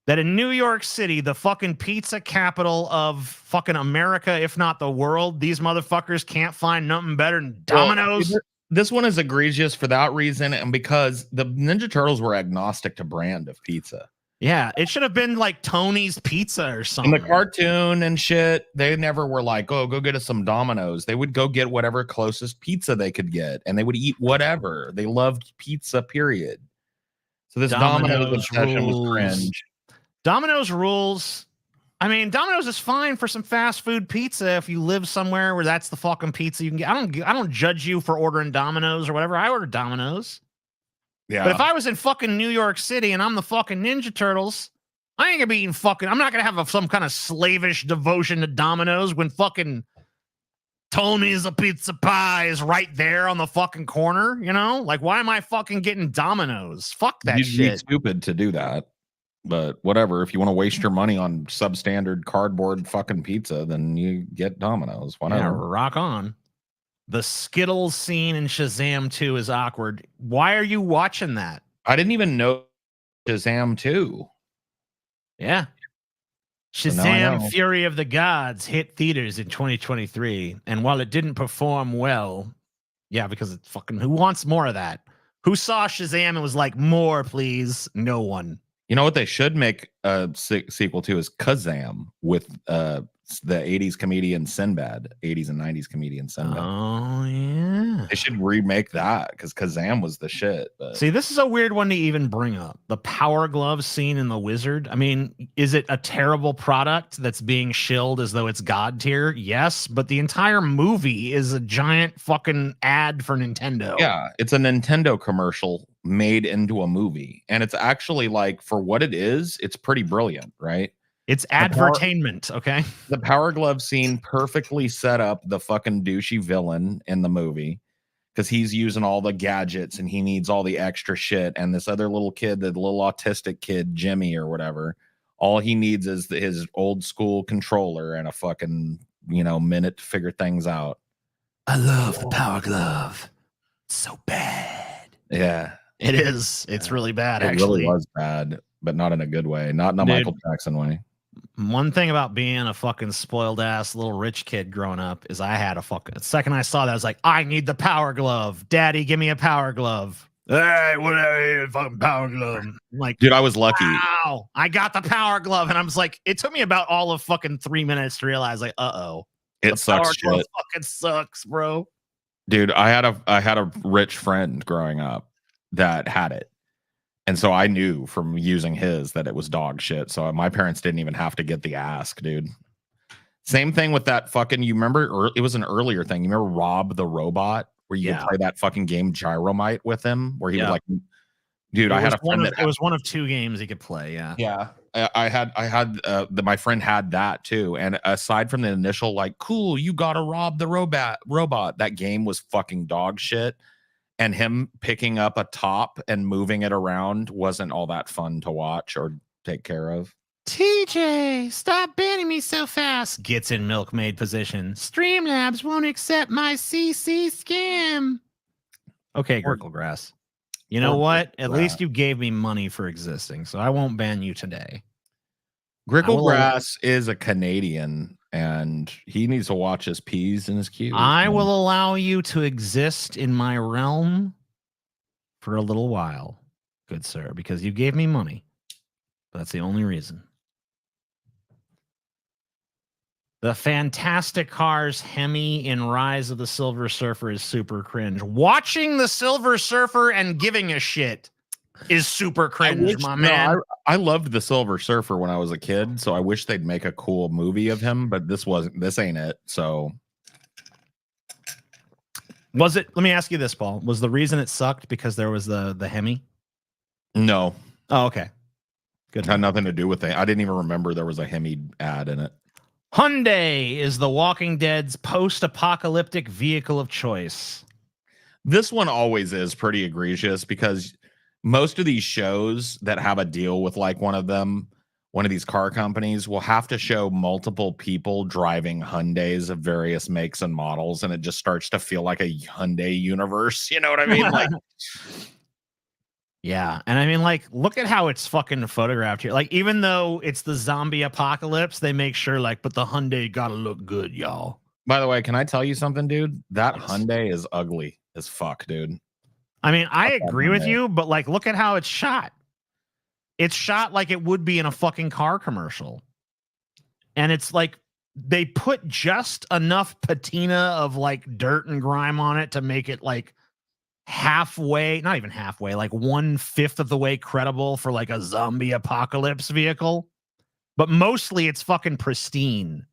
that in New York City, the fucking pizza capital of fucking America, if not the world, these motherfuckers can't find nothing better than Domino's? Well, this one is egregious for that reason, and because the Ninja Turtles were agnostic to brand of pizza. Yeah, it should have been like Tony's Pizza or something. In the cartoon and shit, they never were like, oh, go get us some Domino's. They would go get whatever closest pizza they could get, and they would eat whatever. They loved pizza, period. So this Domino's obsession was cringe. Domino's rules. I mean, Domino's is fine for some fast food pizza if you live somewhere where that's the fucking pizza you can get. I don't judge you for ordering Domino's or whatever. I order Domino's. Yeah. But if I was in fucking New York City and I'm the fucking Ninja Turtles, I ain't gonna be eating fucking. I'm not gonna have some kind of slavish devotion to Domino's when fucking Tony's a Pizza Pie is right there on the fucking corner. You know, like why am I fucking getting Domino's? Fuck that You'd shit. be stupid to do that. But whatever. If you want to waste your money on substandard cardboard fucking pizza, then you get Domino's. Yeah, Whatever. rock on. The Skittles scene in Shazam 2 is awkward. Why are you watching that? I didn't even know Shazam 2. Yeah. So now I know. Shazam Fury of the Gods hit theaters in 2023. And while it didn't perform well, yeah, because it's fucking, who wants more of that? Who saw Shazam and was like, more, please? No one. You know what they should make a sequel to is Kazam with the 80s comedian Sinbad, 80s and 90s comedian Sinbad. Oh, yeah. They should remake that because Kazam was the shit. But See, this is a weird one to even bring up. The Power Glove scene in The Wizard. I mean, is it a terrible product that's being shilled as though it's God tier? Yes, but the entire movie is a giant fucking ad for Nintendo. yeah, it's a Nintendo commercial made into a movie. And it's actually like, for what it is, it's pretty brilliant, right? It's advertainment, okay? The Power Glove scene perfectly set up the fucking douchey villain in the movie because he's using all the gadgets and he needs all the extra shit. And this other little kid, the little autistic kid, Jimmy or whatever, all he needs is his old school controller and a fucking, minute to figure things out. I love the Power Glove. It's so bad. Yeah. It is. It's really bad, It actually. really was bad, but not in a good way. Not in a Dude. Michael Jackson way. One thing about being a fucking spoiled ass little rich kid growing up is I had a fucking, the second I saw that, I was like, I need the Power Glove. Daddy, give me a Power Glove. Hey, whatever, fucking Power Glove. I'm like, Dude, I was lucky. wow, I got the Power Glove. And I was like, it took me about all of fucking 3 minutes to realize, like, uh-oh. It sucks Power Glove shit. fucking sucks, bro. Dude, I had a rich friend growing up that had it. And so I knew from using his that it was dog shit. So my parents didn't even have to get the ask, dude. Same thing with that fucking, you remember, it was an earlier thing. You remember Rob the Robot, where you could play that fucking game Gyromite with him, where he would like, dude, I had a friend it was one of two games he could play. Yeah. Yeah. My friend had that too. And aside from the initial, like, cool, you gotta rob the robot, that game was fucking dog shit. And him picking up a top and moving it around wasn't all that fun to watch or take care of. TJ, stop banning me so fast. Gets in milkmaid position. Streamlabs won't accept my CC scam. Okay, Gurklegrass. You know what? At least you gave me money for existing, so I won't ban you today. Gricklegrass is a Canadian, and he needs to watch his P's and his Q's. I will allow you to exist in my realm for a little while, good sir, because you gave me money. That's the only reason. The Fantastic Cars Hemi in Rise of the Silver Surfer is super cringe. Watching the Silver Surfer and giving a shit is super cringe, my man. I loved the Silver Surfer when I was a kid, so I wish they'd make a cool movie of him, but this ain't it. So was it? Let me ask you this, Paul. Was the reason it sucked because there was the Hemi? No. Oh, okay. Good. Had nothing to do with it. I didn't even remember there was a Hemi ad in it. Hyundai is the Walking Dead's post-apocalyptic vehicle of choice. This one always is pretty egregious because most of these shows that have a deal with like one of these car companies will have to show multiple people driving Hyundais of various makes and models, and it just starts to feel like a Hyundai universe. You know what I mean? Like, yeah. And I mean, like, look at how it's fucking photographed here. Like, even though it's the zombie apocalypse, they make sure, like, but the Hyundai gotta look good, y'all. By the way, can I tell you something, dude? That Hyundai is ugly as fuck, dude. I mean, I agree with you, but like, look at how it's shot. It's shot like it would be in a fucking car commercial. And it's like, they put just enough patina of like dirt and grime on it to make it like halfway, not even halfway, like 1/5 of the way credible for like a zombie apocalypse vehicle. But mostly it's fucking pristine.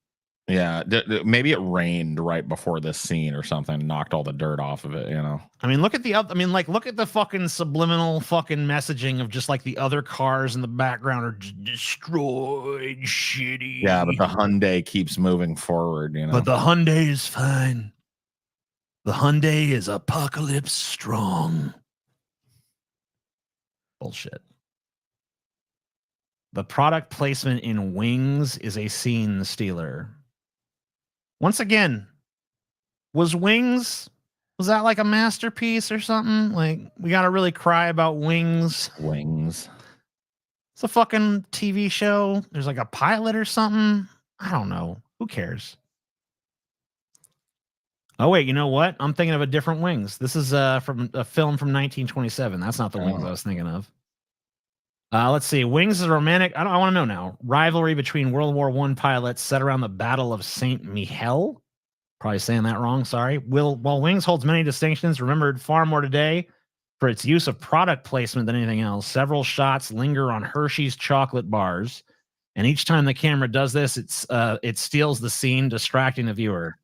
Yeah, maybe it rained right before this scene or something, knocked all the dirt off of it, you know. I mean, look at the other. I mean, like, look at the fucking subliminal fucking messaging of just like the other cars in the background are destroyed, shitty. Yeah, but the Hyundai keeps moving forward, you know. But the Hyundai is fine. The Hyundai is apocalypse strong. Bullshit. The product placement in Wings is a scene stealer. Once again, was that like a masterpiece or something? Like, we got to really cry about Wings. Wings. It's a fucking TV show. There's like a pilot or something. I don't know. Who cares? Oh, wait, you know what? I'm thinking of a different Wings. This is from a film from 1927. That's not the Wings I was thinking of. Let's see. Wings is a romantic. I want to know now. Rivalry between World War I pilots set around the Battle of St. Mihiel. Probably saying that wrong. Sorry. While Wings holds many distinctions, remembered far more today for its use of product placement than anything else. Several shots linger on Hershey's chocolate bars, and each time the camera does this, it steals the scene, distracting the viewer.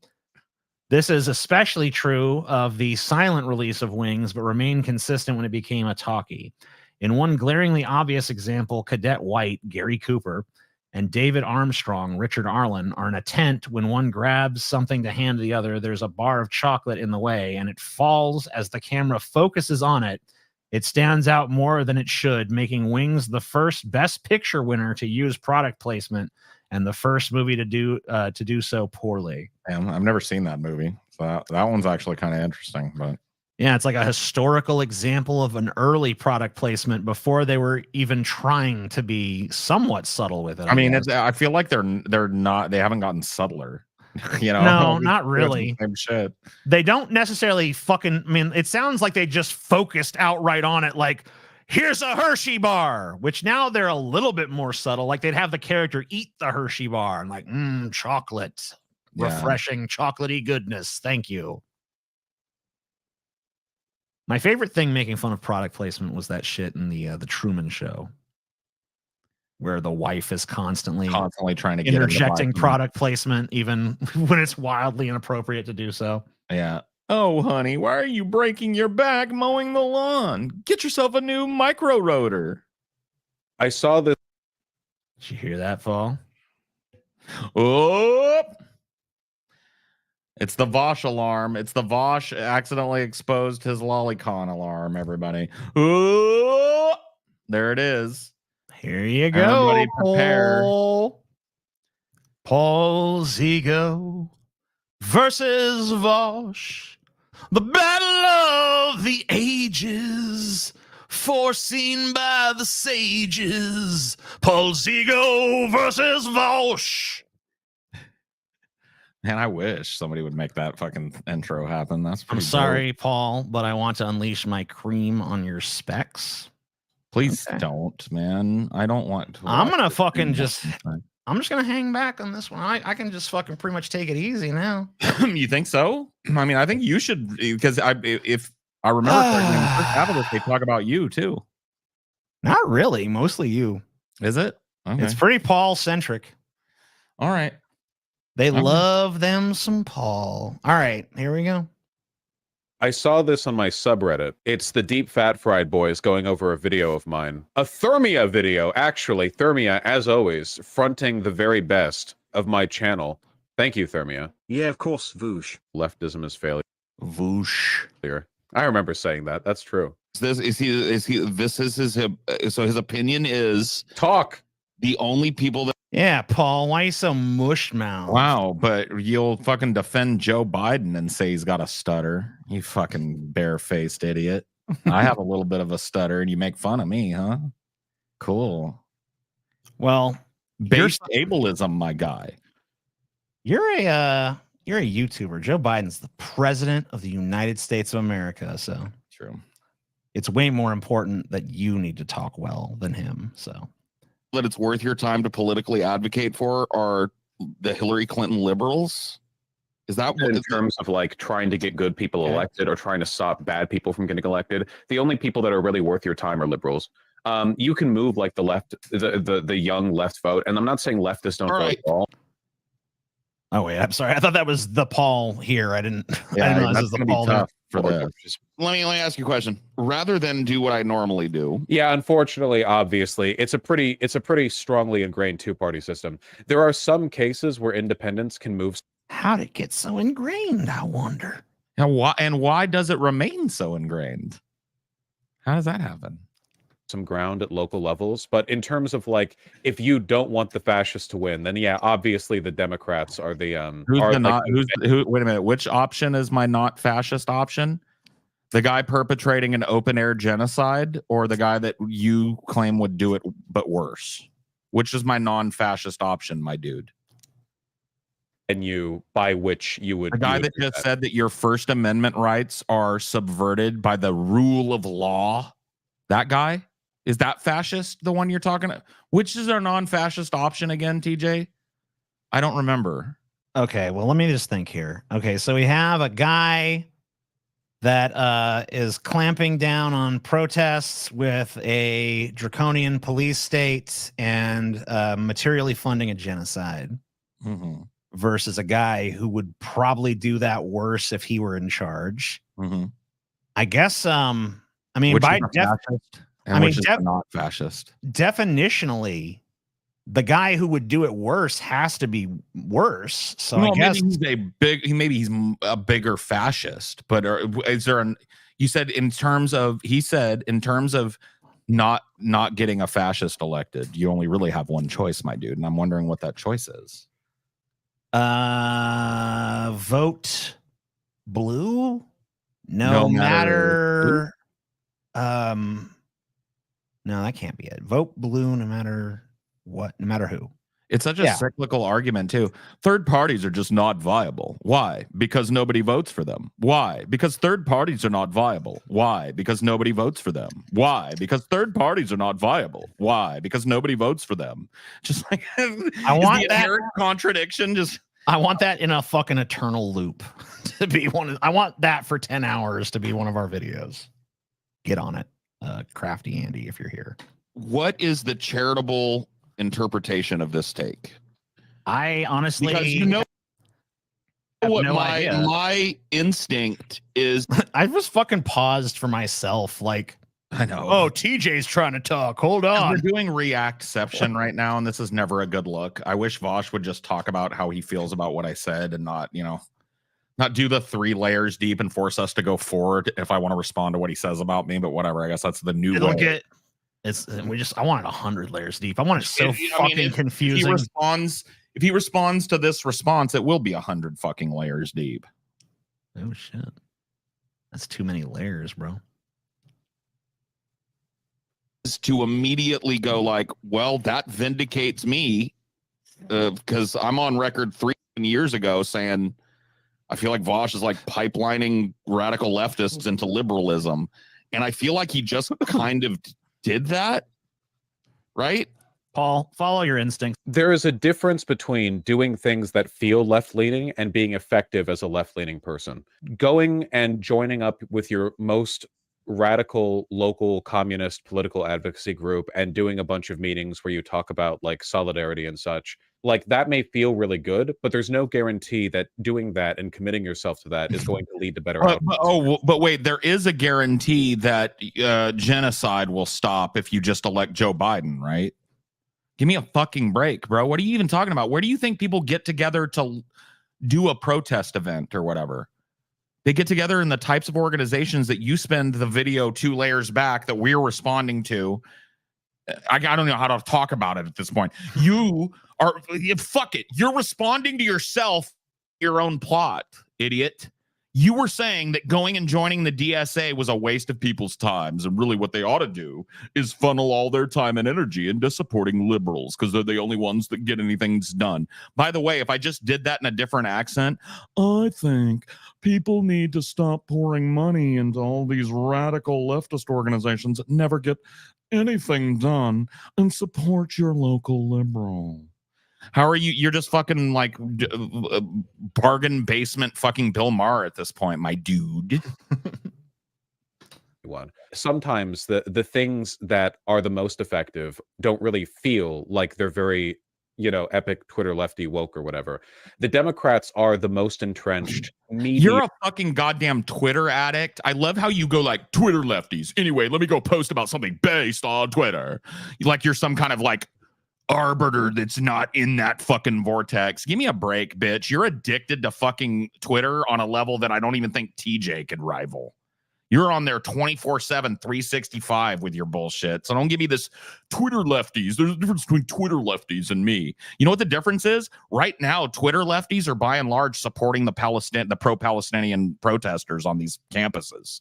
This is especially true of the silent release of Wings, but remained consistent when it became a talkie. In one glaringly obvious example, Cadet White, Gary Cooper, and David Armstrong, Richard Arlen, are in a tent. When one grabs something to hand to the other, there's a bar of chocolate in the way, and it falls as the camera focuses on it. It stands out more than it should, making Wings the first Best Picture winner to use product placement and the first movie to do so poorly. I've never seen that movie, so that one's actually kind of interesting. But yeah, it's like a historical example of an early product placement before they were even trying to be somewhat subtle with it. I mean, I feel like they haven't gotten subtler. You know, no, not really. Same shit. They don't necessarily fucking. I mean, it sounds like they just focused outright on it. Like, here's a Hershey bar, which now they're a little bit more subtle. Like they'd have the character eat the Hershey bar and like, chocolate, refreshing, chocolatey goodness. Thank you. My favorite thing making fun of product placement was that shit in the Truman Show, where the wife is constantly trying to interjecting product placement, even when it's wildly inappropriate to do so. Yeah. Oh, honey, why are you breaking your back mowing the lawn? Get yourself a new micro rotor. I saw this. Did you hear that, Fall? Oh, it's the Vosh alarm. It's the Vosh accidentally exposed his lolicon alarm, everybody. Oh, there it is. Here you go. Everybody prepare. Paul's ego versus Vosh. The battle of the ages, foreseen by the sages. Paul's ego versus Vosh. Man, I wish somebody would make that fucking intro happen. That's pretty I'm sorry, Paul, but I want to unleash my cream on your specs. Please don't, man. I don't want to. I'm gonna fucking just. I'm just gonna hang back on this one. I can just fucking pretty much take it easy now. You think so? I mean, I think you should, because if I remember correctly, in the first half of this, they talk about you too. Not really. Mostly you. Is it? Okay. It's pretty Paul centric. All right. They love them some Paul. All right, here we go. I saw this on my subreddit. It's the Deep Fat Fried Boys going over a video of mine. A Thermia video, actually. Thermia, as always, fronting the very best of my channel. Thank you, Thermia. Yeah, of course, Voosh. Leftism is failure. Voosh. I remember saying that. That's true. This is his so his opinion is talk. The only people that Yeah, Paul, why are you so mush mouth? Wow, but you'll fucking defend Joe Biden and say he's got a stutter. You fucking barefaced idiot. I have a little bit of a stutter and you make fun of me, huh? Cool. Well, based ableism, my guy. You're a YouTuber. Joe Biden's the president of the United States of America, so true. It's way more important that you need to talk well than him, so that it's worth your time to politically advocate for are the Hillary Clinton liberals? Is that what in terms of like trying to get good people elected or trying to stop bad people from getting elected? The only people that are really worth your time are liberals. You can move like the left, the young left vote, and I'm not saying leftists don't vote at all. Oh wait, I'm sorry. I thought that was the Paul here. I didn't. Yeah, I didn't realize it that's was the gonna be Paul there. tough for this. Let me ask you a question. Rather than do what I normally do, Yeah, unfortunately, obviously, it's a pretty strongly ingrained two-party system. There are some cases where independents can move How did it get so ingrained? I wonder. and why does it remain so ingrained? How does that happen? some ground at local levels, but in terms of like, if you don't want the fascists to win, then yeah, obviously the Democrats are the Who's are the like not? Who? Wait a minute. Which option is my not fascist option? The guy perpetrating an open air genocide, or the guy that you claim would do it but worse? Which is my non-fascist option, my dude? and you by which you would The guy that just said that your First Amendment rights are subverted by the rule of law. That guy? Is that fascist, the one you're talking about? Which is our non-fascist option again, TJ? I don't remember. Okay, well, let me just think here. Okay, so we have a guy that is clamping down on protests with a draconian police state and materially funding a genocide versus a guy who would probably do that worse if he were in charge. I guess, I mean, Which by is a fascist and which is not fascist. Definitionally, the guy who would do it worse has to be worse. So Well, I guess maybe he's a bigger fascist. But is there an? You said in terms of not getting a fascist elected, you only really have one choice, my dude, and I'm wondering what that choice is. Vote blue. No matter. No, that can't be it. Vote blue no matter what, no matter who. It's such a cyclical argument too. Third parties are just not viable. Why? Because nobody votes for them. Why? Because third parties are not viable. Why? Because nobody votes for them. Why? Because third parties are not viable. Why? Because nobody votes for them. Just like I want the that inherent contradiction. I want that in a fucking eternal loop to be one. I want that for 10 hours to be one of our videos. Get on it, Crafty Andy, if you're here. What is the charitable interpretation of this take? I honestly, because you know what no idea. my instinct is. I was fucking paused for myself, like I know. Oh, TJ's trying to talk. Hold on. We're doing reactception right now, and this is never a good look. I wish Vosh would just talk about how he feels about what I said and not, not do the 3 layers deep and force us to go forward if I want to respond to what he says about me. But whatever, I guess that's the new way. I wanted 100 layers deep. I want it so fucking confusing. If he responds to this response, it will be 100 fucking layers deep. Oh shit. That's too many layers, bro. Is to immediately go like, well, that vindicates me because I'm on record 3 years ago saying I feel like Vosh is like pipelining radical leftists into liberalism. And I feel like he just kind of did that. Right? Paul, follow your instincts. There is a difference between doing things that feel left-leaning and being effective as a left-leaning person. Going and joining up with your most radical local communist political advocacy group and doing a bunch of meetings where you talk about like solidarity and such, like that may feel really good, but there's no guarantee that doing that and committing yourself to that is going to lead to better outcomes. But wait, there is a guarantee that genocide will stop if you just elect Joe Biden, right? Give me a fucking break, bro. What are you even talking about? Where do you think people get together to do a protest event or whatever? They get together in the types of organizations that you spend the video 2 layers back that we're responding to. I don't know how to talk about it at this point. Fuck it. You're responding to yourself, your own plot, idiot. You were saying that going and joining the DSA was a waste of people's times, and really what they ought to do is funnel all their time and energy into supporting liberals because they're the only ones that get anything done. By the way, if I just did that in a different accent, I think people need to stop pouring money into all these radical leftist organizations that never get anything done and support your local liberal. How are you? You're just fucking like bargain basement fucking Bill Maher at this point, my dude. Sometimes the things that are the most effective don't really feel like they're very epic Twitter lefty woke or whatever. The Democrats are the most entrenched media. You're a fucking goddamn Twitter addict. I love how you go like Twitter lefties. Anyway, let me go post about something based on Twitter. Like you're some kind of like arbiter that's not in that fucking vortex. Give me a break, bitch. You're addicted to fucking Twitter on a level that I don't even think TJ could rival. You're on there 24/7, 365 with your bullshit. So don't give me this Twitter lefties. There's a difference between Twitter lefties and me. You know what the difference is? Right now, Twitter lefties are by and large supporting the pro-Palestinian protesters on these campuses.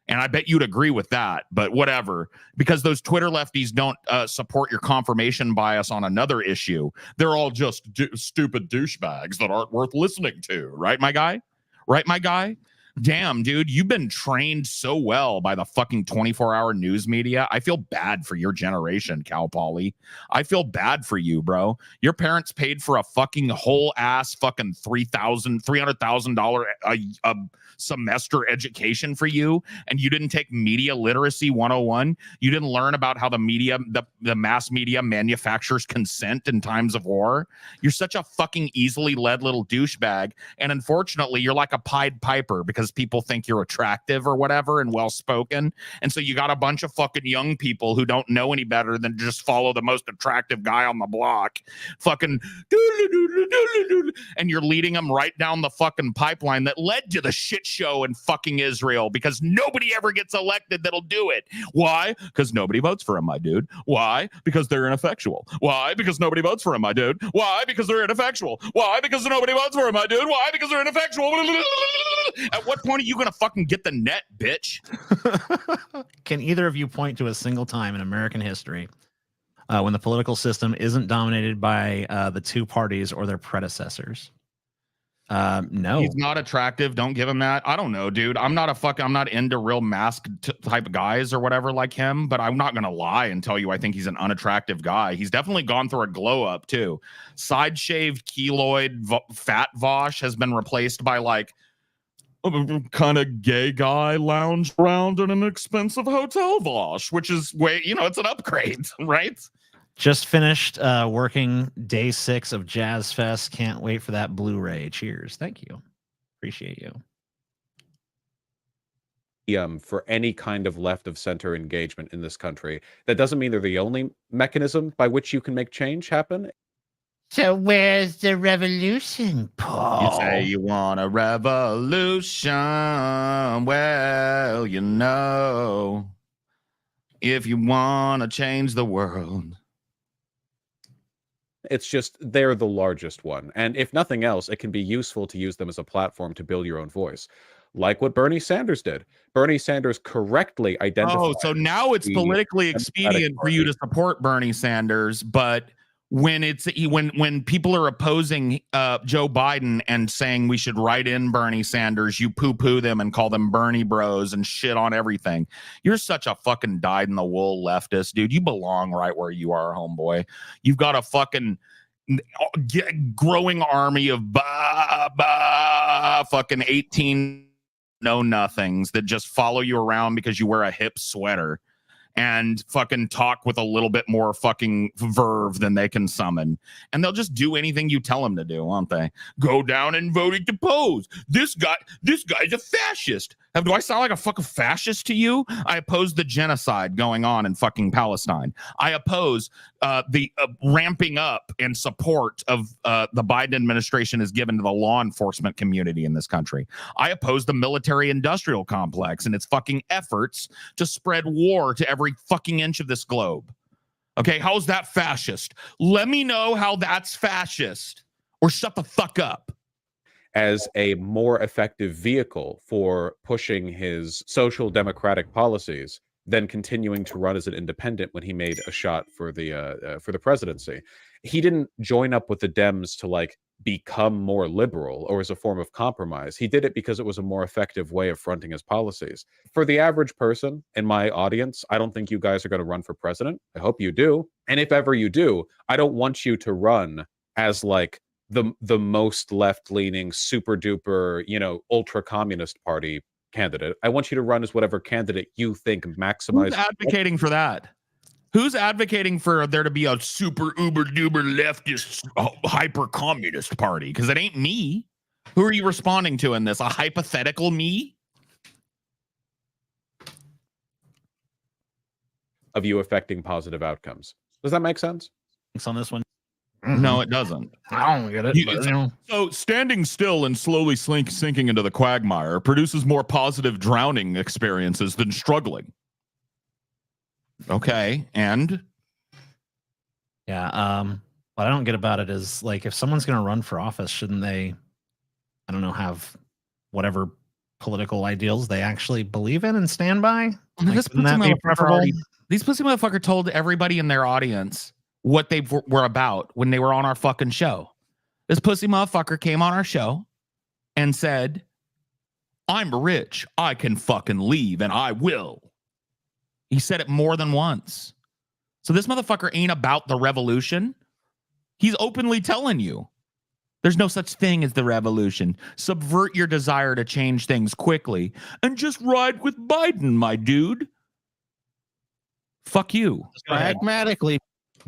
And I bet you'd agree with that, but whatever. Because those Twitter lefties don't support your confirmation bias on another issue. They're all just stupid douchebags that aren't worth listening to. Right, my guy? Right, my guy? Damn, dude, you've been trained so well by the fucking 24-hour news media. I feel bad for your generation, Cal Poly. I feel bad for you, bro. Your parents paid for a fucking whole ass fucking $300,000 a semester education for you, and you didn't take media literacy 101. You didn't learn about how the media, the mass media manufactures consent in times of war. You're such a fucking easily led little douchebag, and unfortunately, you're like a Pied Piper because people think you're attractive or whatever and well-spoken. And so you got a bunch of fucking young people who don't know any better than to just follow the most attractive guy on the block. Fucking and you're leading them right down the fucking pipeline that led to the shit show in fucking Israel, because nobody ever gets elected that'll do it. Why? Because nobody votes for him, my dude. Why? Because they're ineffectual. Why? Because nobody votes for him, my dude. Why? Because they're ineffectual. Why? Because nobody votes for him, my dude. Why? Because they're ineffectual. At what point are you gonna fucking get the net, bitch? Can either of you point to a single time in American history when the political system isn't dominated by the two parties or their predecessors? No. He's not attractive. Don't give him that. I don't know, dude. I'm not into real mask type of guys or whatever like him, but I'm not going to lie and tell you I think he's an unattractive guy. He's definitely gone through a glow up too. Side shaved keloid fat Vosh has been replaced by like a kind of gay guy lounge around in an expensive hotel Vosh, which is way, it's an upgrade, right? Just finished working day 6 of Jazz Fest. Can't wait for that Blu-ray. Cheers. Thank you. Appreciate you. For any kind of left of center engagement in this country. That doesn't mean they're the only mechanism by which you can make change happen. So where's the revolution, Paul? You say you want a revolution. Well, if you want to change the world. It's just they're the largest one. And if nothing else, it can be useful to use them as a platform to build your own voice. Like what Bernie Sanders did. Bernie Sanders correctly identified. Oh, so now it's politically expedient for you to support Bernie Sanders, but when when people are opposing Joe Biden and saying we should write in Bernie Sanders, you poo-poo them and call them Bernie bros and shit on everything. You're such a fucking dyed-in-the-wool leftist, dude. You belong right where you are, homeboy. You've got a fucking growing army of fucking 18 know-nothings that just follow you around because you wear a hip sweater and fucking talk with a little bit more fucking verve than they can summon. And they'll just do anything you tell them to do, won't they? Go down and vote to depose. This guy's a fascist. Do I sound like a fucking fascist to you? I oppose the genocide going on in fucking Palestine. I oppose the ramping up and support of the Biden administration is given to the law enforcement community in this country. I oppose the military-industrial complex and its fucking efforts to spread war to every fucking inch of this globe. Okay, how's that fascist? Let me know how that's fascist, or shut the fuck up. As a more effective vehicle for pushing his social democratic policies than continuing to run as an independent when he made a shot for the presidency. He didn't join up with the Dems to like become more liberal or as a form of compromise. He did it because it was a more effective way of fronting his policies. For the average person in my audience, I don't think you guys are going to run for president. I hope you do. And if ever you do, I don't want you to run as like the most left-leaning, super duper, ultra communist party candidate. I want you to run as whatever candidate you think maximizes. Who's advocating for that? Who's advocating for there to be a super uber duper leftist hyper communist party? Because it ain't me. Who are you responding to in this? A hypothetical me? Of you affecting positive outcomes. Does that make sense? On this one? No, it doesn't. I don't get it. So standing still and slowly sinking into the quagmire produces more positive drowning experiences than struggling. Okay, and yeah, what I don't get about it is like if someone's going to run for office, shouldn't they, I don't know, have whatever political ideals they actually believe in and stand by? Like, this wouldn't that be preferable? These pussy motherfucker told everybody in their audience what they were about when they were on our fucking show. This pussy motherfucker came on our show and said, "I'm rich. I can fucking leave, and I will." He said it more than once. So this motherfucker ain't about the revolution. He's openly telling you there's no such thing as the revolution. Subvert your desire to change things quickly and just ride with Biden, my dude. Fuck you. Pragmatically,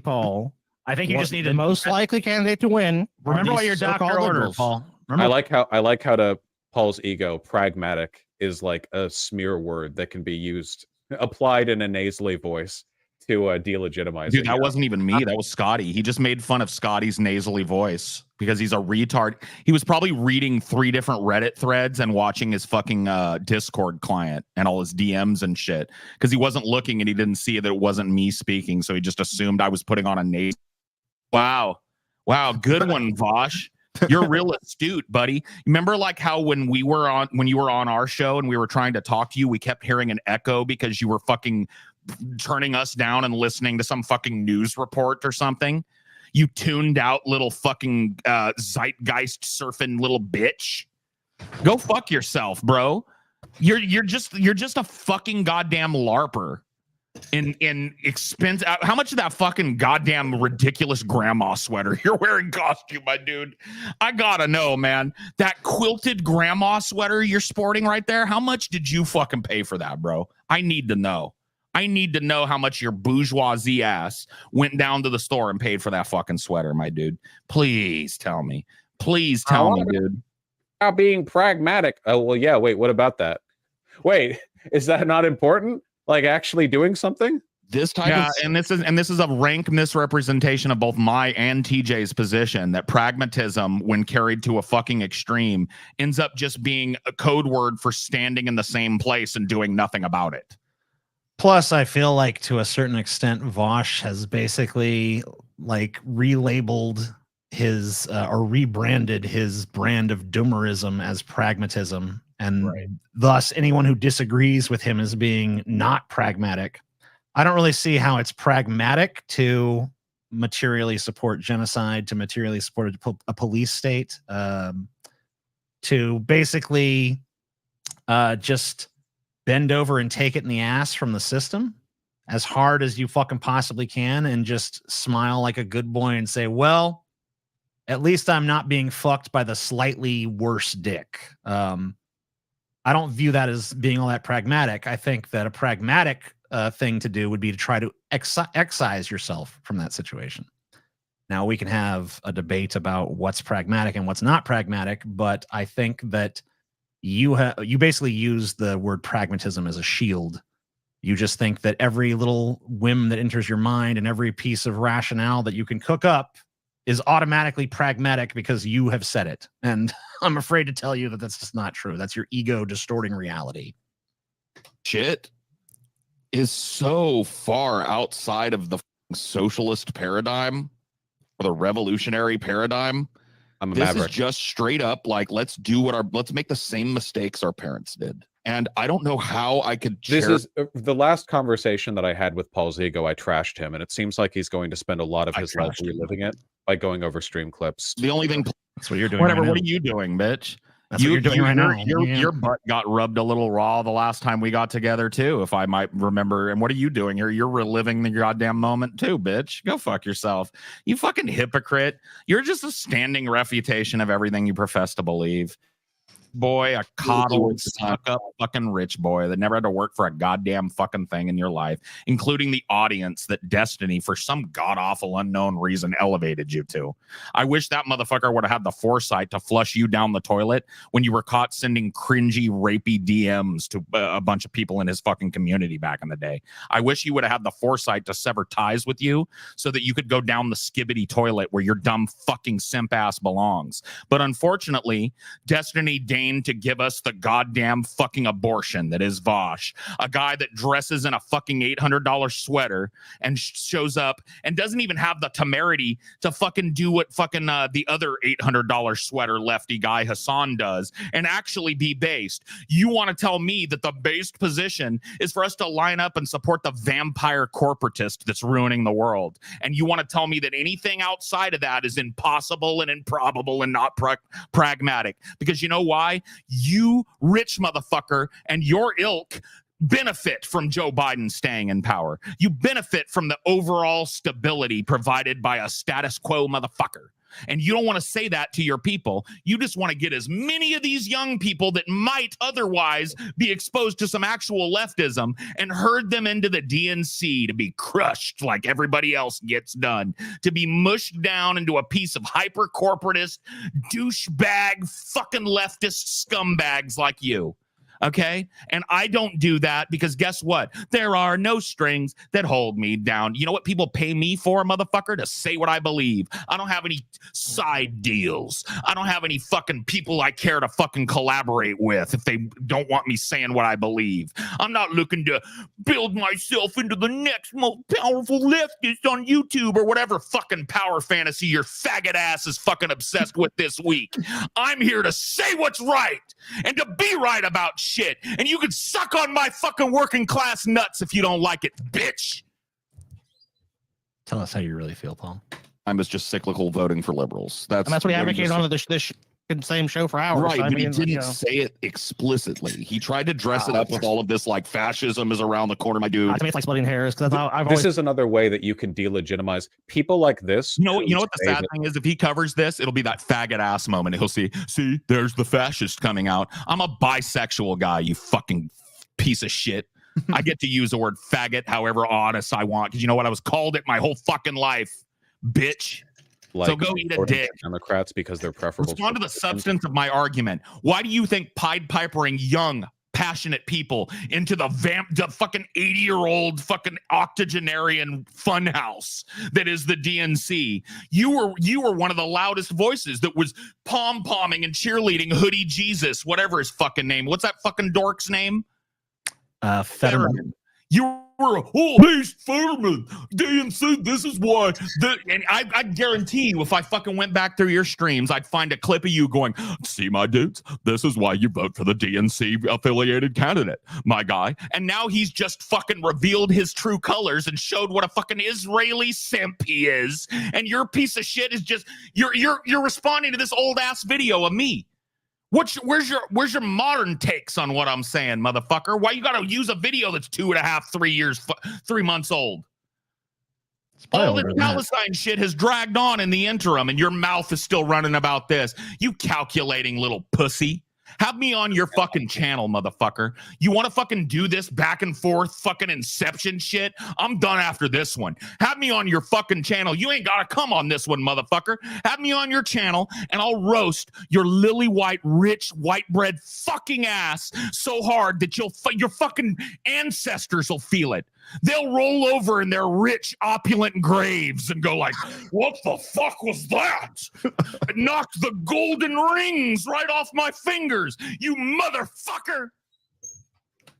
Paul, I think you just need the to most likely candidate to win. remember what your doctor orders, Paul. Remember, I like how to Paul's ego, pragmatic is like a smear word that can be used, applied in a nasally voice to delegitimize. Dude, that wasn't even me. That was Scotty. He just made fun of Scotty's nasally voice because he's a retard. He was probably reading 3 different Reddit threads and watching his fucking Discord client and all his DMs and shit because he wasn't looking and he didn't see that it wasn't me speaking. So he just assumed I was putting on a nasal. Wow. Good one, Vosh. You're real astute, buddy. Remember like how when you were on our show and we were trying to talk to you, we kept hearing an echo because you were fucking turning us down and listening to some fucking news report or something. You tuned out, little fucking zeitgeist surfing little bitch. Go fuck yourself, bro. You're just a fucking goddamn LARPer. In expense, how much of that fucking goddamn ridiculous grandma sweater you're wearing costume, my dude? I gotta know, man. That quilted grandma sweater you're sporting right there, how much did you fucking pay for that, bro? I need to know. I need to know how much your bourgeoisie ass went down to the store and paid for that fucking sweater, my dude. Please tell me. Please tell me, dude. About being pragmatic. Oh, well, yeah. Wait, what about that? Wait, is that not important? Like actually doing something? This type of and this is a rank misrepresentation of both my and TJ's position that pragmatism, when carried to a fucking extreme, ends up just being a code word for standing in the same place and doing nothing about it. plus, I feel like to a certain extent, Vosh has basically like relabeled his or rebranded his brand of doomerism as pragmatism. And thus anyone who disagrees with him as being not pragmatic, I don't really see how it's pragmatic to materially support genocide, to materially support a police state, to basically just bend over and take it in the ass from the system as hard as you fucking possibly can and just smile like a good boy and say, well, at least I'm not being fucked by the slightly worse dick. I don't view that as being all that pragmatic. I think that a pragmatic thing to do would be to try to excise yourself from that situation. Now, we can have a debate about what's pragmatic and what's not pragmatic, but I think that you basically use the word pragmatism as a shield. You just think that every little whim that enters your mind and every piece of rationale that you can cook up is automatically pragmatic because you have said it. And I'm afraid to tell you that that's just not true. That's your ego distorting reality. Shit is so far outside of the socialist paradigm or the revolutionary paradigm. This is just straight up like, let's make the same mistakes our parents did. And I don't know how I could. This is the last conversation that I had with Paul's ego. I trashed him, and it seems like he's going to spend a lot of his life reliving it by going over stream clips. The only thing. That's what you're doing. Whatever. Right what are you doing, bitch? That's what you're doing right now. Your butt got rubbed a little raw the last time we got together too, if I might remember. And what are you doing here? You're reliving the goddamn moment too, bitch. Go fuck yourself. You fucking hypocrite. You're just a standing refutation of everything you profess to believe. boy, a coddled, stuck-up fucking rich boy that never had to work for a goddamn fucking thing in your life, including the audience that Destiny, for some god-awful unknown reason, elevated you to. I wish that motherfucker would have had the foresight to flush you down the toilet when you were caught sending cringy, rapey DMs to a bunch of people in his fucking community back in the day. I wish he would have had the foresight to sever ties with you so that you could go down the skibbity toilet where your dumb fucking simp ass belongs. But unfortunately, Destiny deigned to give us the goddamn fucking abortion that is Vosh, a guy that dresses in a fucking $800 sweater and shows up and doesn't even have the temerity to fucking do what fucking the other $800 sweater lefty guy Hassan does and actually be based. You want to tell me that the based position is for us to line up and support the vampire corporatist that's ruining the world, and you want to tell me that anything outside of that is impossible and improbable and not pragmatic? Because you know why? You rich motherfucker and your ilk benefit from Joe Biden staying in power. You benefit from the overall stability provided by a status quo motherfucker. And you don't want to say that to your people. You just want to get as many of these young people that might otherwise be exposed to some actual leftism and herd them into the DNC to be crushed like everybody else gets done, to be mushed down into a piece of hyper corporatist, douchebag, fucking leftist scumbags like you. Okay? And I don't do that because guess what? There are no strings that hold me down. You know what people pay me for, motherfucker? To say what I believe. I don't have any side deals. I don't have any fucking people I care to fucking collaborate with if they don't want me saying what I believe. I'm not looking to build myself into the next most powerful leftist on YouTube or whatever fucking power fantasy your faggot ass is fucking obsessed with this week. I'm here to say what's right and to be right about shit, and you can suck on my fucking working class nuts if you don't like it, bitch. Tell us how you really feel, Paul. I was just cyclical voting for liberals. And that's what he advocated on this same show for hours. Right, I but he mean, didn't say it explicitly. He tried to dress it up with all of this, like, fascism is around the corner, my dude. to me, it's like splitting hairs. Because This is another way that you can delegitimize people like this. You know what the sad thing is? If he covers this, it'll be that faggot ass moment. He'll see, there's the fascist coming out. I'm a bisexual guy, you fucking piece of shit. I get to use the word faggot however honest I want, because you know what? I was called it my whole fucking life, bitch. Like, so go eat a dick. Democrats because they're preferable. Respond to the substance of my argument. Why do you think Pied Pipering young, passionate people into the fucking 80-year-old fucking octogenarian funhouse that is the DNC? You were one of the loudest voices that was pom-pomming and cheerleading Hoodie Jesus, whatever his fucking name. What's that fucking dork's name? Fetterman. You were, please, Fetterman, DNC, this is why. And I guarantee you, if I fucking went back through your streams, I'd find a clip of you going, see, my dudes, this is why you vote for the DNC affiliated candidate, my guy. And now he's just fucking revealed his true colors and showed what a fucking Israeli simp he is. And your piece of shit is just, you're responding to this old ass video of me. Where's your modern takes on what I'm saying, motherfucker? Why you gotta use a video that's 2.5, 3 months old? All the Palestine shit has dragged on in the interim, and your mouth is still running about this. You calculating little pussy. Have me on your fucking channel, motherfucker. You want to fucking do this back and forth fucking Inception shit? I'm done after this one. Have me on your fucking channel. You ain't got to come on this one, motherfucker. Have me on your channel, and I'll roast your lily white, rich, white bread fucking ass so hard that your fucking ancestors will feel it. They'll roll over in their rich, opulent graves and go like, what the fuck was that? It knocked the golden rings right off my fingers, you motherfucker.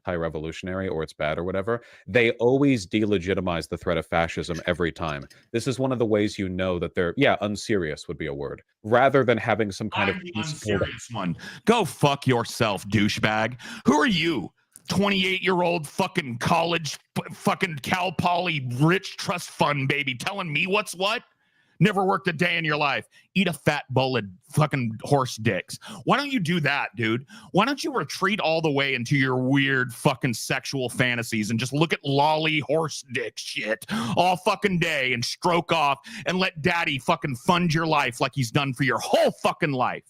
High revolutionary or it's bad or whatever, they always delegitimize the threat of fascism every time. This is one of the ways you know that they're, unserious would be a word, rather than having some kind of unserious one. Go fuck yourself, douchebag. Who are you? 28-year-old fucking college fucking Cal Poly rich trust fund baby telling me what's what? Never worked a day in your life. Eat a fat bowl of fucking horse dicks. Why don't you do that, dude? Why don't you retreat all the way into your weird fucking sexual fantasies and just look at lolly horse dick shit all fucking day and stroke off and let daddy fucking fund your life like he's done for your whole fucking life?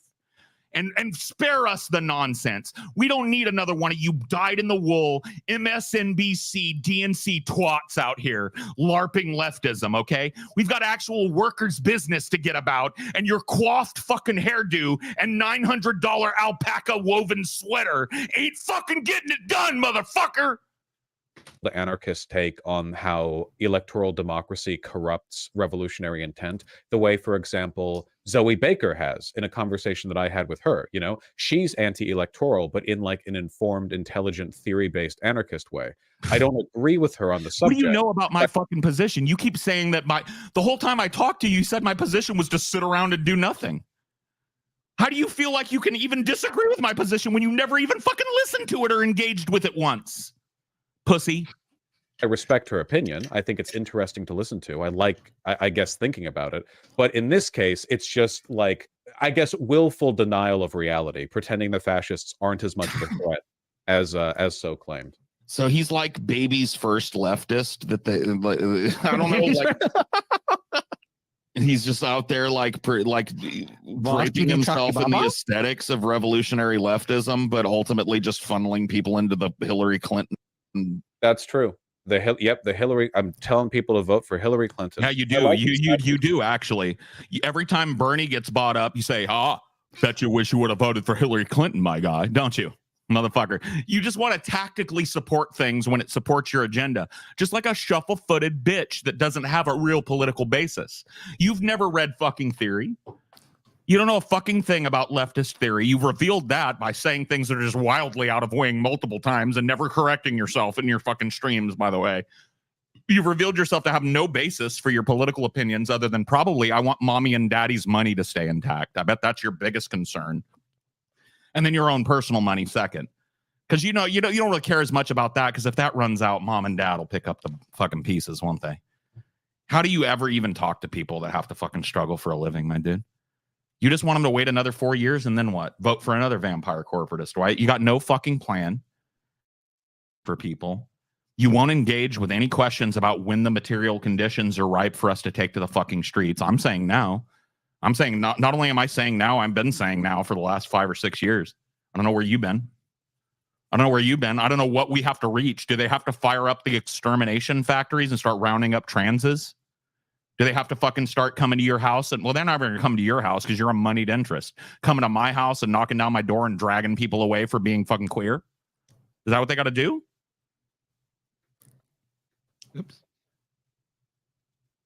and spare us the nonsense. We don't need another one of you dyed-in-the-wool MSNBC, DNC twats out here LARPing leftism, okay? We've got actual workers' business to get about, and your coiffed fucking hairdo and $900 alpaca woven sweater ain't fucking getting it done, motherfucker! The anarchist take on how electoral democracy corrupts revolutionary intent, the way, for example, Zoe Baker has in a conversation that I had with her. You know, she's anti-electoral, but in like an informed, intelligent, theory-based anarchist way. I don't agree with her on the subject. What do you know about my fucking position? You keep saying that the whole time I talked to you, you said my position was to sit around and do nothing. How do you feel like you can even disagree with my position when you never even fucking listened to it or engaged with it once? Pussy. I respect her opinion. I think it's interesting to listen to. I guess, thinking about it. But in this case, it's just like, I guess, willful denial of reality, pretending the fascists aren't as much of a threat as so claimed. So he's like baby's first leftist that they, I don't know, like, and he's just out there like draping himself in the aesthetics of revolutionary leftism, but ultimately just funneling people into the Hillary Clinton. That's true. The Hillary. I'm telling people to vote for Hillary Clinton. Yeah, you do. You do actually. Every time Bernie gets bought up, you say, bet you wish you would have voted for Hillary Clinton, my guy, don't you? Motherfucker. You just want to tactically support things when it supports your agenda, just like a shuffle-footed bitch that doesn't have a real political basis. You've never read fucking theory. You don't know a fucking thing about leftist theory. You've revealed that by saying things that are just wildly out of wing multiple times and never correcting yourself in your fucking streams, by the way. You've revealed yourself to have no basis for your political opinions other than probably, I want mommy and daddy's money to stay intact. I bet that's your biggest concern. And then your own personal money second. Because you don't really care as much about that, because if that runs out, mom and dad will pick up the fucking pieces, won't they? How do you ever even talk to people that have to fucking struggle for a living, my dude? You just want them to wait another 4 years and then what? Vote for another vampire corporatist, right? You got no fucking plan for people. You won't engage with any questions about when the material conditions are ripe for us to take to the fucking streets. I'm saying now. I'm saying not only am I saying now, I've been saying now for the last 5 or 6 years. I don't know where you've been. I don't know where you've been. I don't know what we have to reach. Do they have to fire up the extermination factories and start rounding up transes? Do they have to fucking start coming to your house? And well, they're not going to come to your house because you're a moneyed interest. Coming to my house and knocking down my door and dragging people away for being fucking queer? Is that what they got to do? Oops.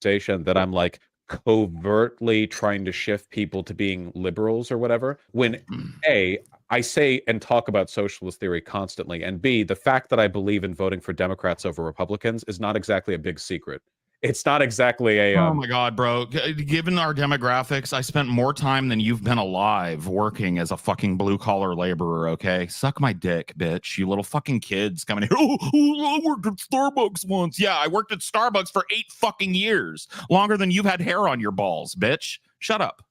That I'm like covertly trying to shift people to being liberals or whatever. When A, I say and talk about socialist theory constantly, and B, the fact that I believe in voting for Democrats over Republicans is not exactly a big secret. It's not exactly a... oh my God, bro. Given our demographics, I spent more time than you've been alive working as a fucking blue-collar laborer, okay? Suck my dick, bitch. You little fucking kids coming here. I worked at Starbucks once. Yeah, I worked at Starbucks for 8 fucking years. Longer than you've had hair on your balls, bitch. Shut up.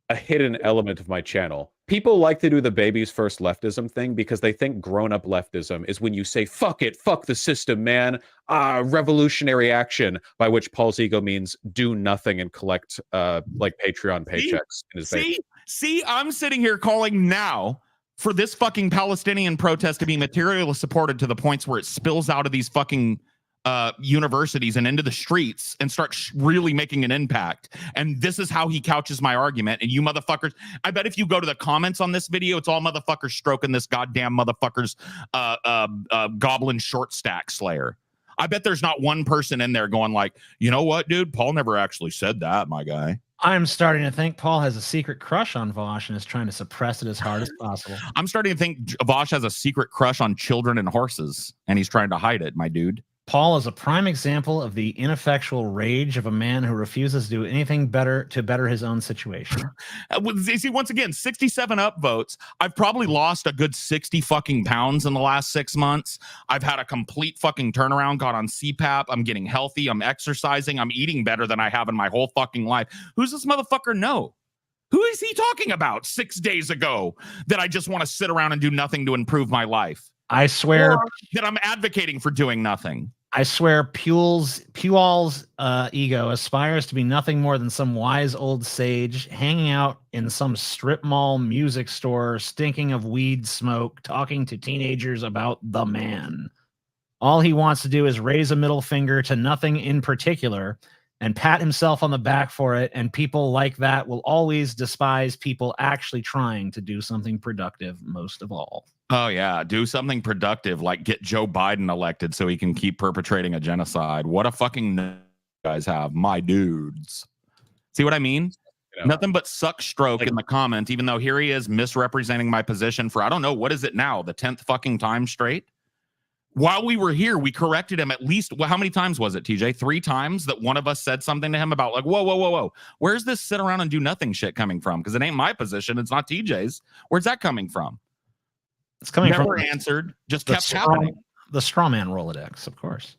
A hidden element of my channel. People like to do the baby's first leftism thing because they think grown-up leftism is when you say, fuck it, fuck the system, man. Revolutionary action, by which Paul's ego means do nothing and collect like Patreon paychecks. See, I'm sitting here calling now for this fucking Palestinian protest to be materially supported to the points where it spills out of these fucking universities and into the streets and start really making an impact. And this is how he couches my argument. And you motherfuckers, I bet if you go to the comments on this video, it's all motherfuckers stroking this goddamn motherfucker's goblin short stack slayer. I bet there's not one person in there going like, you know what, dude? Paul never actually said that, my guy. I'm starting to think Paul has a secret crush on Vosh and is trying to suppress it as hard as possible. I'm starting to think Vosh has a secret crush on children and horses, and he's trying to hide it, my dude. Paul is a prime example of the ineffectual rage of a man who refuses to do anything better to better his own situation. See, once again, 67 upvotes. I've probably lost a good 60 fucking pounds in the last 6 months. I've had a complete fucking turnaround, got on CPAP. I'm getting healthy. I'm exercising. I'm eating better than I have in my whole fucking life. Who's this motherfucker know? Who is he talking about 6 days ago that I just want to sit around and do nothing to improve my life? I swear that I'm advocating for doing nothing. I swear Puel's ego aspires to be nothing more than some wise old sage hanging out in some strip mall music store, stinking of weed smoke, talking to teenagers about the man. All he wants to do is raise a middle finger to nothing in particular and pat himself on the back for it, and people like that will always despise people actually trying to do something productive most of all. Oh, yeah. Do something productive, like get Joe Biden elected so he can keep perpetrating a genocide. What a fucking you guys have, my dudes. See what I mean? You know, nothing but suck stroke in the comments, even though here he is misrepresenting my position for, I don't know, what is it now? The 10th fucking time straight? While we were here, we corrected him at least, well, how many times was it, TJ? 3 times that one of us said something to him about like, whoa. Where's this sit around and do nothing shit coming from? Because it ain't my position. It's not TJ's. Where's that coming from? It's coming Never from answered, just kept happening. The strawman Rolodex, of course.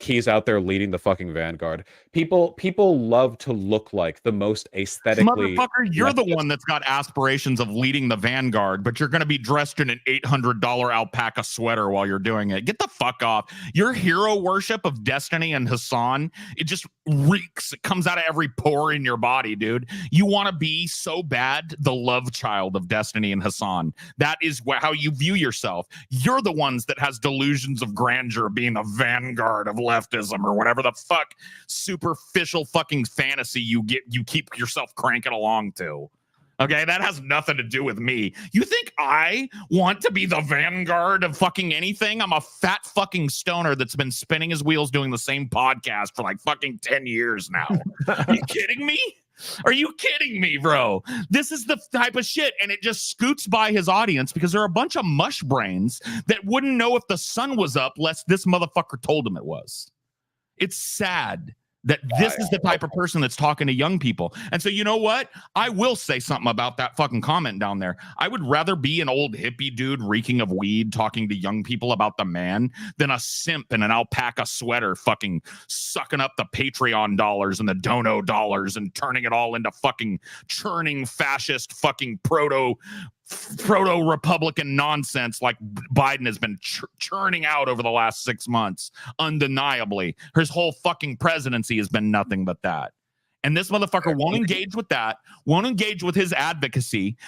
He's out there leading the fucking vanguard. People love to look like the most aesthetically. Motherfucker, you're the one that's got aspirations of leading the vanguard, but you're going to be dressed in an $800 alpaca sweater while you're doing it. Get the fuck off. Your hero worship of Destiny and Hassan, it just reeks. It comes out of every pore in your body, dude. You want to be so bad the love child of Destiny and Hassan. That is how you view yourself. You're the ones that has delusions of grandeur, being the vanguard of leftism or whatever the fuck superficial fucking fantasy you keep yourself cranking along to. Okay, that has nothing to do with me. You think I want to be the vanguard of fucking anything? I'm a fat fucking stoner that's been spinning his wheels doing the same podcast for like fucking 10 years now. Are you kidding me? Are you kidding me, bro? This is the type of shit, and it just scoots by his audience because they're a bunch of mush brains that wouldn't know if the sun was up lest this motherfucker told them it was. It's sad that this is the type of person that's talking to young people. And so, you know what? I will say something about that fucking comment down there. I would rather be an old hippie dude reeking of weed talking to young people about the man than a simp in an alpaca sweater fucking sucking up the Patreon dollars and the Dono dollars and turning it all into fucking churning fascist fucking proto-Republican nonsense like Biden has been churning out over the last 6 months. Undeniably, his whole fucking presidency has been nothing but that. And this motherfucker won't engage with that, won't engage with his advocacy,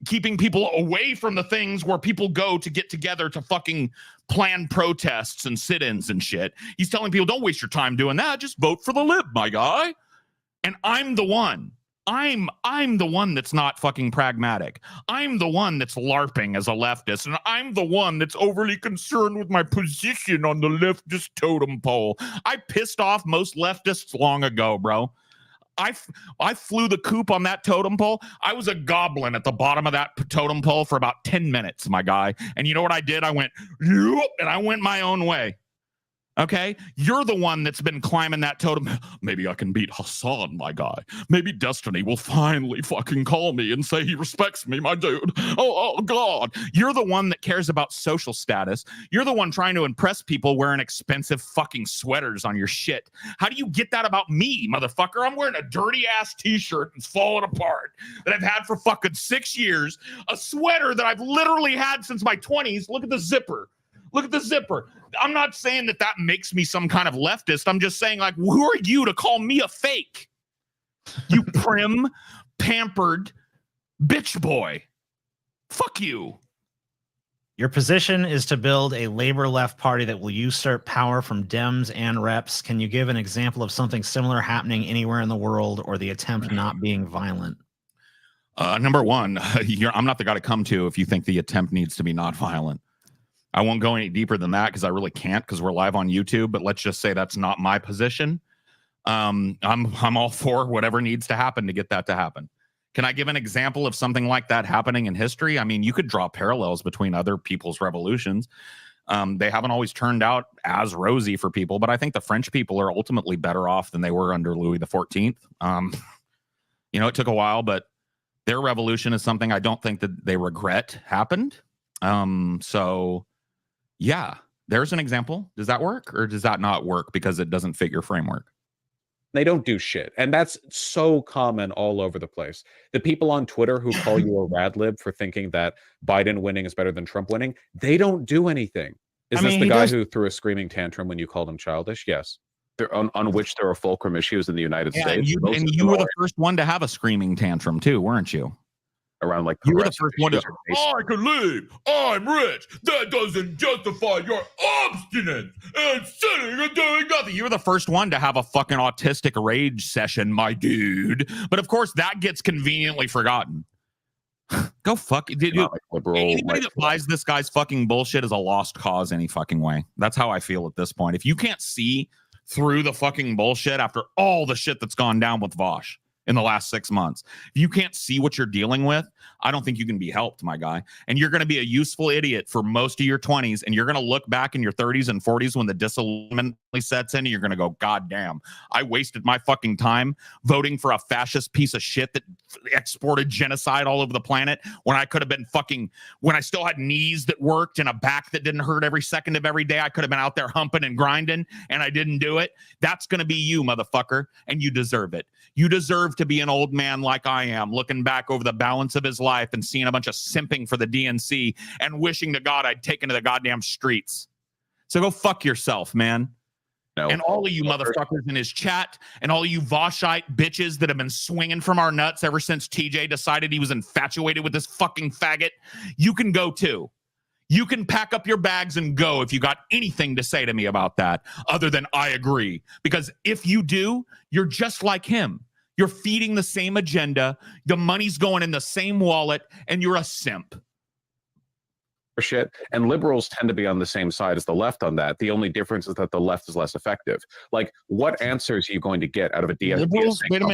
keeping people away from the things where people go to get together to fucking plan protests and sit-ins and shit. He's telling people, don't waste your time doing that. Just vote for the lib, my guy. And I'm the one. I'm the one that's not fucking pragmatic. I'm the one that's LARPing as a leftist, and I'm the one that's overly concerned with my position on the leftist totem pole. I pissed off most leftists long ago, bro. I flew the coop on that totem pole. I was a goblin at the bottom of that totem pole for about 10 minutes, my guy. And you know what I did? I went, yep, and I went my own way. Okay, you're the one that's been climbing that totem. Maybe I can beat Hassan, my guy. Maybe Destiny will finally fucking call me and say he respects me, my dude. Oh God. You're the one that cares about social status. You're the one trying to impress people wearing expensive fucking sweaters on your shit. How do you get that about me, motherfucker? I'm wearing a dirty ass t-shirt that's falling apart that I've had for fucking 6 years. A sweater that I've literally had since my 20s. Look at the zipper. Look at the zipper. I'm not saying that makes me some kind of leftist. I'm just saying, like, who are you to call me a fake? You prim, pampered bitch boy. Fuck you. Your position is to build a labor left party that will usurp power from Dems and reps. Can you give an example of something similar happening anywhere in the world, or the attempt not being violent? Number one, I'm not the guy to come to if you think the attempt needs to be not violent. I won't go any deeper than that because I really can't, because we're live on YouTube, but let's just say that's not my position. I'm all for whatever needs to happen to get that to happen. Can I give an example of something like that happening in history? I mean, you could draw parallels between other people's revolutions. They haven't always turned out as rosy for people, but I think the French people are ultimately better off than they were under Louis XIV. You know, it took a while, but their revolution is something I don't think that they regret happened. So yeah, there's an example. Does that work, or does that not work because it doesn't fit your framework? They don't do shit. And that's so common all over the place. The people on Twitter who call you a rad lib for thinking that Biden winning is better than Trump winning, they don't do anything. Is this the guy who threw a screaming tantrum when you called him childish? Yes. On which there are fulcrum issues in the United States. And you were the first one to have a screaming tantrum too, weren't you? Around like you were the first one to. I can leave. I'm rich. That doesn't justify your obstinance and sitting and doing nothing. You were the first one to have a fucking autistic rage session, my dude. But of course, that gets conveniently forgotten. Go fuck. Anybody that buys this guy's fucking bullshit is a lost cause any fucking way. That's how I feel at this point. If you can't see through the fucking bullshit after all the shit that's gone down with Vosh in the last 6 months, if you can't see what you're dealing with, I don't think you can be helped, my guy. And you're going to be a useful idiot for most of your 20s, and you're going to look back in your 30s and 40s when the disillusionment sets in, and you're going to go, God damn, I wasted my fucking time voting for a fascist piece of shit that exported genocide all over the planet when I could have been fucking, when I still had knees that worked and a back that didn't hurt every second of every day. I could have been out there humping and grinding, and I didn't do it. That's going to be you, motherfucker, and you deserve it. You deserve to be an old man like I am, looking back over the balance of his life and seeing a bunch of simping for the DNC and wishing to God I'd taken to the goddamn streets. So go fuck yourself, man. No. And all of you motherfuckers in his chat and all of you Voshite bitches that have been swinging from our nuts ever since TJ decided he was infatuated with this fucking faggot, you can go too. You can pack up your bags and go if you got anything to say to me about that other than I agree. Because if you do, you're just like him. You're feeding the same agenda. The money's going in the same wallet, and you're a simp. Shit. And liberals tend to be on the same side as the left on that. The only difference is that the left is less effective. Like, what answers are you going to get out of a DSP? Liberals, wait a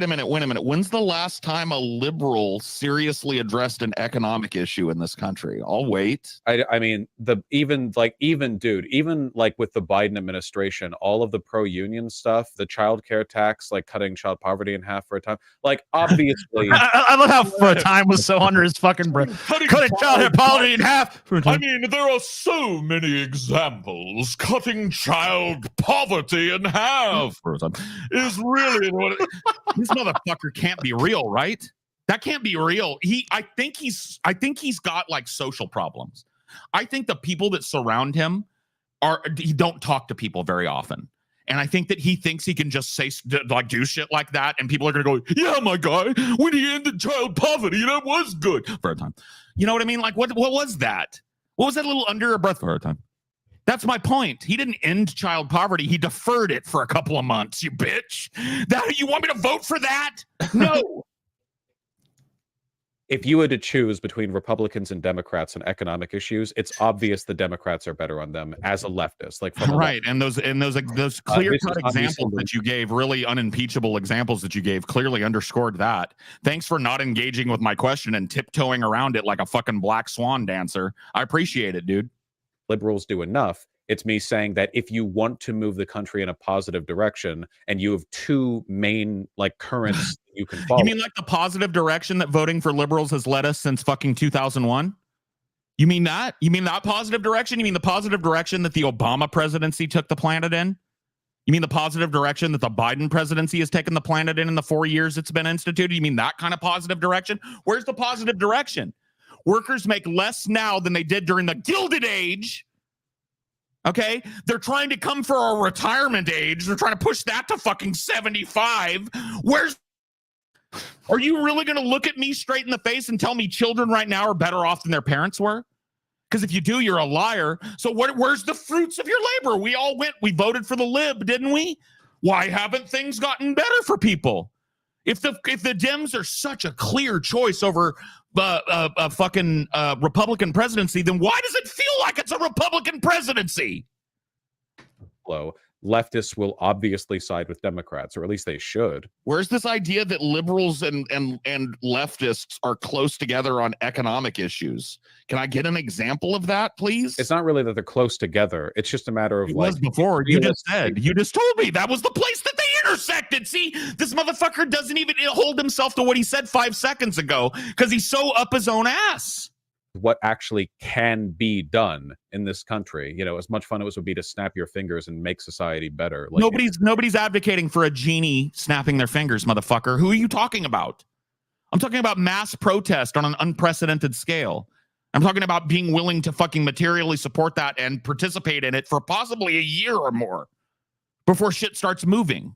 minute. When's the last time a liberal seriously addressed an economic issue in this country? I'll wait. I mean, even with the Biden administration, all of the pro-union stuff, the child care tax, like cutting child poverty in half for a time, like obviously. I love how for a time was so under his fucking breath. Cutting child poverty in half. I mean, there are so many examples. Cutting child poverty in half is really what this motherfucker can't be real, right? That can't be real. I think he's got like social problems. I think the people that surround him he don't talk to people very often. And I think that he thinks he can just say, like, do shit like that, and people are going to go, yeah, my guy, when he ended child poverty, that was good for a time. You know what I mean? Like, what was that? What was that little under a breath for a time? That's my point. He didn't end child poverty. He deferred it for a couple of months, you bitch. You want me to vote for that? No. If you had to choose between Republicans and Democrats on economic issues, it's obvious the Democrats are better on them as a leftist. Like right, and those clear-cut examples that you gave, really unimpeachable examples that you gave, clearly underscored that. Thanks for not engaging with my question and tiptoeing around it like a fucking black swan dancer. I appreciate it, dude. Liberals do enough. It's me saying that if you want to move the country in a positive direction and you have two main like currents you can follow. You mean like the positive direction that voting for liberals has led us since fucking 2001? You mean that? You mean that positive direction? You mean the positive direction that the Obama presidency took the planet in? You mean the positive direction that the Biden presidency has taken the planet in the 4 years it's been instituted? You mean that kind of positive direction? Where's the positive direction? Workers make less now than they did during the Gilded Age. Okay, they're trying to come for our retirement age. They're trying to push that to fucking 75. Are you really going to look at me straight in the face and tell me children right now are better off than their parents were? Because if you do, you're a liar. So where's the fruits of your labor? We voted for the lib, didn't we? Why haven't things gotten better for people? If the Dems are such a clear choice over a fucking Republican presidency, then why does it feel like it's a Republican presidency? Leftists will obviously side with Democrats, or at least they should. Where's this idea that liberals and leftists are close together on economic issues? Can I get an example of that, please? It's not really that they're close together. It's just a matter of it was before. You just told me that was the place that they intersected. See, this motherfucker doesn't even hold himself to what he said 5 seconds ago because he's so up his own ass. What actually can be done in this country. You know, as much fun as it would be to snap your fingers and make society better. Like, nobody's advocating for a genie snapping their fingers, motherfucker. Who are you talking about? I'm talking about mass protest on an unprecedented scale. I'm talking about being willing to fucking materially support that and participate in it for possibly a year or more before shit starts moving.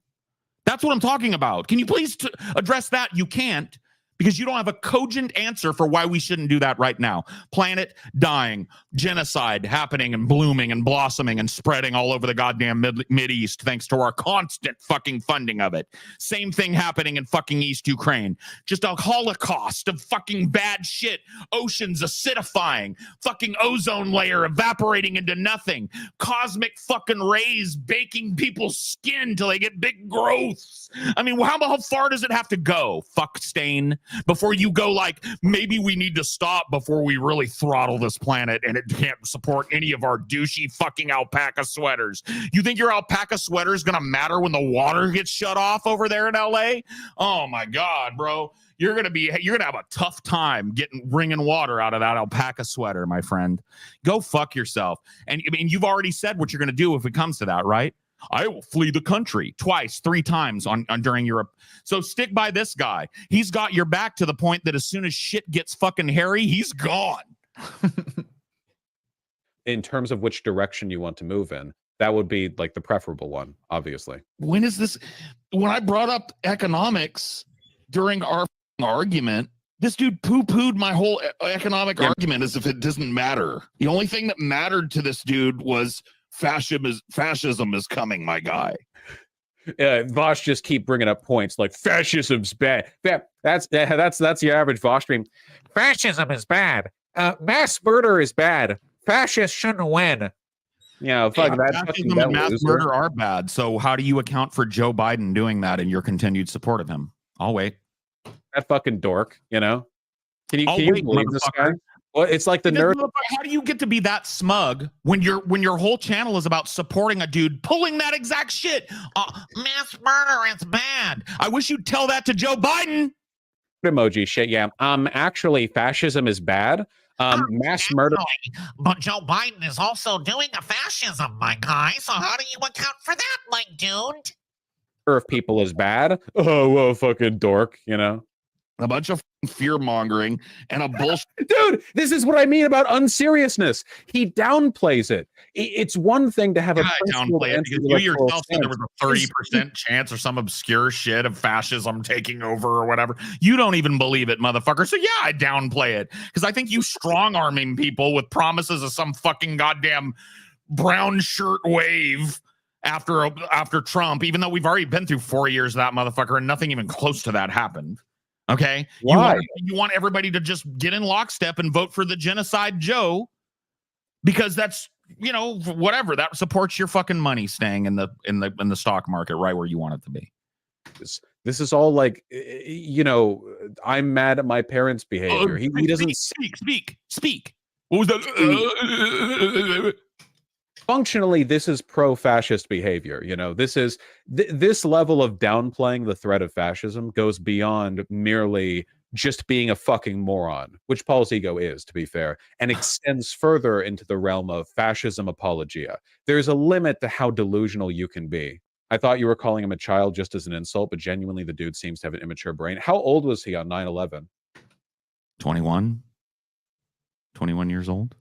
That's what I'm talking about. Can you please address that? You can't, because you don't have a cogent answer for why we shouldn't do that right now. Planet dying, genocide happening and blooming and blossoming and spreading all over the goddamn Mideast thanks to our constant fucking funding of it. Same thing happening in fucking East Ukraine. Just a holocaust of fucking bad shit. Oceans acidifying, fucking ozone layer evaporating into nothing. Cosmic fucking rays baking people's skin till they get big growths. I mean, how far does it have to go? Fuck stain. Before you go like, maybe we need to stop before we really throttle this planet and it can't support any of our douchey fucking alpaca sweaters. You think your alpaca sweater is going to matter when the water gets shut off over there in LA? Oh my God, bro. You're going to have a tough time wringing water out of that alpaca sweater, my friend. Go fuck yourself. And I mean, you've already said what you're going to do if it comes to that, right? I will flee the country twice, 3 times on during Europe. So stick by this guy. He's got your back to the point that as soon as shit gets fucking hairy, he's gone. In terms of which direction you want to move in, that would be like the preferable one, obviously. When I brought up economics during our argument, this dude poo-pooed my whole economic argument as if it doesn't matter. The only thing that mattered to this dude was fascism is coming, my guy. Vosh just keep bringing up points like fascism's bad. That's your average Vosh stream. Fascism is bad. Mass murder is bad. Fascists shouldn't win. Yeah, fuck that. Fascism and mass murder are bad. So how do you account for Joe Biden doing that in your continued support of him? I'll wait. That fucking dork, you know? Can you believe this guy? Well, it's like the nerd. How do you get to be that smug when your whole channel is about supporting a dude pulling that exact shit? Mass murder is bad. I wish you'd tell that to Joe Biden. Emoji shit. Yeah. Actually, fascism is bad. Mass murder. But Joe Biden is also doing a fascism, my guy. So how do you account for that, my dude? Of people is bad. Oh, well, fucking dork, you know? A bunch of fear mongering and a bullshit. Dude, this is what I mean about unseriousness. He downplays it. It's one thing to have a downplay it because you yourself said there was a 30% chance or some obscure shit of fascism taking over or whatever. You don't even believe it, motherfucker. So yeah, I downplay it because I think you strong arming people with promises of some fucking goddamn brown shirt wave after Trump, even though we've already been through 4 years of that motherfucker and nothing even close to that happened. Okay. Why? You want everybody to just get in lockstep and vote for the genocide Joe because that's, you know, whatever that supports your fucking money staying in the stock market right where you want it to be. This is all like, you know, I'm mad at my parents' behavior. He doesn't speak. What was that? Functionally, this is pro-fascist behavior. You know, this is this level of downplaying the threat of fascism goes beyond merely just being a fucking moron, which Paul's ego is, to be fair, and extends further into the realm of fascism apologia. There's a limit to how delusional you can be. I thought you were calling him a child just as an insult, but genuinely the dude seems to have an immature brain. How old was he on 9/11? 21 years old.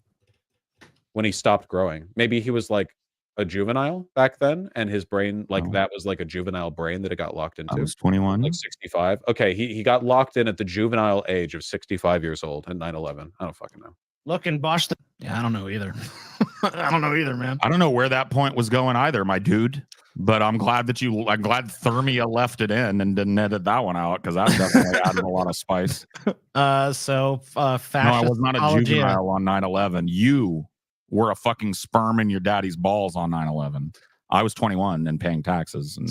When he stopped growing. Maybe he was like a juvenile back then, and his brain, like that was like a juvenile brain that it got locked into. I was 21. Like 65. Okay, he got locked in at the juvenile age of 65 years old at 9/11. I don't fucking know. Looking Bosch. Yeah, I don't know either. I don't know either, man. I don't know where that point was going either, my dude. But I'm glad Thermia left it in and didn't edit that one out because that's definitely added a lot of spice. Fascist. No, I was not a juvenile on 9/11. You were a fucking sperm in your daddy's balls on 9/11. I was 21 and paying taxes. And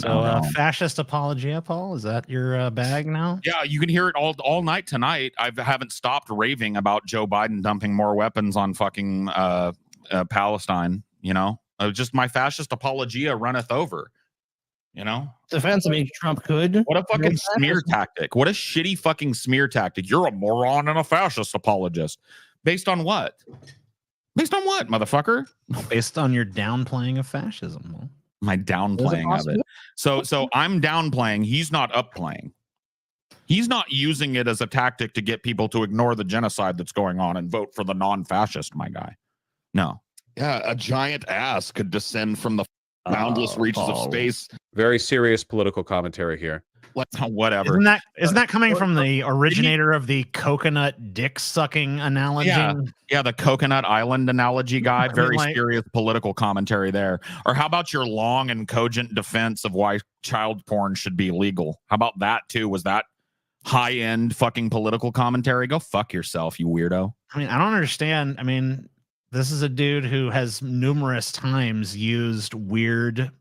fascist apologia, Paul, is that your bag now? Yeah, you can hear it all night tonight. I haven't stopped raving about Joe Biden dumping more weapons on fucking Palestine. You know, just my fascist apologia runneth over. You know, defense. I mean, Trump could. What a fucking smear tactic! What a shitty fucking smear tactic! You're a moron and a fascist apologist. Based on what? Based on what, motherfucker? Based on your downplaying of fascism. My downplaying of it. So I'm downplaying. He's not upplaying. He's not using it as a tactic to get people to ignore the genocide that's going on and vote for the non-fascist, my guy. No. Yeah, a giant ass could descend from the boundless reaches of space. Very serious political commentary here. Whatever. Isn't that coming from the originator of the coconut dick sucking analogy? Yeah, the Coconut Island analogy guy. Very Like- serious political commentary there. Or how about your long and cogent defense of why child porn should be legal? How about that too? Was that high-end fucking political commentary? Go fuck yourself, you weirdo. I mean, I don't understand. I mean, this is a dude who has numerous times used weird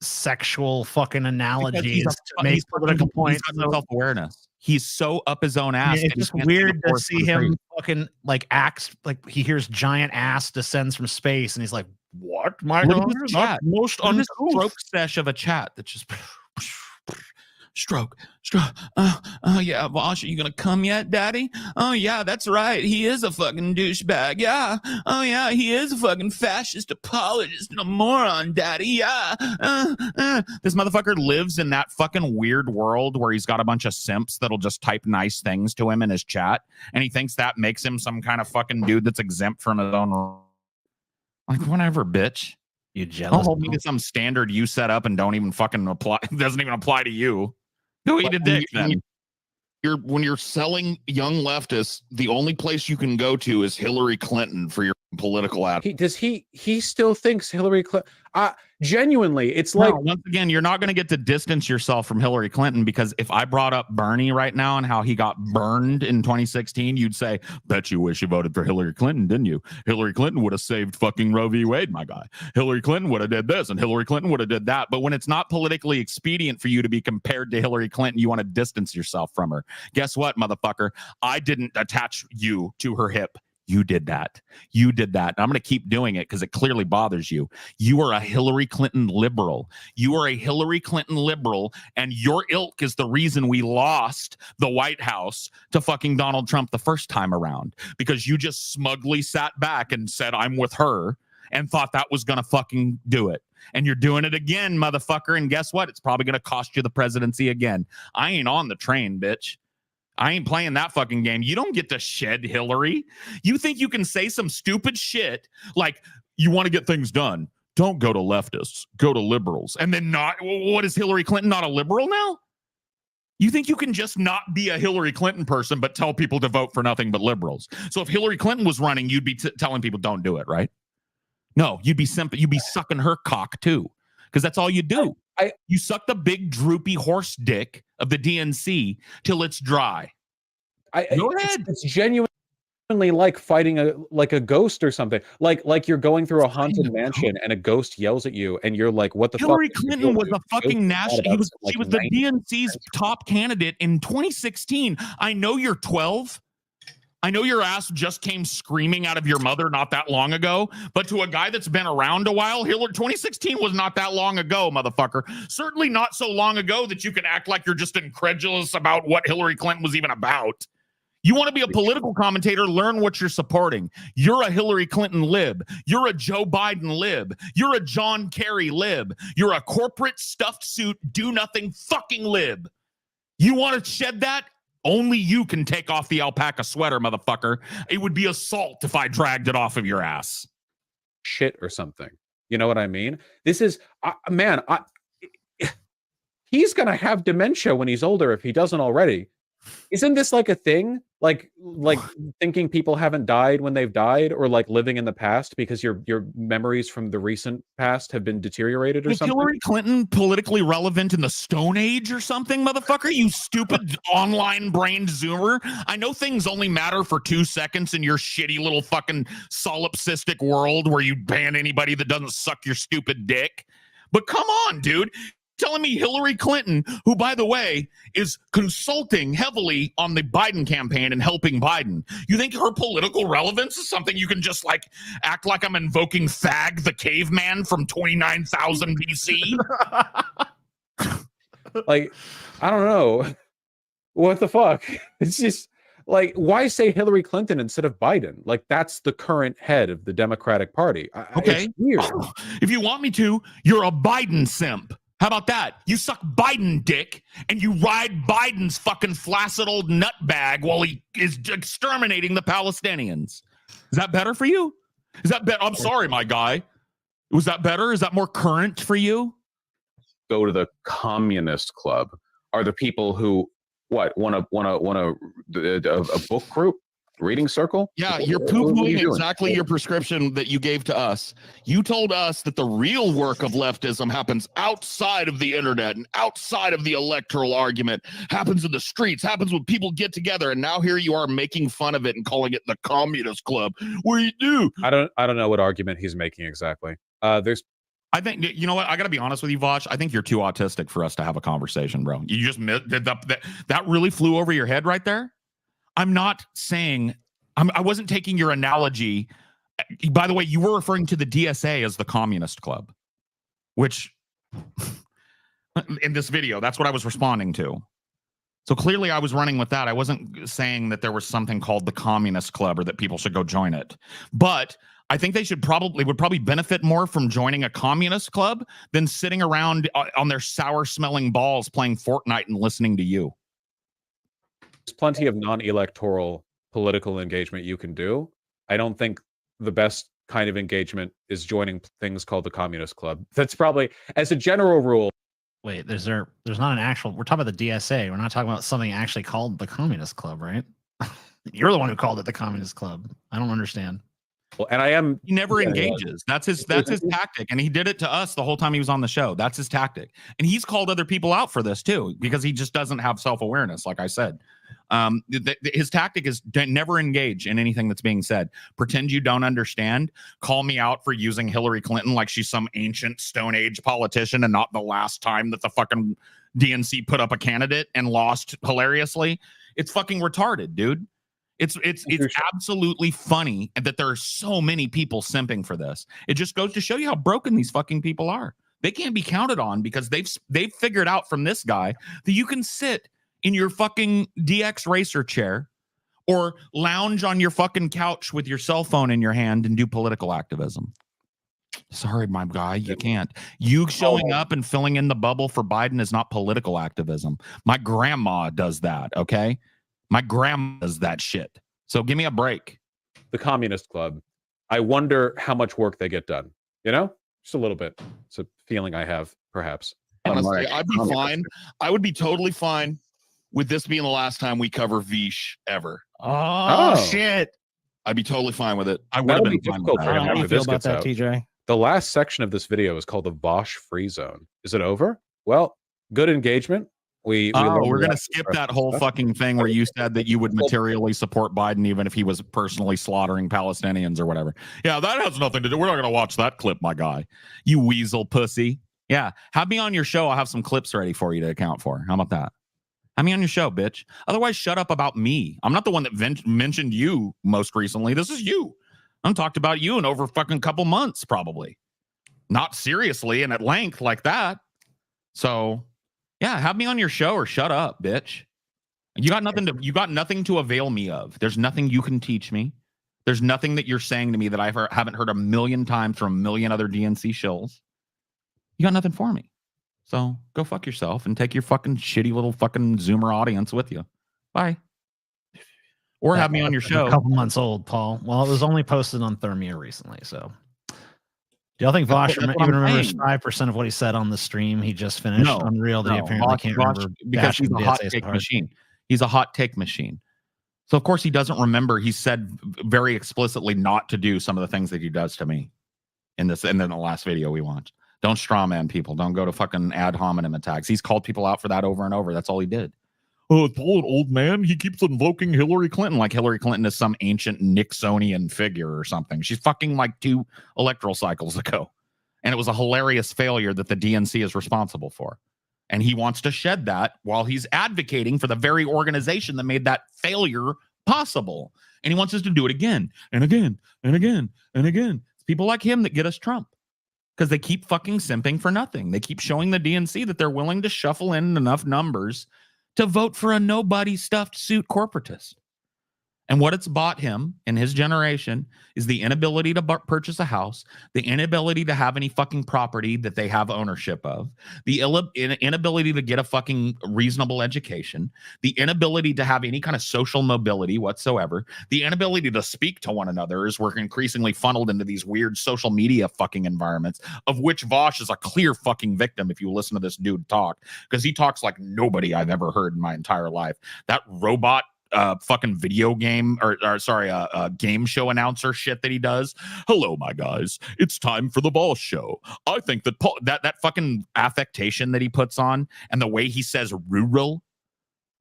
sexual fucking analogies to make political points. He's got self-awareness. He's so up his own ass. I mean, it's just weird to see him fucking like act like he hears giant ass descends from space and he's like, what? My Look at God, this not chat. most Look at this uncouth. stroke sesh of a chat that just stroke. Yeah, Vosh, are you gonna come yet, Daddy? Oh yeah, that's right. He is a fucking douchebag. Yeah. Oh yeah, he is a fucking fascist apologist and a moron, Daddy. Yeah. This motherfucker lives in that fucking weird world where he's got a bunch of simps that'll just type nice things to him in his chat, and he thinks that makes him some kind of fucking dude that's exempt from his own. Like, whatever, bitch. You Don't jealous? hold me to some standard you set up and don't even fucking apply. Doesn't even apply to you. Go eat a dick then. When you're selling young leftists, the only place you can go to is Hillary Clinton for your political ad. He still thinks Hillary Clinton. Genuinely, it's like, once again, you're not going to get to distance yourself from Hillary Clinton, because if I brought up Bernie right now and how he got burned in 2016, you'd say, bet you wish you voted for Hillary Clinton, didn't you? Hillary Clinton would have saved fucking Roe v. Wade, my guy. Hillary Clinton would have did this and Hillary Clinton would have did that. But when it's not politically expedient for you to be compared to Hillary Clinton, you want to distance yourself from her. Guess what, motherfucker? I didn't attach you to her hip. You did that. You did that. And I'm going to keep doing it because it clearly bothers you. You are a Hillary Clinton liberal. You are a Hillary Clinton liberal, and your ilk is the reason we lost the White House to fucking Donald Trump the first time around, because you just smugly sat back and said, I'm with her, and thought that was going to fucking do it. And you're doing it again, motherfucker. And guess what? It's probably going to cost you the presidency again. I ain't on the train, bitch. I ain't playing that fucking game. You don't get to shed Hillary. You think you can say some stupid shit like, you want to get things done, don't go to leftists, go to liberals. And then not, what is Hillary Clinton not a liberal now? You think you can just not be a Hillary Clinton person but tell people to vote for nothing but liberals? So if Hillary Clinton was running, you'd be telling people don't do it, right? No, you'd be sucking her cock too, because that's all you do. You suck the big droopy horse dick of the DNC till it's dry. Go ahead. It's genuinely like fighting a ghost or something. Like you're going through a haunted mansion and a ghost yells at you and you're like, what the Hillary fuck? Clinton was a fucking national. She was the DNC's top candidate in 2016. I know you're 12. I know your ass just came screaming out of your mother not that long ago, but to a guy that's been around a while, Hillary 2016 was not that long ago, motherfucker. Certainly not so long ago that you can act like you're just incredulous about what Hillary Clinton was even about. You want to be a political commentator, learn what you're supporting. You're a Hillary Clinton lib. You're a Joe Biden lib. You're a John Kerry lib. You're a corporate stuffed suit, do nothing fucking lib. You want to shed that? Only you can take off the alpaca sweater, motherfucker. It would be assault if I dragged it off of your ass. Shit or something. You know what I mean? This is, he's going to have dementia when he's older if he doesn't already. Isn't this like a thing? Like thinking people haven't died when they've died, or like living in the past because your memories from the recent past have been deteriorated or Was something? Hillary Clinton politically relevant in the Stone Age or something, motherfucker? You stupid online-brained zoomer. I know things only matter for 2 seconds in your shitty little fucking solipsistic world where you ban anybody that doesn't suck your stupid dick. But come on, dude. Telling me Hillary Clinton, who, by the way, is consulting heavily on the Biden campaign and helping Biden. You think her political relevance is something you can just like act like I'm invoking Fag the caveman from 29,000 BC? Like, I don't know. What the fuck? It's just like, why say Hillary Clinton instead of Biden? Like, that's the current head of the Democratic Party. Okay. It's weird. If you want me to, you're a Biden simp. How about that? You suck Biden dick and you ride Biden's fucking flaccid old nutbag while he is exterminating the Palestinians. Is that better for you? Is that better? I'm sorry, my guy. Was that better? Is that more current for you? Go to the communist club are the people who want a book group, reading circle. Yeah, you're What are you poo-pooing doing? exactly your prescription that you gave to us. You told us that the real work of leftism happens outside of the internet and outside of the electoral argument, happens in the streets, happens when people get together, and now here you are making fun of it and calling it the communist club. What do you do? I don't know what argument he's making exactly. I think, you know what? I got to be honest with you, Vosh. I think you're too autistic for us to have a conversation, bro. You just that really flew over your head right there. I'm not saying I wasn't taking your analogy. By the way, you were referring to the DSA as the communist club, which in this video, that's what I was responding to. So clearly I was running with that. I wasn't saying that there was something called the communist club or that people should go join it. But I think they would probably benefit more from joining a communist club than sitting around on their sour smelling balls playing Fortnite and listening to you. There's plenty of non-electoral political engagement you can do. I don't think the best kind of engagement is joining things called the communist club. That's probably, as a general rule. Wait, there's not an actual, we're talking about the DSA. We're not talking about something actually called the Communist Club, right? You're the one who called it the Communist Club. I don't understand. Well, and he never engages. That's his tactic. And he did it to us the whole time he was on the show. That's his tactic. And he's called other people out for this too, because he just doesn't have self-awareness, like I said. His tactic is to never engage in anything that's being said. Pretend you don't understand. Call me out for using Hillary Clinton like she's some ancient Stone Age politician and not the last time that the fucking DNC put up a candidate and lost hilariously. It's fucking retarded, dude. It's absolutely funny that there are so many people simping for this. It just goes to show you how broken these fucking people are. They can't be counted on because they've figured out from this guy that you can sit in your fucking DX racer chair or lounge on your fucking couch with your cell phone in your hand and do political activism. Sorry, my guy, you can't. You showing up and filling in the bubble for Biden is not political activism. My grandma does that, okay? My grandma does that shit. So give me a break. The Communist Club. I wonder how much work they get done. You know? Just a little bit. It's a feeling I have, perhaps. Honestly, I'd be fine. I would be totally fine with this being the last time we cover Vish ever. Oh, shit. I'd be totally fine with it. I would have been fine with that. How do you feel about that, TJ? The last section of this video is called the Vosh Free Zone. Is it over? Well, good engagement. We're going to skip that whole fucking thing where you said that you would materially support Biden even if he was personally slaughtering Palestinians or whatever. Yeah, that has nothing to do. We're not going to watch that clip, my guy. You weasel pussy. Yeah, have me on your show. I'll have some clips ready for you to account for. How about that? Have me on your show, bitch. Otherwise, shut up about me. I'm not the one that mentioned you most recently. This is you. I'm talked about you in over fucking couple months, probably. Not seriously and at length like that. So... yeah, have me on your show or shut up, bitch. You got nothing to avail me of. There's nothing you can teach me. There's nothing that you're saying to me that I haven't heard a million times from a million other DNC shills. You got nothing for me. So go fuck yourself and take your fucking shitty little fucking Zoomer audience with you. Bye. Or have me on your show. A couple months old, Paul. Well, it was only posted on Thermia recently, so. Do y'all think Vosh even remembers 5% of what he said on the stream he just finished? No, Unreal that he apparently can't remember. Because he's a hot take machine. He's a hot take machine. So, of course, he doesn't remember. He said very explicitly not to do some of the things that he does to me in this. And then the last video we watched. Don't straw man people. Don't go to fucking ad hominem attacks. He's called people out for that over and over. That's all he did. Oh, Paul, an old man. He keeps invoking Hillary Clinton like Hillary Clinton is some ancient Nixonian figure or something. She's fucking like 2 electoral cycles ago. And it was a hilarious failure that the DNC is responsible for. And he wants to shed that while he's advocating for the very organization that made that failure possible. And he wants us to do it again and again and again and again. It's people like him that get us Trump. Because they keep fucking simping for nothing. They keep showing the DNC that they're willing to shuffle in enough numbers to vote for a nobody stuffed suit corporatist. And what it's bought him and his generation is the inability to purchase a house, the inability to have any fucking property that they have ownership of, the inability to get a fucking reasonable education, the inability to have any kind of social mobility whatsoever, the inability to speak to one another as we're increasingly funneled into these weird social media fucking environments, of which Vosh is a clear fucking victim if you listen to this dude talk, because he talks like nobody I've ever heard in my entire life. That robot fucking video game game show announcer shit that he does. Hello, my guys. It's time for the Vosh show. I think that that fucking affectation that he puts on and the way he says rural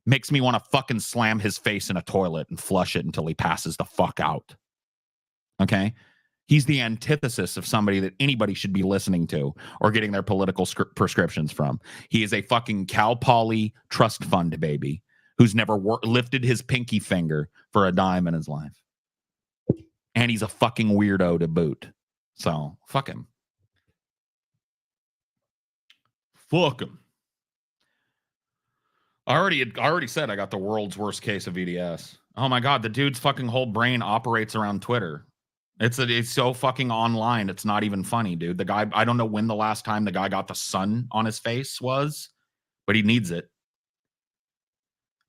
makes me want to fucking slam his face in a toilet and flush it until he passes the fuck out. Okay? He's the antithesis of somebody that anybody should be listening to or getting their political prescriptions from. He is a fucking Cal Poly trust fund baby who's never lifted his pinky finger for a dime in his life. And he's a fucking weirdo to boot. So, fuck him. Fuck him. I already said I got the world's worst case of EDS. Oh my God, the dude's fucking whole brain operates around Twitter. It's so fucking online, it's not even funny, dude. The guy, I don't know when the last time the guy got the sun on his face was, but he needs it.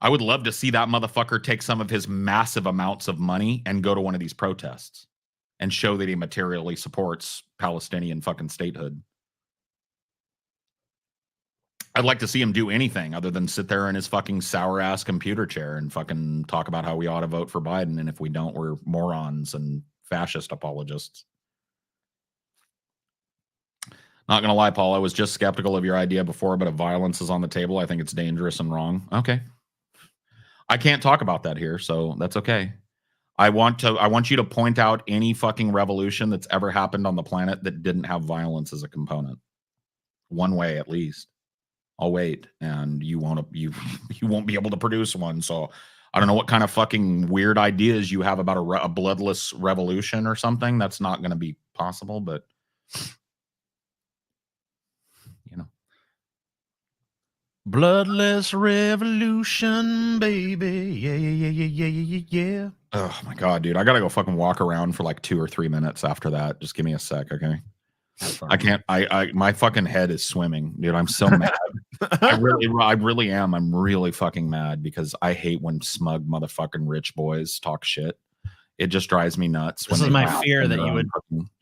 I would love to see that motherfucker take some of his massive amounts of money and go to one of these protests and show that he materially supports Palestinian fucking statehood. I'd like to see him do anything other than sit there in his fucking sour ass computer chair and fucking talk about how we ought to vote for Biden. And if we don't, we're morons and fascist apologists. Not going to lie, Paul, I was just skeptical of your idea before, but if violence is on the table, I think it's dangerous and wrong. Okay. I can't talk about that here, so that's okay. I want you to point out any fucking revolution that's ever happened on the planet that didn't have violence as a component. One way at least. I'll wait, and you won't be able to produce one. So I don't know what kind of fucking weird ideas you have about a bloodless revolution or something. That's not going to be possible, but you know. Bloodless revolution, baby. Yeah. Oh my God, dude. I got to go fucking walk around for like 2 or 3 minutes after that. Just give me a sec, okay? I can't. My fucking head is swimming, dude. I'm so mad. I really am. I'm really fucking mad because I hate when smug motherfucking rich boys talk shit. It just drives me nuts. This is my fear that you would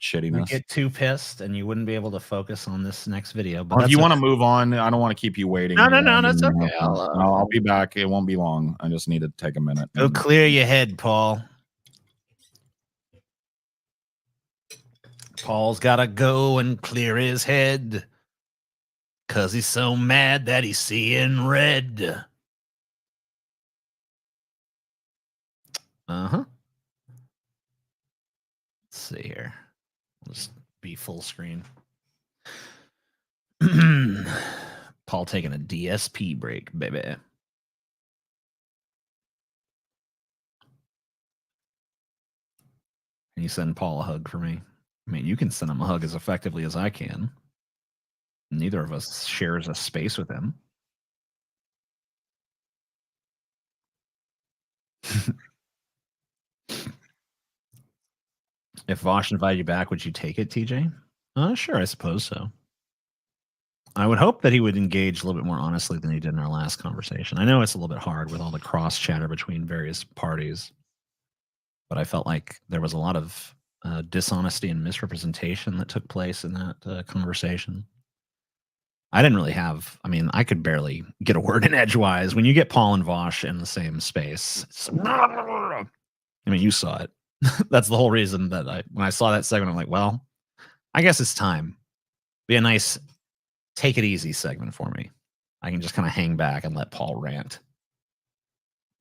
shittiness. get too pissed and you wouldn't be able to focus on this next video. But Well, if you want to move on, I don't want to keep you waiting. No, that's okay. I'll be back. It won't be long. I just need to take a minute. Go clear your head, Paul. Paul's got to go and clear his head because he's so mad that he's seeing red. Uh-huh. Let's see here. Let's be full screen. Paul taking a DSP break, baby. Can you send Paul a hug for me? I mean, you can send him a hug as effectively as I can. Neither of us shares a space with him. If Vosh invited you back, would you take it, TJ? Sure, I suppose so. I would hope that he would engage a little bit more honestly than he did in our last conversation. I know it's a little bit hard with all the cross chatter between various parties, but I felt like there was a lot of dishonesty and misrepresentation that took place in that conversation. I didn't really have, I mean, I could barely get a word in edgewise. When you get Paul and Vosh in the same space, I mean, you saw it. That's the whole reason that when I saw that segment, I'm like, well, I guess it's time. Be a nice take it easy segment for me. I can just kind of hang back and let Paul rant.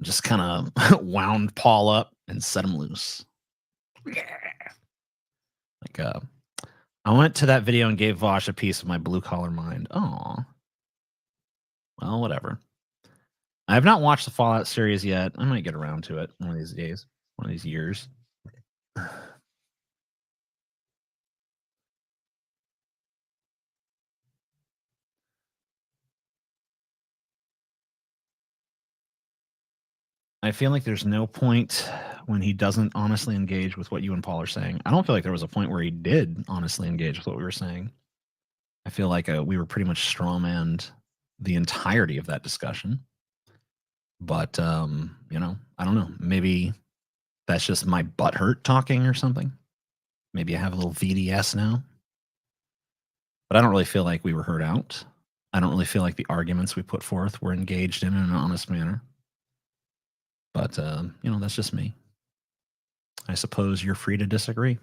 Just kind of wound Paul up and set him loose. Yeah. Like, I went to that video and gave Vosh a piece of my blue collar mind. Oh, well, whatever. I have not watched the Fallout series yet. I might get around to it one of these days, one of these years. I feel like there's no point when he doesn't honestly engage with what you and Paul are saying. I don't feel like there was a point where he did honestly engage with what we were saying. I feel like we were pretty much strawmanned the entirety of that discussion. But, you know, I don't know. Maybe that's just my butthurt talking or something. Maybe I have a little VDS now. But I don't really feel like we were heard out. I don't really feel like the arguments we put forth were engaged in an honest manner. But, you know, that's just me. I suppose you're free to disagree.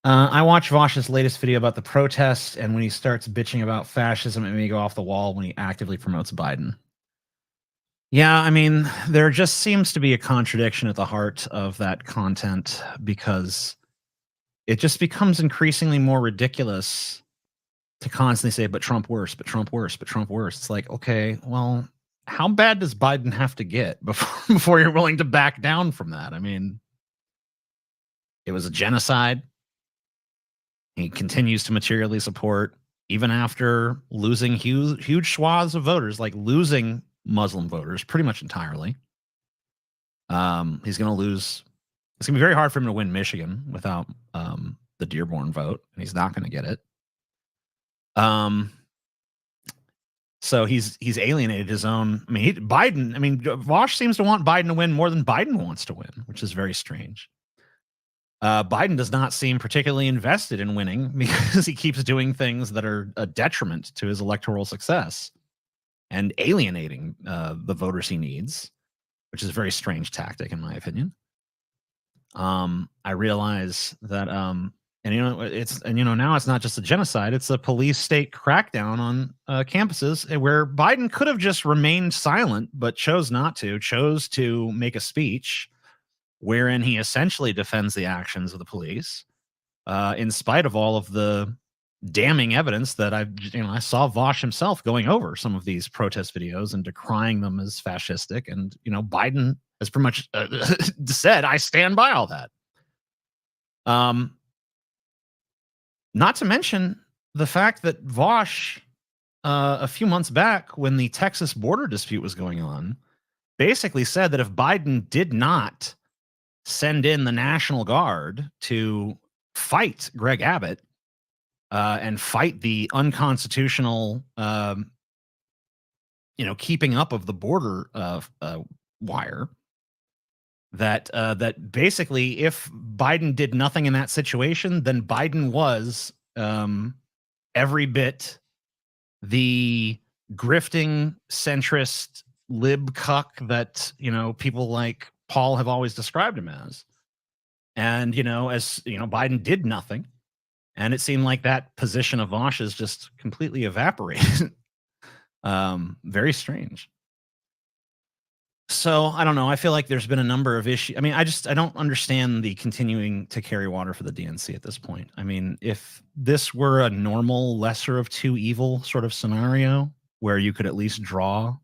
I watched Vosh's latest video about the protest, and when he starts bitching about fascism, it made me go off the wall when he actively promotes Biden. Yeah, I mean, there just seems to be a contradiction at the heart of that content because it just becomes increasingly more ridiculous to constantly say, but Trump worse, but Trump worse, but Trump worse. It's like, okay, well, how bad does Biden have to get before you're willing to back down from that? I mean, it was a genocide. He continues to materially support, even after losing huge swaths of voters, like losing Muslim voters pretty much entirely. He's going to lose. It's going to be very hard for him to win Michigan without the Dearborn vote, and he's not going to get it. So he's alienated his own. I mean, Biden. I mean, Vosh seems to want Biden to win more than Biden wants to win, which is very strange. Biden does not seem particularly invested in winning because he keeps doing things that are a detriment to his electoral success and alienating the voters he needs, which is a very strange tactic, in my opinion. I realize that, and now it's not just a genocide; it's a police state crackdown on campuses where Biden could have just remained silent, but chose not to. Chose to make a speech wherein he essentially defends the actions of the police, in spite of all of the damning evidence that I saw Vosh himself going over some of these protest videos and decrying them as fascistic. And, Biden has pretty much said, I stand by all that. Not to mention the fact that Vosh, a few months back when the Texas border dispute was going on, basically said that if Biden did not send in the National Guard to fight Greg Abbott and fight the unconstitutional, keeping up of the border wire, that basically if Biden did nothing in that situation, then Biden was every bit the grifting centrist lib cuck that, people like Paul have always described him as. And, Biden did nothing. And it seemed like that position of Vosh's just completely evaporated. Very strange. So I don't know. I feel like there's been a number of issues. I mean, I don't understand the continuing to carry water for the DNC at this point. I mean, if this were a normal lesser of two evil sort of scenario where you could at least draw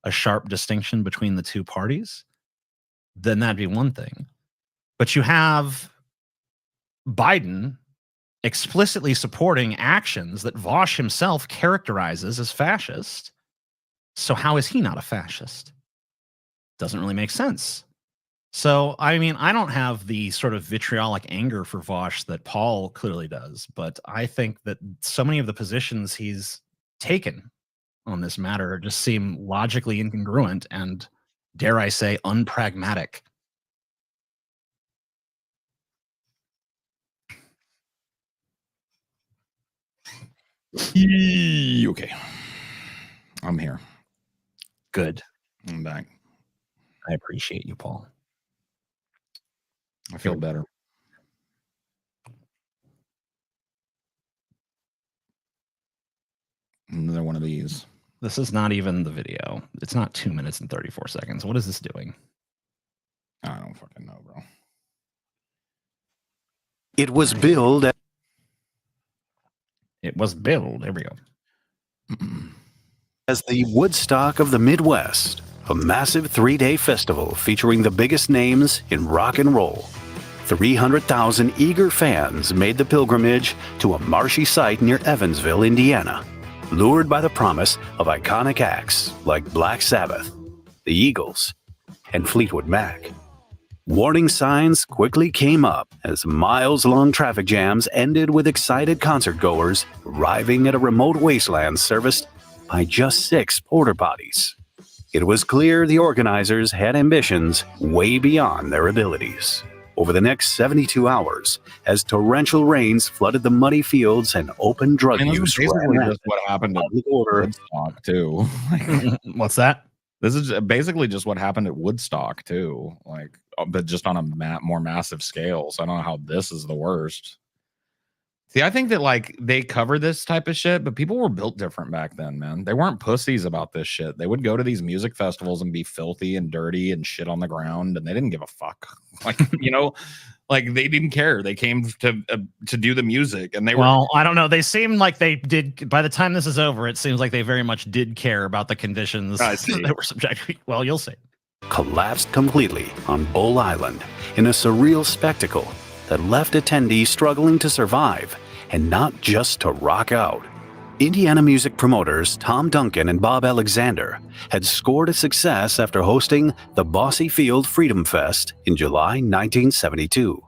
a sharp distinction between the two parties, then that'd be one thing. But you have Biden explicitly supporting actions that Vosh himself characterizes as fascist. So how is he not a fascist? Doesn't really make sense. So, I mean, I don't have the sort of vitriolic anger for Vosh that Paul clearly does, but I think that so many of the positions he's taken on this matter just seem logically incongruent and, dare I say, unpragmatic. Okay. I'm here. Good. I'm back. I appreciate you, Paul. I feel better. Another one of these. This is not even the video. It's not 2 minutes and 34 seconds. What is this doing? I don't fucking know, bro. It was billed. It was billed. There we go. As the Woodstock of the Midwest, a massive 3-day festival featuring the biggest names in rock and roll. 300,000 eager fans made the pilgrimage to a marshy site near Evansville, Indiana. lured by the promise of iconic acts like Black Sabbath, the Eagles, and Fleetwood Mac. Warning signs quickly came up as miles-long traffic jams ended with excited concertgoers arriving at a remote wasteland serviced by just 6 porta potties. It was clear the organizers had ambitions way beyond their abilities. Over the next 72 hours, as torrential rains flooded the muddy fields and open drug And this use is basically ran just what happened at public order. Woodstock too. What's that? This is basically just what happened at Woodstock too, like, but just on a more massive scale. So I don't know how this is the worst. See, I think that like they cover this type of shit, but people were built different back then, man. They weren't pussies about this shit. They would go to these music festivals and be filthy and dirty and shit on the ground, and they didn't give a fuck. Like, you know, like they didn't care. They came to do the music, and they were. Well, I don't know. They seem like they did. By the time this is over, it seems like they very much did care about the conditions that were subjected. Well, you'll see. Collapsed completely on Bull Island in a surreal spectacle that left attendees struggling to survive and not just to rock out. Indiana music promoters Tom Duncan and Bob Alexander had scored a success after hosting the Bossy Field Freedom Fest in July 1972.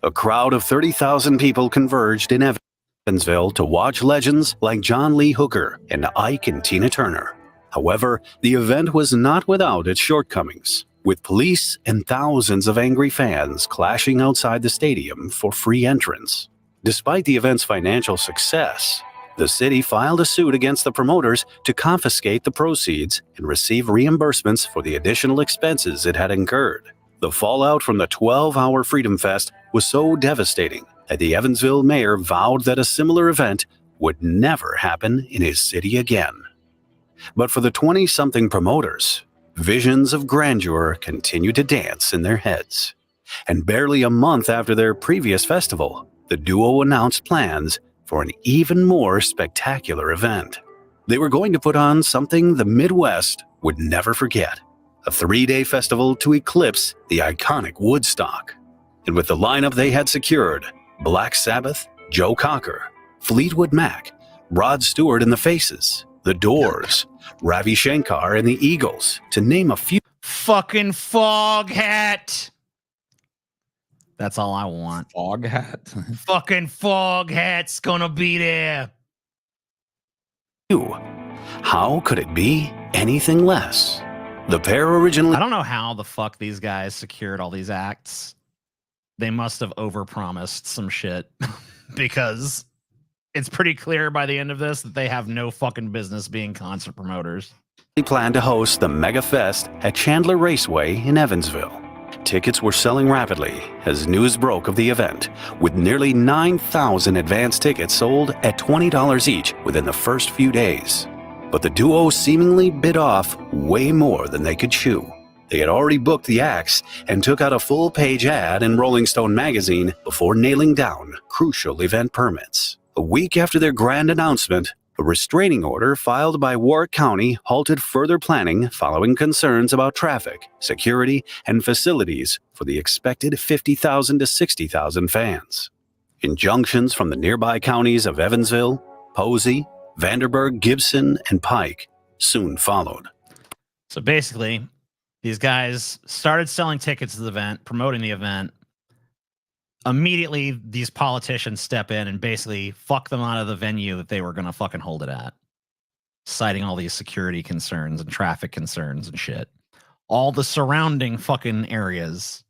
A crowd of 30,000 people converged in Evansville to watch legends like John Lee Hooker and Ike and Tina Turner. However, the event was not without its shortcomings, with police and thousands of angry fans clashing outside the stadium for free entrance. Despite the event's financial success, the city filed a suit against the promoters to confiscate the proceeds and receive reimbursements for the additional expenses it had incurred. The fallout from the 12-hour Freedom Fest was so devastating that the Evansville mayor vowed that a similar event would never happen in his city again. But for the 20-something promoters, visions of grandeur continued to dance in their heads. And barely a month after their previous festival, the duo announced plans for an even more spectacular event. They were going to put on something the Midwest would never forget, a 3-day festival to eclipse the iconic Woodstock. And with the lineup they had secured, Black Sabbath, Joe Cocker, Fleetwood Mac, Rod Stewart and the Faces, The Doors, Ravi Shankar and the Eagles, to name a few. Fucking Foghat. That's all I want. Foghat. Fucking Foghat's gonna be there. How could it be anything less? The pair originally. I don't know how the fuck these guys secured all these acts. They must have overpromised some shit because it's pretty clear by the end of this that they have no fucking business being concert promoters. They planned to host the Mega Fest at Chandler Raceway in Evansville. Tickets were selling rapidly as news broke of the event, with nearly 9,000 advance tickets sold at $20 each within the first few days. But the duo seemingly bit off way more than they could chew. They had already booked the acts and took out a full-page ad in Rolling Stone magazine before nailing down crucial event permits. A week after their grand announcement, a restraining order filed by Warwick County halted further planning following concerns about traffic, security, and facilities for the expected 50,000 to 60,000 fans. Injunctions from the nearby counties of Evansville, Posey, Vanderburgh, Gibson, and Pike soon followed. So basically, these guys started selling tickets to the event, promoting the event. Immediately, these politicians step in and basically fuck them out of the venue that they were going to fucking hold it at, citing all these security concerns and traffic concerns and shit. All the surrounding fucking areas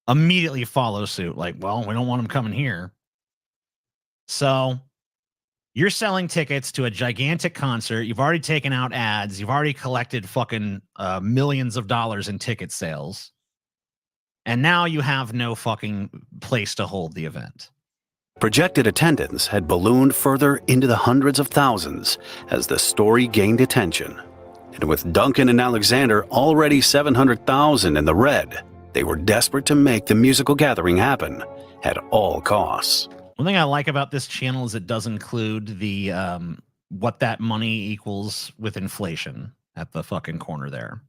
immediately follow suit. Like, well, we don't want them coming here. So you're selling tickets to a gigantic concert. You've already taken out ads. You've already collected fucking millions of dollars in ticket sales. And now you have no fucking place to hold the event. Projected attendance had ballooned further into the hundreds of thousands as the story gained attention. And with Duncan and Alexander already 700,000 in the red, they were desperate to make the musical gathering happen at all costs. One thing I like about this channel is it does include the what that money equals with inflation at the fucking corner there.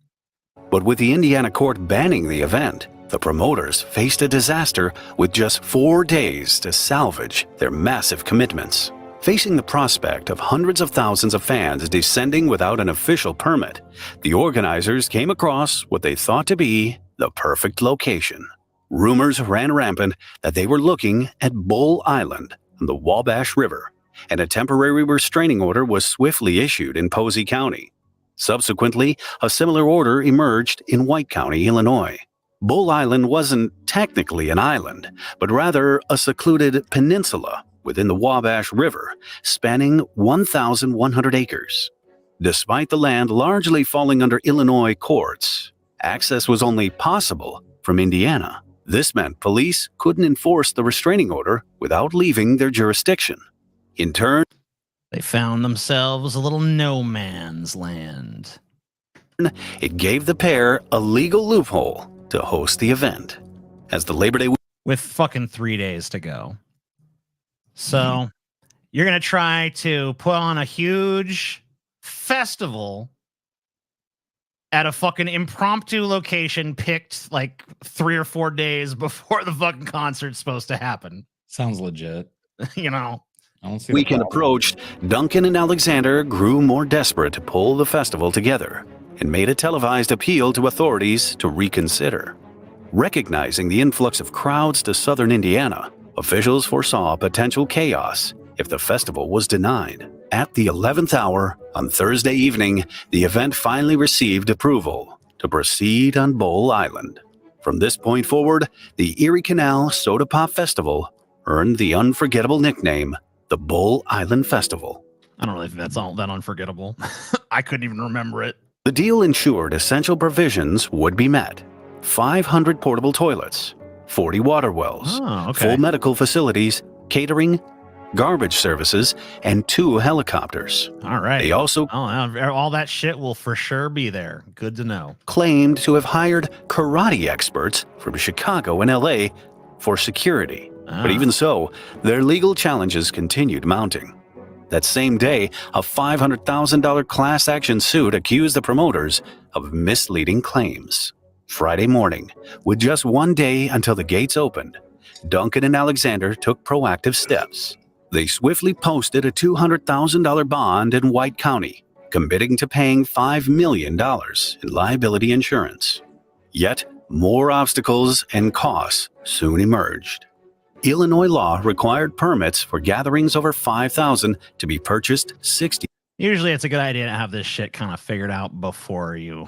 But with the Indiana court banning the event, the promoters faced a disaster with just 4 days to salvage their massive commitments. Facing the prospect of hundreds of thousands of fans descending without an official permit, the organizers came across what they thought to be the perfect location. Rumors ran rampant that they were looking at Bull Island on the Wabash River, and a temporary restraining order was swiftly issued in Posey County. Subsequently, a similar order emerged in White County, Illinois. Bull Island wasn't technically an island, but rather a secluded peninsula within the Wabash River, spanning 1,100 acres. Despite the land largely falling under Illinois courts, access was only possible from Indiana. This meant police couldn't enforce the restraining order without leaving their jurisdiction. In turn, they found themselves a little no man's land. It gave the pair a legal loophole to host the event. As the Labor Day with fucking 3 days to go. So you're going to try to put on a huge festival at a fucking impromptu location picked like 3 or 4 days before the fucking concert's supposed to happen. Sounds legit. You know, I don't see weekend approached, Duncan and Alexander grew more desperate to pull the festival together and made a televised appeal to authorities to reconsider. Recognizing the influx of crowds to southern Indiana, officials foresaw potential chaos if the festival was denied. At the 11th hour on Thursday evening, the event finally received approval to proceed on Bull Island. From this point forward, the Erie Canal Soda Pop Festival earned the unforgettable nickname, the Bull Island Festival. I don't know if that's all that unforgettable. I couldn't even remember it. The deal ensured essential provisions would be met. 500 portable toilets, 40 water wells, full medical facilities, catering, garbage services, and 2 helicopters. All right. They also all that shit will for sure be there. Good to know. Claimed to have hired karate experts from Chicago and LA for security. But even so, their legal challenges continued mounting. That same day, a $500,000 class action suit accused the promoters of misleading claims. Friday morning, with just 1 day until the gates opened, Duncan and Alexander took proactive steps. They swiftly posted a $200,000 bond in White County, committing to paying $5 million in liability insurance. Yet, more obstacles and costs soon emerged. Illinois law required permits for gatherings over 5,000 to be purchased 60. Usually it's a good idea to have this shit kind of figured out before you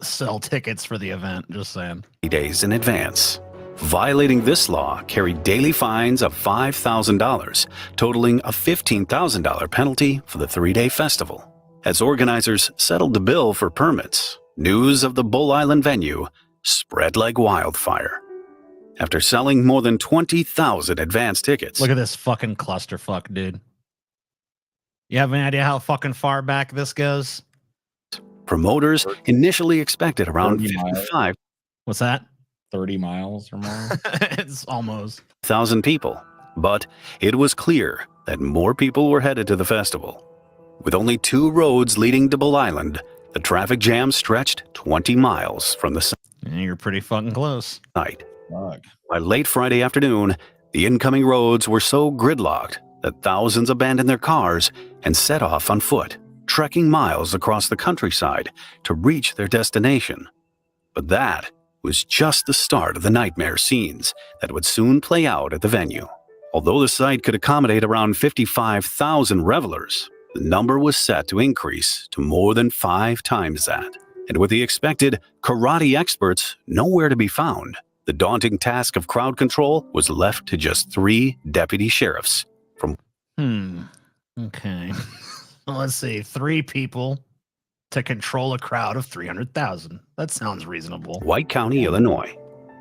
sell tickets for the event, just saying. Days in advance. Violating this law carried daily fines of $5,000, totaling a $15,000 penalty for the 3-day festival. As organizers settled the bill for permits, news of the Bull Island venue spread like wildfire. After selling more than 20,000 advance tickets. Look at this fucking clusterfuck, dude. You have any idea how fucking far back this goes? Promoters initially expected around 55. What's that? 30 miles or more? It's almost 1,000 people. But it was clear that more people were headed to the festival. With only 2 roads leading to Bull Island, the traffic jam stretched 20 miles from the site. Yeah, you're pretty fucking close. By late Friday afternoon, the incoming roads were so gridlocked that thousands abandoned their cars and set off on foot, trekking miles across the countryside to reach their destination. But that was just the start of the nightmare scenes that would soon play out at the venue. Although the site could accommodate around 55,000 revelers, the number was set to increase to more than 5 times that. And with the expected karate experts nowhere to be found, the daunting task of crowd control was left to just 3 deputy sheriffs from. Okay. Well, let's see. 3 people to control a crowd of 300,000. That sounds reasonable. White County, Illinois.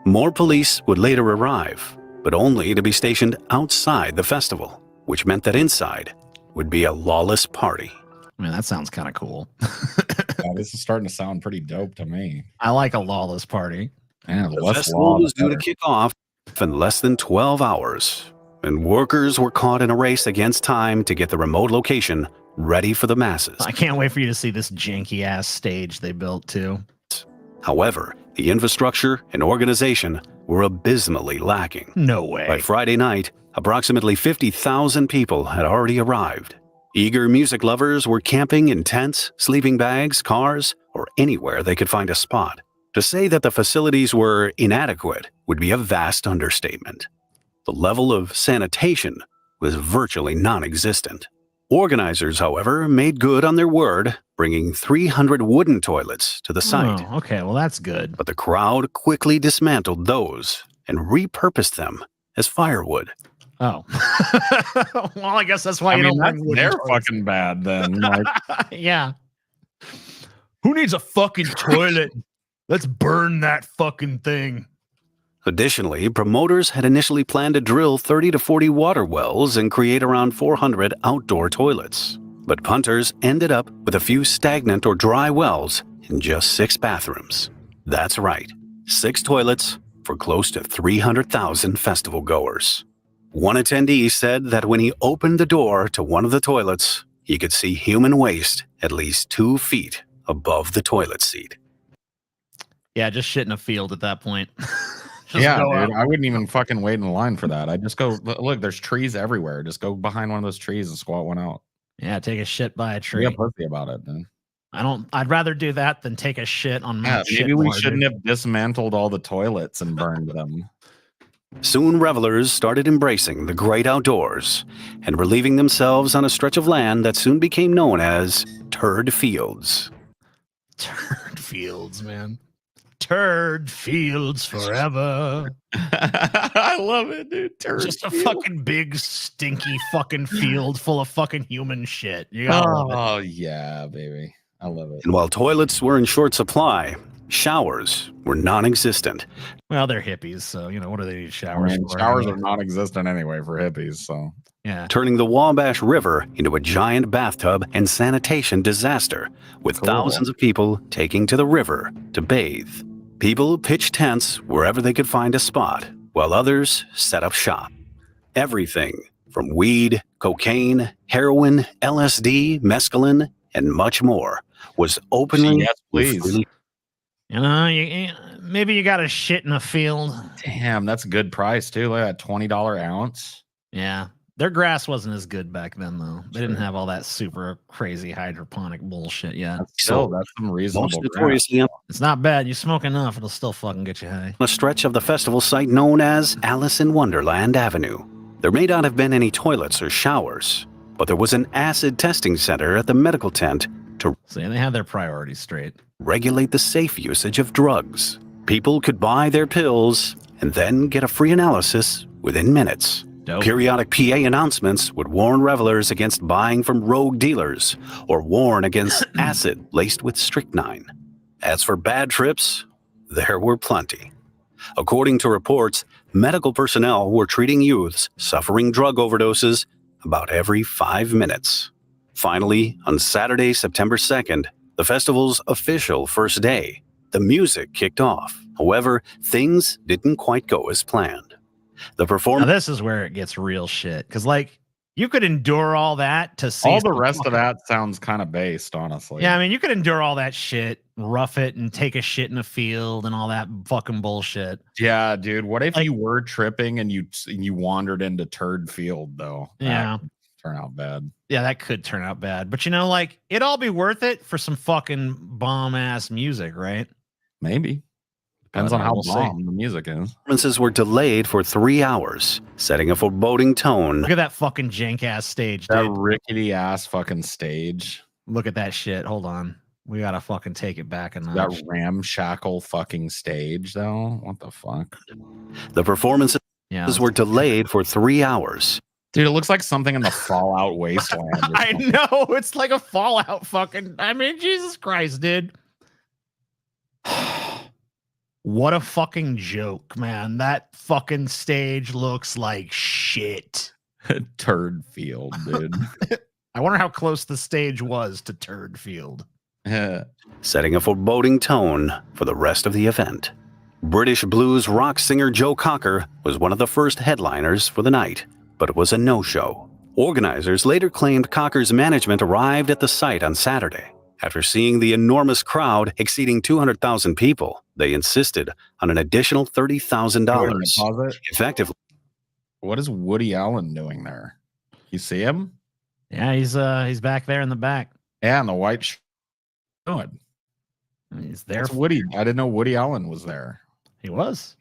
More police would later arrive, but only to be stationed outside the festival, which meant that inside would be a lawless party. I mean, that sounds kind of cool. Yeah, this is starting to sound pretty dope to me. I like a lawless party. Yeah, The festival was due to kick off in less than 12 hours, and workers were caught in a race against time to get the remote location ready for the masses. I can't wait for you to see this janky-ass stage they built, too. However, the infrastructure and organization were abysmally lacking. No way. By Friday night, approximately 50,000 people had already arrived. Eager music lovers were camping in tents, sleeping bags, cars, or anywhere they could find a spot. To say that the facilities were inadequate would be a vast understatement. The level of sanitation was virtually non-existent. Organizers, however, made good on their word, bringing 300 wooden toilets to the site. Oh, okay, well, that's good. But the crowd quickly dismantled those and repurposed them as firewood. Oh. Well, I guess that's why I you mean, don't that's bring wooden they're toilets. fucking bad then. Like, Yeah. Who needs a fucking toilet? Let's burn that fucking thing. Additionally, promoters had initially planned to drill 30 to 40 water wells and create around 400 outdoor toilets. But punters ended up with a few stagnant or dry wells in just 6 bathrooms. That's right, 6 toilets for close to 300,000 festival goers. One attendee said that when he opened the door to one of the toilets, he could see human waste at least 2 feet above the toilet seat. Yeah, just shit in a field at that point. Just yeah, go dude, out. I wouldn't even fucking wait in line for that. I just go, look, there's trees everywhere. Just go behind one of those trees and squat one out. Yeah, take a shit by a Be tree. a pussy about it, then. I'd rather do that than take a shit on my Yeah, shit. maybe we more, shouldn't dude. have dismantled all the toilets and burned them. Soon revelers started embracing the great outdoors and relieving themselves on a stretch of land that soon became known as Turd Fields. Turd fields, man. Turd fields forever. I love it, dude. Turd Just a field. fucking big, stinky fucking field full of fucking human shit. You gotta love it. Oh, yeah, baby. I love it. And while toilets were in short supply, showers were non-existent. Well, they're hippies, so, you know, what do they need I showers mean, for? showers are non-existent anyway for hippies, so. Yeah. Turning the Wabash River into a giant bathtub and sanitation disaster, with Cool. thousands of people taking to the river to bathe. People pitched tents wherever they could find a spot, while others set up shop. Everything from weed, cocaine, heroin, LSD, mescaline, and much more was openly Yes, please. freely. You know, maybe you got a shit in a field. Damn, that's a good price, too. Look at that $20 ounce. Yeah. Their grass wasn't as good back then, though. They didn't have all that super crazy hydroponic bullshit yet. Still, that's some Most reasonable grass. notoriously on It's not bad. You smoke enough, it'll still fucking get you high. a stretch of the festival site known as Alice in Wonderland Avenue. There may not have been any toilets or showers, but there was an acid testing center at the medical tent to See, they had their priorities straight. regulate the safe usage of drugs. People could buy their pills and then get a free analysis within minutes. Dope. Periodic PA announcements would warn revelers against buying from rogue dealers or warn against acid laced with strychnine. As for bad trips, there were plenty. According to reports, medical personnel were treating youths suffering drug overdoses about every 5 minutes. Finally, on Saturday, September 2nd, the festival's official first day, the music kicked off. However, things didn't quite go as planned. The Now, performance this is where it gets real shit. Because, like, you could endure all that to see All the some rest of fucking- that sounds kind of based, honestly. Yeah, I mean, you could endure all that shit, rough it, and take a shit in a field and all that fucking bullshit. Yeah, dude. What if Like- you were tripping and you wandered into Turd Field, though? That Yeah. could turn out bad. Yeah, that could turn out bad. But, you know, like, it'd all be worth it for some fucking bomb-ass music, right? Maybe. Depends But, on how we'll see. bomb the music is. performances were delayed for 3 hours, setting a foreboding tone. Look at that fucking jank-ass stage, That dude. rickety ass fucking stage. Look at that shit. Hold on. We gotta fucking take it back a notch. That ramshackle fucking stage, though. What the fuck? The performances Yeah. were delayed for 3 hours. Dude, it looks like something in the Fallout Wasteland. or I something. know. It's like a Fallout fucking. I mean, Jesus Christ, dude. What a fucking joke, man. That fucking stage looks like shit. Turd Field, dude. I wonder how close the stage was to Turd Field. Setting a foreboding tone for the rest of the event. British blues rock singer Joe Cocker was one of the first headliners for the night, but it was a no-show. Organizers later claimed Cocker's management arrived at the site on Saturday After seeing the enormous crowd exceeding 200,000 people, they insisted on an additional $30,000. Deposit? Effectively. What is Woody Allen doing there? You see him? Yeah, he's back there in the back. Yeah, in the white shirt. Good. He's there. That's Woody. I didn't know Woody Allen was there. He was.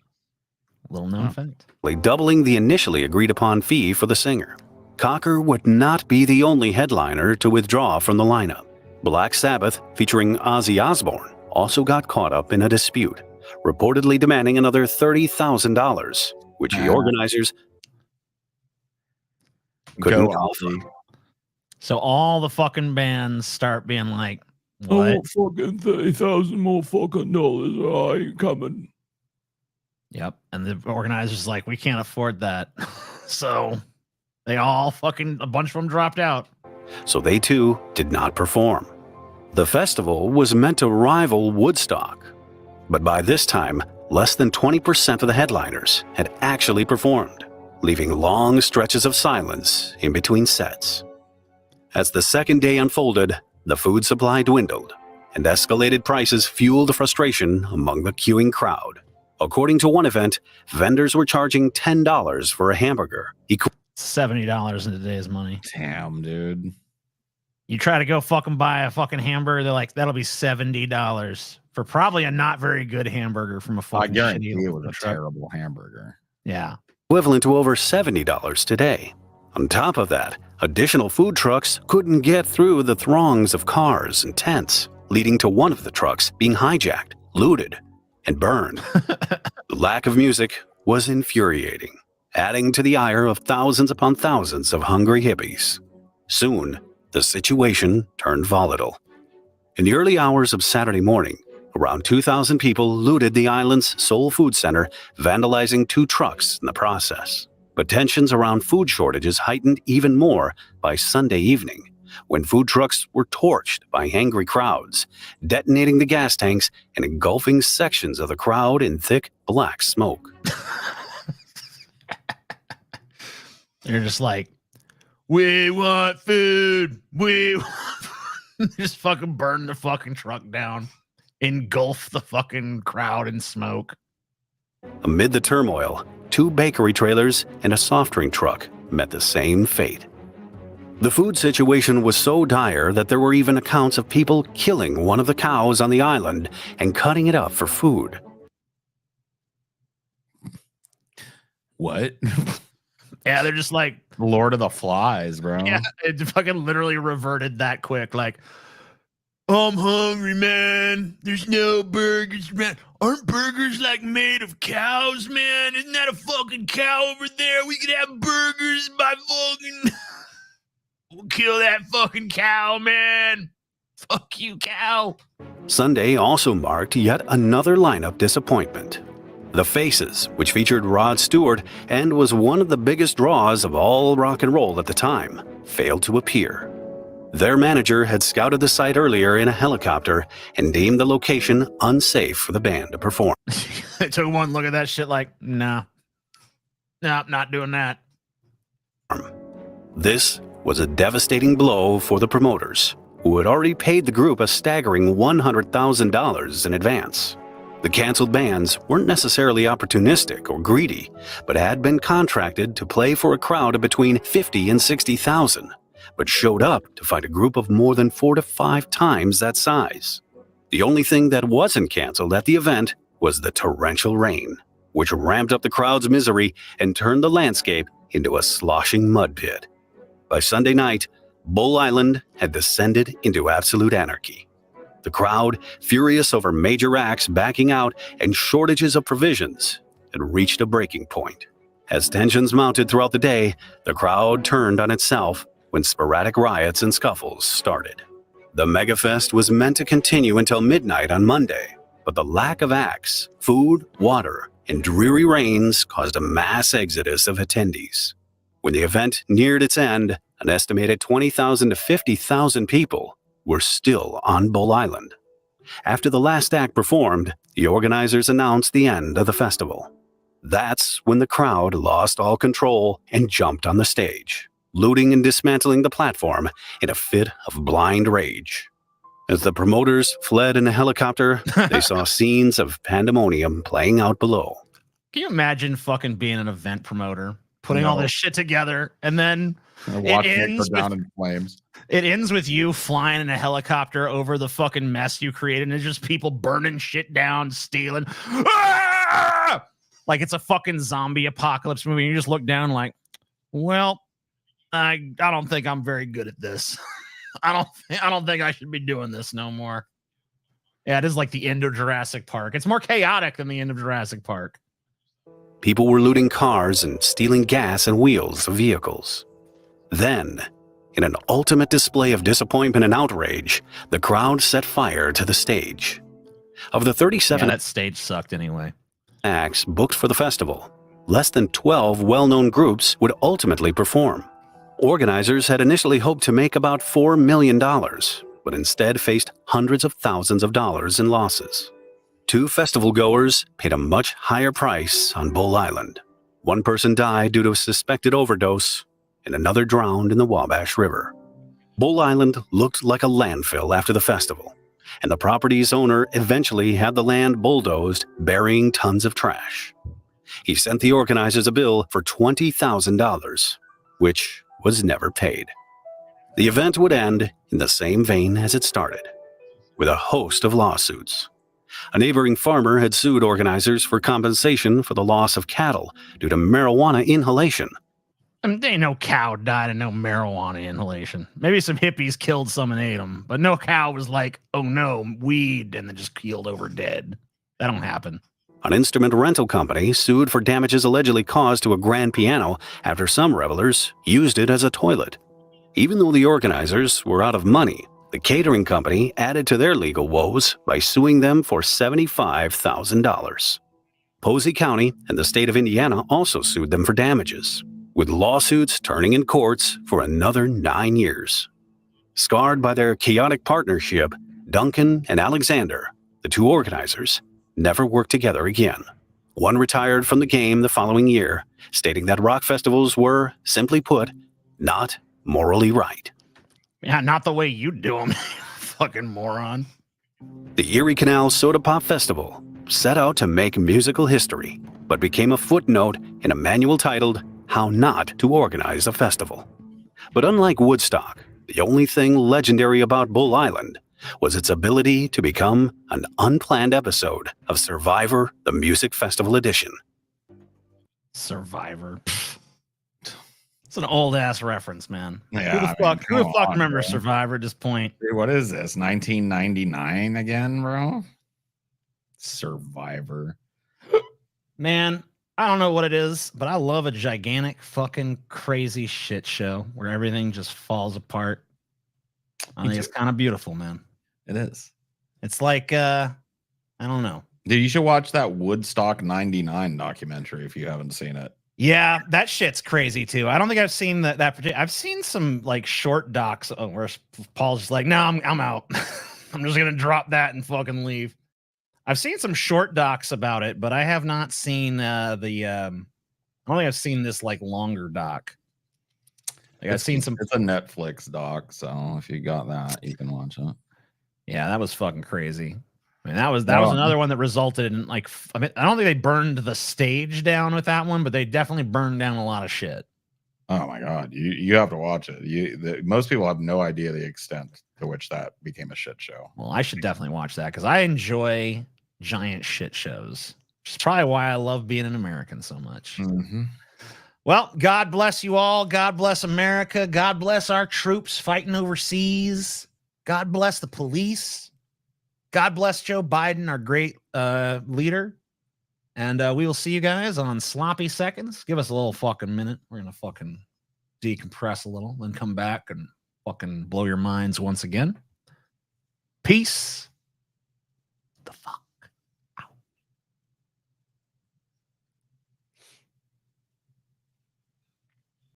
Little known fact. Doubling the initially agreed upon fee for the singer. Cocker would not be the only headliner to withdraw from the lineup. Black Sabbath, featuring Ozzy Osbourne, also got caught up in a dispute, reportedly demanding another $30,000, which the organizers couldn't call for. So all the fucking bands start being like, I what? want fucking 30,000 more fucking dollars, or I ain't coming. Yep. And the organizers like, we can't afford that. So they all fucking, a bunch of them dropped out. So they too did not perform. The festival was meant to rival Woodstock, but by this time, less than 20% of the headliners had actually performed, leaving long stretches of silence in between sets. As the second day unfolded, the food supply dwindled, and escalated prices fueled frustration among the queuing crowd. According to one event, vendors were charging $10 for a hamburger. $70 in today's money. Damn, dude. You try to go fucking buy a fucking hamburger, they're like, that'll be $70 for probably a not very good hamburger from a fucking I guarantee shitty it was a truck. terrible hamburger. Yeah. Equivalent to over $70 today. On top of that, additional food trucks couldn't get through the throngs of cars and tents, leading to one of the trucks being hijacked, looted, and burned. The lack of music was infuriating, adding to the ire of thousands upon thousands of hungry hippies. Soon, the situation turned volatile. In the early hours of Saturday morning, around 2,000 people looted the island's Soul Food Center, vandalizing 2 trucks in the process. But tensions around food shortages heightened even more by Sunday evening, when food trucks were torched by angry crowds, detonating the gas tanks and engulfing sections of the crowd in thick black smoke. They're just like, we want food. We want food. Just fucking burn the fucking truck down, engulf the fucking crowd in smoke. Amid the turmoil, 2 bakery trailers and a soft drink truck met the same fate. The food situation was so dire that there were even accounts of people killing one of the cows on the island and cutting it up for food. What? Yeah, they're just like Lord of the Flies, bro. Yeah, it fucking literally reverted that quick. Like, I'm hungry, man. There's no burgers, man. Aren't burgers like made of cows, man? Isn't that a fucking cow over there? We could have burgers by fucking. We'll kill that fucking cow, man. Fuck you, cow. Sunday also marked yet another lineup disappointment. The Faces, which featured Rod Stewart and was one of the biggest draws of all rock and roll at the time, failed to appear. Their manager had scouted the site earlier in a helicopter and deemed the location unsafe for the band to perform. They took one look at that shit like, nah. Nah, not doing that. This was a devastating blow for the promoters, who had already paid the group a staggering $100,000 in advance. The canceled bands weren't necessarily opportunistic or greedy, but had been contracted to play for a crowd of between 50 and 60,000, but showed up to find a group of more than 4 to 5 times that size. The only thing that wasn't canceled at the event was the torrential rain, which ramped up the crowd's misery and turned the landscape into a sloshing mud pit. By Sunday night, Bull Island had descended into absolute anarchy. The crowd, furious over major acts backing out and shortages of provisions, had reached a breaking point. As tensions mounted throughout the day, the crowd turned on itself when sporadic riots and scuffles started. The Megafest was meant to continue until midnight on Monday, but the lack of acts, food, water, and dreary rains caused a mass exodus of attendees. When the event neared its end, an estimated 20,000 to 50,000 people were still on Bull Island. After the last act performed, the organizers announced the end of the festival. That's when the crowd lost all control and jumped on the stage, looting and dismantling the platform in a fit of blind rage. As the promoters fled in a helicopter, they saw scenes of pandemonium playing out below. Can you imagine fucking being an event promoter, putting all No. this shit together, and then Watching it go down in flames. it ends with you flying in a helicopter over the fucking mess you created, and it's just people burning shit down, stealing. Ah! Like it's a fucking zombie apocalypse movie. And you just look down like, well, I don't think I'm very good at this. I don't think I should be doing this no more. Yeah, it is like the end of Jurassic Park. It's more chaotic than the end of Jurassic Park. People were looting cars and stealing gas and wheels of vehicles. Then, in an ultimate display of disappointment and outrage, the crowd set fire to the stage. Of the 37 that stage sucked anyway. acts booked for the festival, less than 12 well-known groups would ultimately perform. Organizers had initially hoped to make about $4 million, but instead faced hundreds of thousands of dollars in losses. 2 festival goers paid a much higher price on Bull Island. One person died due to a suspected overdose, and another drowned in the Wabash River. Bull Island looked like a landfill after the festival, and the property's owner eventually had the land bulldozed, burying tons of trash. He sent the organizers a bill for $20,000, which was never paid. The event would end in the same vein as it started, with a host of lawsuits. A neighboring farmer had sued organizers for compensation for the loss of cattle due to marijuana inhalation. There ain't no cow died of no marijuana inhalation. Maybe some hippies killed some and ate them, but no cow was like, oh no, weed, and then just keeled over dead. That don't happen. An instrument rental company sued for damages allegedly caused to a grand piano after some revelers used it as a toilet. Even though the organizers were out of money, the catering company added to their legal woes by suing them for $75,000. Posey County and the state of Indiana also sued them for damages, with lawsuits turning in courts for another 9 years. Scarred by their chaotic partnership, Duncan and Alexander, the 2 organizers, never worked together again. One retired from the game the following year, stating that rock festivals were, simply put, not morally right. Yeah, not the way you do them, fucking moron. The Erie Canal Soda Pop Festival set out to make musical history, but became a footnote in a manual titled How Not to Organize a Festival. But unlike Woodstock, the only thing legendary about Bull Island was its ability to become an unplanned episode of Survivor, the Music Festival Edition. Survivor. It's an old ass reference, man. Yeah, Who the fuck remembers Survivor at this point? Dude, what is this? 1999 again, bro? Survivor. Man, I don't know what it is, but I love a gigantic fucking crazy shit show where everything just falls apart. I think it's kind of beautiful, man. It is. It's like I don't know. Dude, you should watch that Woodstock 99 documentary if you haven't seen it. Yeah, that shit's crazy too. I don't think I've seen that particular. I've seen some like short docs where Paul's just like, "No, I'm out. I'm just gonna drop that and fucking leave." I've seen some short docs about it, but I have not seen I don't think I've seen this like longer doc. Like I've seen some. It's a Netflix doc, so if you got that, you can watch it. Yeah, that was fucking crazy. I mean, that was another one that resulted in like, I mean, I don't think they burned the stage down with that one, but they definitely burned down a lot of shit. Oh my god, you have to watch it. Most people have no idea the extent to which that became a shit show. Well, I should definitely watch that because I enjoy giant shit shows. Which is probably why I love being an American so much. Mm-hmm. Well, God bless you all. God bless America. God bless our troops fighting overseas. God bless the police. God bless Joe Biden, our great leader. And we will see you guys on Sloppy Seconds. Give us a little fucking minute. We're going to fucking decompress a little, then come back and fucking blow your minds once again. Peace.